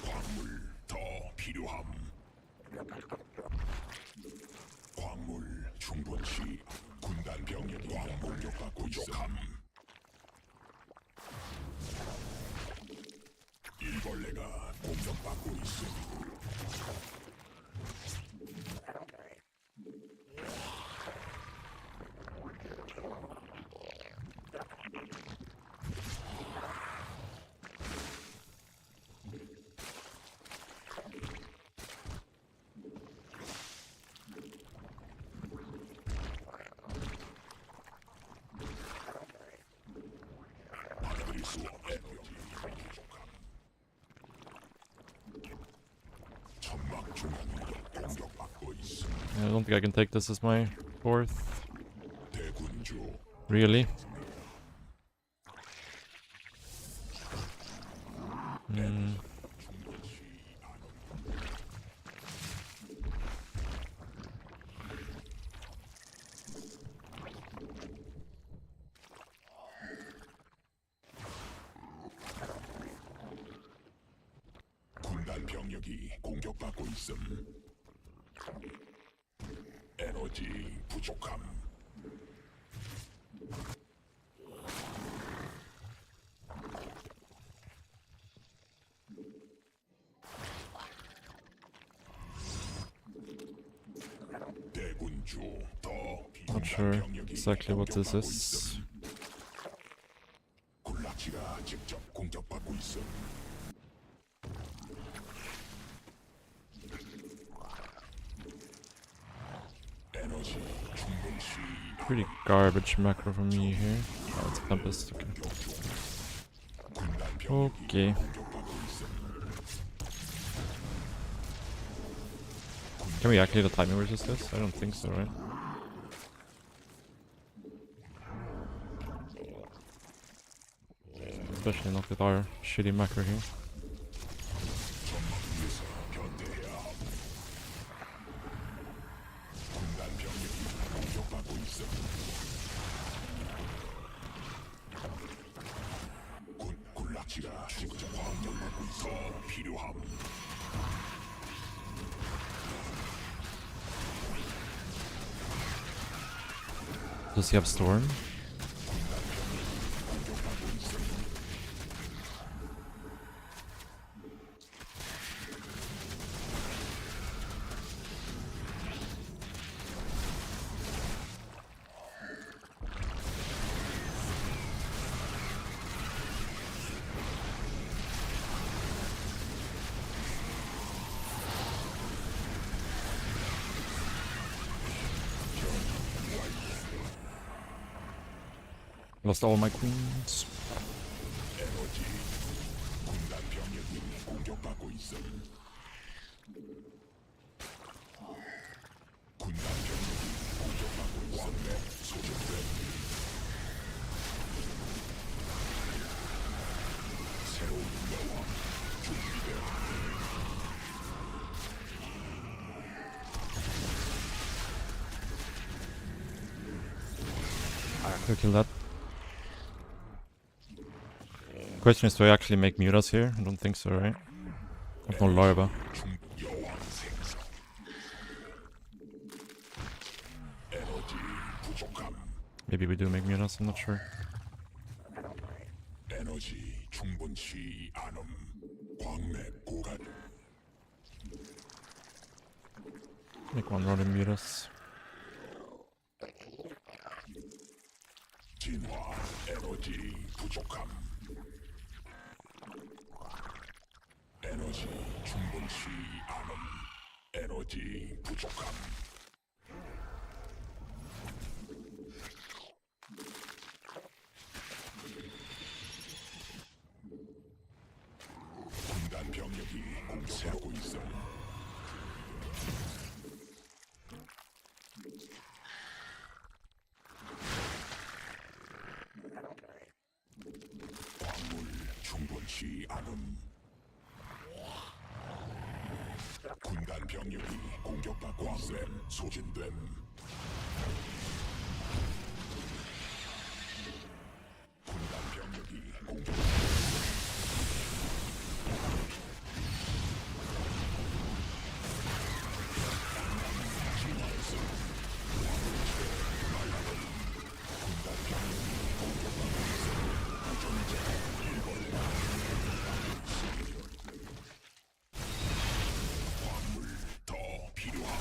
광물 더 필요함. 광물 충분치. 군단 병력이 광물료가 부족함. 일벌레가 공격받고 있음. 받아들일 수 없는 부족함. 천막 중앙이 공격받고 있음. I don't think I can take this as my fourth. 대군주 Really? Hmm. 군단 병력이 공격받고 있음. 에너지 부족함. 대군주 더 Not sure exactly what this is. 군락지가 직접 공격받고 있음. 에너지 Pretty garbage macro from me here. Oh, it's a Tempest. Okay. Okay. Can we actually timing resist this? I don't think so, right? Especially not with our shitty macro here. 군락지가 지금 공격받고 있어. 필요함. Does he have Storm? Lost all my queens. 에너지. 군단 병력이 공격받고 있어. 군단 병력이 공격받고 있어. 소집돼. 새로운 여왕 준비돼. Could kill that. Question is, do I actually make Mutas here? I don't think so, right? I have no larva. 여왕 생성. 에너지 부족함. Maybe we do make Mutas, I'm not sure. 에너지 충분치 않음. 광맥 고갈. Make one run in Mutas. 진화 에너지 부족함. 에너지 충분치 않음. 에너지 부족함. 군단 병력이 공세하고 있어. 광물 충분치 않음. 군단 병력이 공격받고 있음. 소진됨. 군단 병력이 공격. 더 필요함.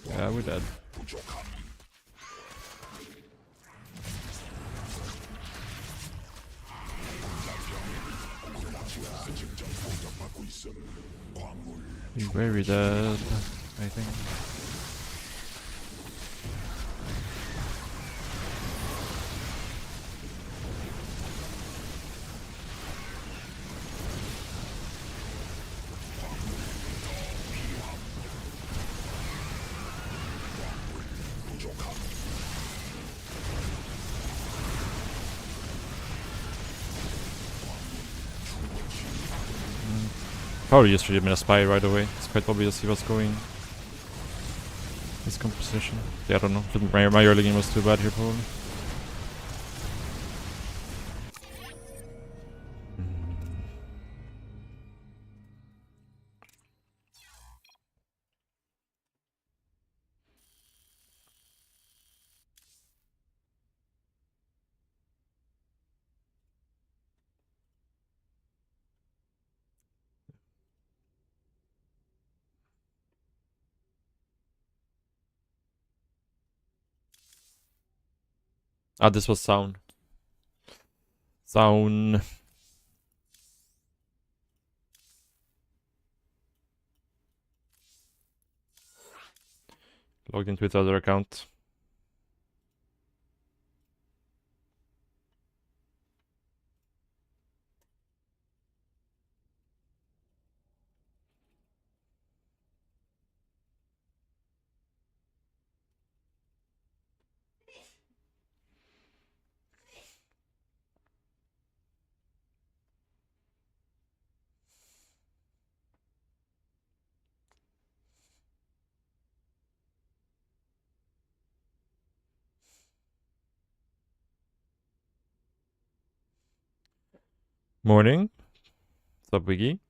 Yeah, we're dead. 부족함. 군락지가 직접 공격받고 있음. 광물 He's very dead, I think. 부족함. Probably just should have been a spy right away. It's quite obvious he was going his composition. Yeah, I don't know. My early game was too bad here, probably. Ah, this was Sound. Sound. I Logged into its other account. Morning. What's up, Wiggy?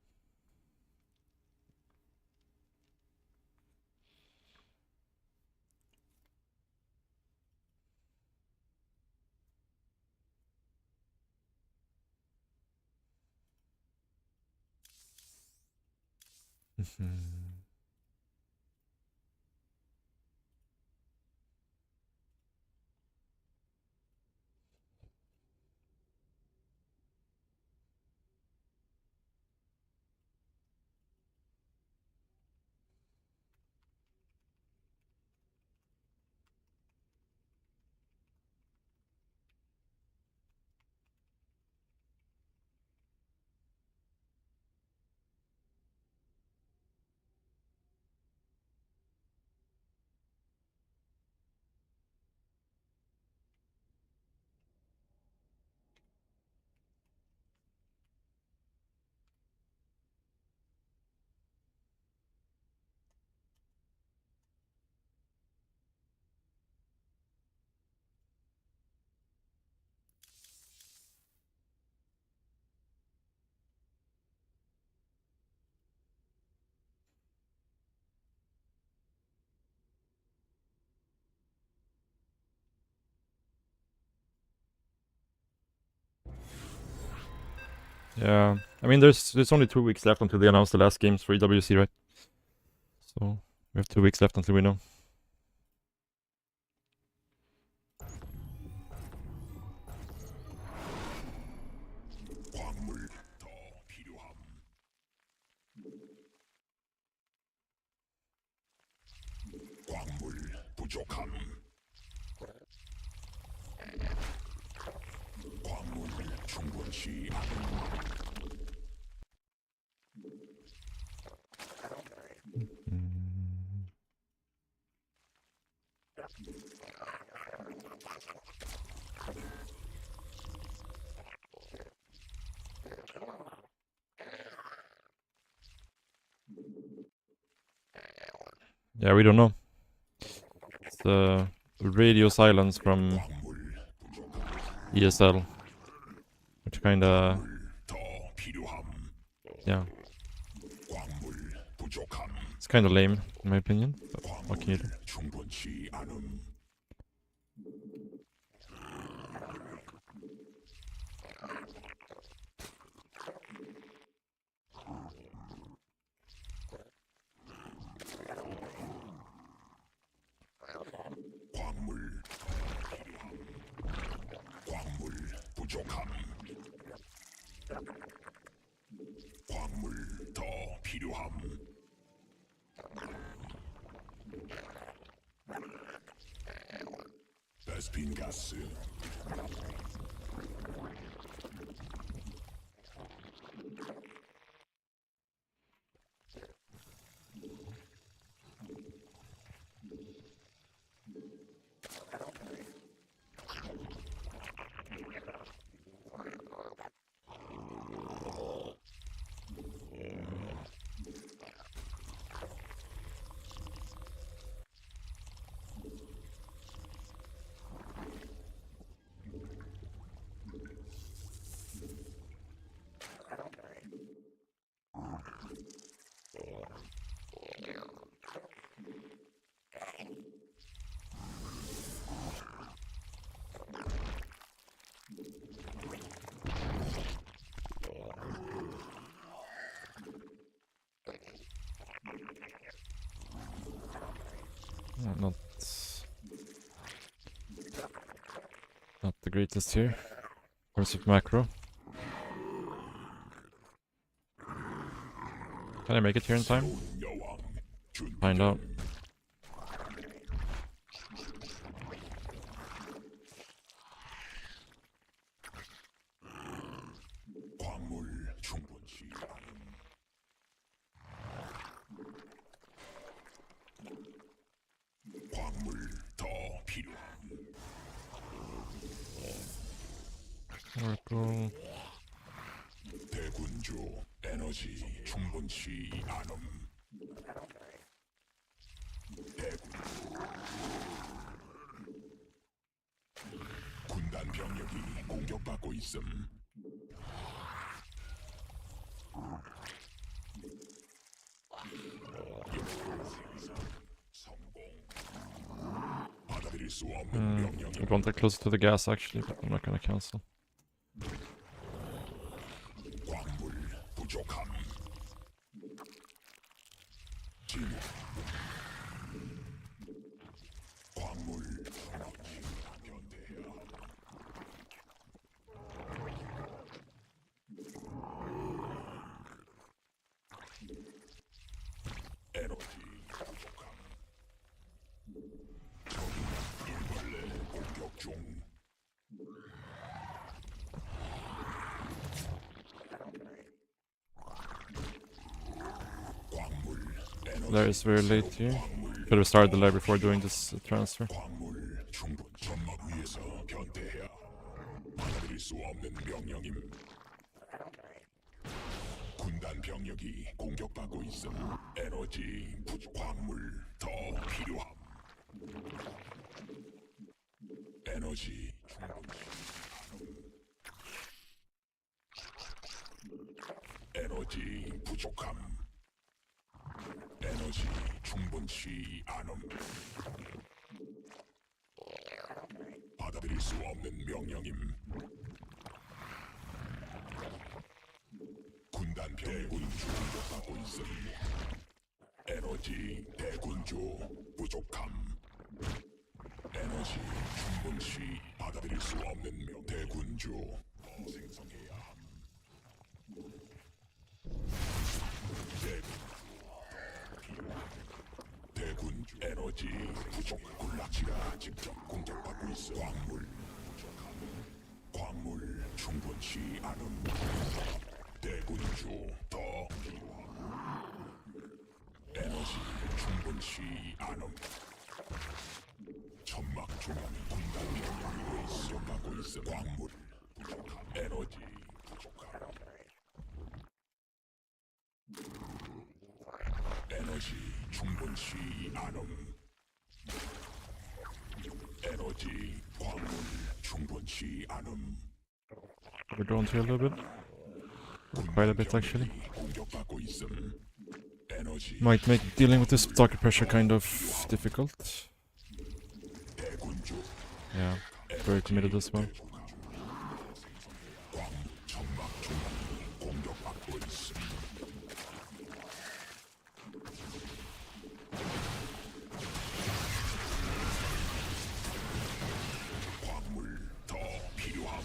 Yeah, I mean, there's only 2 weeks left until they announce the last games for EWC, right? So we have 2 weeks left until we know. 광물 더 필요함. 광물 부족함. 광물 충분치 않음. Yeah, we don't know. It's the radio silence from ESL, which kinda, 더 필요함. yeah, 광물 부족함. it's kinda lame in my opinion. But what can you do? 충분치 않음. 광물 필요함. 광물 부족함. 광물 더 필요함. 베스핀 가스. Not the greatest here. Where's the macro? Can I make it here in time? 여왕 준 Find out. Oracle. 대군주 에너지 충분치 않음. 군단 병력이 공격받고 있음. 성공. 받아들일 수 없는 명령이 I'd want that closer to the gas actually, but I'm not gonna cancel. 광물 부족함. 진화. 광물 변태야. 에너지 부족함. 적이 일벌레 공격 중. 광물 에너지 That is very late here. Could have started the layer before doing this transfer. 광물 충분 점막 위에서 변태해야 받아들일 수 없는 명령임. 군단 병력이 공격받고 있음. 에너지 부족. 광물 더 필요함. 에너지 에너지 부족함. 에너지 충분치 않음. 받아들일 수 없는 명령임. 군단 대군주 공격받고 있음. 에너지 대군주 부족함. 에너지 충분치 받아들일 수 없는 명. 대군주 더 생성해야 함. 대군주 에너지 부족. 군락지가 직접 공격받고 있어. 광물 부족함. 광물 충분치 않음. 대군주 더 필요함. 에너지 충분치 않음. 천막 중앙 군단 병력이 공격받고 있어. 광물 부족함. 에너지 부족함. 에너지 충분치 않음. 에너지 광물 충분치 않음. We're drawn to a little bit. Quite a bit actually. 공격받고 있음. 에너지 Might make dealing with this target pressure kind of difficult. 대군주 Yeah, very committed as well. 천막 중앙이 공격받고 있음. 광물 더 필요함.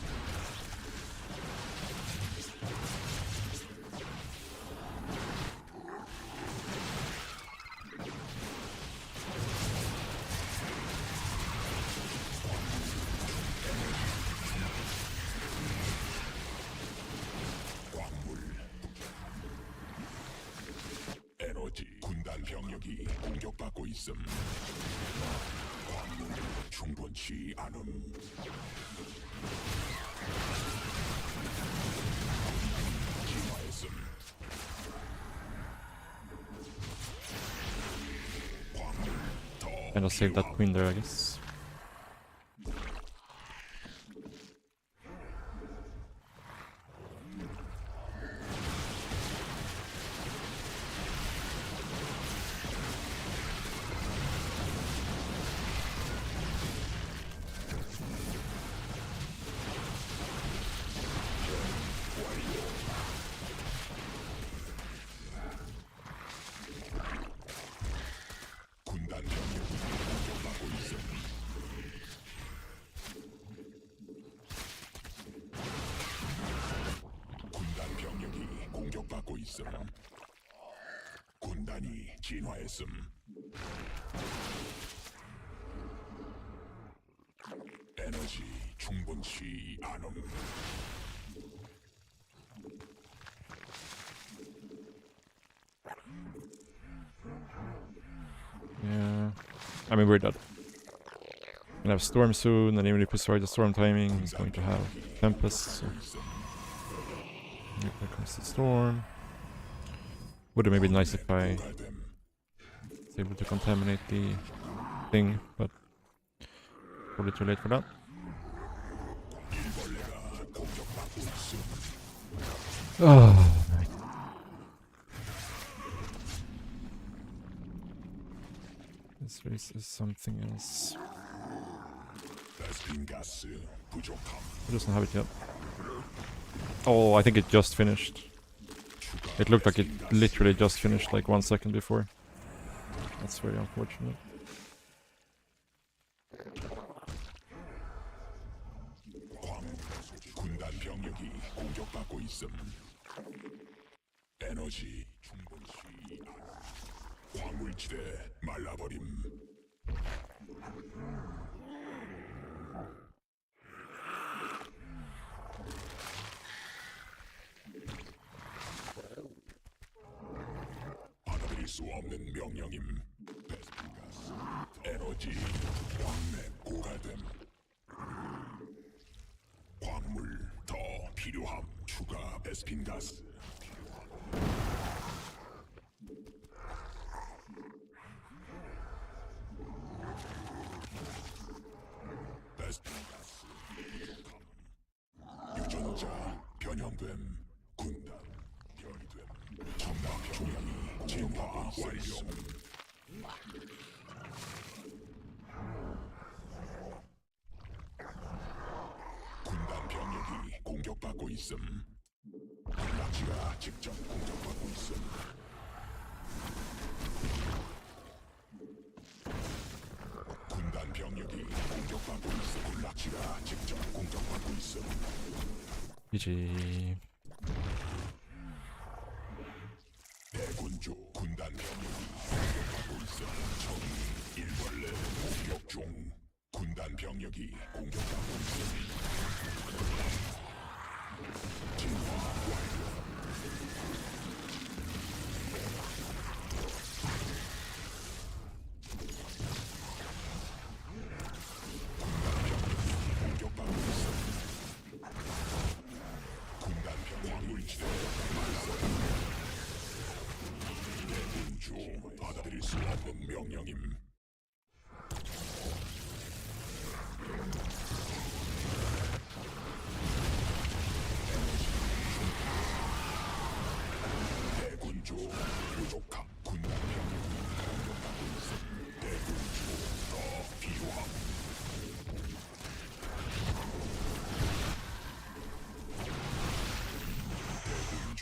광물 에너지 군단 병력이 공격받고 있음. 광물 충분치 않음. 진화했음. 광물 더 And I'll save that queen there, I guess. 군단 병력이 공격받고 있음. 군단 병력이 공격받고 있음. 군단이 진화했음. 에너지 충분치 않음. Yeah. I mean, we're dead. Gonna have storm soon, and even if we strike the storm timing, he's going to have tempest. So here comes the storm. Would have maybe been nice if I was able to contaminate the thing, but probably too late for that. Oh, right. This race is something else. 베스핀 가스 부족함. It doesn't have it yet. Oh, I think it just finished. It looked like it literally just finished like 1 second before. That's very unfortunate. 군단 병력이 공격받고 있음. 에너지 충분치 않아. 광물지대 말라버림. 받아들일 수 없는 명령임. 베스핀가스 에너지 광맥 고갈됨. 광물 더 필요함. 추가 베스핀가스 베스핀가스 부족함. 유전자 변형됨. 군단 변이됨. 정당 중량이 진화 완료. 군단 병력이 공격받고 있음. 군락지가 직접 공격받고 있음. 군단 병력이 공격받고 있음. 군락지가 직접 공격받고 있음. GG. 대군주 군단 병력이 공격받고 있음. 적이 일벌레 공격 중. 군단 병력이 공격받고 있음. 진화 완료. 공격받고 있음. 군단 병력이 물지대 대군주 받아들일 수 없는 명령임. 대군주 부족함. 군단 병력이 공격받고 있음. 대군주 더 필요함. 대군주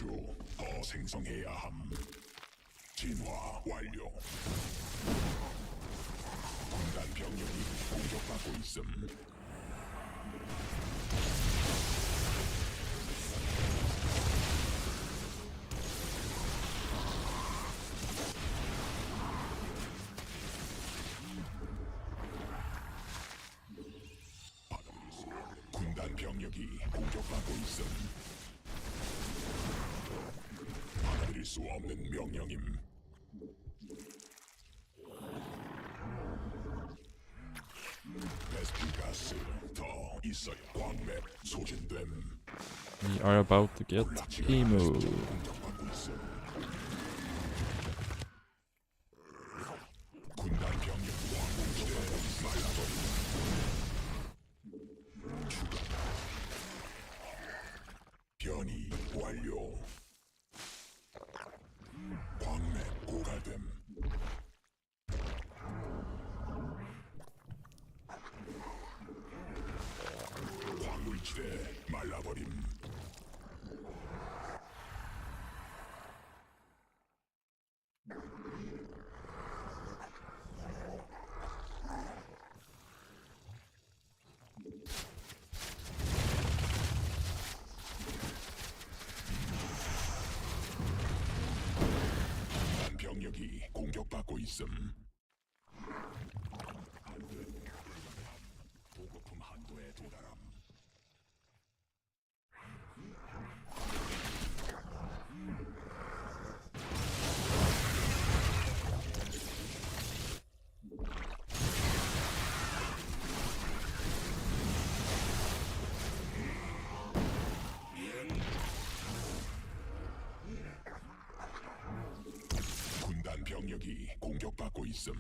더 생성해야 함. 진화 완료. 군단 병력이 공격받고 있음. 군단 병력이 공격받고 있음. 받아들일 수 없는 명령임. 베스핀가스 더 있어야. 광맥 소진됨. We are about to get emo. 공격받고 있음. 군단 병력 왕공지대 말라버림. 추가 변이 완료. 광맥 고갈됨. 광물지대 말라버림. 군단 병력이 공격받고 있음. 보급품 한도에 도달함. 있음.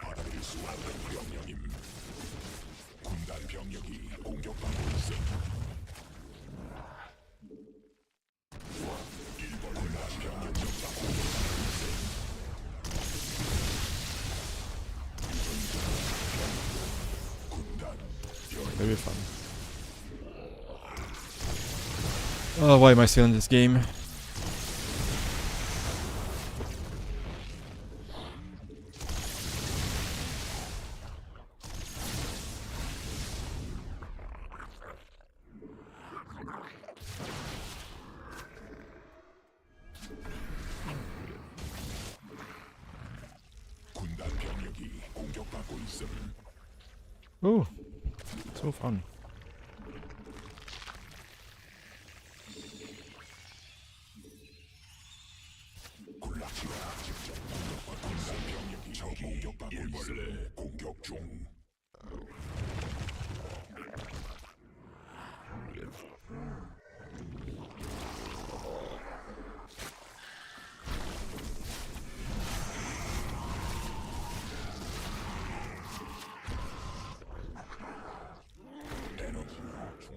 받아들일 수 없는 명령임. 군단 병력이 공격받고 있음. 일본 군단 병력 적자 공격받고 있음. 군단 Very fun. Oh, why am I still in this game? 군단 병력이 공격받고 있음. Oh, so fun. 굴락지가 직접 공격받고 군단 병력이 적이 공격받고 일벌레 공격 중. 에너지 충분치.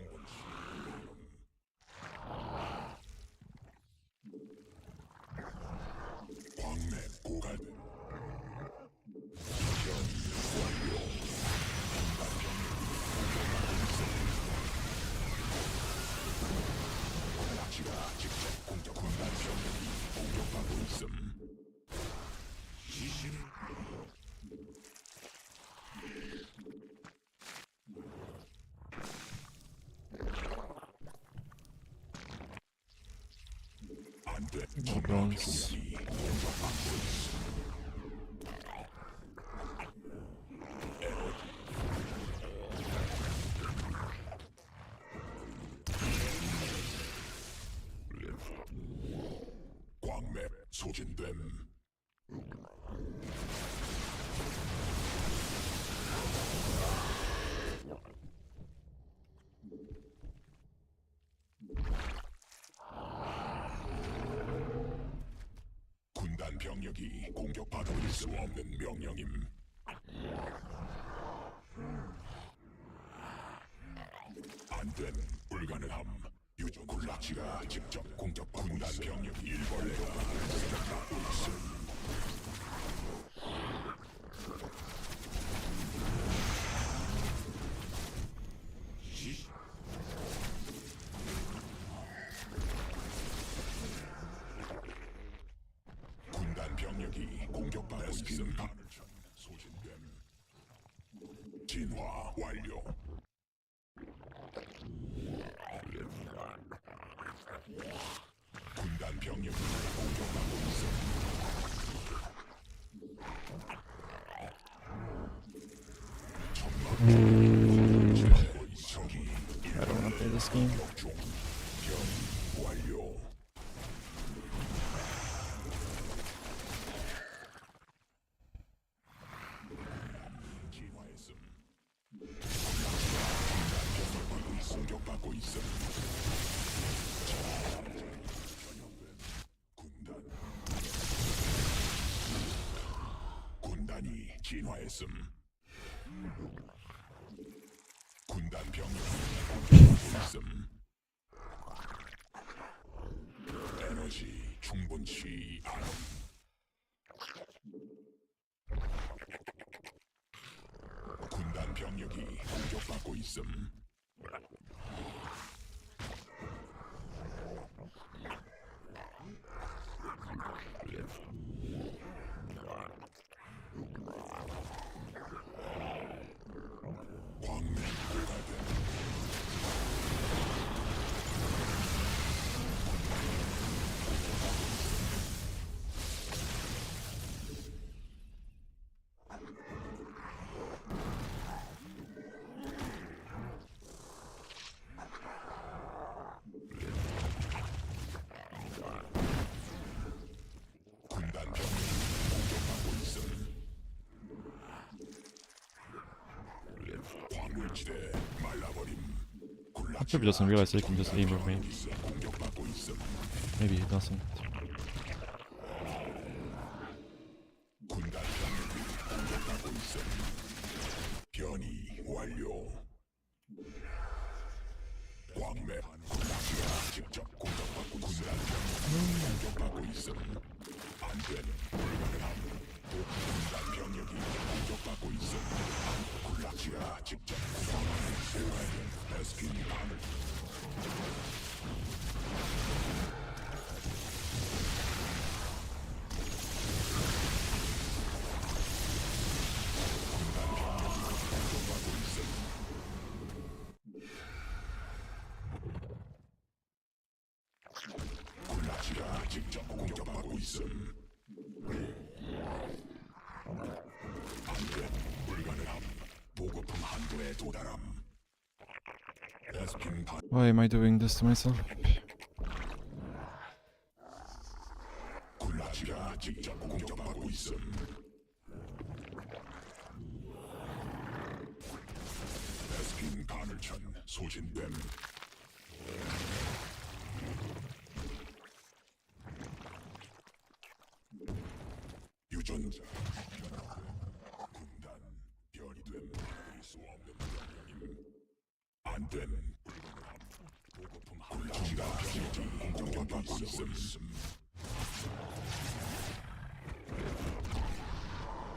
광맥 고갈. 굴락지가 직접 공격 군단 병력이 공격받고 있음. 안돼. Drones. 광맥 소진됨. 군단 병력이 공격받을 수 없는 명령임. 안됨. 불가능함. 유전 굴락지가 직접 공격받고 군단 병력 일벌레가 공격받고 있음. 군단 병력이 공격받고 있음. 소진됨. 진화 완료. 군단 병력이 공격받고 있음. 적이 I don't want to play this game. 중. 변이 완료. 진화했음. 공격받고 있음. 군단. 군단이 진화했음. 군단 병력이 공격받고 있음. 에너지 충분치 않음. 군단 병력이 공격받고 있음. 광맥 고갈됨. 군단 병력이 공격받고 있음. 광물지대 말라버림. Maybe doesn't realize they can just aim at me. 공격받고 있음. maybe he doesn't. 군단 병력이 공격하고 있음. 변이 완료. 광맥 군락지가 직접 공격받고 있음. 군단 병력이 공격받고 있음. 안되는 불가능함. 군단 병력이 공격받고 있음. 군락지가 직접 공격받고 있음. 베스킨 가늘. 군락지가 직접 공격받고 있음. 안돼 불가능함. 보급품 한도에 도달함. 베스킨 가 Why am I doing this to myself? 군락지가 직접 공격받고 있음. 베스킨 가늘천 소진됨. 유전자 군단 별이 됨. 수 없는 병력임. 안됨 불가능함. 보급품 군락지가 직접 공격받고 있음.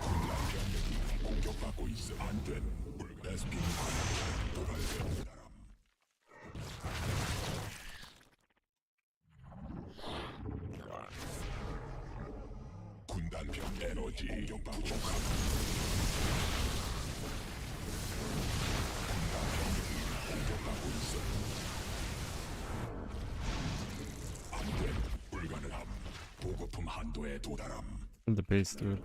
군단 병력이 공격받고 있음. 안됨 베스킨 가늘천 도발된 사람. 군단 병 에너지 공격받고 있음. 군단 병력이 공격받고 있음. 안됨 불가능함. 보급품 한도에 도달함. Kill the base, dude.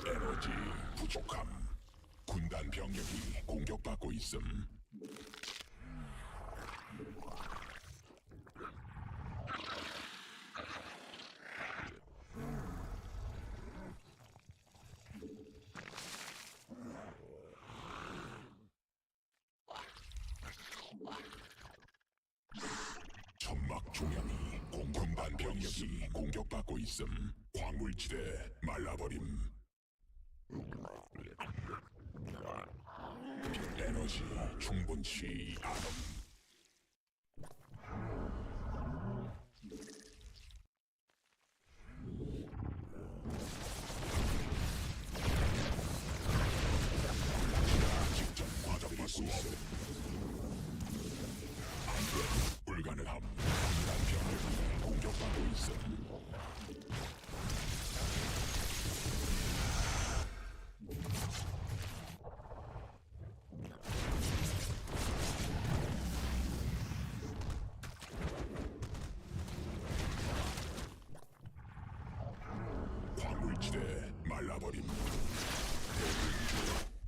에너지 부족함. 군단 병력이 공격받고 있음. 천막 중형이 군단 병력이 공격받고 있음. 광물지대 말라버림. 에너지 충분치 않음. 직접 과접할 수 없음. 안돼 불가능함. 군단 병력이 공격받고 있음. 광물지대 말라버림.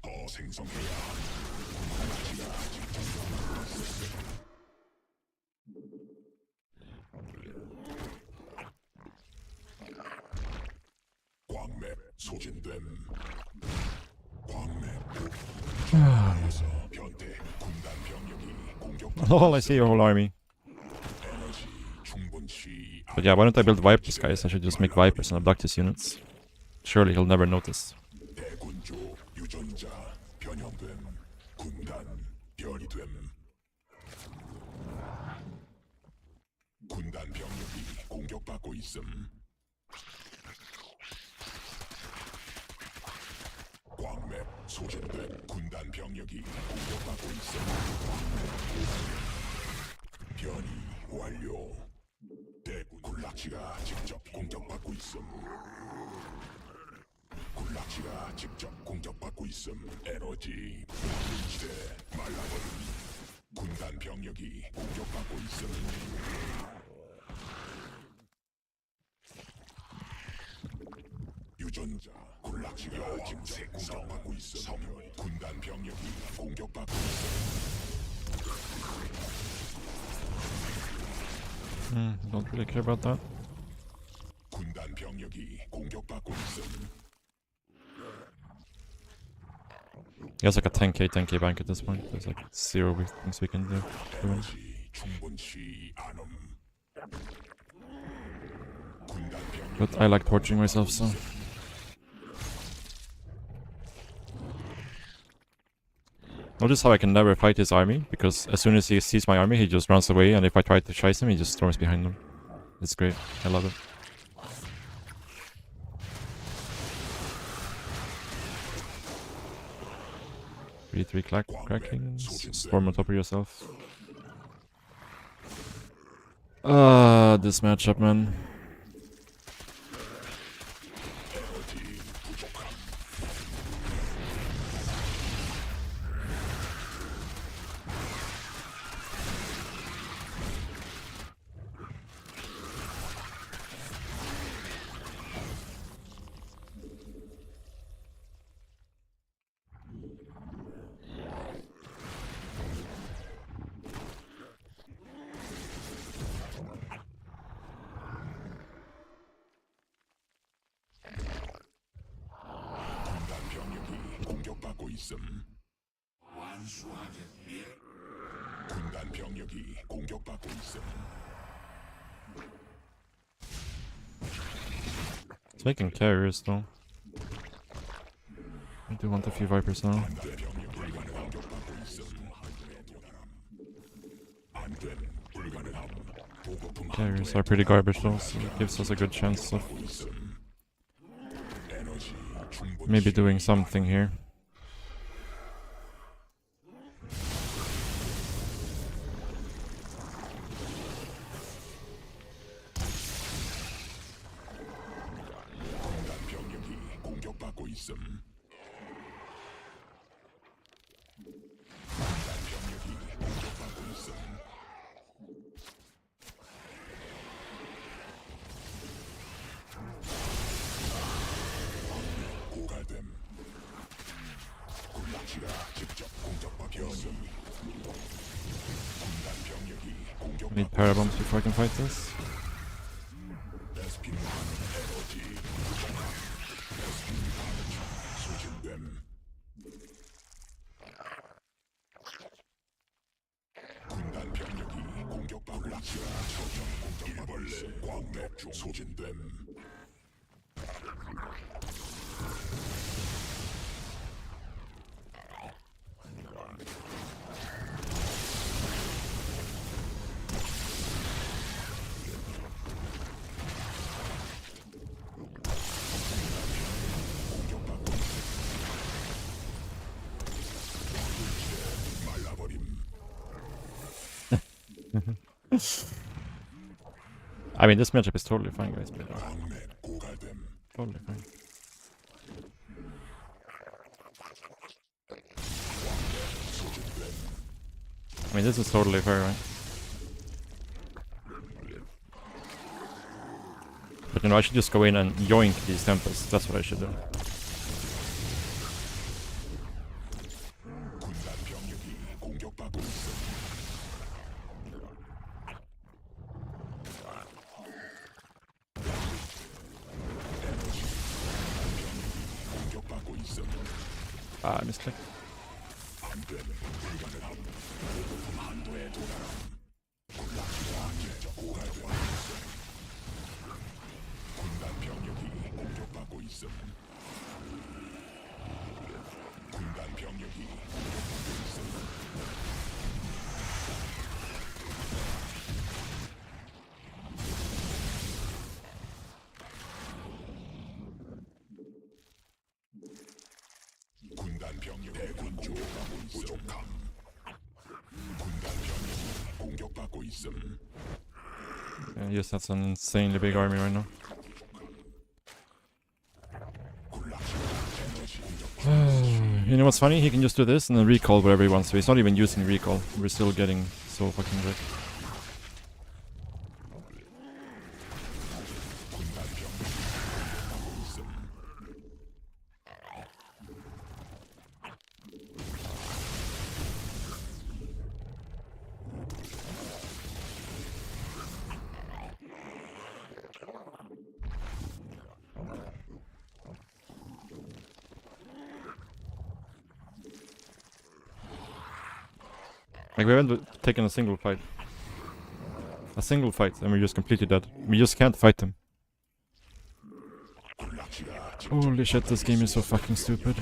더 생성해야 함. 광물지가 직접 공격받고 있음. 광맥 소진됨. 광맥 중앙에서 변태 군단 병력이 공격받고 Oh, I see your whole army. 에너지 충분치 But yeah, why don't I build Vipers, guys? I should just make Vipers and abduct his units. Surely he'll never notice. 대군주 유전자 변형됨. 군단 별이 됨. 군단 병력이 공격받고 있음. 광맥 소진된 군단 병력이 공격받고 있음. 변이 완료. 대군 군락지가 직접 공격받고 있음. 군락지가 직접 공격받고 있음. 에너지 광물지대 말라버림. 군단 병력이 공격받고 있음. 생존자 군락지가 지금 공격받고 있어. 서면 군단 병력이 공격받고 Don't really care about that. 군단 병력이 공격받고 있어. He has like a 10k bank at this point. There's like zero things we can do to him. 에너지 충분치 않음. 군단 병력 But I like torturing myself, so. Notice how I can never fight his army, because as soon as he sees my army, he just runs away, and if I try to chase him, he just storms behind them. It's great. I love it. Three cracking. Storm on top of yourself. This matchup, man. 군단 병력이 공격받고 있음. 군단 병력이 공격받고 있음. It's making carriers though. I do want a few Vipers now. 군단 병력이 공격받고 있음. 안된 불가능함. 보급품 Carriers are pretty garbage though, so it gives us a good chance of 있음. 에너지 충분치 maybe doing something here. 군단 병력이 공격받고 있음. 군단 병력이 공격받고 있음. 고갈됨. 군락지가 직접 공격받고 있음. 군단 병력이 I 공격받고 need parabombs before I can fight this. 베스핀 가는 에너지 부족함. 베스핀 가는 소진됨. 군단 병력이 공격받고 락시가 처형 공격받고 있음. 광맥 중 소진됨. 말라버림. I mean, this matchup is totally fine, guys. But 광맥 고갈됨. totally fine. I mean, this is totally fair, right? But you know, I should just go in and yoink these temples. That's what I should do. 군단 병력이 공격받고 있음. 공격받고 있음. Ah, I misclicked. 안된 불가능함. 보급품 한도에 도달함. 군락지가 직접 고갈됨. 군단 병력이 공격받고 있음. 군단 병력이 공격받고 있음. 군단 병력 대군 조가고 부족함. 군단 병력이 공격받고 있음. Yeah, yes, that's an insanely big army right now. You know what's funny? He can just do this and then recall whatever he wants to. He's not even using recall. We're still getting so fucking good. 군단 병력이 공격받고 있음. Like, we haven't taken a single fight. A single fight, and we're just completely dead. We just can't fight them. 군락지가 Holy shit, this game is so fucking stupid.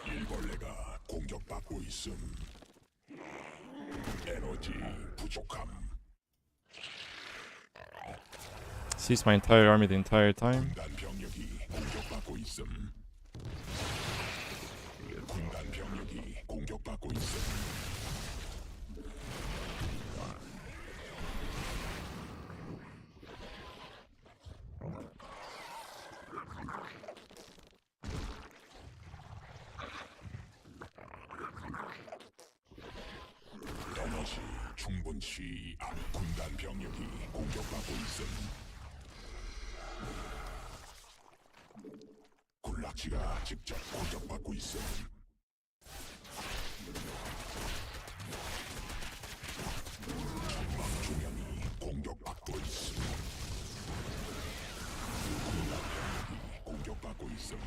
일벌레가 공격받고 있음. 에너지 부족함. Sees my entire army the entire time. 군단 병력이 공격받고 있음. 군단 병력이 공격받고 있음. 에너지 충분치 않은 군단 병력이 공격받고 있음. 군락지가 직접 공격받고 있음. 전방 중앙이 공격받고 있음. 군단 병력이 공격받고 있음.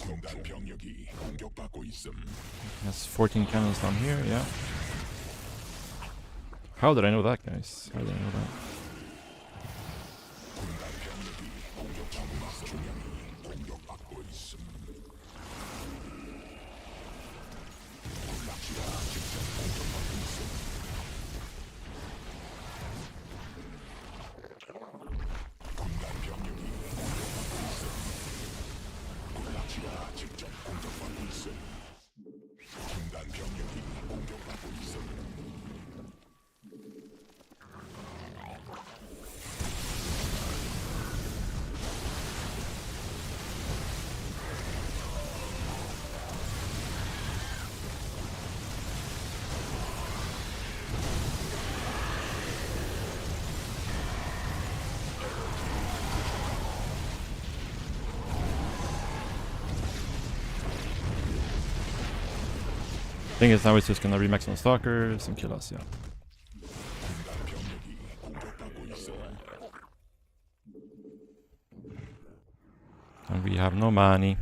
군단 병력이 공격받고 있음. Has 14 cannons down here, yeah. How did I know that, guys? How did I know that? 군단 병력이 공격받고 중앙이 공격받고 있음. 군락지가 직접 공격받고 있음. 군단 병력이 공격받고 있음. 군락지가 직접 공격받고 있음. 군단 병력이 공격받고 있음. Thing is, now it's just gonna remax on stalkers and kill us, yeah. 군단 병력이 공격받고 있음. And we have no money.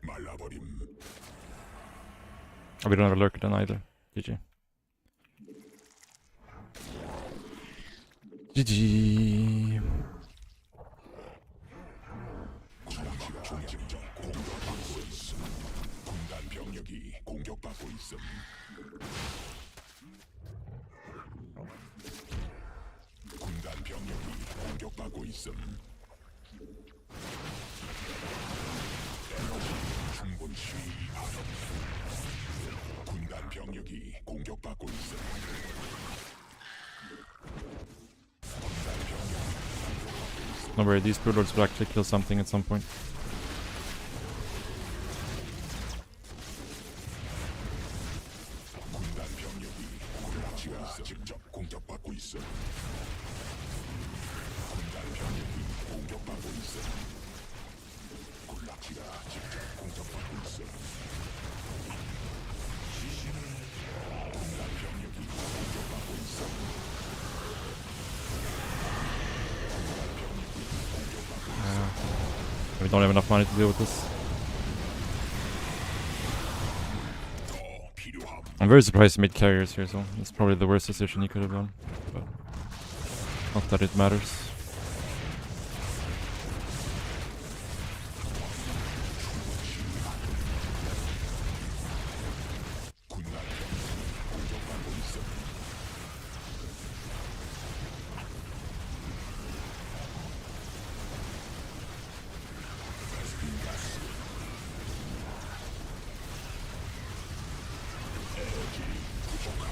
말라버림. Oh, we don't have a lurker then either. GG. GG. 군락지가 직접 공격받고 있음. 군단 병력이 공격받고 있음. 군단 병력이 공격받고 있음. 에너지 충분치 않음. 군단 병력이 공격받고 있음. 군단 병력이 Don't worry, these Brewlords will actually kill something at some point. 군단 병력이 군락지가 직접 공격받고 있음. 군단 병력이 공격받고 있음. 군락지가 직접 공격받고 있음. 군단 병력이 공격받고 있음. We don't have enough money to deal with this. 더 필요함. I'm very surprised he made carriers here, so it's probably the worst decision he could have done. But not that it matters. 군단 병력이 공격받고 있음. 베스핀가스. 에너지 부족함.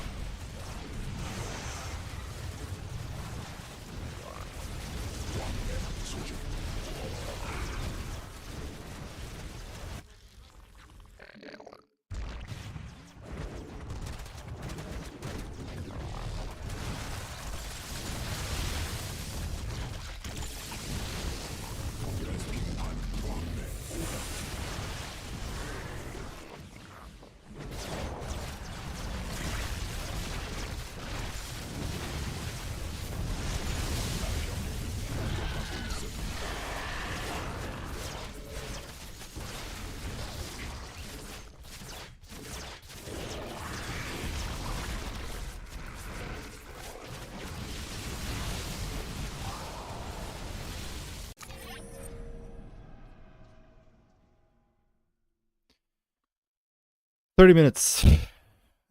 30 minutes.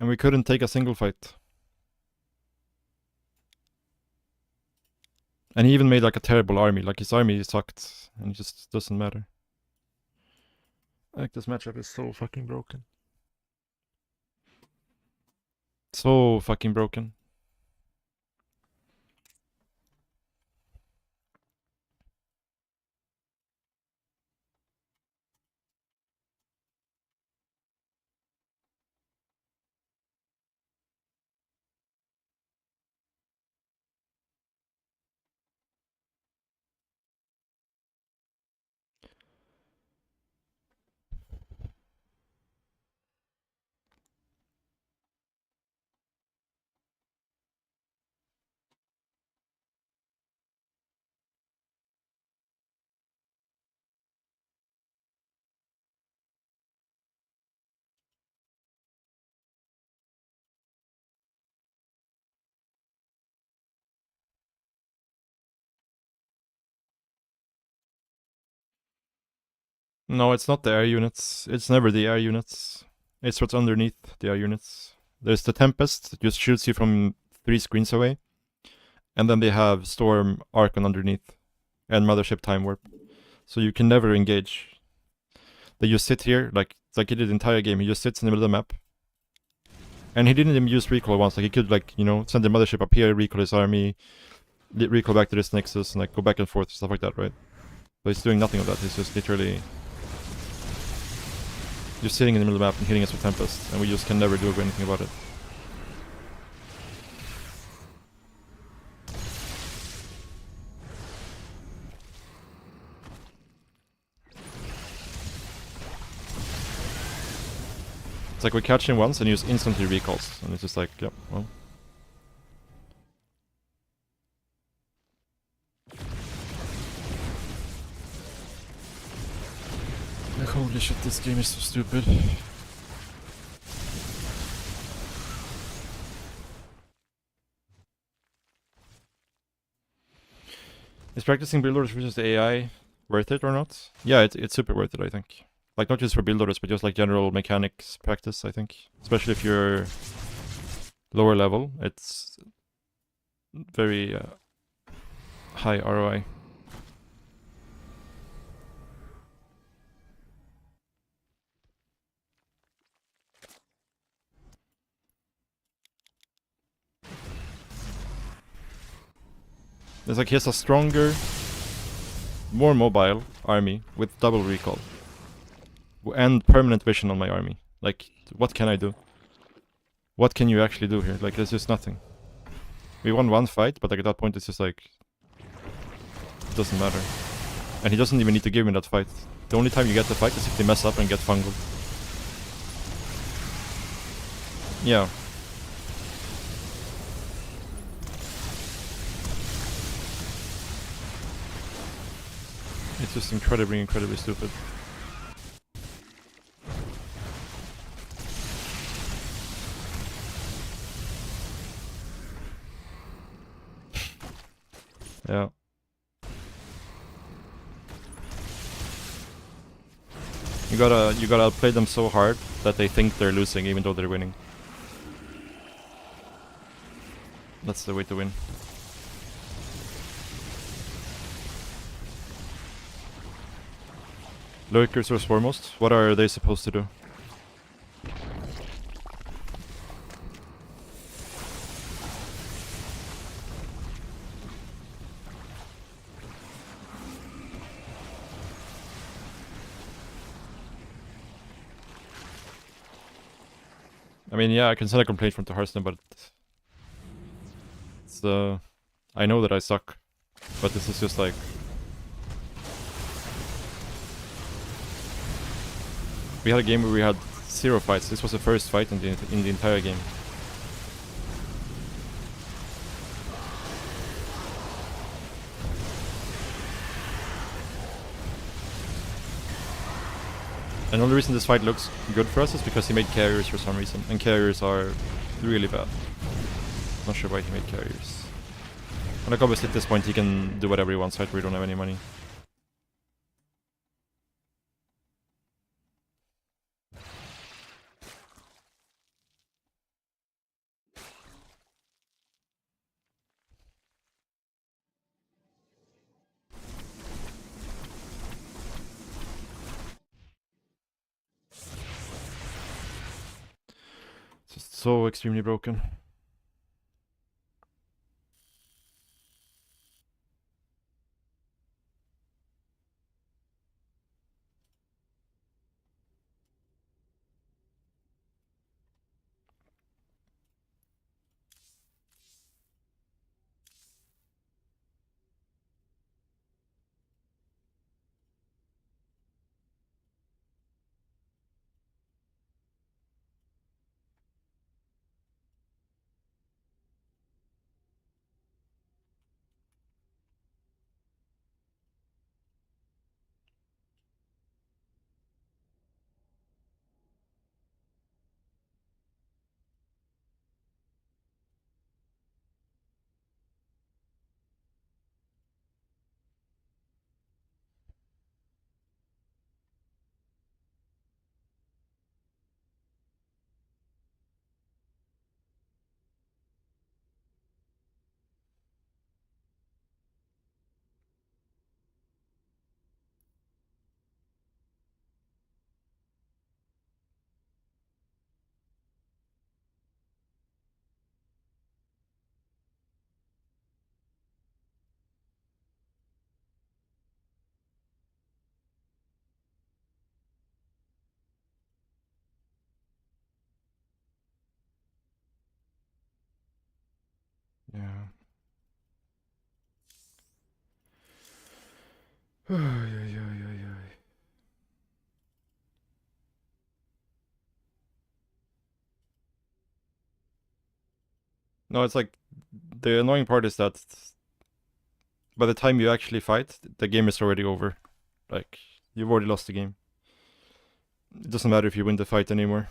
And we couldn't take a single fight. And he even made like a terrible army. Like his army sucked. And it just doesn't matter. Like this matchup is so fucking broken. So fucking broken. No, it's not the air units. It's never the air units. It's what's underneath the air units. There's the Tempest that just shoots you from 3 screens away. And then they have Storm, Archon underneath. And Mothership Time Warp. So you can never engage. They just sit here, like he did the entire game. He just sits in the middle of the map. And he didn't even use recoil once. Like he could, like, you know, send the Mothership up here, recoil his army, recoil back to this Nexus, and like go back and forth, stuff like that, right? But he's doing nothing of that. He's just literally just sitting in the middle of the map and hitting us with Tempest, and we just can never do anything about it. It's like we catch him once and he just instantly recalls, and it's just like, yep, well. Like, holy shit, this game is so stupid. Is practicing build orders versus the AI worth it or not? Yeah, it's super worth it, I think. Like, not just for build orders, but just like general mechanics practice, I think. Especially if you're lower level, it's very high ROI. It's like he has a stronger, more mobile army with double recall. And permanent vision on my army. Like, what can I do? What can you actually do here? Like, there's just nothing. We won one fight, but like at that point it's just like, it doesn't matter. And he doesn't even need to give me that fight. The only time you get the fight is if they mess up and get fungal. Yeah. It's just incredibly stupid. Yeah. You gotta play them so hard that they think they're losing even though they're winning. That's the way to win. Lurkers first foremost, what are they supposed to do? I mean, yeah, I can send a complaint from to Hearthstone, but it's I know that I suck, but this is just like, we had a game where we had 0 fights. This was the first fight in the entire game. And the only reason this fight looks good for us is because he made carriers for some reason, and carriers are really bad. Not sure why he made carriers. And like obviously at this point he can do whatever he wants, right? We don't have any money. So extremely broken. Yeah. No, it's like the annoying part is that by the time you actually fight, the game is already over. Like you've already lost the game. It doesn't matter if you win the fight anymore.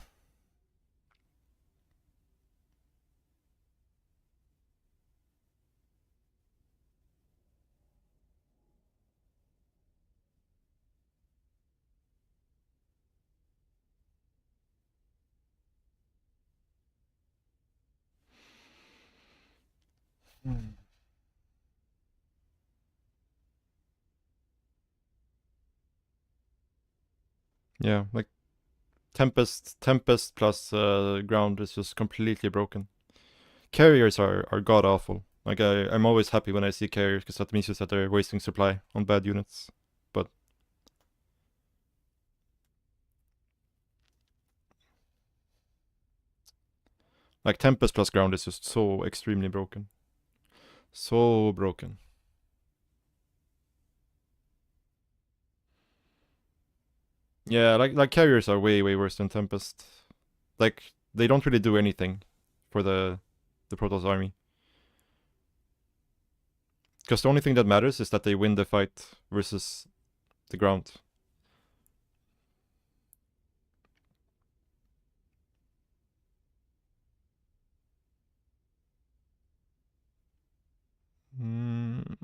Yeah, like Tempest plus ground is just completely broken. Carriers are god awful. Like I'm always happy when I see carriers because that means just that they're wasting supply on bad units. But like Tempest plus ground is just so extremely broken. So broken. Yeah, like carriers are way worse than Tempest. Like they don't really do anything for the Protoss army. Because the only thing that matters is that they win the fight versus the ground.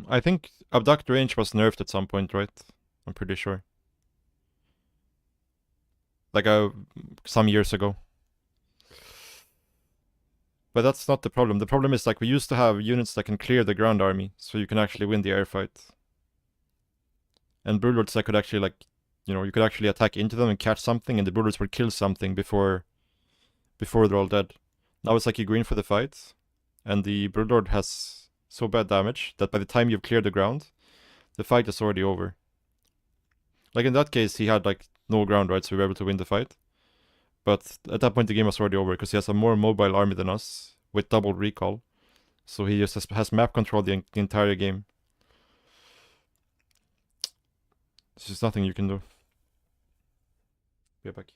I think abduct range was nerfed at some point, right? I'm pretty sure. Like some years ago. But that's not the problem. The problem is like we used to have units that can clear the ground army, so you can actually win the air fight. And broodlords that could actually like, you could actually attack into them and catch something, and the broodlords would kill something before they're all dead. Now it's like you go in for the fight, and the broodlord has so bad damage that by the time you've cleared the ground, the fight is already over. Like in that case, he had like no ground, right? So we were able to win the fight. But at that point, the game was already over because he has a more mobile army than us with double recall. So he just has map control the entire game. There's just nothing you can do. Be back.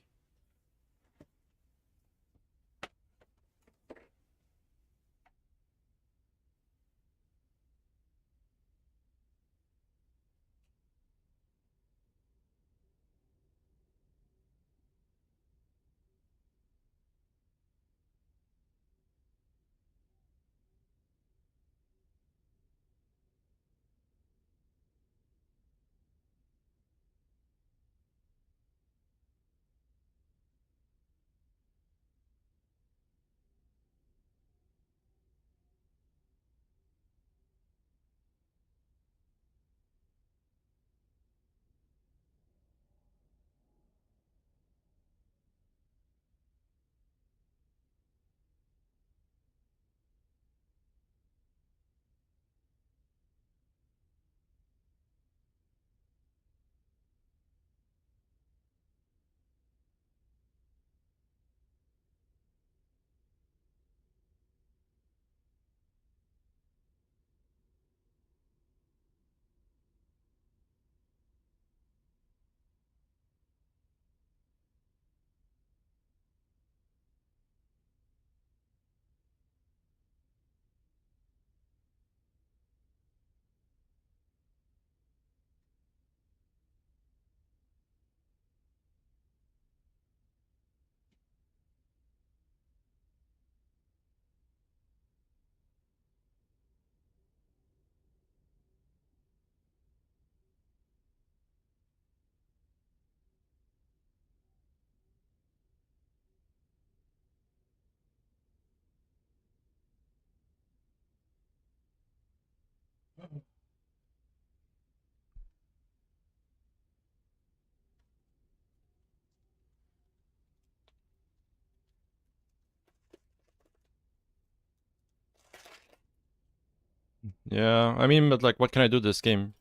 Yeah, I mean, but like, what can I do this game?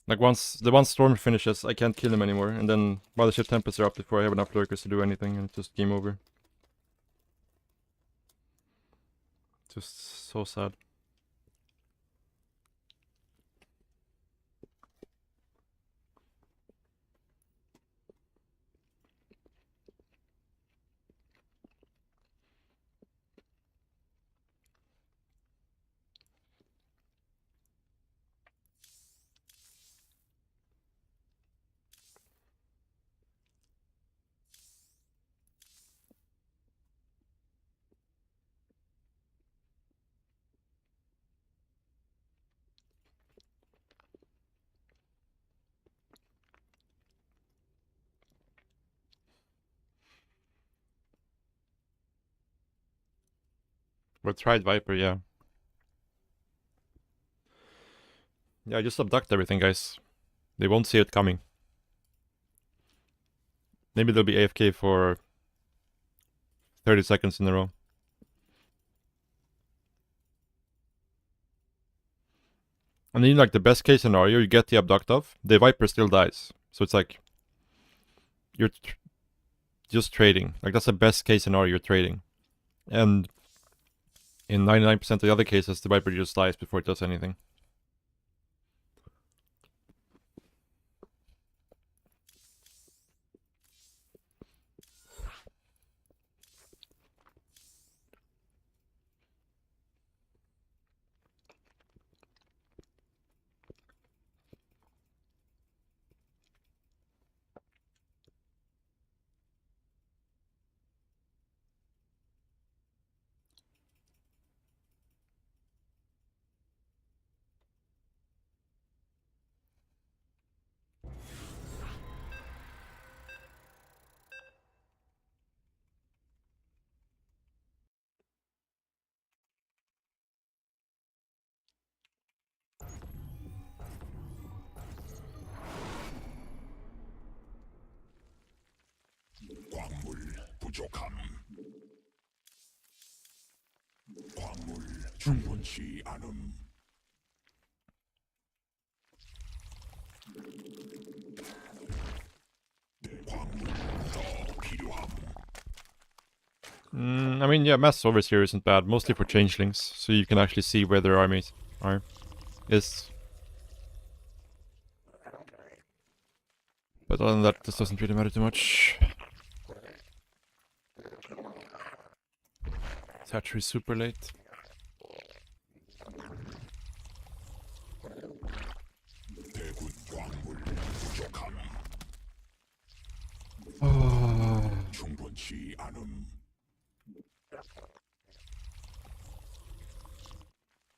Like, once storm finishes, I can't kill him anymore, and then Mothership tempests are up before I have enough lurkers to do anything, and it's just game over. Just so sad. But tried Viper, yeah. Yeah, just abduct everything, guys. They won't see it coming. Maybe they'll be AFK for 30 seconds in a row. And then, like, the best case scenario, you get the abduct off, the Viper still dies. So it's like, you're just trading. Like, that's the best case scenario, you're trading. And in 99% of the other cases, the Viper just dies before it does anything. 광물 부족함. 광물 충분치 않음. 광물 더 필요함. I mean, yeah, mass overs here isn't bad, mostly for changelings, so you can actually see where their armies are. But other than that, this doesn't really matter too much. Thatcher is super late. 대군 광물 부족함. 충분치 않음.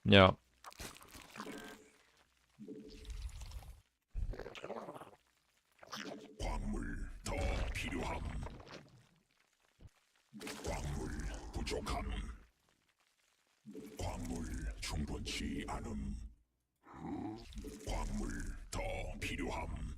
Yeah. 광물 더 필요함. 광물 부족함. 광물 충분치 않음. 광물 더 필요함.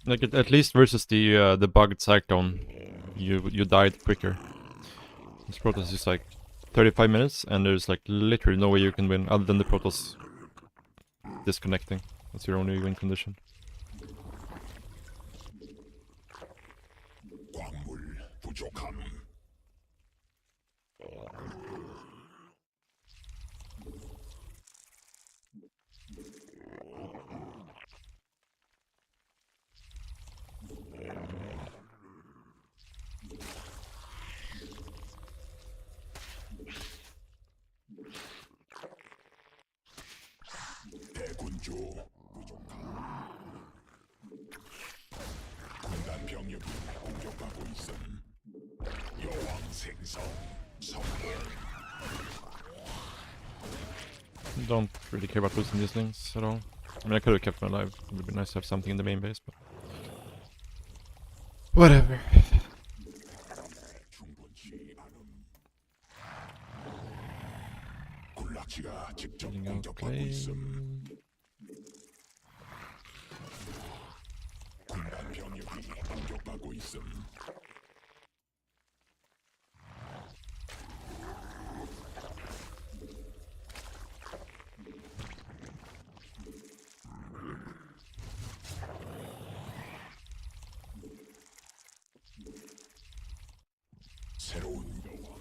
Like, at least versus the bugged cyclone, you died quicker. This Protoss is like 35 minutes, and there's like literally no way you can win other than the Protoss disconnecting. That's your only win condition. 광물 부족함. 대군주 부족함. 군단 병력이 공격하고 있음. 여왕 생성 성공. Don't really care about losing these things at all. I mean, I could have kept them alive. It would be nice to have something in the main base, but whatever. 기지가 직접 Building out 공격받고 있음. claim. 군단 병력이 공격받고 있음. 새로운 여왕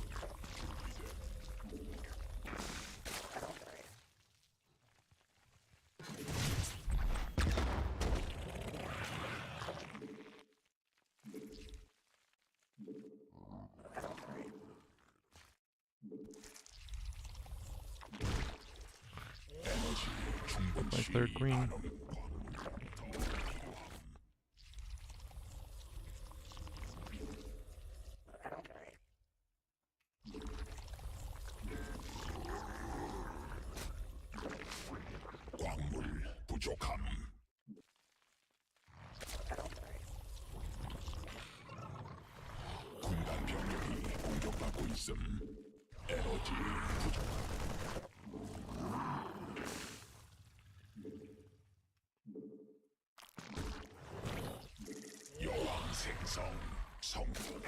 에너지 My 충분치 third green. 않음. 더 필요함. 광물 부족함. 군단 병력이 공격받고 있음. 에너지 부족함. 여왕 생성 성공.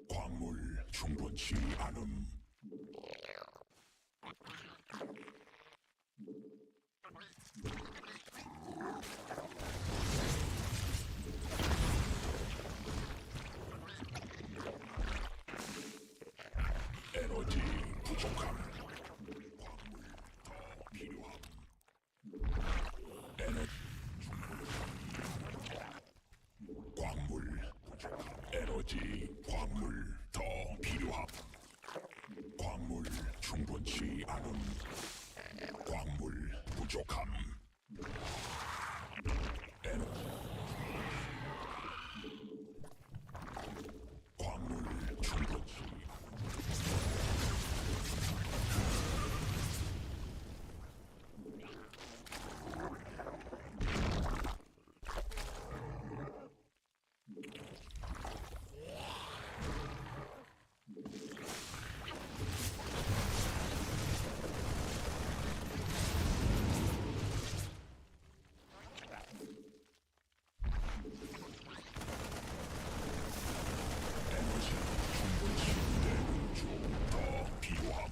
광물 충분치 않음. 에너지 부족함. 광물 더 필요함. 에너지 광물 부족함. 에너지 광물 더 필요함. 광물 충분치 않음. 광물 부족함. 에너지 광물 충분치 에너지 충분치 되는 중 더 필요함.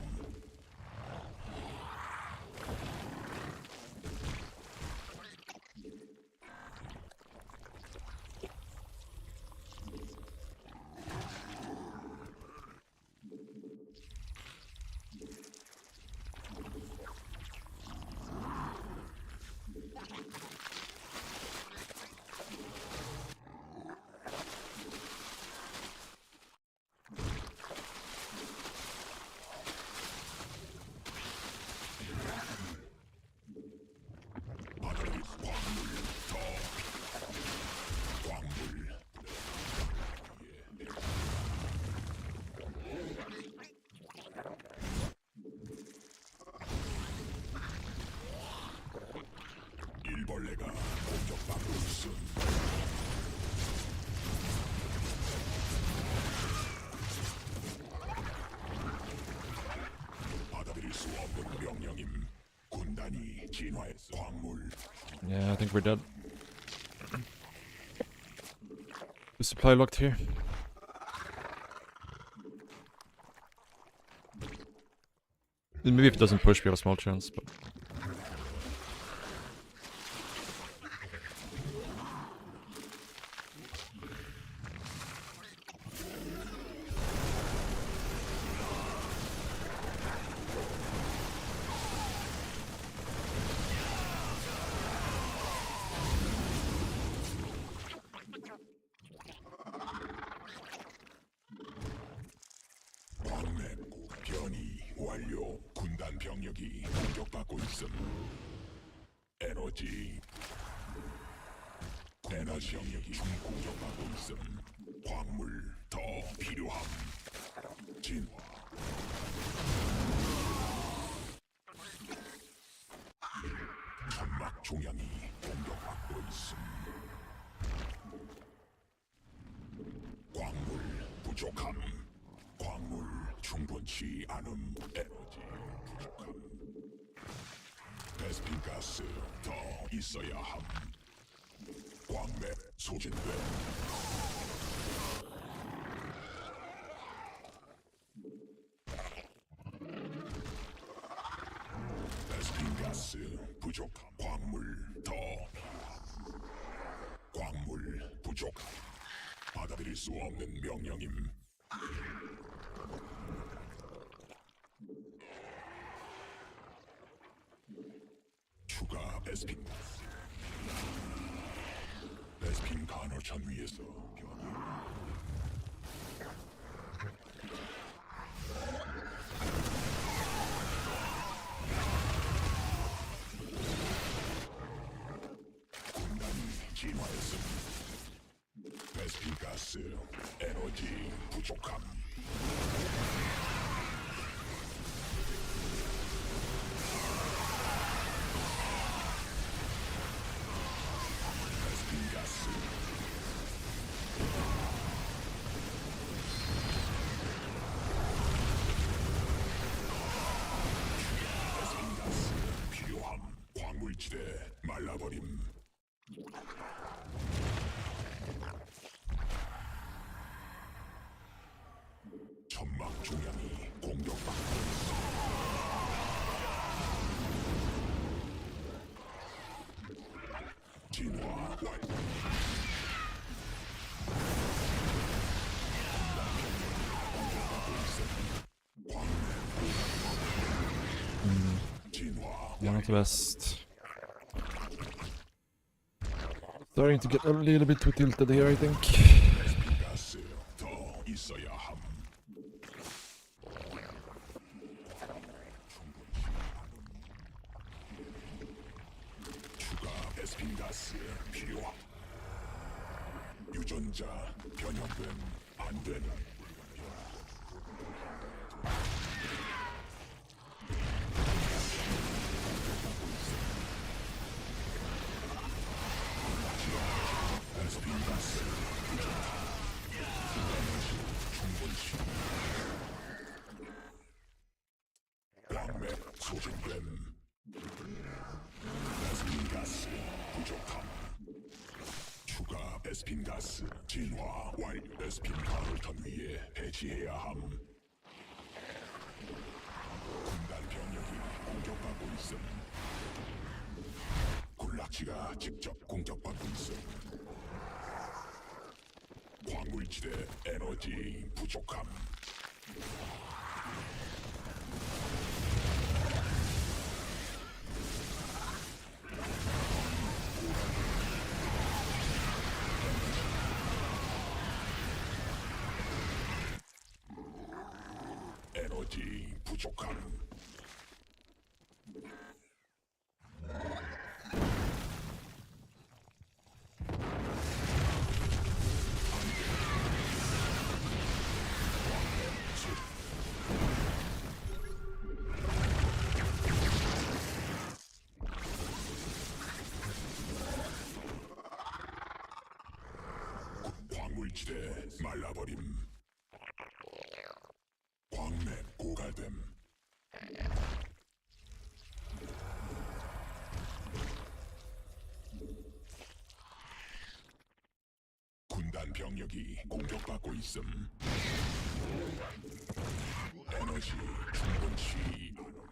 바다의 광물 더 광물 일벌레가 공격받고 있음. 받아들일 수 없는 명령임. 군단이 진화했어. 광물 Yeah, I think we're dead. The supply locked here. Maybe if it doesn't push, we have a small chance, but... 광맥구 변이 완료. 군단 병력이 공격받고 있음. 에너지 에너지 병력이 공격받고 있음. 광물 더 필요함. 진화. 천막 종양이 공격받고 있음. 광물 부족함. 광물 충분치 않음. 에너지 부족함. 베스핀 가스 더 있어야 함. 광맥 소진돼. 베스핀 가스 부족함. 광물 더 필요함. 광물 부족함. 받아들일 수 없는 명령임. 추가 베스핀 가스. 베스핀 간헐천 위에서 변이. 군단이 진화했음. 베스핀 가스 에너지 부족함. 베스핀 가스 베스핀 가스 필요함. 광물지대 말라버림. 천막 중량이 공격받고 있어. 진화 완료. 진화 You're not the best. Starting to get a little bit too tilted here, I think. 가스 더 있어야 함. 추가 베스핀 가스 필요함. 유전자 변형됨 안 되는. 베스핀 가스 충분치. 광맥 소진됨. 베스핀 가스 부족함. 추가 베스핀 가스 진화 완료. 베스핀 간헐천 위에 배치해야 함. 군단 병력이 공격받고 있음. 군락지가 직접 공격받고 있음. 광물지대 에너지 부족함. 에너지 부족함. 광물지대 말라버림. 광맥 고갈됨. 군단 병력이 공격받고 있음. 에너지 충분치 않음.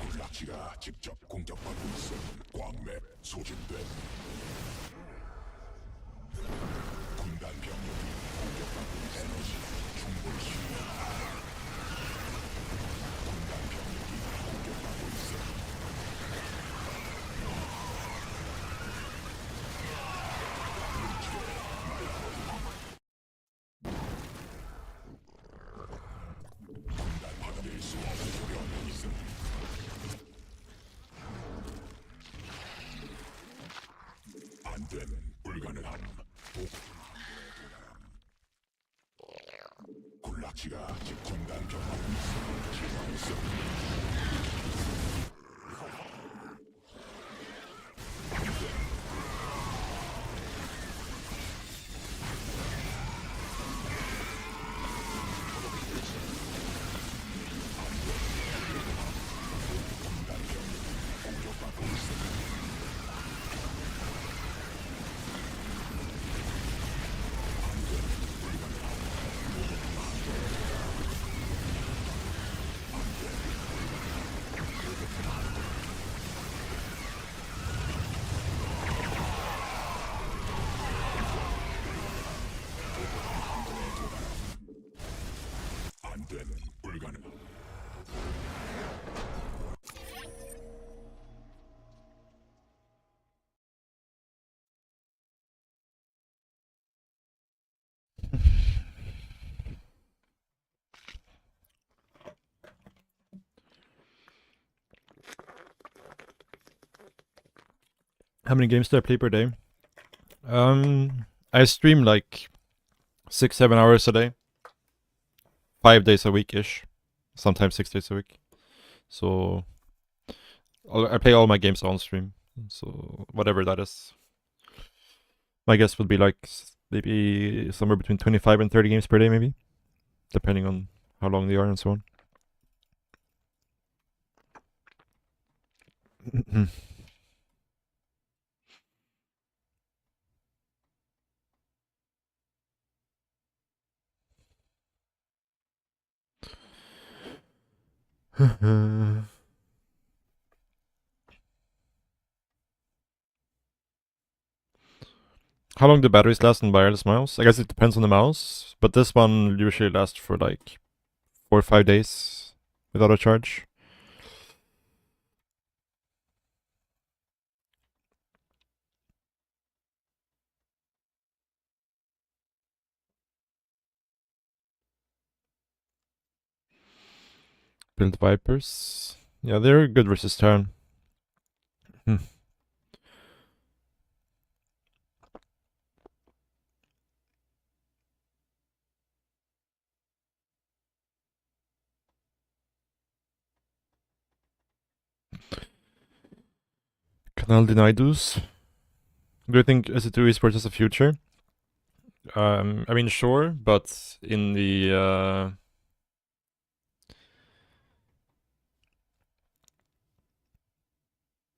군락지가 직접 공격받고 있음. 광맥 소진됨. 군단 병력이 공격받고 있음. 에너지 충분치 않음. 군단 병력이 공격받고 있음. 군단 받아들일 수 없는 병력이 있음. 불가능함. 굴락지가 집군단 경험을 있어. 안되는 불가능. How many games do I play per day? I stream like 6-7 hours a day, 5 days a week ish, sometimes 6 days a week. So I play all my games on stream. So whatever that is, my guess would be like maybe somewhere between 25 and 30 games per day, maybe, depending on how long they are and so on. How long do batteries last on wireless mouse? I guess it depends on the mouse, but this one usually lasts for like 4 or 5 days without a charge. Build Vipers. Yeah, they're good versus Terran. Canal Deniedus. Do you think SE2 esports has a future? I mean, sure, but in the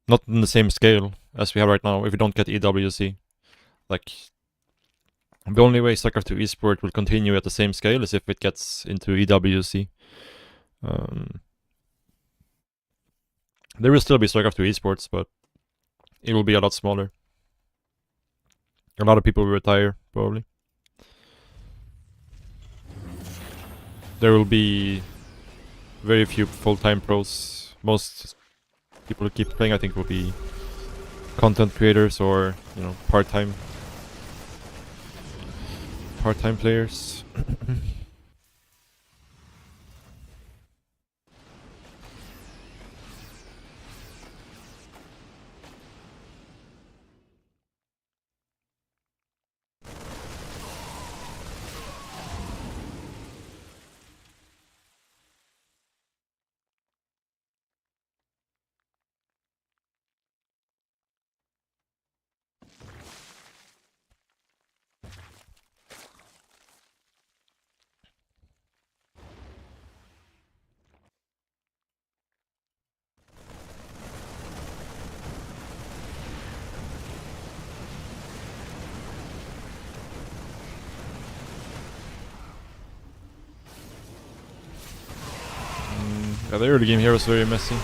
not in the same scale as we have right now. If we don't get EWC, like the only way StarCraft 2 esport will continue at the same scale is if it gets into EWC. There will still be StarCraft 2 esports, but it will be a lot smaller. A lot of people will retire, probably. There will be very few full-time pros. Most people who keep playing, I think, will be content creators or, you know, part-time players. Yeah, the early game here was very messy.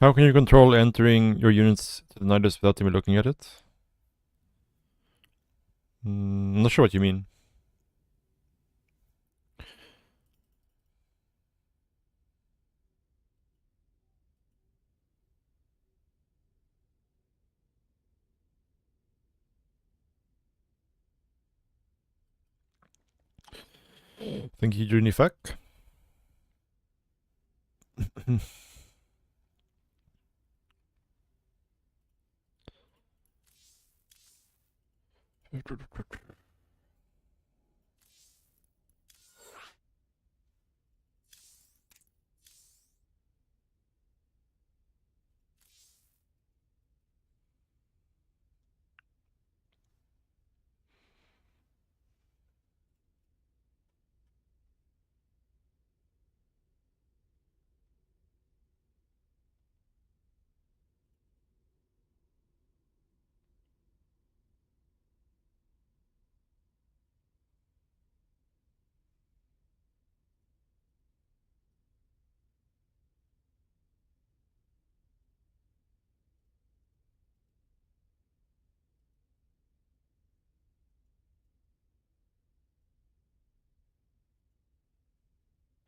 How can you control entering your units to the Nidus without even looking at it? I'm not sure what you mean. Thank you, Junifak.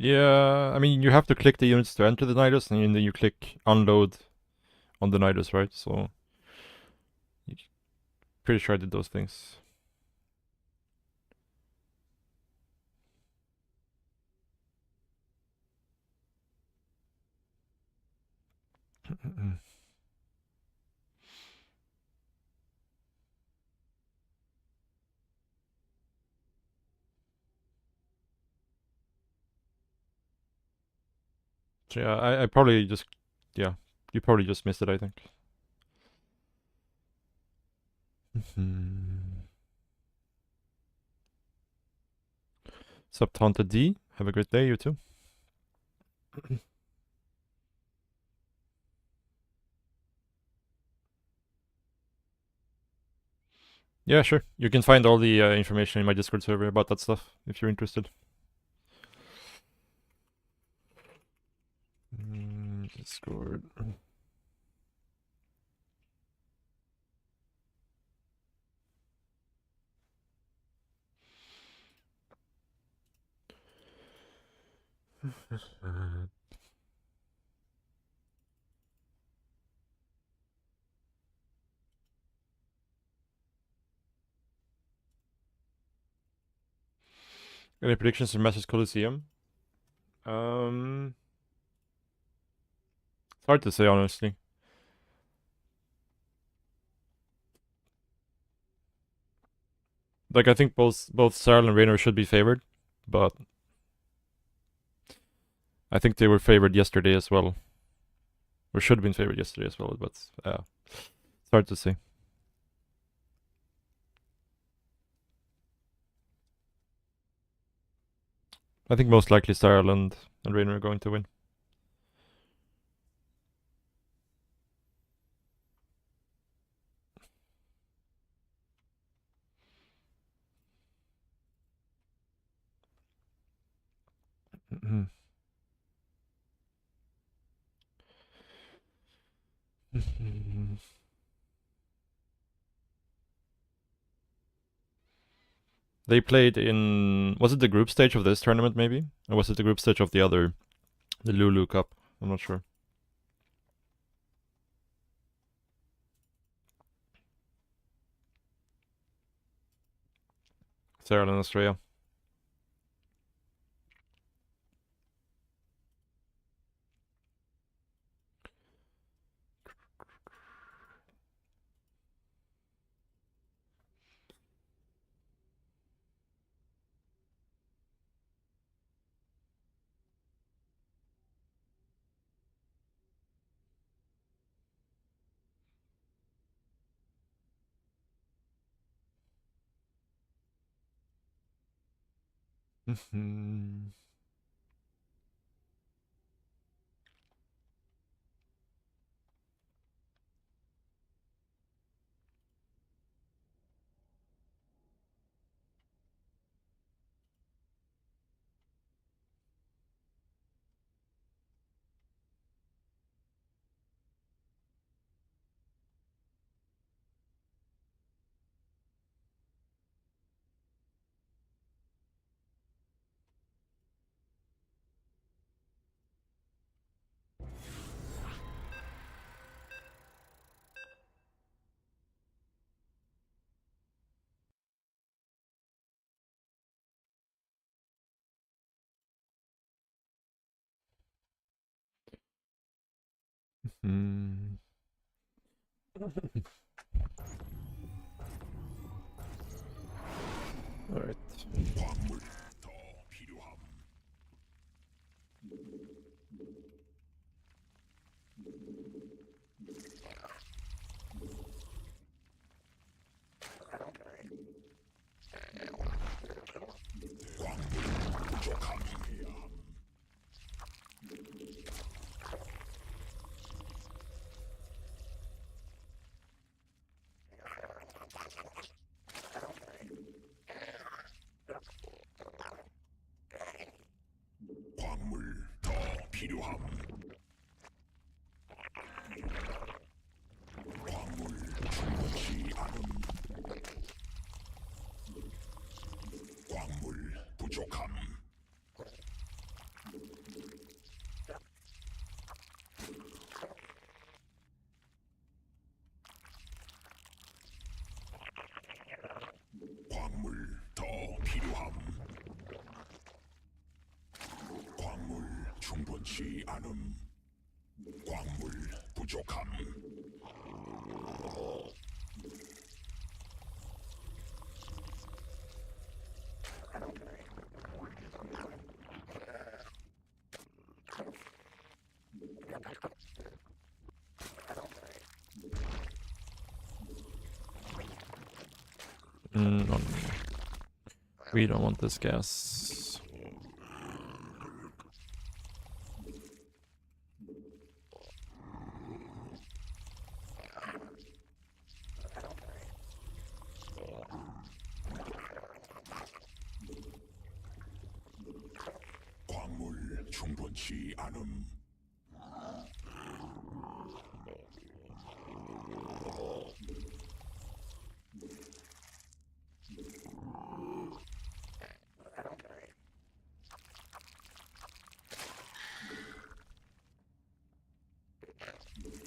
Yeah, I mean, you have to click the units to enter the Nidus, and then you click unload on the Nidus, right? So, pretty sure I did those things. So yeah, I probably just, yeah, you probably just missed it, I think. Sup, Taunted D. Have a great day, you too. Yeah, sure. You can find all the information in my Discord server about that stuff if you're interested. Discord. Any predictions for Masters Coliseum? It's hard to say, honestly. Like, I think both Sarl and Raynor should be favored, but I think they were favored yesterday as well. Or should have been favored yesterday as well, but it's hard to say. I think most likely Sarl and Raynor are going to win. They played in, was it the group stage of this tournament maybe? Or was it the group stage of the other, the Lulu Cup? I'm not sure. Sarah and Australia. Hmm. Alright. 광물 더 필요함. 광물 부족함. 광물 더 필요함. 광물 충분치 않음. 광물 부족함. 광물 더 필요함. 광물 충분치 않음. 광물 부족함. No. We don't want this gas. 광물 충분치 않음.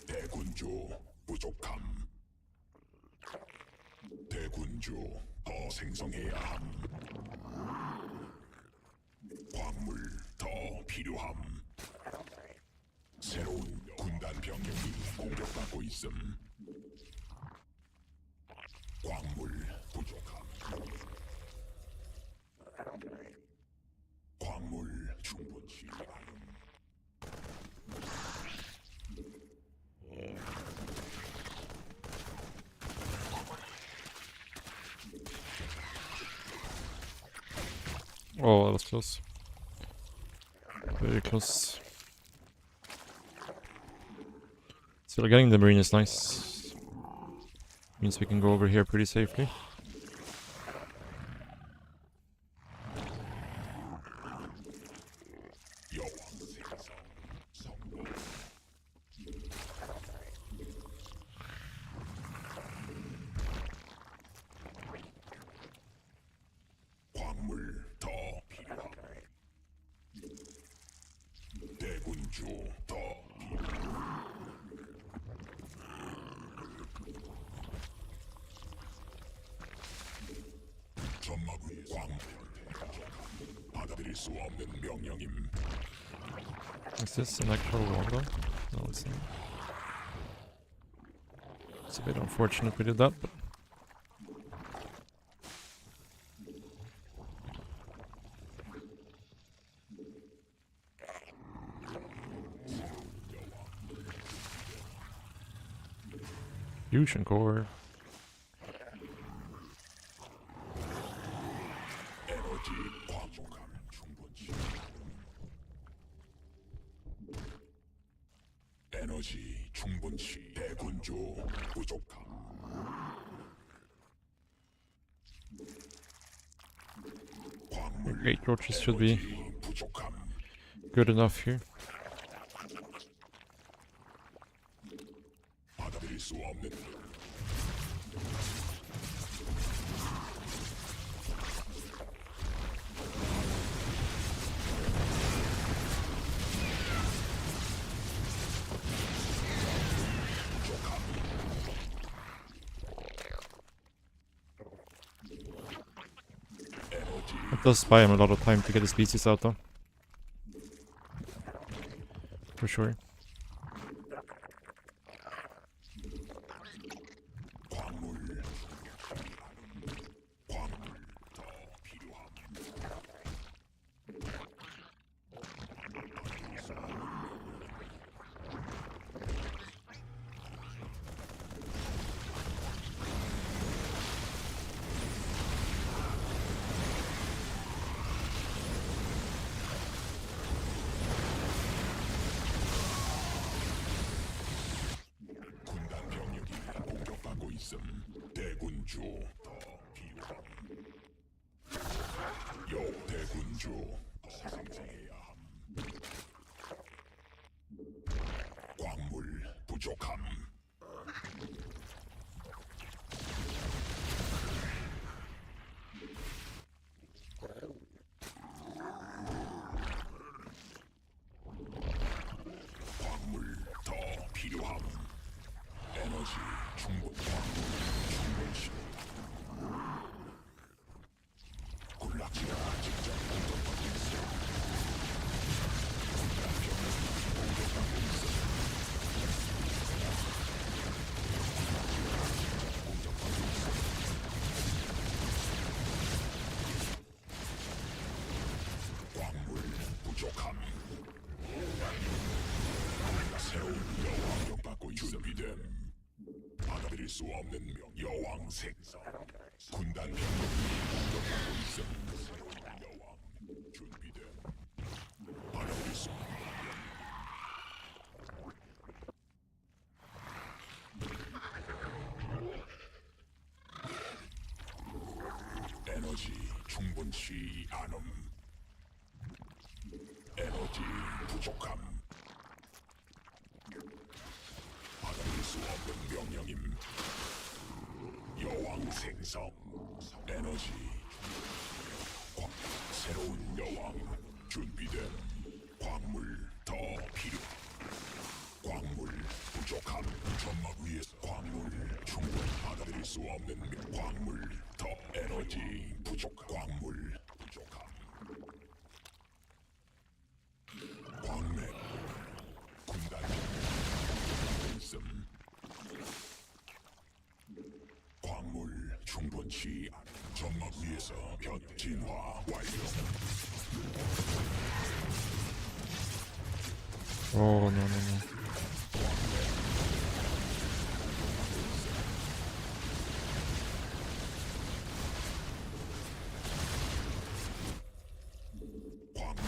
대군주 부족함. 대군주 더 생성해야 함. 광물 더 필요함. 새로운 군단 병력이 공격받고 있음. 광물 부족함. 광물 충분치 않음. Oh, that was close. Very close. Still getting the marine is nice. Means we can go over here pretty safely. 여왕 생성 성공. 광물 더 필요함. 대군주 더 필요함. 점막 위 광물 받아들일 수 없는 명령임. Is this an actual wall though? No, it's not. It's a bit unfortunate we did that, but fusion core. 에너지 과부감 충분치 않음. 에너지 충분치 대군주 부족함. 광물 Great roaches should be 에너지 부족함. good enough here. 받아들일 수 없는 It does buy him a lot of time to get his species out though. For sure. 대군주 생성해야 함. 광물 부족함. 광물 더 필요함. 에너지 충분. 광물 충분시. 군락지가 직접 공격받고 있어. 공격받고 있어. 공격받고 있어. 광물 부족함. 새로운 여왕 공격받고 준비됨. 받아들일 수 없는 여왕 생성. 군단 병력이 공격받고 있음. 새로운 여왕 준비됨. 받아들일 수 에너지 충분치 않음. 에너지 부족함. 받아들일 수 없는 명령임. 여왕 생성. 에너지. 새로운 여왕 준비됨. 광물 더 필요. 광물 부족함. 점막 위에서 광물 충분. 받아들일 수 없는 광물 더 에너지 부족. 광물 부족함. 광맥 군단 있음. 광물 충분치 않. 점막 위에서 변 진화 완료. Oh, no, no, no. 광물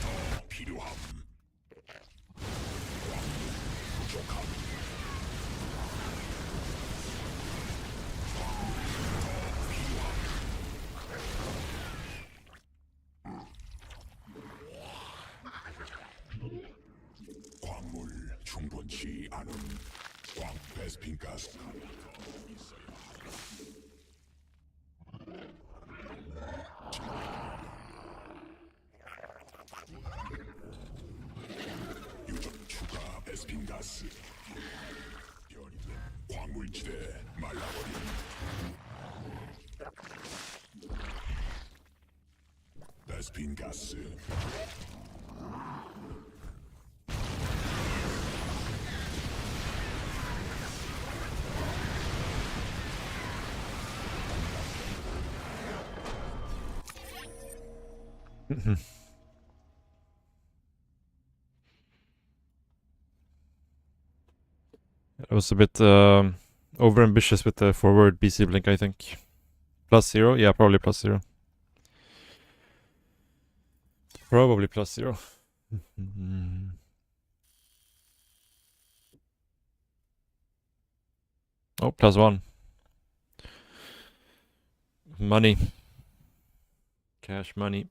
더 필요함. 광물 부족함. 광물 충분치 않음. 광 베스핀 가스 더 있어야 함. 유전 추가 베스핀 가스. 변이된 광물지대 말라버림. 베스핀 가스. It was a bit over ambitious with the forward BC blink, I think. +0? Yeah, probably +0. Probably +0. Oh, +1. Money. Cash money.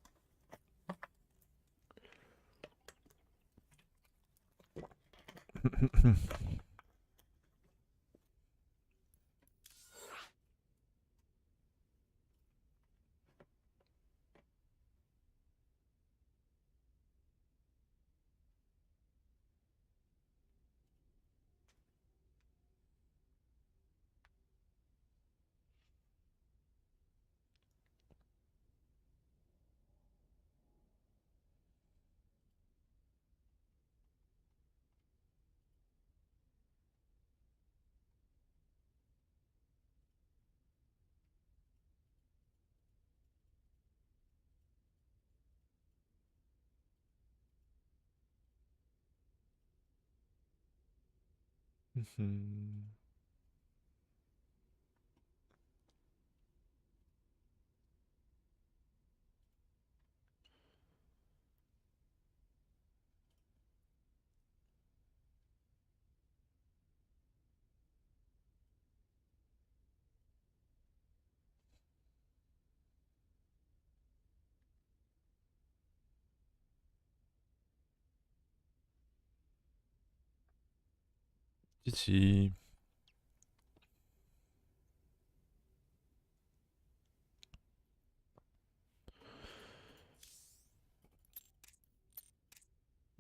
GG.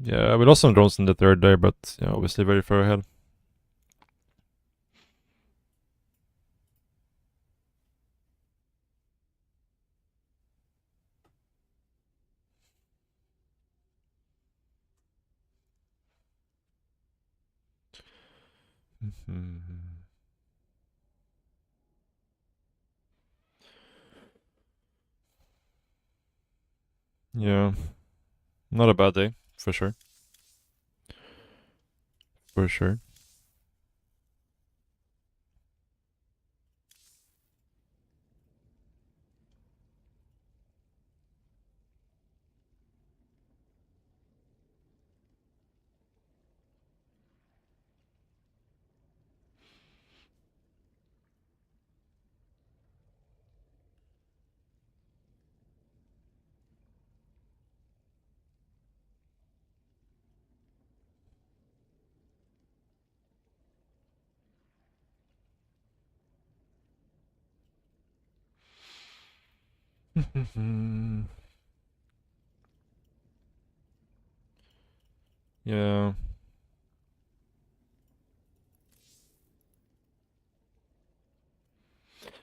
Yeah, we lost some drones in the third there, but yeah, obviously very far ahead. Yeah, not a bad day, for sure. For sure. Yeah.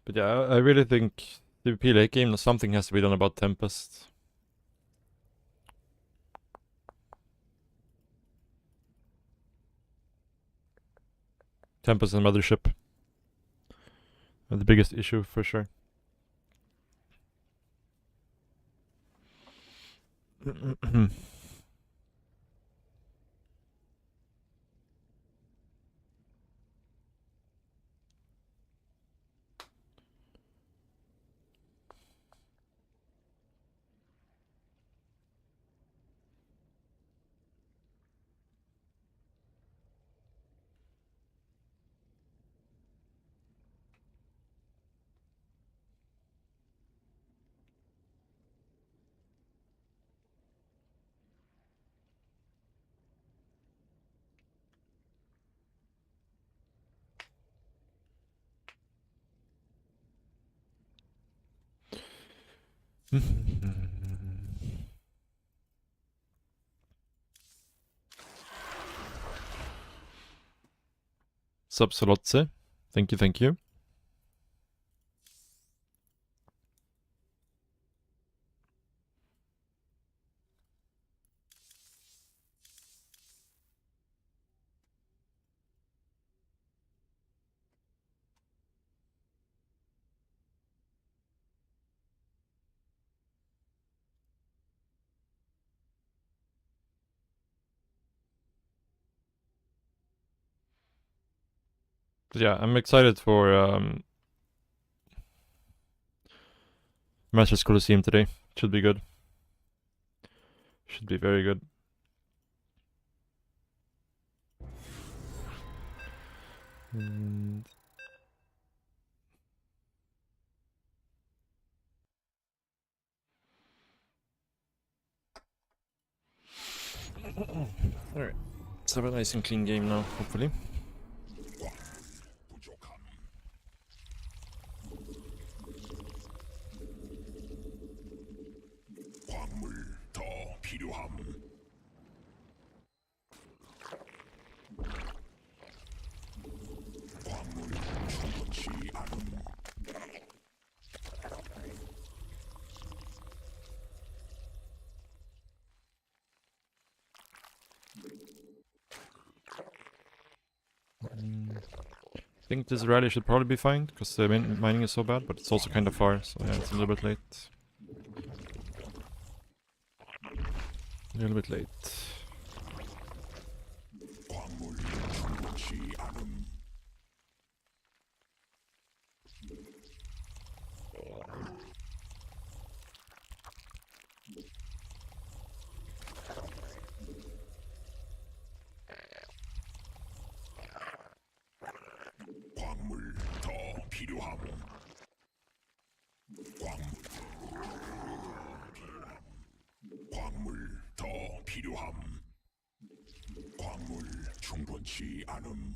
But yeah, I really think the PvP late game, something has to be done about Tempest. Tempest and Mothership are the biggest issue, for sure. Sub Solotze. Thank you, thank you. But yeah, I'm excited for Masters Colosseum today. Should be good. Should be very good. And alright. Let's have a nice and clean game now, hopefully. 부족함. 광물 더 필요함. 광물 충분치 않음. I think this rally should probably be fine, because the mining is so bad, but it's also kind of far, so yeah, it's a little bit late. A little bit late. 광물 충분치 않음. 광물 더 필요함. 광물 더 필요함. 광물 충분치 않음.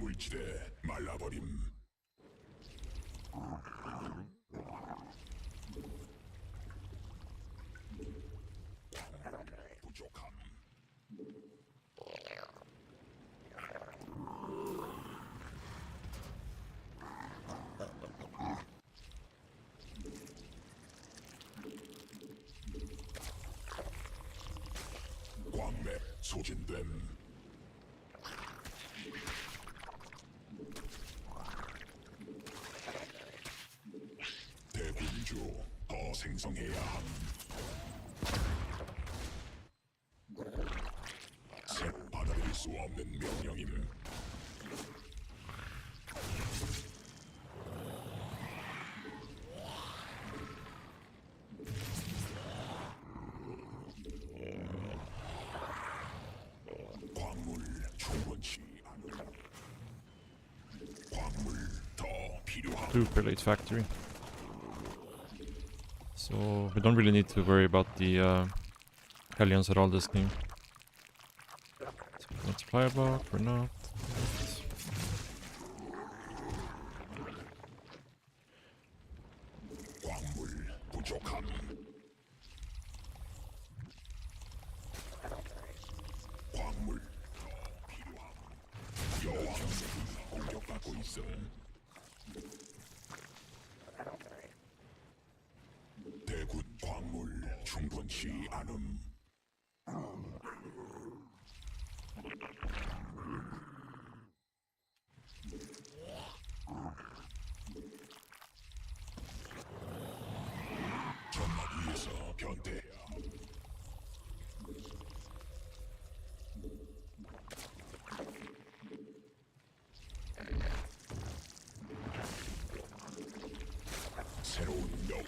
광물지대 말라버림. 부족함. 광맥 소진됨. 대군주 더 생성해야 함. 새로 받아들일 수 없는 명령임. 광물 충분치 않음. 광물 더 필요함. To Pillate Factory. So we don't really need to worry about the Hellions at all this game. So let's fly about, we're not. 광물 부족함. 광물 더 필요함. 여왕색이 공격받고 있음. 대군 광물 충분치 않음. 전막 위에서 변태야. 새로운 영.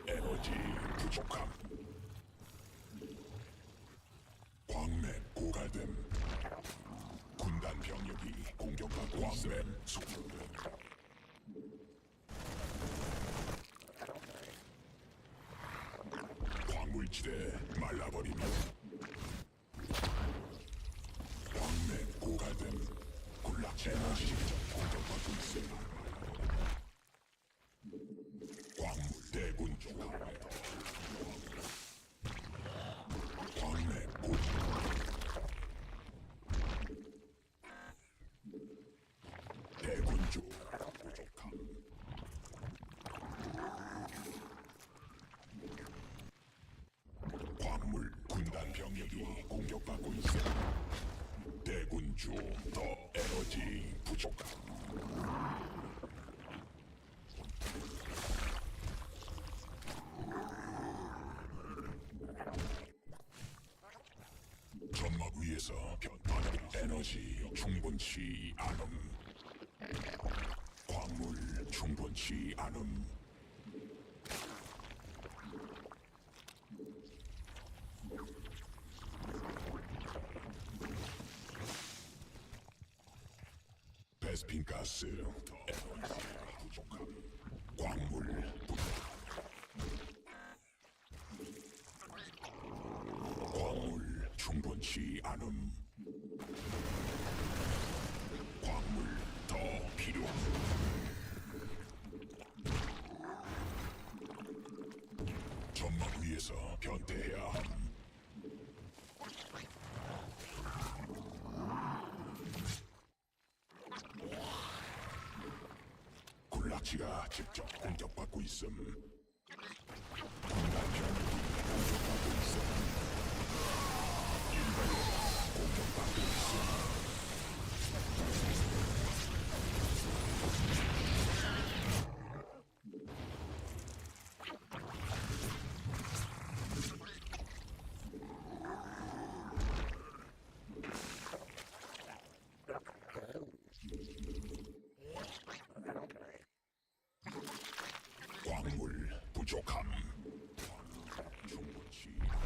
에너지 부족함. 광맥 고갈됨. 군단 병력이 공격받고 광맥 소진됨. 광물지대 말라버림. 광맥 고갈됨. 군락 에너지 공격받고 있음. 광물 대군 중함. 광맥 고 대군주 부족함. 광물 군단 병력이 공격받고 있어. 대군주 더 에너지 부족함. 점막 위에서 변화된 에너지 충분치 않음. 광물 충분치 않음. 베스핀 가스 더 에너지 부족함. 광물 부족함. 광물 충분치 않음. 광물 더 필요함. 점막 위에서 변태해야 함. 군락지가 직접 공격받고 있음. 군단 병력이 공격받고 있음. 일반인이 공격받고 있음. 광물 부족함. 충분치 않음.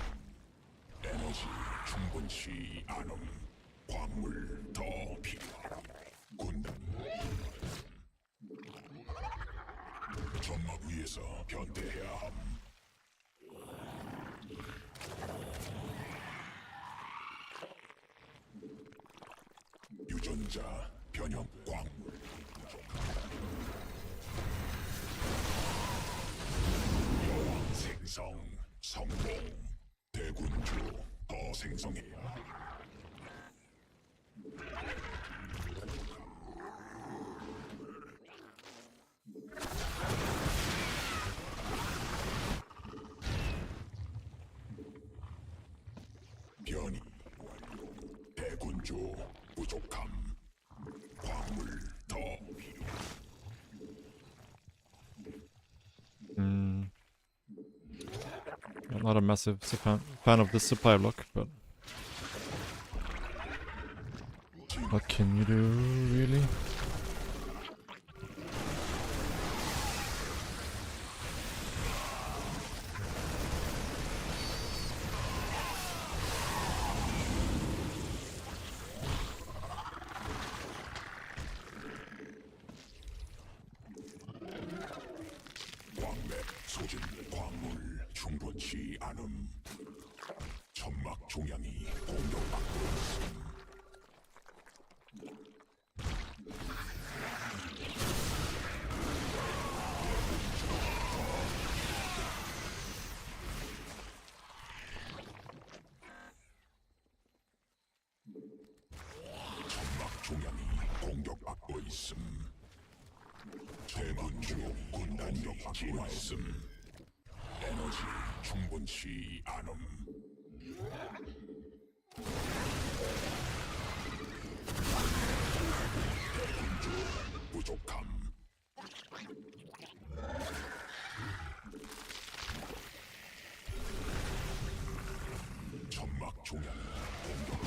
에너지 충분치 않음. 광물 더 필요함. 군단 장막 위에서 변태해야 함. 유전자 변형 광물 여왕 생성 성공. 대군주 더 생성해야. 변이 완료. 대군주 부족함. 광물 더 필요. I'm not a massive fan of this supply block, but what can you do, really? 광맥 소진 광물 충분치 않음. 점막 종양이 공격받고 있음. 점막 종양이 공격받고 있음. 대군주 군단력 진화했음. 에너지 충분치 않음. 대군주 부족함. 점막 종양이 공격받고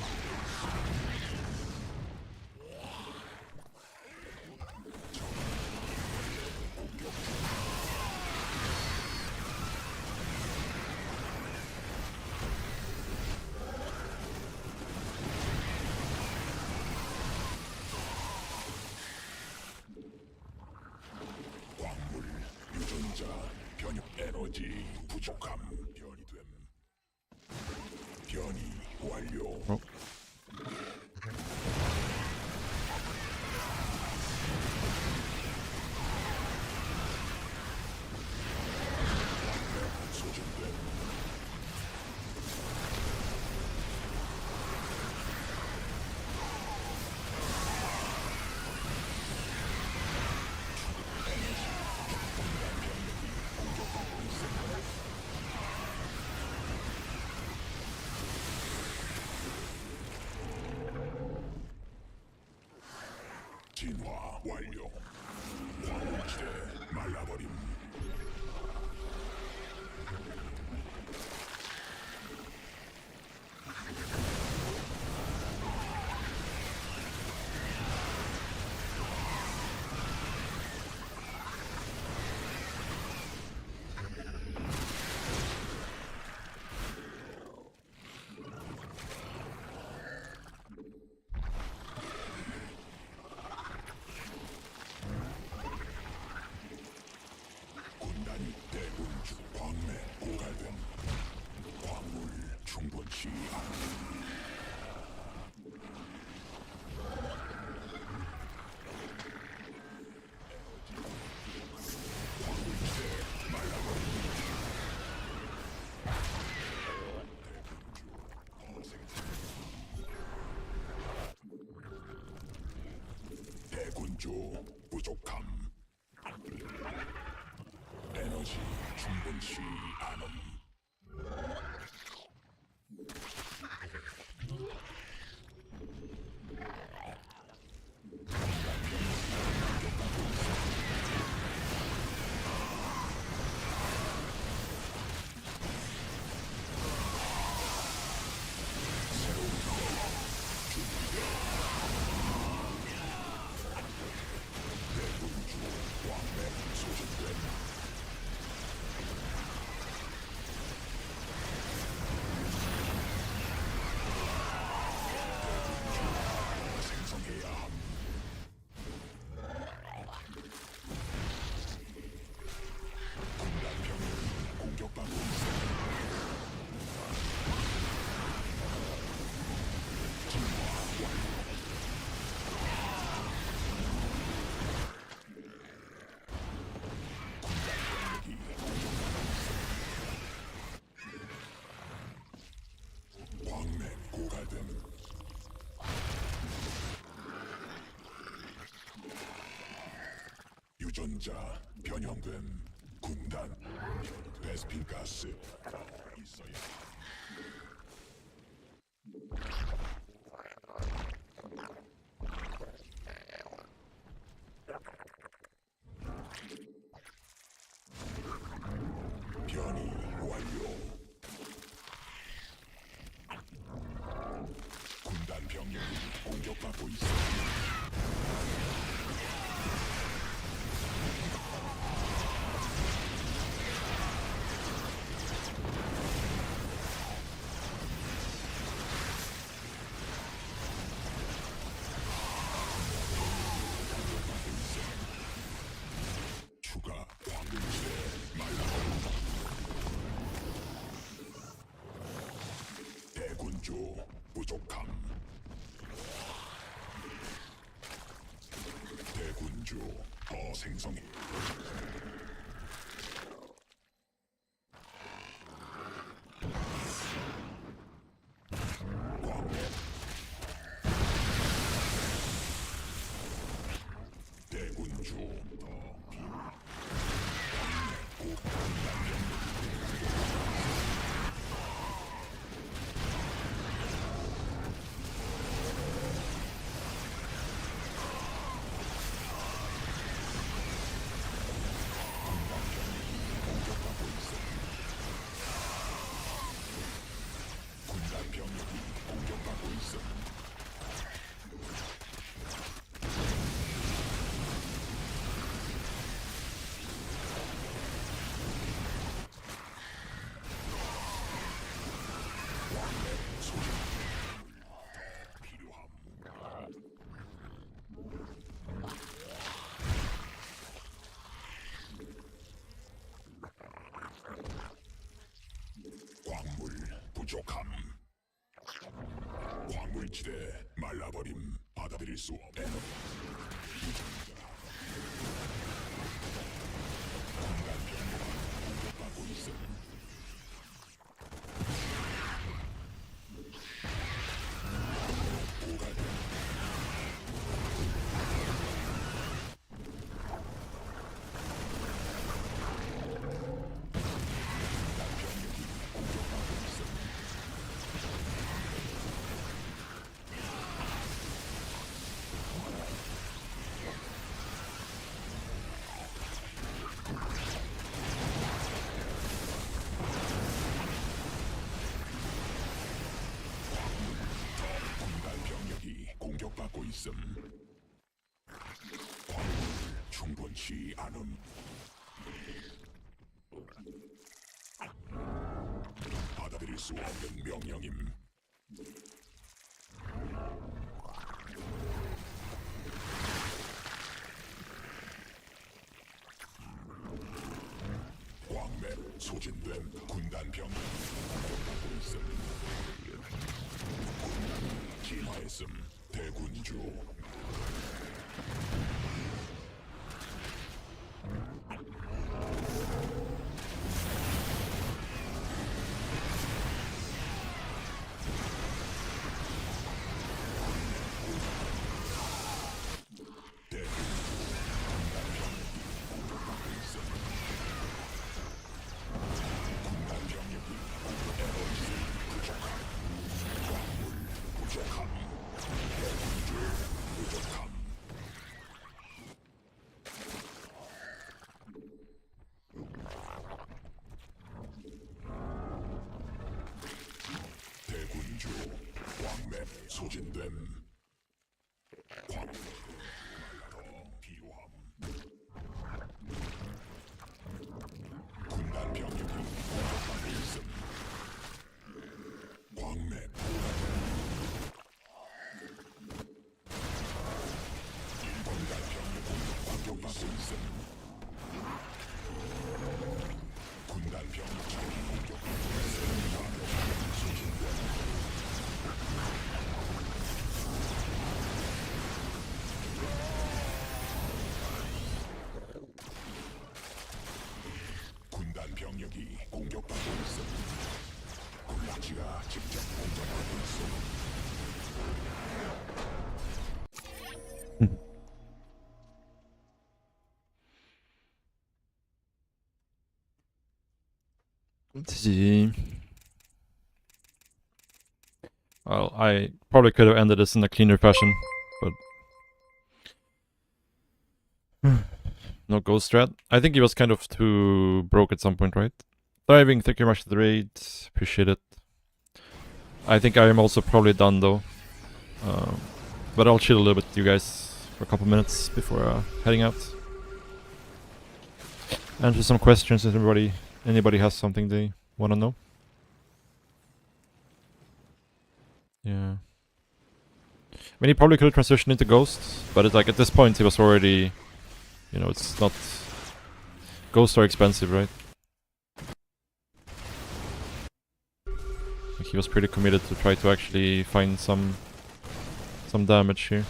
광물 유전자 변형 에너지 부족함. 변이 됨. 변이 완료. Oh. 소진됨. 진화 완료. 광물지대 말라버림. 군단이 대군주 광맥 고갈됨. 광물 충분치 않음. 대군주 부족함. 에너지 충분치 않음. 대군주 광맥 소진됨. 작전자 변형됨. 군단 베스핀 가스 있어야. 변이 완료. 군단 병력이 공격받고 있어. 추가 광물지대 말라버린다. 대군주 부족함. 대군주 더 생성해. 광맥. 대군주 더 필요. 군단 병력이 공격받고 있어. 소리 더 필요함. 광물 부족함. 광물지대 말라버림. 받아들일 수 없네. 군단 병력이 공격받고 있어. 보관해. 군단 병력이 공격받고 있음. 광물 충분치 않음. 받아들일 수 없는 명령임. 광맥 소진된 군단 병력 공격받고 있음. 군단 진화했음. 대군주 대군주 광맥 소진됨. 광맥 더 필요함. 군단 병력이 공격받고 있음. 광맥 군단 병력이 공격받고 있음. 군단 병력이 공격받고 있음. 광맥 소진됨. 군단 병력이 공격받고 있음. 군락지가 직접 공격받고 있음. Let's see. Well, I probably could have ended this in a cleaner fashion, but no ghost strat. I think he was kind of too broke at some point, right? Thriving, thank you very much for the raid. Appreciate it. I think I am also probably done though. But I'll chill a little bit with you guys for a couple minutes before heading out. Answer some questions if anybody has something they want to know. Yeah. I mean, he probably could have transitioned into Ghost, but it's like at this point he was already, you know, it's not. Ghosts are expensive, right? Like he was pretty committed to try to actually find some damage here.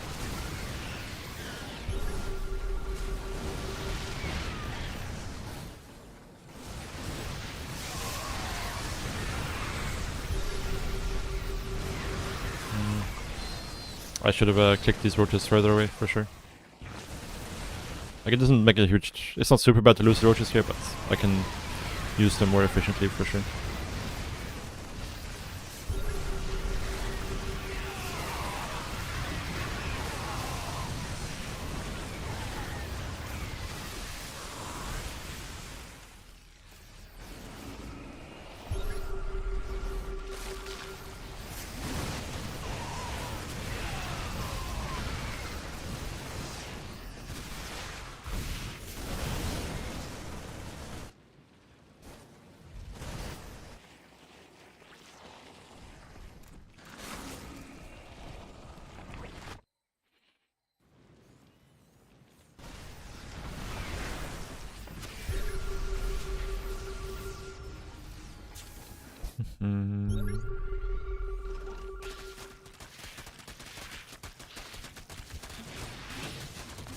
I should have clicked these roaches further away for sure. Like it doesn't make a huge. It's not super bad to lose the roaches here, but I can use them more efficiently for sure.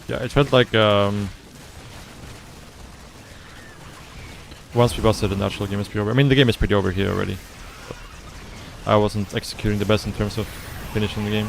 Yeah, it felt like once we busted the natural game is pretty over. I mean, the game is pretty over here already. But I wasn't executing the best in terms of finishing the game.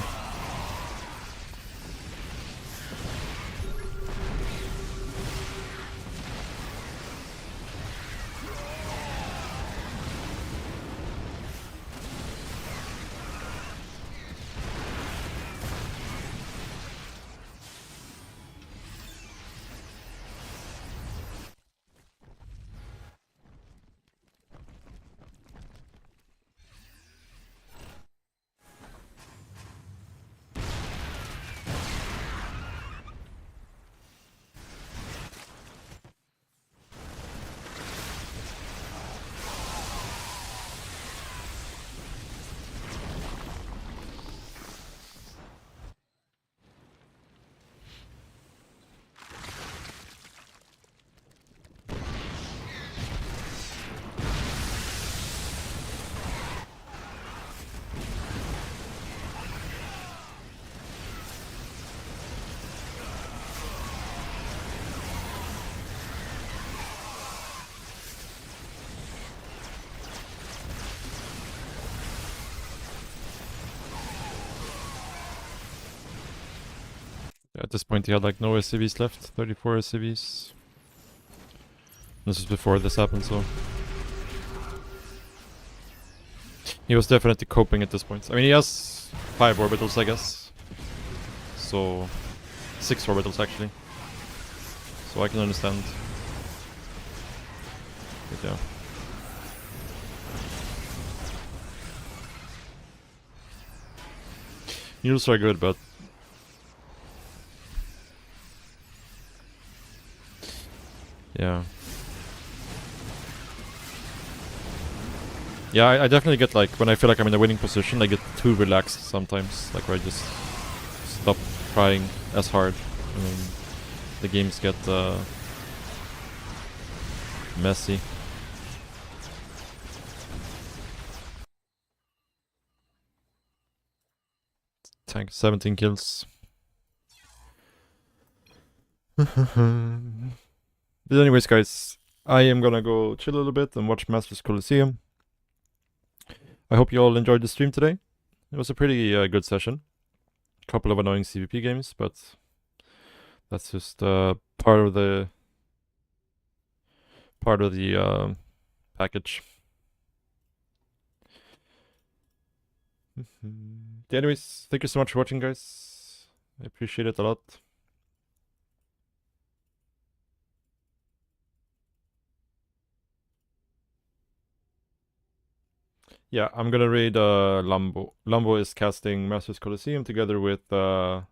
At this point he had like no SCVs left, 34 SCVs. This is before this happened, so he was definitely coping at this point. I mean, he has 5 orbitals, I guess. So 6 orbitals actually. So I can understand. But yeah. Needles are good, but yeah. Yeah, I definitely get like, when I feel like I'm in a winning position, I get too relaxed sometimes. Like where I just stop trying as hard. And then the games get messy. Tank 17 kills. But anyways, guys, I am gonna go chill a little bit and watch Masters Coliseum. I hope you all enjoyed the stream today. It was a pretty good session. A couple of annoying CVP games, but that's just part of the package. Anyways, thank you so much for watching, guys. I appreciate it a lot. Yeah, I'm gonna raid Lambo. Lambo is casting Masters Colosseum together with I'm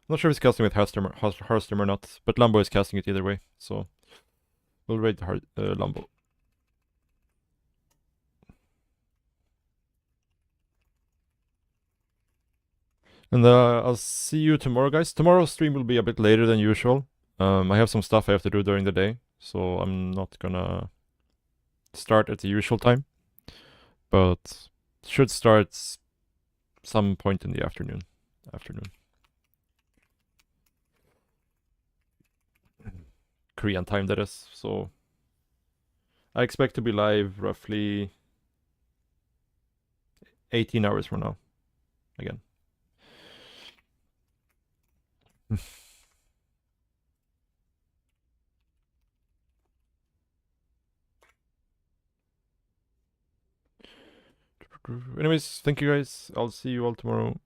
not sure if he's casting with Hearthstone or not, but Lambo is casting it either way, so we'll raid Lambo. And I'll see you tomorrow, guys. Tomorrow's stream will be a bit later than usual. I have some stuff I have to do during the day, so I'm not gonna start at the usual time, but should start some point in the afternoon. Korean time, that is. So I expect to be live roughly 18 hours from now again. Anyways, thank you guys. I'll see you all tomorrow.